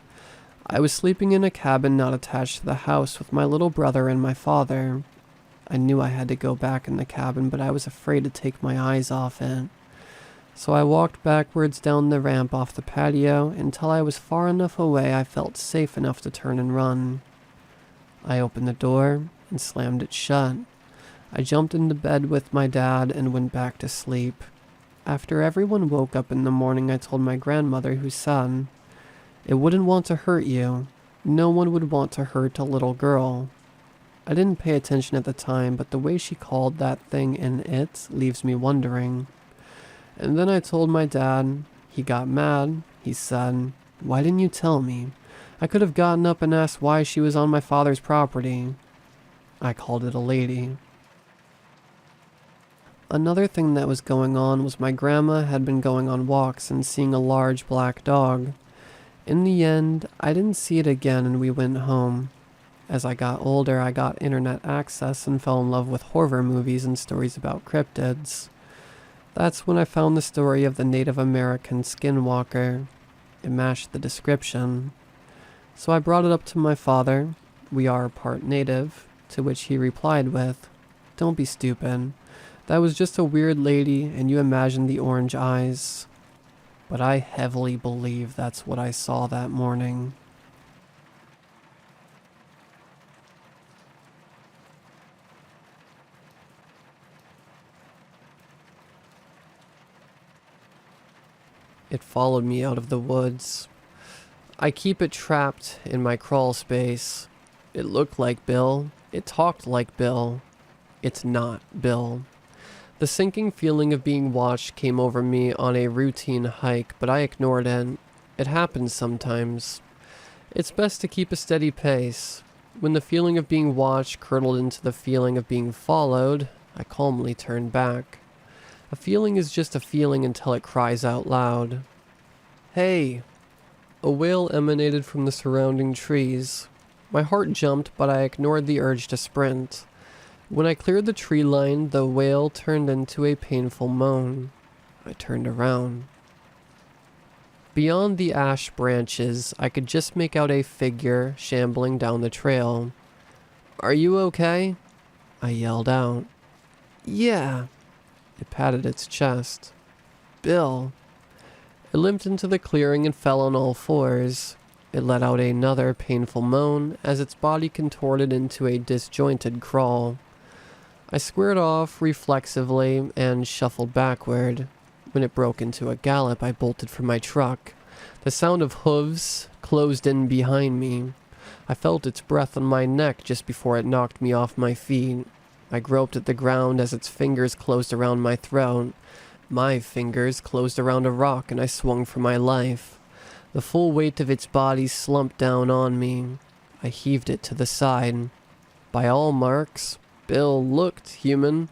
Speaker 1: I was sleeping in a cabin not attached to the house with my little brother and my father. I knew I had to go back in the cabin, but I was afraid to take my eyes off it. So I walked backwards down the ramp off the patio until I was far enough away I felt safe enough to turn and run. I opened the door and slammed it shut. I jumped into bed with my dad and went back to sleep. After everyone woke up in the morning, I told my grandmother, who said, "It wouldn't want to hurt you. No one would want to hurt a little girl." I didn't pay attention at the time, but the way she called that thing in it leaves me wondering. And then I told my dad. He got mad. He said, "Why didn't you tell me? I could have gotten up and asked why she was on my father's property." I called it a lady. Another thing that was going on was my grandma had been going on walks and seeing a large black dog. In the end, I didn't see it again and we went home. As I got older, I got internet access and fell in love with horror movies and stories about cryptids. That's when I found the story of the Native American skinwalker. It matched the description. So I brought it up to my father. We are part native, to which he replied with, "Don't be stupid. That was just a weird lady and you imagined the orange eyes." But I heavily believe that's what I saw that morning. It followed me out of the woods. I keep it trapped in my crawl space. It looked like Bill. It talked like Bill. It's not Bill. The sinking feeling of being watched came over me on a routine hike, but I ignored it. It happens sometimes. It's best to keep a steady pace. When the feeling of being watched curdled into the feeling of being followed, I calmly turned back. A feeling is just a feeling until it cries out loud. "Hey!" A wail emanated from the surrounding trees. My heart jumped, but I ignored the urge to sprint. When I cleared the tree line, the wail turned into a painful moan. I turned around. Beyond the ash branches, I could just make out a figure shambling down the trail. "Are you okay?" I yelled out. "Yeah." It patted its chest. "Bill." It limped into the clearing and fell on all fours. It let out another painful moan as its body contorted into a disjointed crawl. I squared off reflexively and shuffled backward. When it broke into a gallop, I bolted for my truck. The sound of hooves closed in behind me. I felt its breath on my neck just before it knocked me off my feet. I groped at the ground as its fingers closed around my throat. My fingers closed around a rock and I swung for my life. The full weight of its body slumped down on me. I heaved it to the side. By all marks, Bill looked human.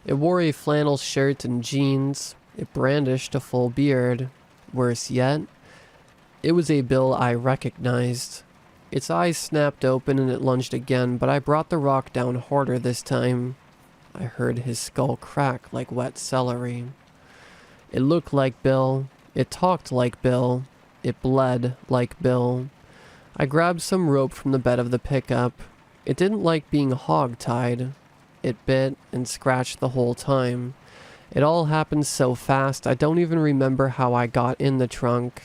Speaker 1: It wore a flannel shirt and jeans. It brandished a full beard. Worse yet, it was a Bill I recognized. Its eyes snapped open and it lunged again, but I brought the rock down harder this time. I heard his skull crack like wet celery. It looked like Bill. It talked like Bill. It bled like Bill. I grabbed some rope from the bed of the pickup. It didn't like being hog-tied. It bit and scratched the whole time. It all happened so fast, I don't even remember how I got in the trunk.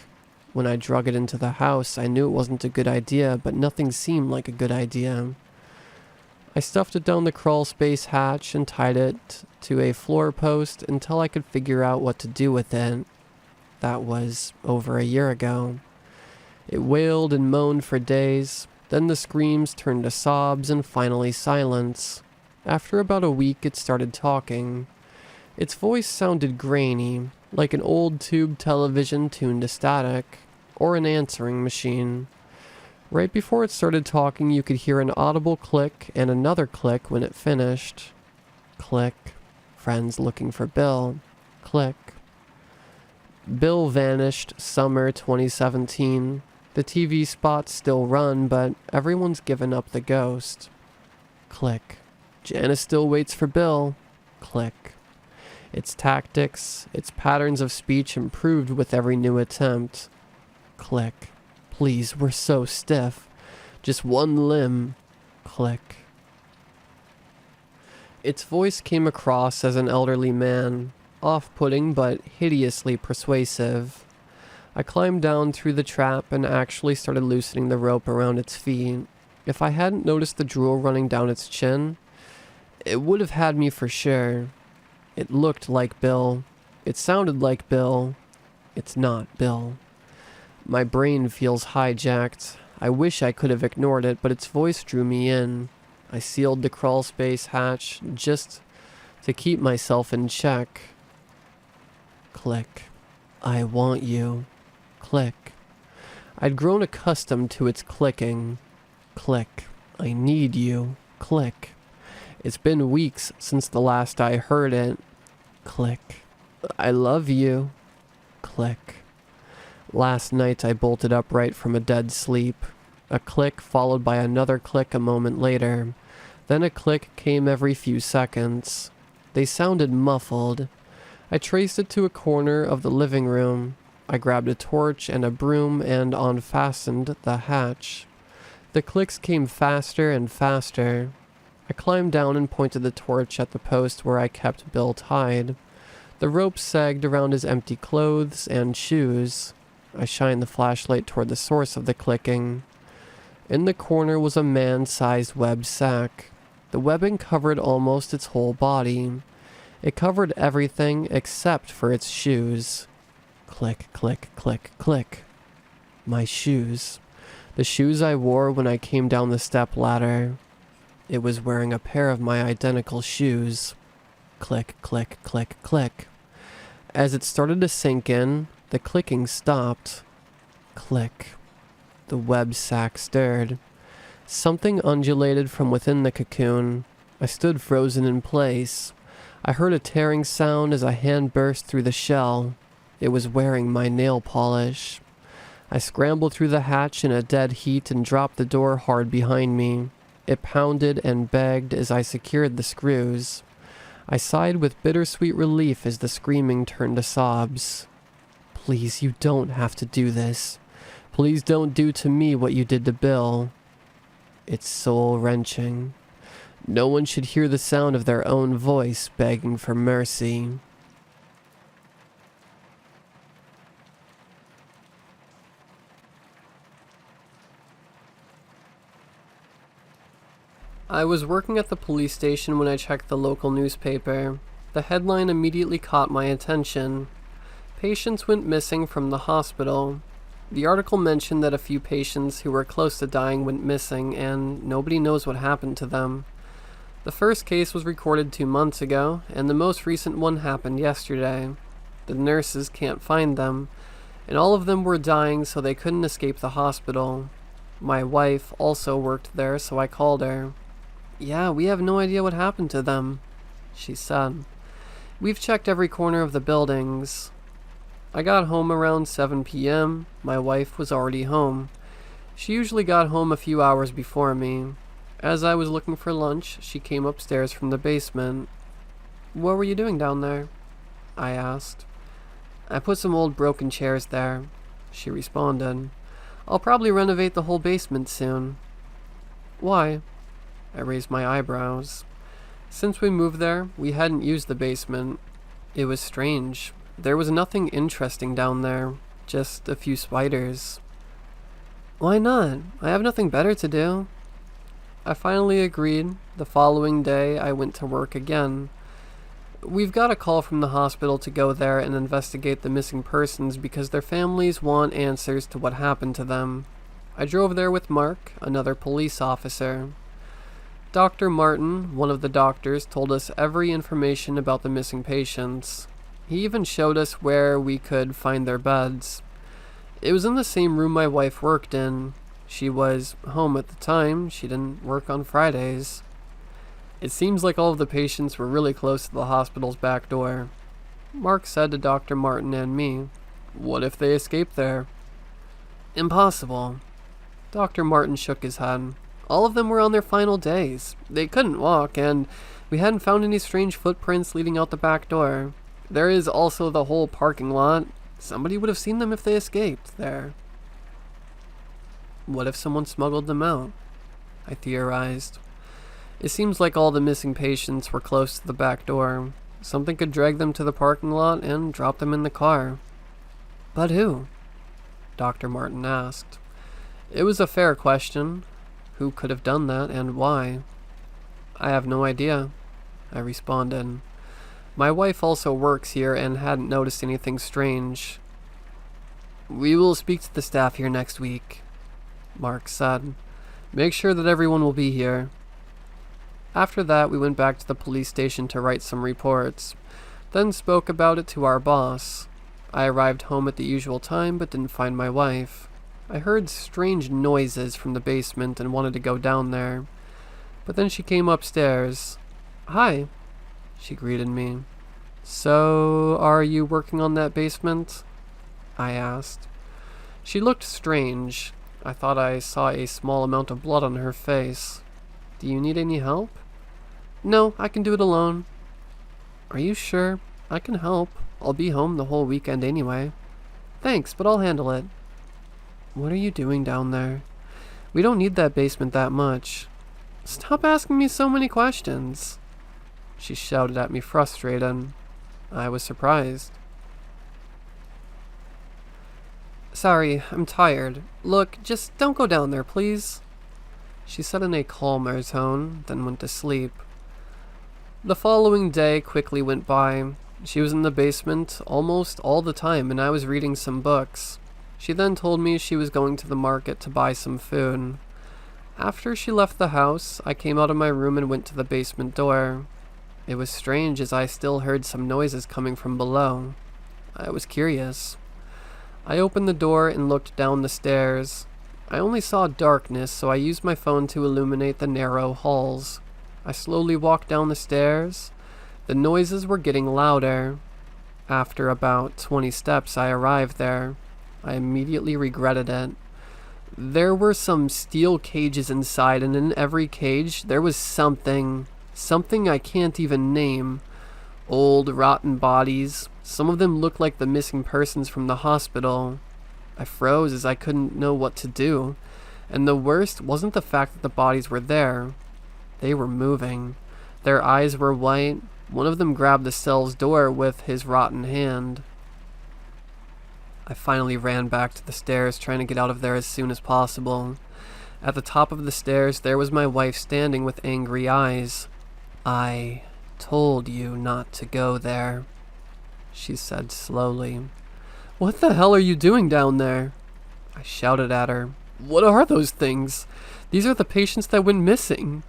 Speaker 1: When I drug it into the house, I knew it wasn't a good idea, but nothing seemed like a good idea. I stuffed it down the crawl space hatch and tied it to a floor post until I could figure out what to do with it. That was over a year ago. It wailed and moaned for days, then the screams turned to sobs and finally silence. After about a week, it started talking. Its voice sounded grainy, like an old tube television tuned to static, or an answering machine. Right before it started talking, you could hear an audible click and another click when it finished. Click. Friends looking for Bill. Click. Bill vanished summer 2017. The TV spots still run, but everyone's given up the ghost. Click. Janice still waits for Bill. Click. Its tactics, its patterns of speech improved with every new attempt. Click. Please, we're so stiff. Just one limb. Click. Its voice came across as an elderly man, off-putting but hideously persuasive. I climbed down through the trap and actually started loosening the rope around its feet. If I hadn't noticed the drool running down its chin, it would have had me for sure. It looked like Bill. It sounded like Bill. It's not Bill. My brain feels hijacked. I wish I could have ignored it, but its voice drew me in. I sealed the crawl space hatch just to keep myself in check. Click. I want you. Click. I'd grown accustomed to its clicking. Click. I need you. Click. It's been weeks since the last I heard it. Click. I love you. Click. Last night I bolted upright from a dead sleep. A click followed by another click a moment later. Then a click came every few seconds. They sounded muffled. I traced it to a corner of the living room. I grabbed a torch and a broom and unfastened the hatch. The clicks came faster and faster. I climbed down and pointed the torch at the post where I kept Bill tied. The rope sagged around his empty clothes and shoes. I shined the flashlight toward the source of the clicking. In the corner was a man-sized web sack. The webbing covered almost its whole body. It covered everything except for its shoes. Click, click, click, click. My shoes. The shoes I wore when I came down the step ladder. It was wearing a pair of my identical shoes. Click, click, click, click. As it started to sink in, the clicking stopped. Click. The web sack stirred. Something undulated from within the cocoon. I stood frozen in place. I heard a tearing sound as a hand burst through the shell. It was wearing my nail polish. I scrambled through the hatch in a dead heat and dropped the door hard behind me. It pounded and begged as I secured the screws. I sighed with bittersweet relief as the screaming turned to sobs. Please, you don't have to do this. Please don't do to me what you did to Bill. It's soul-wrenching. No one should hear the sound of their own voice begging for mercy. I was working at the police station when I checked the local newspaper. The headline immediately caught my attention. Patients went missing from the hospital. The article mentioned that a few patients who were close to dying went missing, and nobody knows what happened to them. The first case was recorded 2 months ago, and the most recent one happened yesterday. The nurses can't find them, and all of them were dying, so they couldn't escape the hospital. My wife also worked there, so I called her. Yeah, we have no idea what happened to them, she said. We've checked every corner of the buildings. I got home around 7 p.m. My wife was already home. She usually got home a few hours before me. As I was looking for lunch, she came upstairs from the basement. What were you doing down there? I asked. I put some old broken chairs there, she responded. I'll probably renovate the whole basement soon. Why? I raised my eyebrows. Since we moved there, we hadn't used the basement. It was strange. There was nothing interesting down there, just a few spiders. Why not? I have nothing better to do. I finally agreed. The following day, I went to work again. We've got a call from the hospital to go there and investigate the missing persons because their families want answers to what happened to them. I drove there with Mark, another police officer. Dr. Martin, one of the doctors, told us every information about the missing patients. He even showed us where we could find their beds. It was in the same room my wife worked in. She was home at the time. She didn't work on Fridays. It seems like all of the patients were really close to the hospital's back door. Mark said to Dr. Martin and me, "What if they escaped there?" Impossible. Dr. Martin shook his head. All of them were on their final days. They couldn't walk, and we hadn't found any strange footprints leading out the back door. There is also the whole parking lot. Somebody would have seen them if they escaped there. What if someone smuggled them out? I theorized. It seems like all the missing patients were close to the back door. Something could drag them to the parking lot and drop them in the car. But who? Dr. Martin asked. It was a fair question. Who could have done that, and why? I have no idea, I responded. My wife also works here and hadn't noticed anything strange. We will speak to the staff here next week, Mark said. Make sure that everyone will be here. After that, we went back to the police station to write some reports, then spoke about it to our boss. I arrived home at the usual time but didn't find my wife. I heard strange noises from the basement and wanted to go down there. But then she came upstairs. Hi, she greeted me. So, are you working on that basement? I asked. She looked strange. I thought I saw a small amount of blood on her face. Do you need any help? No, I can do it alone. Are you sure? I can help. I'll be home the whole weekend anyway. Thanks, but I'll handle it. What are you doing down there? We don't need that basement that much. Stop asking me so many questions. She shouted at me, frustrated. I was surprised. Sorry, I'm tired. Look, just don't go down there, please. She said in a calmer tone, then went to sleep. The following day quickly went by. She was in the basement almost all the time, and I was reading some books. She then told me she was going to the market to buy some food. After she left the house, I came out of my room and went to the basement door. It was strange as I still heard some noises coming from below. I was curious. I opened the door and looked down the stairs. I only saw darkness, so I used my phone to illuminate the narrow halls. I slowly walked down the stairs. The noises were getting louder. After about 20 steps, I arrived there. I immediately regretted it. There were some steel cages inside, and in every cage, there was something I can't even name. Old, rotten bodies. Some of them looked like the missing persons from the hospital. I froze as I couldn't know what to do. And the worst wasn't the fact that the bodies were there. They were moving. Their eyes were white. One of them grabbed the cell's door with his rotten hand. I finally ran back to the stairs, trying to get out of there as soon as possible. At the top of the stairs, there was my wife standing with angry eyes. I told you not to go there, she said slowly. What the hell are you doing down there? I shouted at her. What are those things? These are the patients that went missing.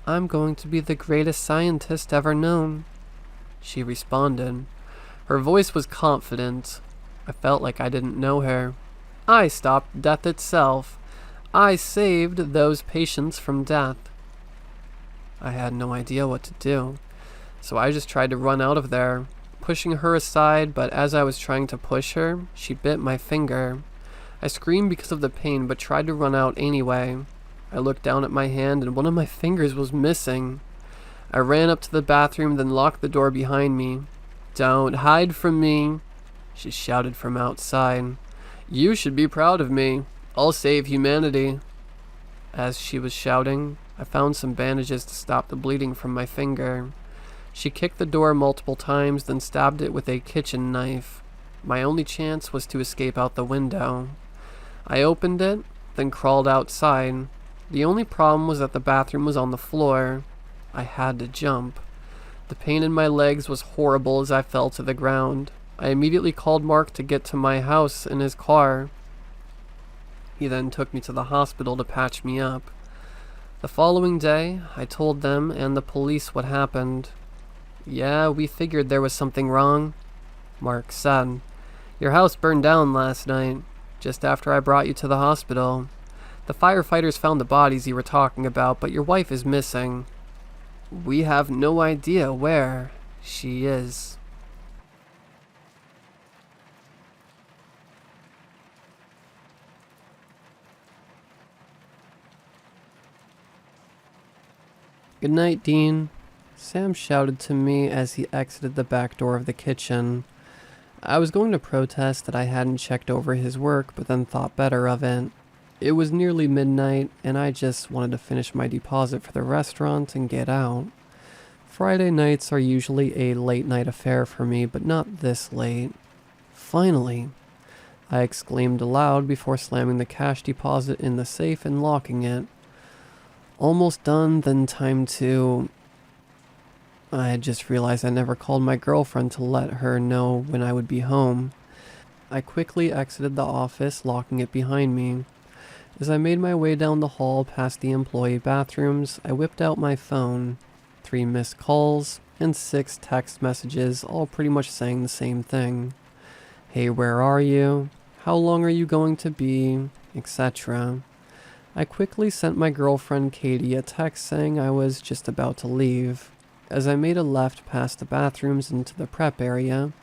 Speaker 1: I'm going to be the greatest scientist ever known, she responded. Her voice was confident. I felt like I didn't know her. I stopped death itself. I saved those patients from death. I had no idea what to do, so I just tried to run out of there, pushing her aside, but as I was trying to push her, she bit my finger. I screamed because of the pain, but tried to run out anyway. I looked down at my hand, and one of my fingers was missing. I ran up to the bathroom, then locked the door behind me. Don't hide from me, she shouted from outside. You should be proud of me. I'll save humanity. As she was shouting, I found some bandages to stop the bleeding from my finger. She kicked the door multiple times, then stabbed it with a kitchen knife. My only chance was to escape out the window. I opened it, then crawled outside. The only problem was that the bathroom was on the floor. I had to jump. The pain in my legs was horrible as I fell to the ground. I immediately called Mark to get to my house in his car. He then took me to the hospital to patch me up. The following day, I told them and the police what happened. Yeah, we figured there was something wrong, Mark said. Your house burned down last night, just after I brought you to the hospital. The firefighters found the bodies you were talking about, but your wife is missing. We have no idea where she is. Good night, Dean, Sam shouted to me as he exited the back door of the kitchen. I was going to protest that I hadn't checked over his work, but then thought better of it. It was nearly midnight, and I just wanted to finish my deposit for the restaurant and get out. Friday nights are usually a late-night affair for me, but not this late. Finally, I exclaimed aloud before slamming the cash deposit in the safe and locking it. Almost done, then time to... I had just realized I never called my girlfriend to let her know when I would be home. I quickly exited the office, locking it behind me. As I made my way down the hall past the employee bathrooms, I whipped out my phone. 3 missed calls and 6 text messages, all pretty much saying the same thing. Hey, where are you? How long are you going to be? Etc. I quickly sent my girlfriend Katie a text saying I was just about to leave. As I made a left past the bathrooms into the prep area,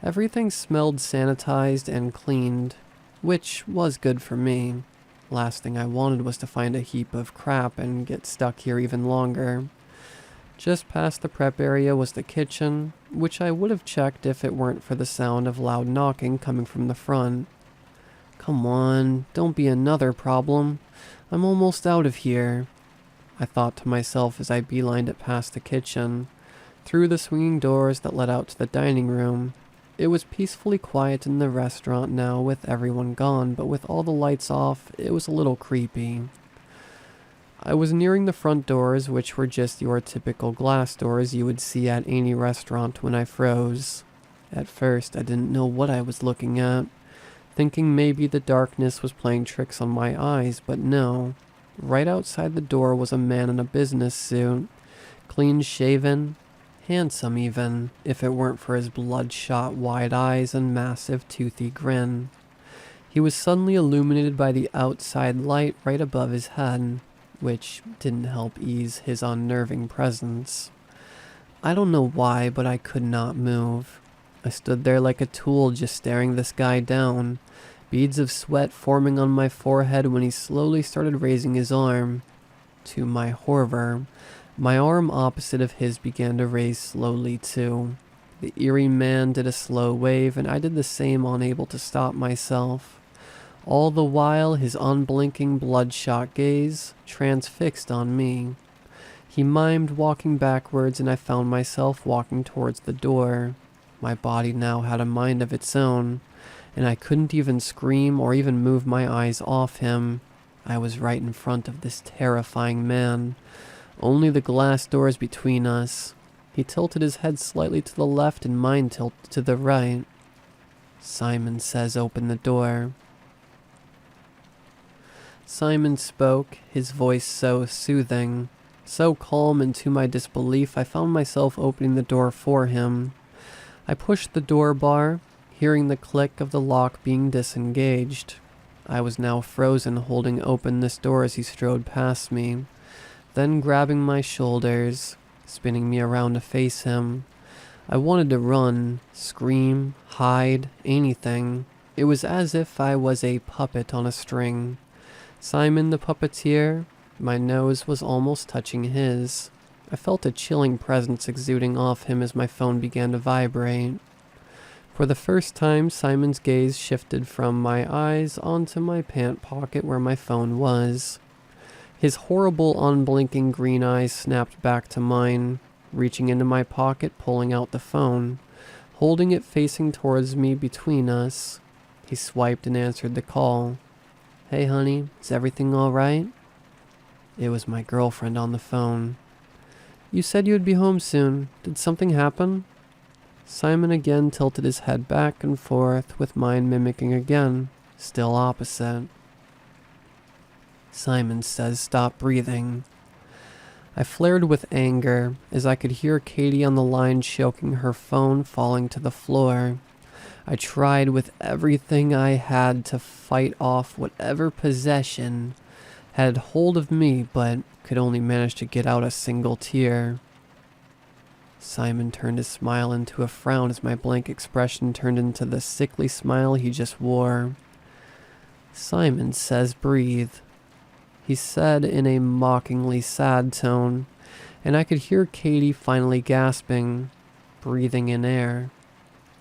Speaker 1: everything smelled sanitized and cleaned, which was good for me. Last thing I wanted was to find a heap of crap and get stuck here even longer. Just past the prep area was the kitchen. which I would have checked if it weren't for the sound of loud knocking coming from the front. Come on, don't be another problem. I'm almost out of here, I thought to myself as I beelined it past the kitchen, through the swinging doors that led out to the dining room. It was peacefully quiet in the restaurant now with everyone gone, but with all the lights off, it was a little creepy. I was nearing the front doors, which were just your typical glass doors you would see at any restaurant when I froze. At first, I didn't know what I was looking at, thinking maybe the darkness was playing tricks on my eyes, but no. Right outside the door was a man in a business suit, clean-shaven, handsome even, if it weren't for his bloodshot wide eyes and massive toothy grin. He was suddenly illuminated by the outside light right above his head, which didn't help ease his unnerving presence. I don't know why, but I could not move. I stood there like a tool just staring this guy down, beads of sweat forming on my forehead when he slowly started raising his arm. To my horror, my arm opposite of his began to raise slowly too. The eerie man did a slow wave, and I did the same, unable to stop myself. All the while, his unblinking, bloodshot gaze transfixed on me. He mimed walking backwards, and I found myself walking towards the door. My body now had a mind of its own, and I couldn't even scream or even move my eyes off him. I was right in front of this terrifying man, only the glass doors between us. He tilted his head slightly to the left and mine tilted to the right. Simon says, "Open the door." Simon spoke, his voice so soothing, so calm, and to my disbelief I found myself opening the door for him. I pushed the door bar, hearing the click of the lock being disengaged. I was now frozen, holding open this door as he strode past me, then grabbing my shoulders, spinning me around to face him. I wanted to run, scream, hide, anything. It was as if I was a puppet on a string. Simon the puppeteer, my nose was almost touching his. I felt a chilling presence exuding off him as my phone began to vibrate. For the first time, Simon's gaze shifted from my eyes onto my pant pocket where my phone was. His horrible, unblinking green eyes snapped back to mine, reaching into my pocket, pulling out the phone, holding it facing towards me between us. He swiped and answered the call. "Hey honey, is everything alright?" It was my girlfriend on the phone. "You said you would be home soon. Did something happen?" Simon again tilted his head back and forth, with mine mimicking again, still opposite. Simon says, "Stop breathing." I flared with anger as I could hear Katie on the line choking her phone, falling to the floor. I tried with everything I had to fight off whatever possession had hold of me, but could only manage to get out a single tear. Simon turned his smile into a frown as my blank expression turned into the sickly smile he just wore. Simon says, "Breathe," he said in a mockingly sad tone, and I could hear Katie finally gasping, breathing in air.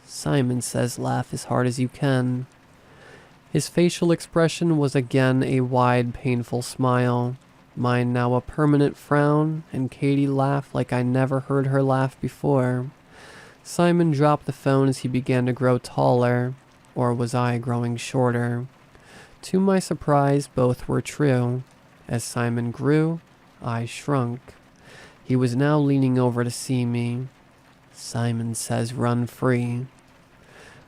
Speaker 1: Simon says, "Laugh as hard as you can." His facial expression was again a wide, painful smile, mine now a permanent frown, and Katie laughed like I never heard her laugh before. Simon dropped the phone as he began to grow taller, or was I growing shorter? To my surprise, both were true. As Simon grew, I shrunk. He was now leaning over to see me. Simon says, "Run free."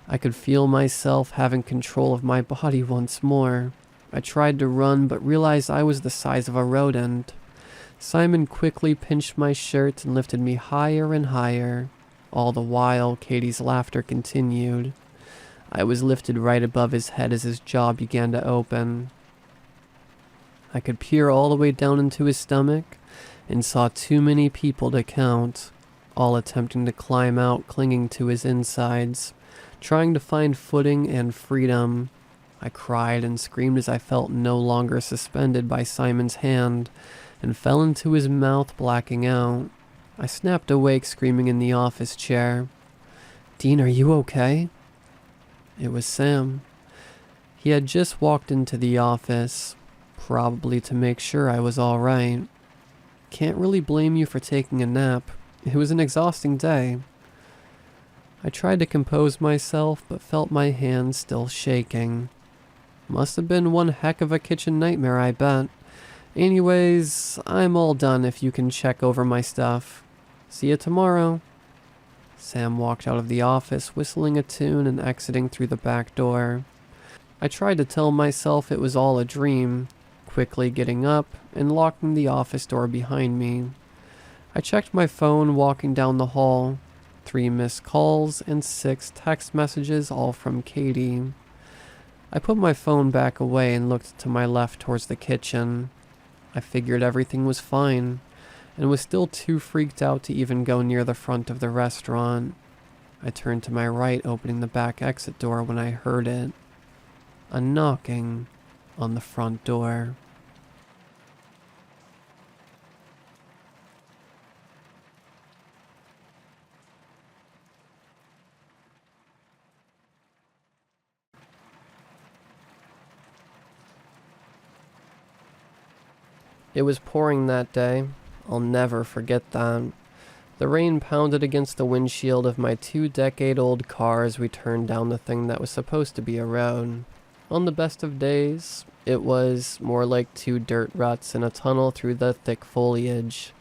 Speaker 1: I could feel myself having control of my body once more. I tried to run, but realized I was the size of a rodent. Simon quickly pinched my shirt and lifted me higher and higher. All the while, Katie's laughter continued. I was lifted right above his head as his jaw began to open. I could peer all the way down into his stomach and saw too many people to count, all attempting to climb out, clinging to his insides, trying to find footing and freedom. I cried and screamed as I felt no longer suspended by Simon's hand and fell into his mouth, blacking out. I snapped awake, screaming in the office chair. "Dean, are you okay?" It was Sam. He had just walked into the office, probably to make sure I was alright. "Can't really blame you for taking a nap. It was an exhausting day." I tried to compose myself, but felt my hands still shaking. Must have been one heck of a kitchen nightmare, I bet. Anyways, I'm all done if you can check over my stuff. See you tomorrow. Sam walked out of the office, whistling a tune and exiting through the back door. I tried to tell myself it was all a dream, quickly getting up and locking the office door behind me. I checked my phone walking down the hall. 3 missed calls and 6 text messages, all from Katie. I put my phone back away and looked to my left towards the kitchen. I figured everything was fine, and was still too freaked out to even go near the front of the restaurant. I turned to my right, opening the back exit door, when I heard it. A knocking on the front door. It was pouring that day. I'll never forget that. The rain pounded against the windshield of my 2-decade-old car as we turned down the thing that was supposed to be a road. On the best of days, it was more like 2 dirt ruts in a tunnel through the thick foliage.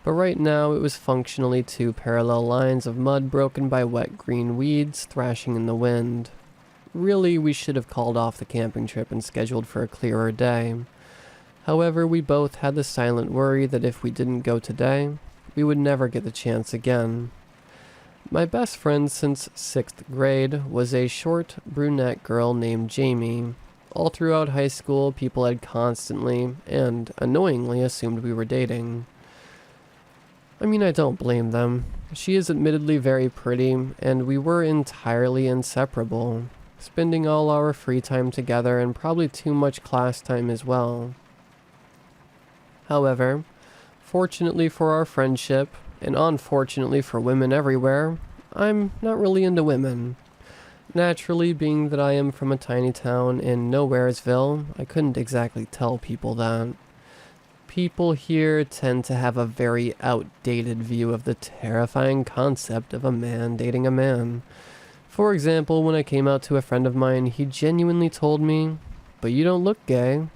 Speaker 1: But right now it was functionally 2 parallel lines of mud broken by wet green weeds thrashing in the wind. Really, we should have called off the camping trip and scheduled for a clearer day. However, we both had the silent worry that if we didn't go today, we would never get the chance again. My best friend since 6th grade was a short, brunette girl named Jamie. All throughout high school, people had constantly, and annoyingly, assumed we were dating. I mean, I don't blame them. She is admittedly very pretty, and we were entirely inseparable, spending all our free time together and probably too much class time as well. However, fortunately for our friendship, and unfortunately for women everywhere, I'm not really into women. Naturally, being that I am from a tiny town in Nowheresville, I couldn't exactly tell people that. People here tend to have a very outdated view of the terrifying concept of a man dating a man. For example, when I came out to a friend of mine, he genuinely told me, "But you don't look gay."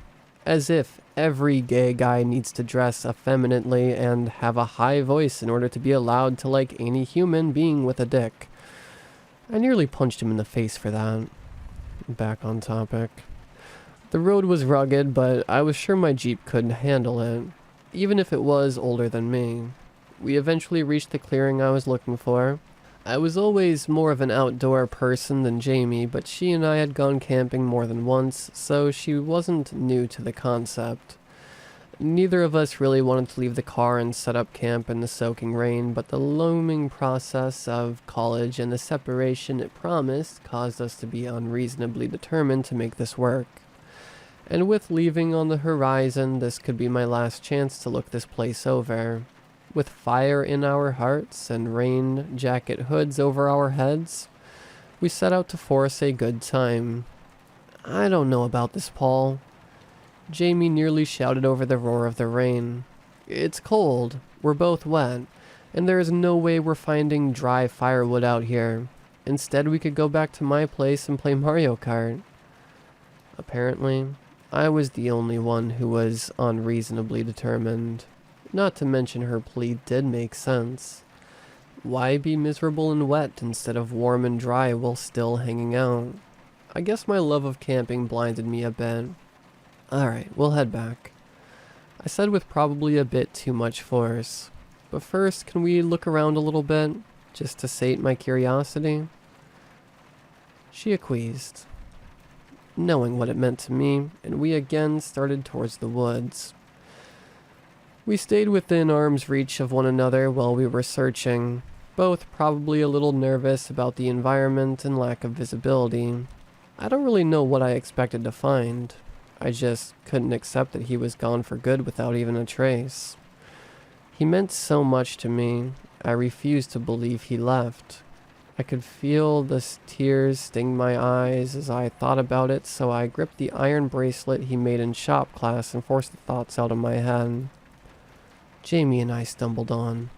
Speaker 1: As if every gay guy needs to dress effeminately and have a high voice in order to be allowed to like any human being with a dick. I nearly punched him in the face for that. Back on topic. The road was rugged, but I was sure my Jeep couldn't handle it, even if it was older than me. We eventually reached the clearing I was looking for. I was always more of an outdoor person than Jamie, but she and I had gone camping more than once, so she wasn't new to the concept. Neither of us really wanted to leave the car and set up camp in the soaking rain, but the looming process of college and the separation it promised caused us to be unreasonably determined to make this work. And with leaving on the horizon, this could be my last chance to look this place over. With fire in our hearts and rain jacket hoods over our heads, we set out to force a good time. "I don't know about this, Paul," Jamie nearly shouted over the roar of the rain. "It's cold, we're both wet, and there is no way we're finding dry firewood out here. Instead, we could go back to my place and play Mario Kart." Apparently, I was the only one who was unreasonably determined. Not to mention her plea did make sense. Why be miserable and wet instead of warm and dry while still hanging out? I guess my love of camping blinded me a bit. "Alright, we'll head back," I said with probably a bit too much force. "But first, can we look around a little bit, just to sate my curiosity?" She acquiesced, knowing what it meant to me, and we again started towards the woods. We stayed within arm's reach of one another while we were searching, both probably a little nervous about the environment and lack of visibility. I don't really know what I expected to find. I just couldn't accept that he was gone for good without even a trace. He meant so much to me. I refused to believe he left. I could feel the tears sting my eyes as I thought about it, so I gripped the iron bracelet he made in shop class and forced the thoughts out of my head. Jamie and I stumbled on.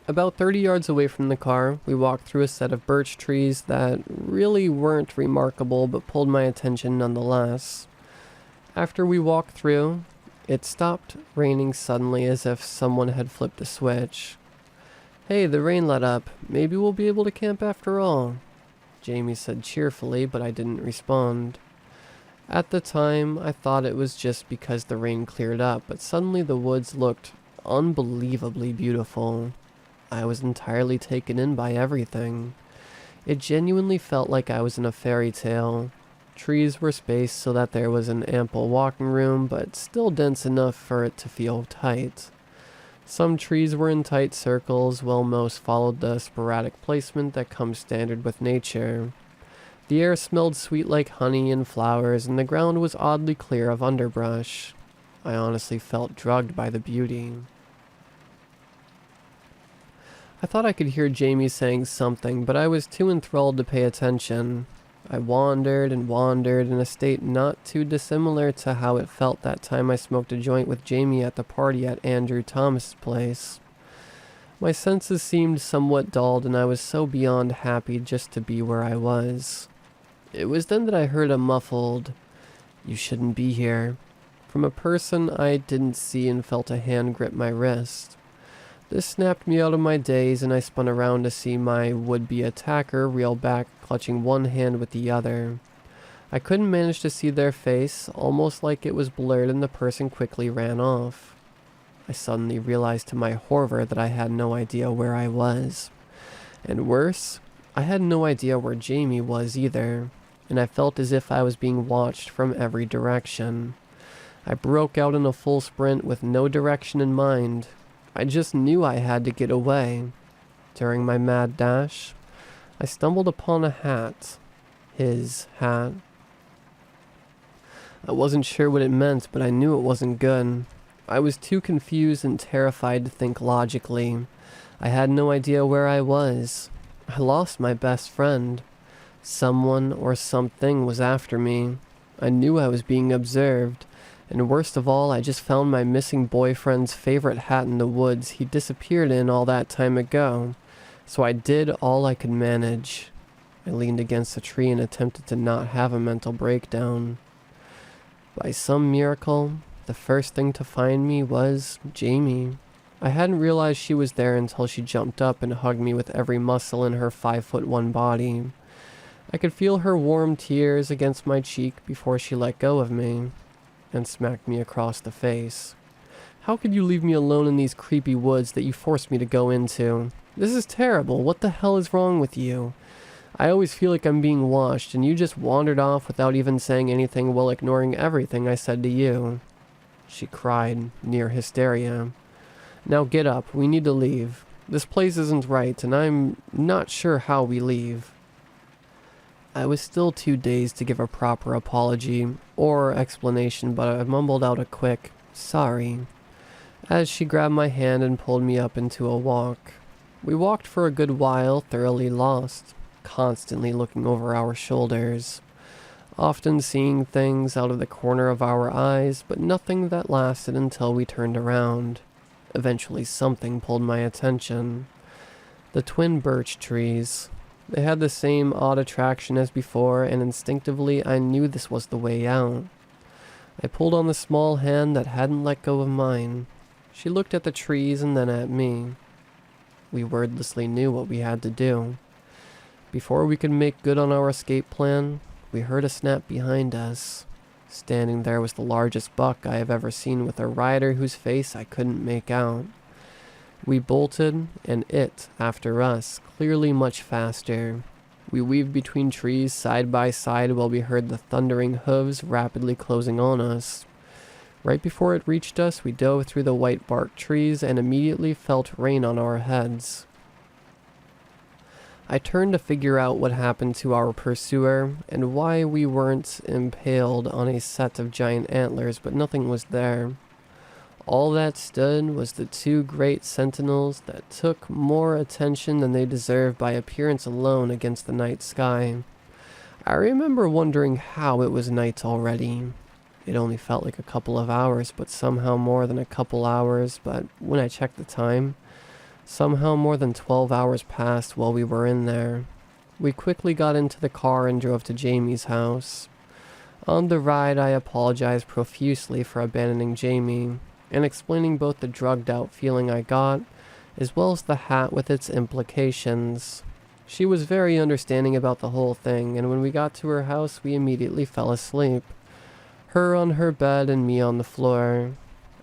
Speaker 1: About 30 yards away from the car, we walked through a set of birch trees that really weren't remarkable but pulled my attention nonetheless. After we walked through, it stopped raining suddenly as if someone had flipped a switch. Hey, the rain let up. Maybe we'll be able to camp after all, Jamie said cheerfully, but I didn't respond. At the time, I thought it was just because the rain cleared up, but suddenly the woods looked unbelievably beautiful. I was entirely taken in by everything. It genuinely felt like I was in a fairy tale. Trees were spaced so that there was an ample walking room, but still dense enough for it to feel tight. Some trees were in tight circles, while most followed the sporadic placement that comes standard with nature. The air smelled sweet like honey and flowers, and the ground was oddly clear of underbrush. I honestly felt drugged by the beauty. I thought I could hear Jamie saying something, but I was too enthralled to pay attention. I wandered and wandered in a state not too dissimilar to how it felt that time I smoked a joint with Jamie at the party at Andrew Thomas's place. My senses seemed somewhat dulled, and I was so beyond happy just to be where I was. It was then that I heard a muffled, "You shouldn't be here," from a person I didn't see, and felt a hand grip my wrist. This snapped me out of my daze, and I spun around to see my would-be attacker reel back, clutching one hand with the other. I couldn't manage to see their face, almost like it was blurred, and the person quickly ran off. I suddenly realized to my horror that I had no idea where I was. And worse, I had no idea where Jamie was either, and I felt as if I was being watched from every direction. I broke out in a full sprint with no direction in mind. I just knew I had to get away. During my mad dash, I stumbled upon a hat. His hat. I wasn't sure what it meant, but I knew it wasn't good. I was too confused and terrified to think logically. I had no idea where I was. I lost my best friend. Someone or something was after me. I knew I was being observed. And worst of all, I just found my missing boyfriend's favorite hat in the woods he disappeared in all that time ago. So I did all I could manage. I leaned against a tree and attempted to not have a mental breakdown. By some miracle, the first thing to find me was Jamie. I hadn't realized she was there until she jumped up and hugged me with every muscle in her 5'1" body. I could feel her warm tears against my cheek before she let go of me and smacked me across the face. "How could you leave me alone in these creepy woods that you forced me to go into? This is terrible. What the hell is wrong with you? I always feel like I'm being watched, and you just wandered off without even saying anything while ignoring everything I said to you," she cried, near hysteria. "Now get up. We need to leave. This place isn't right, and I'm not sure how we leave." I was still too dazed to give a proper apology or explanation, but I mumbled out a quick, "Sorry," as she grabbed my hand and pulled me up into a walk. We walked for a good while, thoroughly lost, constantly looking over our shoulders, often seeing things out of the corner of our eyes, but nothing that lasted until we turned around. Eventually something pulled my attention. The twin birch trees. They had the same odd attraction as before, and instinctively I knew this was the way out. I pulled on the small hand that hadn't let go of mine. She looked at the trees and then at me. We wordlessly knew what we had to do. Before we could make good on our escape plan, we heard a snap behind us. Standing there was the largest buck I have ever seen, with a rider whose face I couldn't make out. We bolted, and it after us, clearly much faster. We weaved between trees side by side while we heard the thundering hooves rapidly closing on us. Right before it reached us, we dove through the white bark trees and immediately felt rain on our heads. I turned to figure out what happened to our pursuer and why we weren't impaled on a set of giant antlers, but nothing was there. All that stood was the two great sentinels that took more attention than they deserved by appearance alone against the night sky. I remember wondering how it was night already. It only felt like a couple of hours, but somehow more than a couple hours. But when I checked the time, somehow more than 12 hours passed while we were in there. We quickly got into the car and drove to Jamie's house. On the ride, I apologized profusely for abandoning Jamie, and explaining both the drugged out feeling I got, as well as the hat with its implications. She was very understanding about the whole thing, and when we got to her house, we immediately fell asleep. Her on her bed and me on the floor.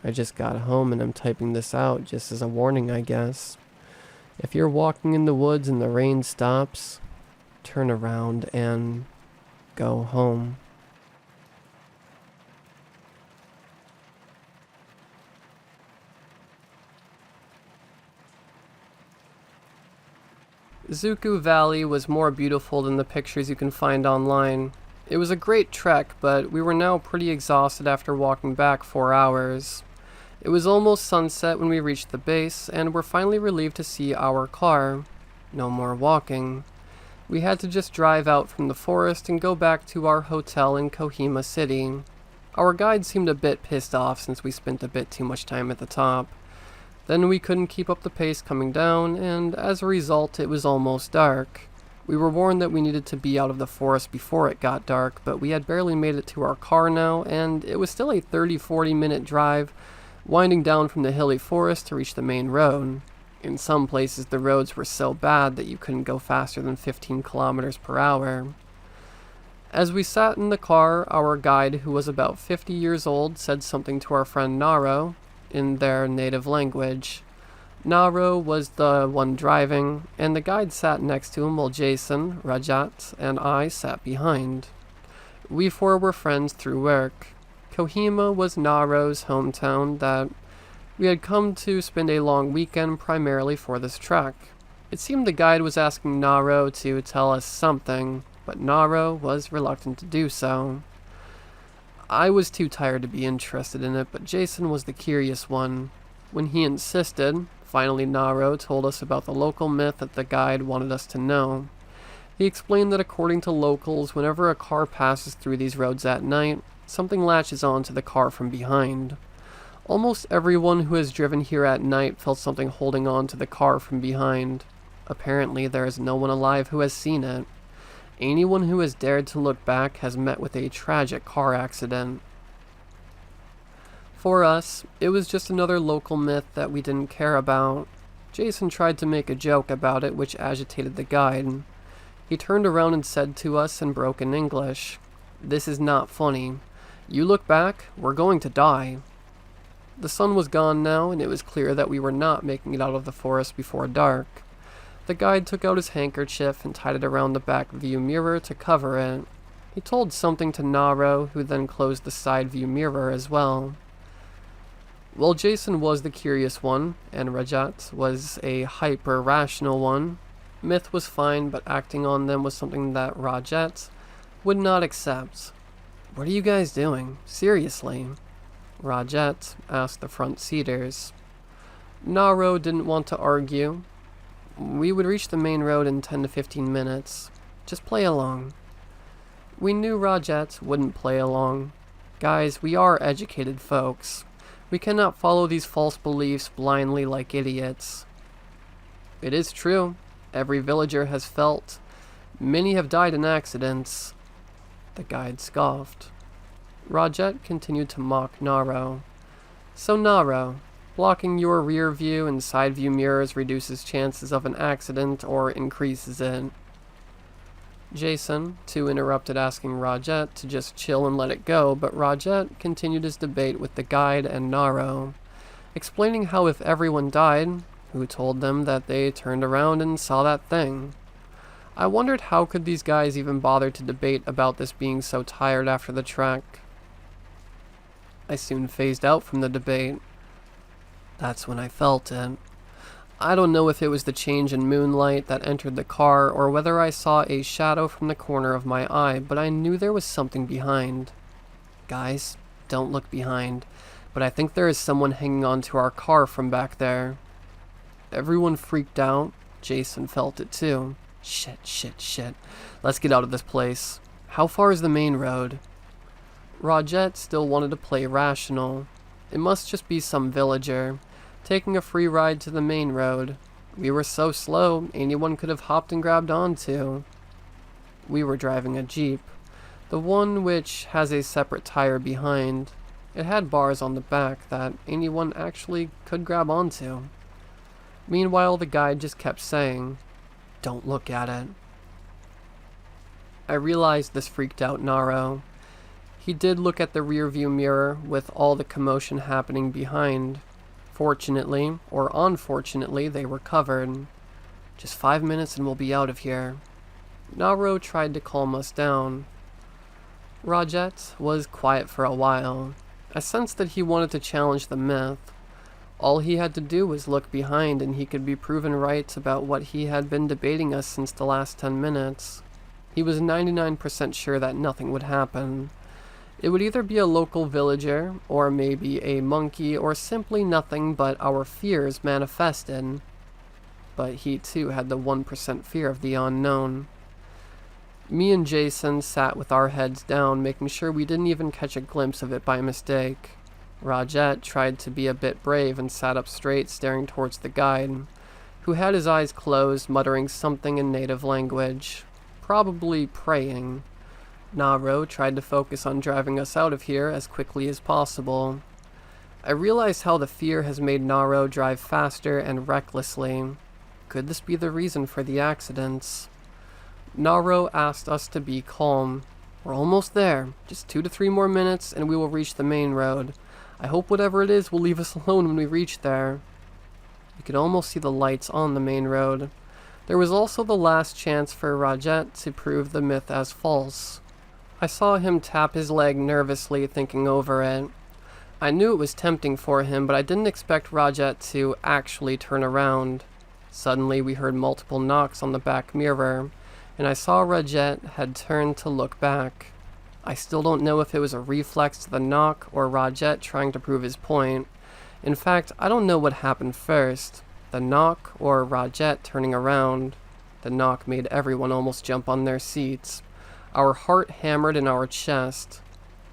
Speaker 1: I just got home and I'm typing this out just as a warning, I guess. If you're walking in the woods and the rain stops, turn around and go home. Zuku Valley was more beautiful than the pictures you can find online. It was a great trek, but we were now pretty exhausted after walking back 4 hours. It was almost sunset when we reached the base, and were finally relieved to see our car. No more walking. We had to just drive out from the forest and go back to our hotel in Kohima City. Our guide seemed a bit pissed off since we spent a bit too much time at the top. Then we couldn't keep up the pace coming down, and as a result it was almost dark. We were warned that we needed to be out of the forest before it got dark, but we had barely made it to our car now, and it was still a 30-40 minute drive, winding down from the hilly forest to reach the main road. In some places the roads were so bad that you couldn't go faster than 15 kilometers per hour. As we sat in the car, our guide, who was about 50 years old, said something to our friend Naro in their native language. Naro was the one driving, and the guide sat next to him while Jason, Rajat, and I sat behind. We four were friends through work. Kohima was Naro's hometown that we had come to spend a long weekend primarily for this trek. It seemed the guide was asking Naro to tell us something, but Naro was reluctant to do so. I was too tired to be interested in it, but Jason was the curious one. When he insisted, finally Naro told us about the local myth that the guide wanted us to know. He explained that according to locals, whenever a car passes through these roads at night, something latches onto the car from behind. Almost everyone who has driven here at night felt something holding on to the car from behind. Apparently there is no one alive who has seen it. Anyone who has dared to look back has met with a tragic car accident. For us, it was just another local myth that we didn't care about. Jason tried to make a joke about it, which agitated the guide. He turned around and said to us in broken English, "This is not funny. You look back, we're going to die." The sun was gone now, and it was clear that we were not making it out of the forest before dark. The guide took out his handkerchief and tied it around the back view mirror to cover it. He told something to Naro, who then closed the side view mirror as well. Well, Jason was the curious one, and Rajat was a hyper-rational one. Myth was fine, but acting on them was something that Rajat would not accept. "What are you guys doing? Seriously?" Rajat asked the front seaters. Naro didn't want to argue. We would reach the main road in 10 to 15 minutes. Just play along. We knew Rajat wouldn't play along. Guys, we are educated folks. We cannot follow these false beliefs blindly like idiots. It is true. Every villager has felt. Many have died in accidents. The guide scoffed. Rajat continued to mock Naro. "So Naro, blocking your rear view and side view mirrors reduces chances of an accident or increases it." Jason, too, interrupted, asking Rajat to just chill and let it go, but Rajat continued his debate with the guide and Naro, explaining how if everyone died, who told them that they turned around and saw that thing? I wondered how could these guys even bother to debate about this being so tired after the trek. I soon phased out from the debate. That's when I felt it. I don't know if it was the change in moonlight that entered the car or whether I saw a shadow from the corner of my eye, but I knew there was something behind. Guys, don't look behind. but I think there is someone hanging on to our car from back there. Everyone freaked out. Jason felt it too. Shit. Let's get out of this place. How far is the main road? Raewritesfiction still wanted to play rational. It must just be some villager, taking a free ride to the main road. We were so slow, anyone could have hopped and grabbed onto. We were driving a Jeep, the one which has a separate tire behind. It had bars on the back that anyone actually could grab onto. Meanwhile, the guide just kept saying, "Don't look at it." I realized this freaked out Naro. He did look at the rearview mirror with all the commotion happening behind. Fortunately, or unfortunately, they were covered. Just 5 minutes and we'll be out of here. Naro tried to calm us down. Raewritesfiction was quiet for a while. I sensed that he wanted to challenge the myth. All he had to do was look behind and he could be proven right about what he had been debating us since the last 10 minutes. He was 99% sure that nothing would happen. It would either be a local villager, or maybe a monkey, or simply nothing but our fears manifested. But he too had the 1% fear of the unknown. Me and Jason sat with our heads down, making sure we didn't even catch a glimpse of it by mistake. Raewritesfiction tried to be a bit brave and sat up straight, staring towards the guide, who had his eyes closed, muttering something in native language. Probably praying. Naro tried to focus on driving us out of here as quickly as possible. I realized how the fear has made Naro drive faster and recklessly. Could this be the reason for the accidents? Naro asked us to be calm. We're almost there. Just 2 to 3 more minutes and we will reach the main road. I hope whatever it is will leave us alone when we reach there. We could almost see the lights on the main road. There was also the last chance for Raewritesfiction to prove the myth as false. I saw him tap his leg nervously, thinking over it. I knew it was tempting for him, but I didn't expect Raewritesfiction to actually turn around. Suddenly we heard multiple knocks on the back mirror, and I saw Raewritesfiction had turned to look back. I still don't know if it was a reflex to the knock or Raewritesfiction trying to prove his point. In fact, I don't know what happened first, the knock or Raewritesfiction turning around. The knock made everyone almost jump on their seats. Our heart hammered in our chest.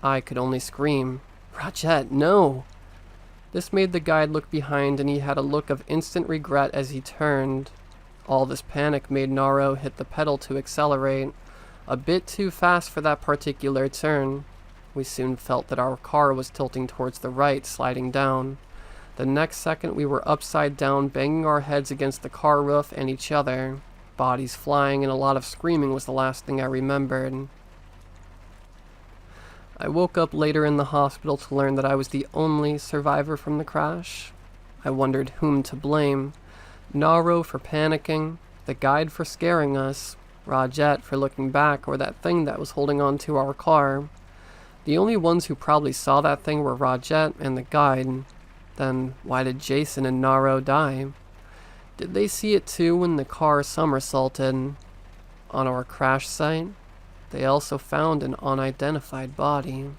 Speaker 1: I could only scream, "Raewritesfiction, no!" This made the guide look behind and he had a look of instant regret as he turned. All this panic made Naro hit the pedal to accelerate, a bit too fast for that particular turn. We soon felt that our car was tilting towards the right, sliding down. The next second we were upside down, banging our heads against the car roof and each other. Bodies flying and a lot of screaming was the last thing I remembered. I woke up later in the hospital to learn that I was the only survivor from the crash. I wondered whom to blame. Naro for panicking, the guide for scaring us, Raewritesfiction for looking back, or that thing that was holding on to our car. The only ones who probably saw that thing were Raewritesfiction and the guide. Then why did Jason and Naro die? Did they see it too when the car somersaulted? On our crash site, they also found an unidentified body.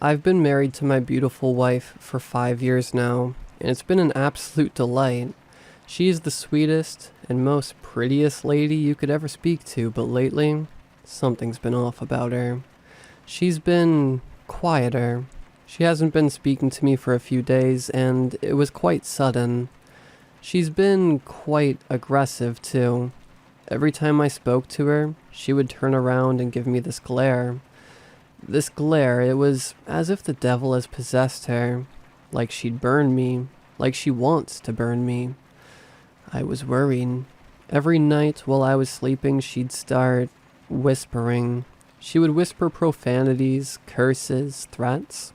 Speaker 1: I've been married to my beautiful wife for 5 years now, and it's been an absolute delight. She is the sweetest and most prettiest lady you could ever speak to, but lately, something's been off about her. She's been quieter. She hasn't been speaking to me for a few days, and it was quite sudden. She's been quite aggressive, too. Every time I spoke to her, she would turn around and give me this glare. This glare, it was as if the devil has possessed her, like she'd burn me, like she wants to burn me. I was worried. Every night while I was sleeping, she'd start whispering. She would whisper profanities, curses, threats.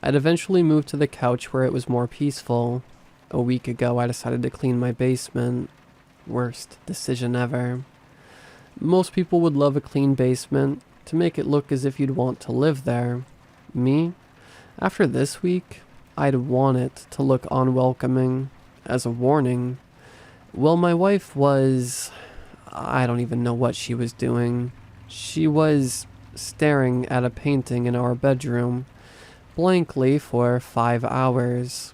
Speaker 1: I'd eventually move to the couch where it was more peaceful. A week ago, I decided to clean my basement. Worst decision ever. Most people would love a clean basement, to make it look as if you'd want to live there. Me? After this week, I'd want it to look unwelcoming. As a warning, well, my wife was... I don't even know what she was doing. She was staring at a painting in our bedroom, blankly for 5 hours.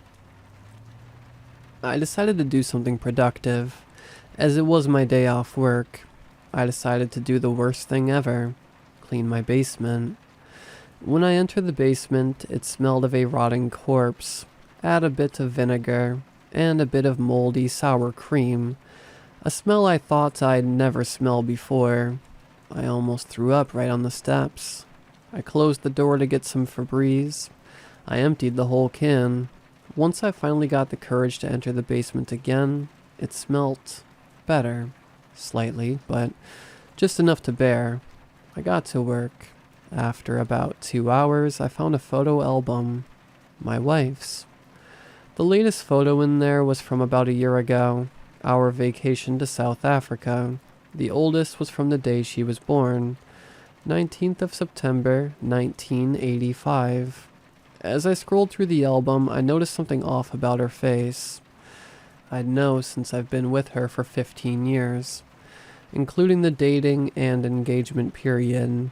Speaker 1: I decided to do something productive. As it was my day off work, I decided to do the worst thing ever, clean my basement. When I entered the basement, it smelled of a rotting corpse. Add a bit of vinegar, and a bit of moldy sour cream. A smell I thought I'd never smelled before. I almost threw up right on the steps. I closed the door to get some Febreze. I emptied the whole can. Once I finally got the courage to enter the basement again, it smelt better. Slightly, but just enough to bear. I got to work. After about 2 hours, I found a photo album. My wife's. The latest photo in there was from about a year ago. Our vacation to South Africa. The oldest was from the day she was born. 19th of September, 1985. As I scrolled through the album, I noticed something off about her face. I'd know since I've been with her for 15 years, including the dating and engagement period.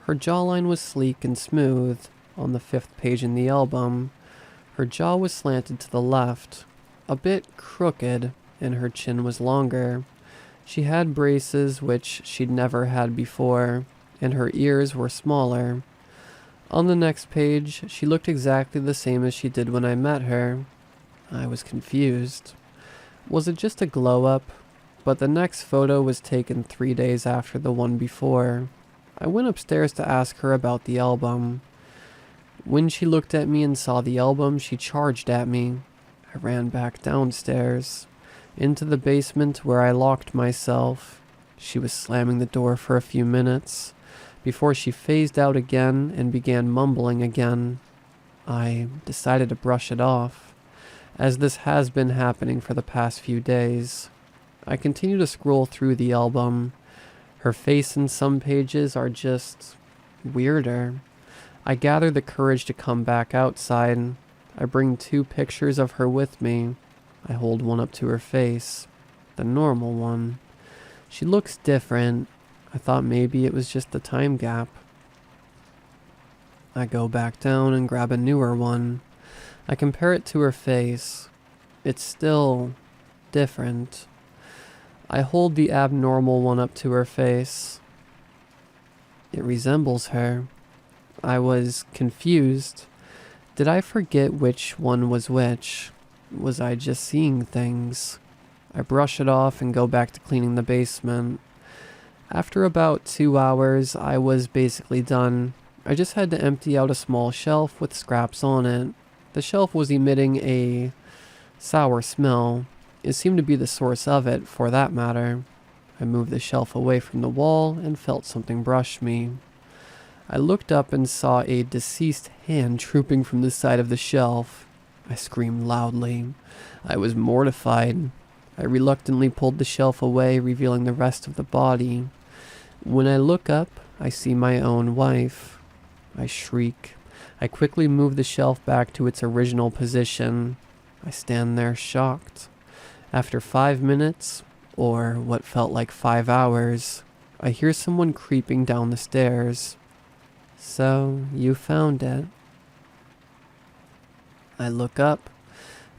Speaker 1: Her jawline was sleek and smooth. On the 5th page in the album, her jaw was slanted to the left, a bit crooked, and her chin was longer. She had braces, which she'd never had before, and her ears were smaller. On the next page, she looked exactly the same as she did when I met her. I was confused. Was it just a glow-up? But the next photo was taken 3 days after the one before. I went upstairs to ask her about the album. When she looked at me and saw the album, she charged at me. I ran back downstairs, into the basement where I locked myself. She was slamming the door for a few minutes, before she phased out again and began mumbling again. I decided to brush it off, as this has been happening for the past few days. I continue to scroll through the album. Her face in some pages are just weirder. I gather the courage to come back outside. I bring 2 pictures of her with me. I hold one up to her face, the normal one. She looks different. I thought maybe it was just the time gap. I go back down and grab a newer one. I compare it to her face. It's still different. I hold the abnormal one up to her face. It resembles her. I was confused. Did I forget which one was which? Was I just seeing things? I brush it off and go back to cleaning the basement. After about 2 hours, I was basically done. I just had to empty out a small shelf with scraps on it. The shelf was emitting a sour smell. It seemed to be the source of it, for that matter. I moved the shelf away from the wall and felt something brush me. I looked up and saw a deceased hand trooping from the side of the shelf. I screamed loudly. I was mortified. I reluctantly pulled the shelf away, revealing the rest of the body. When I look up, I see my own wife. I shriek. I quickly move the shelf back to its original position. I stand there shocked. After 5 minutes, or what felt like 5 hours, I hear someone creeping down the stairs. So, you found it. I look up.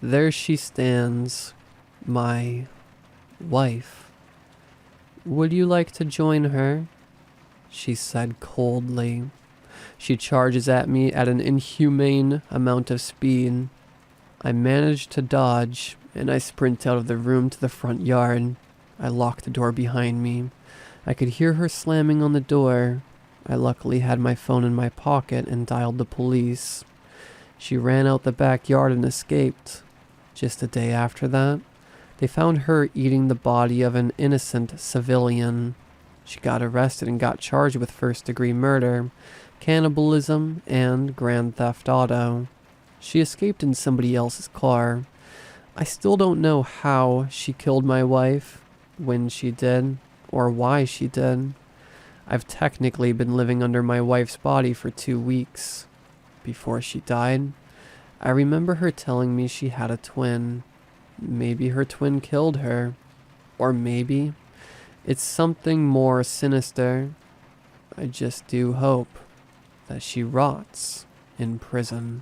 Speaker 1: There she stands. My wife. Would you like to join her? She said coldly. She charges at me at an inhumane amount of speed. I manage to dodge, and I sprint out of the room to the front yard. I lock the door behind me. I could hear her slamming on the door. I luckily had my phone in my pocket and dialed the police. She ran out the backyard and escaped. Just a day after that, they found her eating the body of an innocent civilian. She got arrested and got charged with first-degree murder, cannibalism, and grand theft auto. She escaped in somebody else's car. I still don't know how she killed my wife, when she did, or why she did. I've technically been living under my wife's body for 2 weeks. before she died. I remember her telling me she had a twin. Maybe her twin killed her. Or maybe it's something more sinister. I just do hope that she rots in prison.